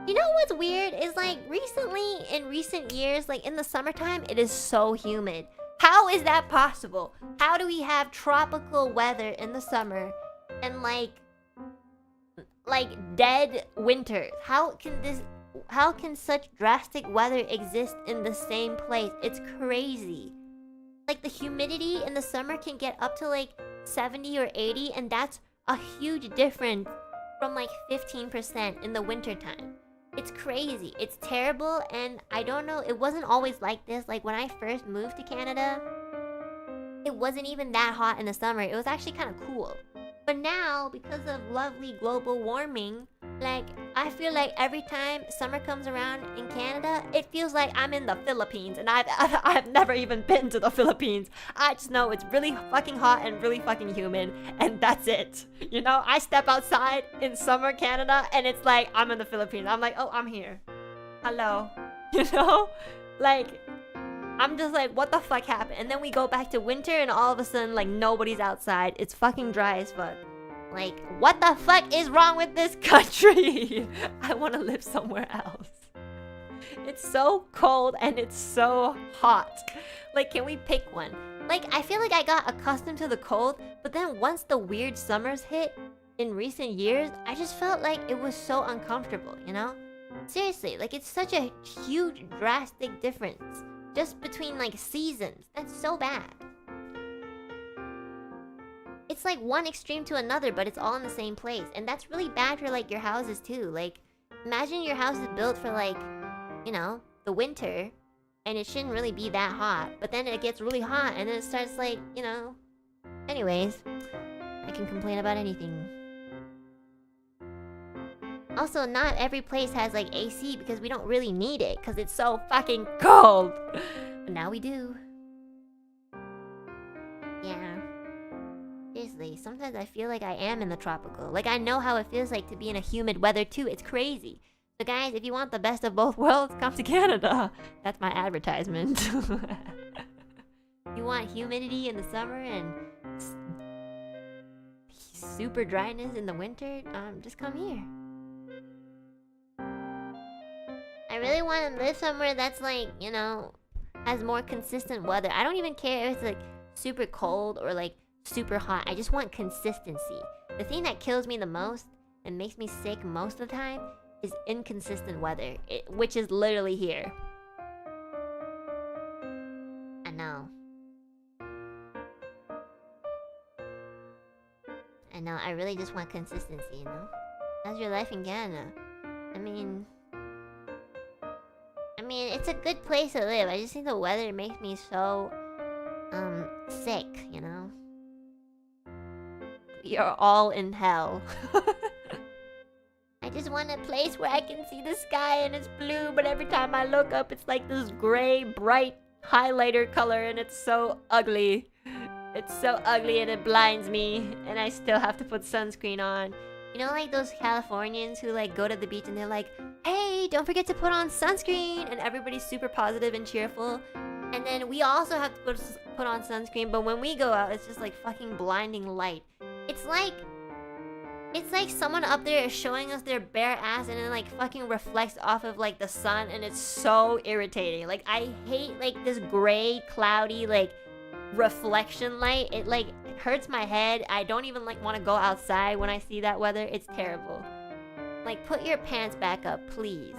You know what's weird is like recently, in recent years, like in the summertime, it is so humid. How is that possible? How do we have tropical weather in the summer and like dead winters? How can such drastic weather exist in the same place? It's crazy. Like the humidity in the summer can get up to like 70 or 80, and that's a huge difference from like 15% in the wintertime. It's crazy. It's terrible, and I don't know, it wasn't always like this. Like when I first moved to Canada, it wasn't even that hot in the summer. It was actually kind of cool. But now, because of lovely global warming, like I feel like every time summer comes around in Canada, it feels like I'm in the Philippines, and I've never even been to the Philippines. I just know it's really fucking hot and really fucking humid, and that's it. You know, I step outside in summer Canada, and it's like I'm in the Philippines. I'm like, oh, I'm here. Hello. You know, like I'm just like, what the fuck happened? And then we go back to winter, and all of a sudden, like nobody's outside. It's fucking dry as fuck. Like, what the fuck is wrong with this country? I want to live somewhere else. It's so cold and it's so hot. Like, can we pick one? Like, I feel like I got accustomed to the cold, but then once the weird summers hit in recent years, I just felt like it was so uncomfortable, you know? Seriously, like it's such a huge, drastic difference just between like seasons. That's so bad. It's like one extreme to another, but it's all in the same place. And that's really bad for like your houses too. Like, imagine your house is built for like, you know, the winter, and it shouldn't really be that hot. But then it gets really hot, and then it starts like, you know. Anyways, I can complain about anything. Also, not every place has like AC because we don't really need it because it's so fucking cold. But now we do. Yeah. Seriously, sometimes I feel like I am in the tropical. Like I know how it feels like to be in a humid weather too. It's crazy. So guys, if you want the best of both worlds, come to Canada. That's my advertisement. You want humidity in the summer and super dryness in the winter? Just come here. I really want to live somewhere that's like, you know, has more consistent weather. I don't even care if it's like super cold or like super hot. I just want consistency. The thing that kills me the most and makes me sick most of the time is inconsistent weather, which is literally here. I know. know, I really just want consistency, you know? How's your life in Ghana? I mean, it's a good place to live. I just think the weather makes me so, sick, you know? You're all in hell. I just want a place where I can see the sky and it's blue, But every time I look up, it's like this gray, bright highlighter color, and it's so ugly. It's so ugly and it blinds me, and I still have to put sunscreen on. you know, like those Californians who like go to the beach and they're like, hey, don't forget to put on sunscreen, And everybody's super positive and cheerful. and then we also have to put on sunscreen, but when we go out, it's just like fucking blinding light. It's like someone up there is showing us their bare ass and it like fucking reflects off of like the sun, and it's so irritating. Like, I hate like this gray, cloudy, like reflection light. It like hurts my head. I don't even like want to go outside when I see that weather. It's terrible. Like, put your pants back up, please.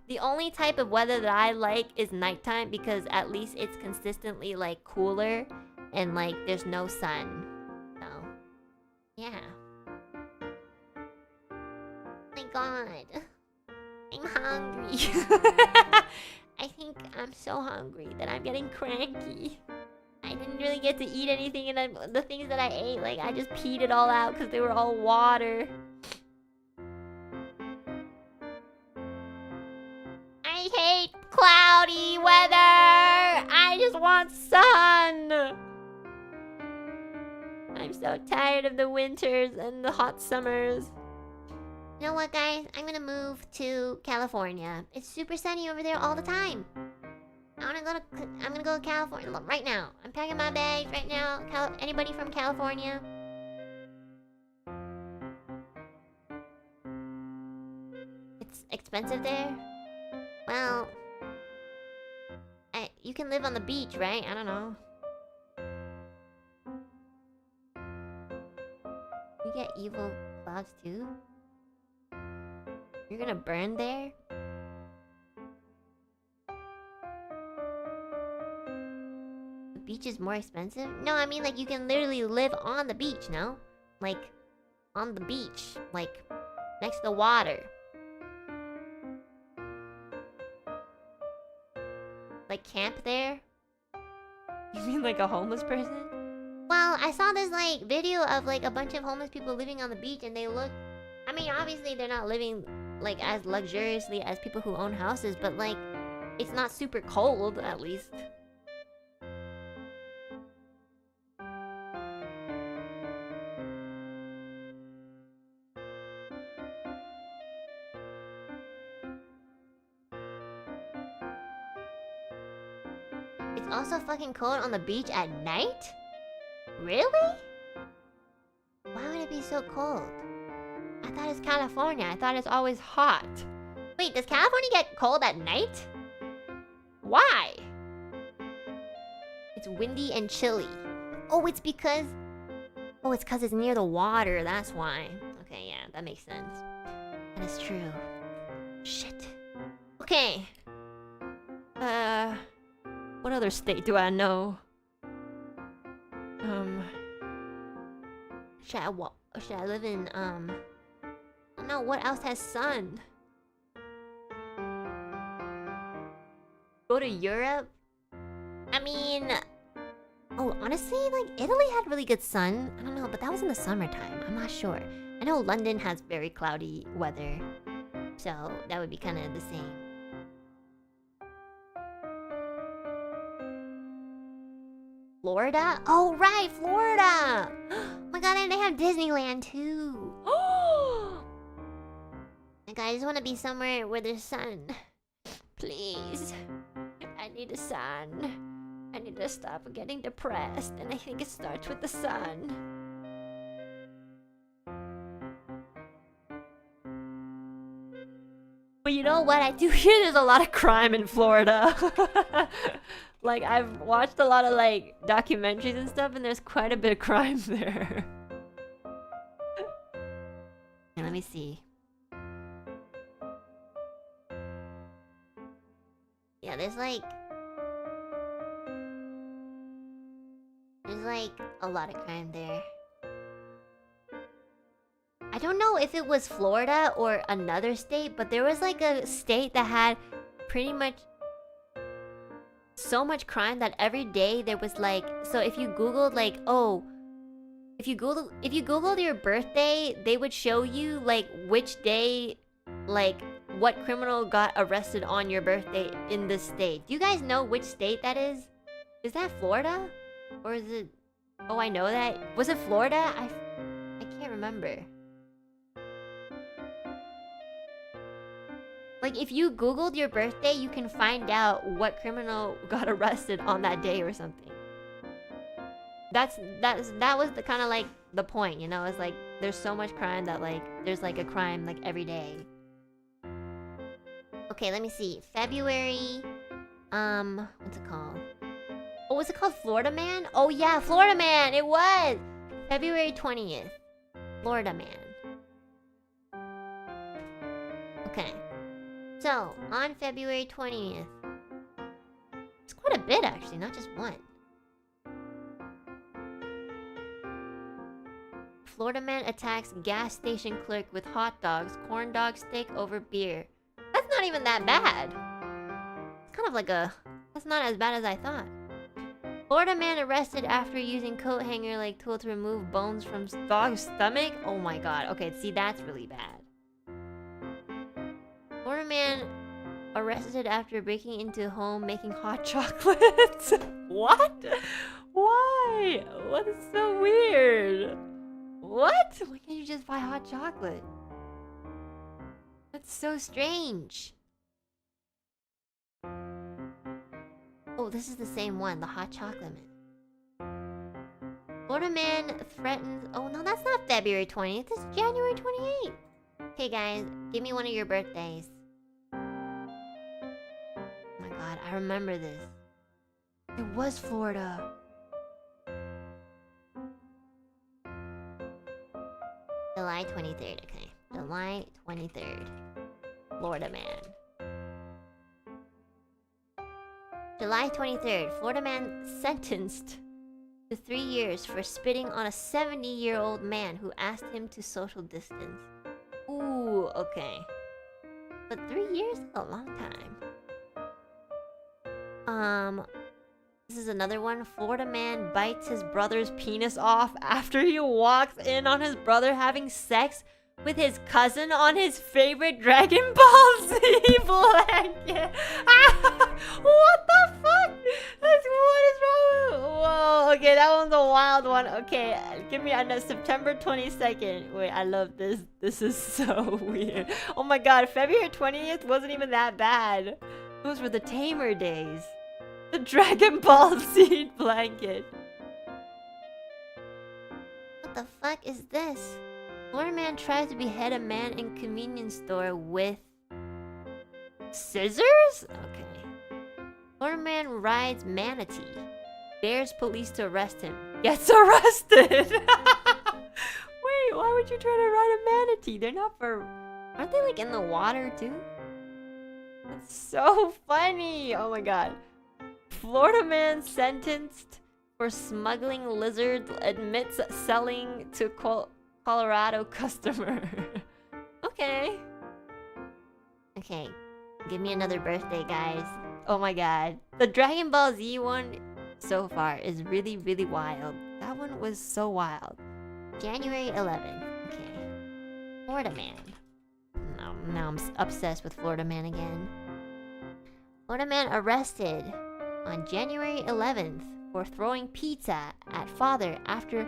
The only type of weather that I like is nighttime, because at least it's consistently like cooler and like there's no sun. So, yeah. My god. I'm hungry. I think I'm so hungry that I'm getting cranky. I didn't really get to eat anything, and the things that I ate, like, I just peed it all out because they were all water. I hate cloudy weather! I just want sun! I'm so tired of the winters and the hot summers. You know what, guys? I'm gonna move to California. It's super sunny over there all the time. I'm gonna go to California right now. I'm packing my bags right now. Anybody from California? It's expensive there? Well, you can live on the beach, right? I don't know. You get evil clouds too? You're gonna burn there? The beach is more expensive? No, I mean, like, you can literally live on the beach, no? Like, on the beach. Like, next to the water. Like, camp there? You mean like a homeless person? Well, I saw this, like, video of, like, a bunch of homeless people living on the beach, and they look... I mean, obviously they're not living, like, as luxuriously as people who own houses, but, like, it's not super cold, at least. It's also fucking cold on the beach at night? Really? Why would it be so cold? I thought it's California. I thought it's always hot. Wait, does California get cold at night? Why? It's windy and chilly. Oh, it's because... Oh, it's because it's near the water. That's why. Okay, yeah, that makes sense. That is true. Shit. Okay. What other state do I know? Should I live in, I don't know, what else has sun? Go to Europe? I mean... Oh, honestly, like, Italy had really good sun. I don't know, but that was in the summertime. I'm not sure. I know London has very cloudy weather. So, that would be kind of the same. Florida? Oh, right, Florida! Oh my god, and they have Disneyland too. Like, I just want to be somewhere where there's sun. Please. I need a sun. I need to stop getting depressed, and I think it starts with the sun. But you know what? I do hear there's a lot of crime in Florida. Like, I've watched a lot of, like, documentaries and stuff, and there's quite a bit of crime there. And let me see. Yeah, there's like a lot of crime there. I don't know if it was Florida or another state, but there was like a state that had pretty much so much crime that every day there was like, so if you googled like, oh, if you googled your birthday, they would show you like which day, like what criminal got arrested on your birthday in this state. Do you guys know which state that is? Is that Florida? Or is it... Oh, I know that. Was it Florida? I can't remember. Like, if you googled your birthday, you can find out what criminal got arrested on that day or something. That was the kind of like the point, you know? It's like there's so much crime that like there's like a crime like every day. Okay, let me see. February, what's it called? Oh, was it called Florida Man? Oh yeah, Florida Man. It was February 20th. Florida Man. Okay. So, on February 20th. It's quite a bit actually, not just one. Florida man attacks gas station clerk with hot dogs, corn dog stick over beer. That's not even that bad. It's kind of like a... That's not as bad as I thought. Florida man arrested after using coat hanger like tool to remove bones from dog's stomach? Oh my god. Okay, see, that's really bad. Florida man arrested after breaking into home making hot chocolate. What? Why? What is so weird? What? Why can't you just buy hot chocolate? That's so strange. Oh, this is the same one, the hot chocolate man. Florida man threatens... Oh no, that's not February 20th, it's January 28th. Okay guys, give me one of your birthdays. Oh my god, I remember this. It was Florida. July 23rd, okay. July 23rd. Florida man. July 23rd. Florida man sentenced to 3 years for spitting on a 70-year-old man who asked him to social distance. Ooh, okay. But 3 years is a long time. This is another one. Florida man bites his brother's penis off after he walks in on his brother having sex with his cousin on his favorite Dragon Ball Z blanket. What the fuck? What is wrong with... Whoa, okay, that one's a wild one. Okay, give me on September 22nd. Wait, I love this. This is so weird. Oh my god, February 20th wasn't even that bad. Those were the tamer days. The Dragon Ball Z blanket. What the fuck is this? Florida man tries to behead a man in convenience store with scissors? Okay. Florida man rides manatee. Dares police to arrest him. Gets arrested! Wait, why would you try to ride a manatee? They're not for... Aren't they like in the water too? That's so funny! Oh my god. Florida man sentenced for smuggling lizards admits selling to Colorado customer. Okay. Okay. Give me another birthday, guys. Oh my god. The Dragon Ball Z one so far is really, really wild. That one was so wild. January 11th. Okay. Florida man. Now I'm obsessed with Florida man again. Florida man arrested on January 11th for throwing pizza at father after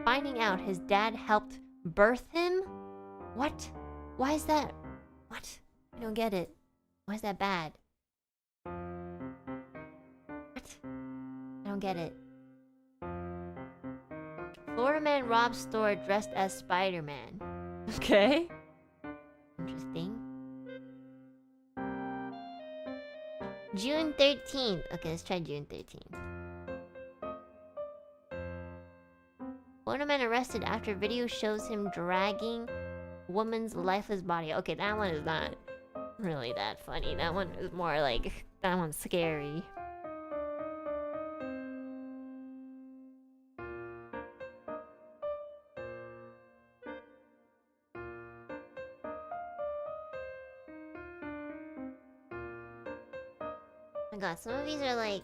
finding out his dad helped birth him? What? Why is that? What? I don't get it. Why is that bad? What? I don't get it. Florida man robs store dressed as Spider-Man. Okay. Interesting. June 13th. Okay, let's try June 13th. Florida man arrested after video shows him dragging woman's lifeless body. Okay, that one is not really that funny. That one is more like... That one's scary. god, some of these are like...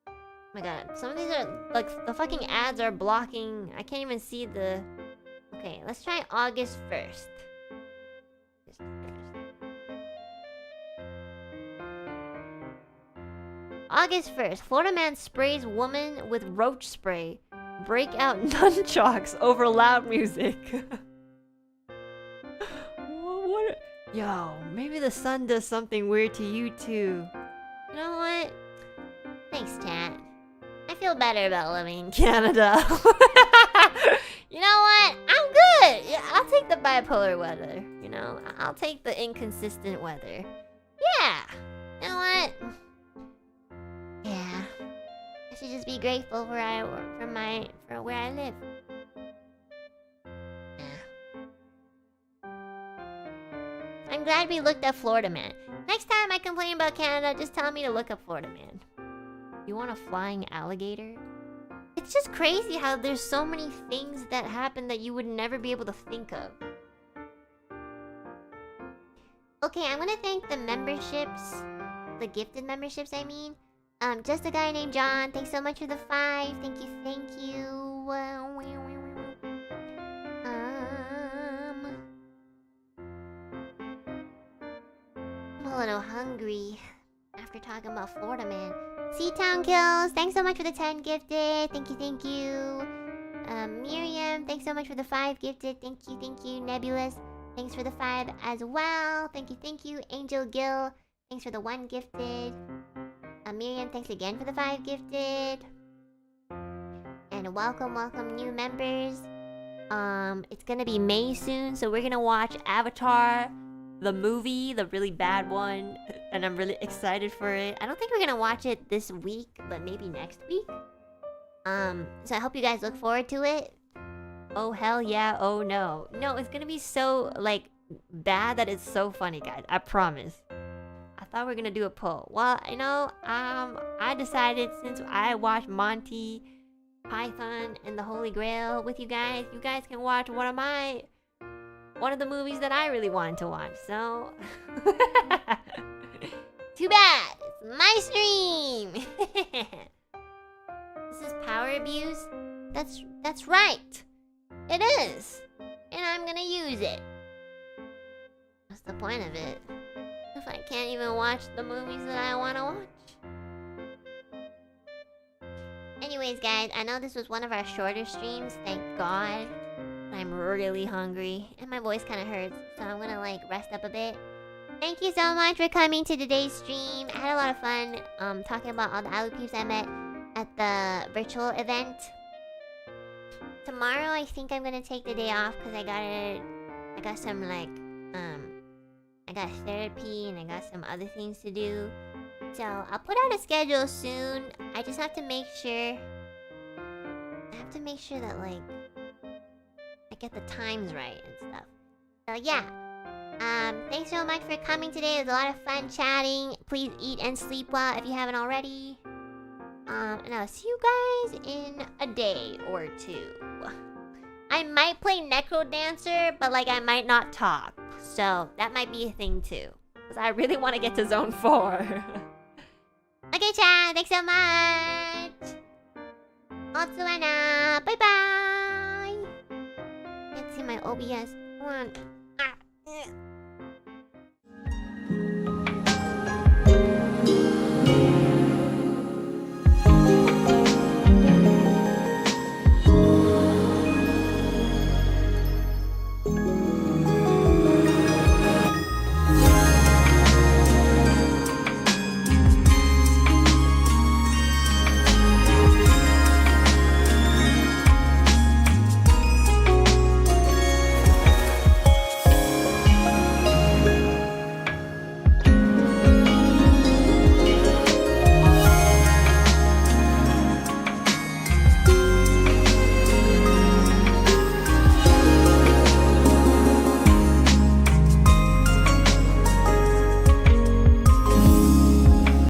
Oh my god, some of these are like the fucking ads are blocking. I can't even see the... Okay, let's try August 1st. August 1st, Florida man sprays woman with roach spray. Breakout nunchucks over loud music. What? Yo, maybe the sun does something weird to you too. You know what? Thanks, chat. I feel better about living in Canada. You know what? I'm good. Yeah, I'll take the bipolar weather. You know, I'll take the inconsistent weather. Yeah. You know what? Yeah. I should just be grateful for where I live. Yeah. I'm glad we looked up Florida Man. Next time I complain about Canada, just tell me to look up Florida Man. You want a flying alligator? It's just crazy how there's so many things that happen that you would never be able to think of. Okay, I'm gonna thank the memberships. The gifted memberships, I mean. Just a guy named John. Thanks so much for the 5. Thank you, thank you. I'm a little hungry after talking about Florida Man. Seatown Kills, thanks so much for the 10 gifted. Thank you, thank you. Miriam, thanks so much for the 5 gifted. Thank you, thank you. Nebulous, thanks for the 5 as well. Thank you, thank you. Angel Gill, thanks for the 1 gifted. Miriam, thanks again for the 5 gifted. And welcome, welcome new members. It's gonna be May soon, so we're gonna watch Avatar, the movie, the really bad one, and I'm really excited for it. I don't think we're gonna watch it this week, but maybe next week. So I hope you guys look forward to it. Oh hell yeah, oh no. No, it's gonna be so, like, bad that it's so funny, guys. I promise. I thought we were gonna do a poll. Well, you know, I decided since I watched Monty Python and the Holy Grail with you guys can watch one of the movies that I really wanted to watch. So too bad. It's my stream. This is power abuse. That's right. It is. And I'm gonna use it. What's the point of it? If I can't even watch the movies that I want to watch. Anyways, guys, I know this was one of our shorter streams, thank God. I'm really hungry, and my voice kind of hurts, so I'm gonna, like, rest up a bit. Thank you so much for coming to today's stream. I had a lot of fun, talking about all the Alu peeps I met at the virtual event. Tomorrow, I think I'm gonna take the day off, because I got some, like, I got therapy and I got some other things to do. So I'll put out a schedule soon. I just have to make sure. That, like, I get the times right and stuff. So yeah. Thanks so much for coming today. It was a lot of fun chatting. Please eat and sleep well if you haven't already. And I'll see you guys in a day or two. I might play Necro Dancer, but, like, I might not talk. So that might be a thing too. Because I really want to get to Zone 4. Okay, chat. Thanks so much. Otsuena. Bye-bye. Can't see my OBS. Come on.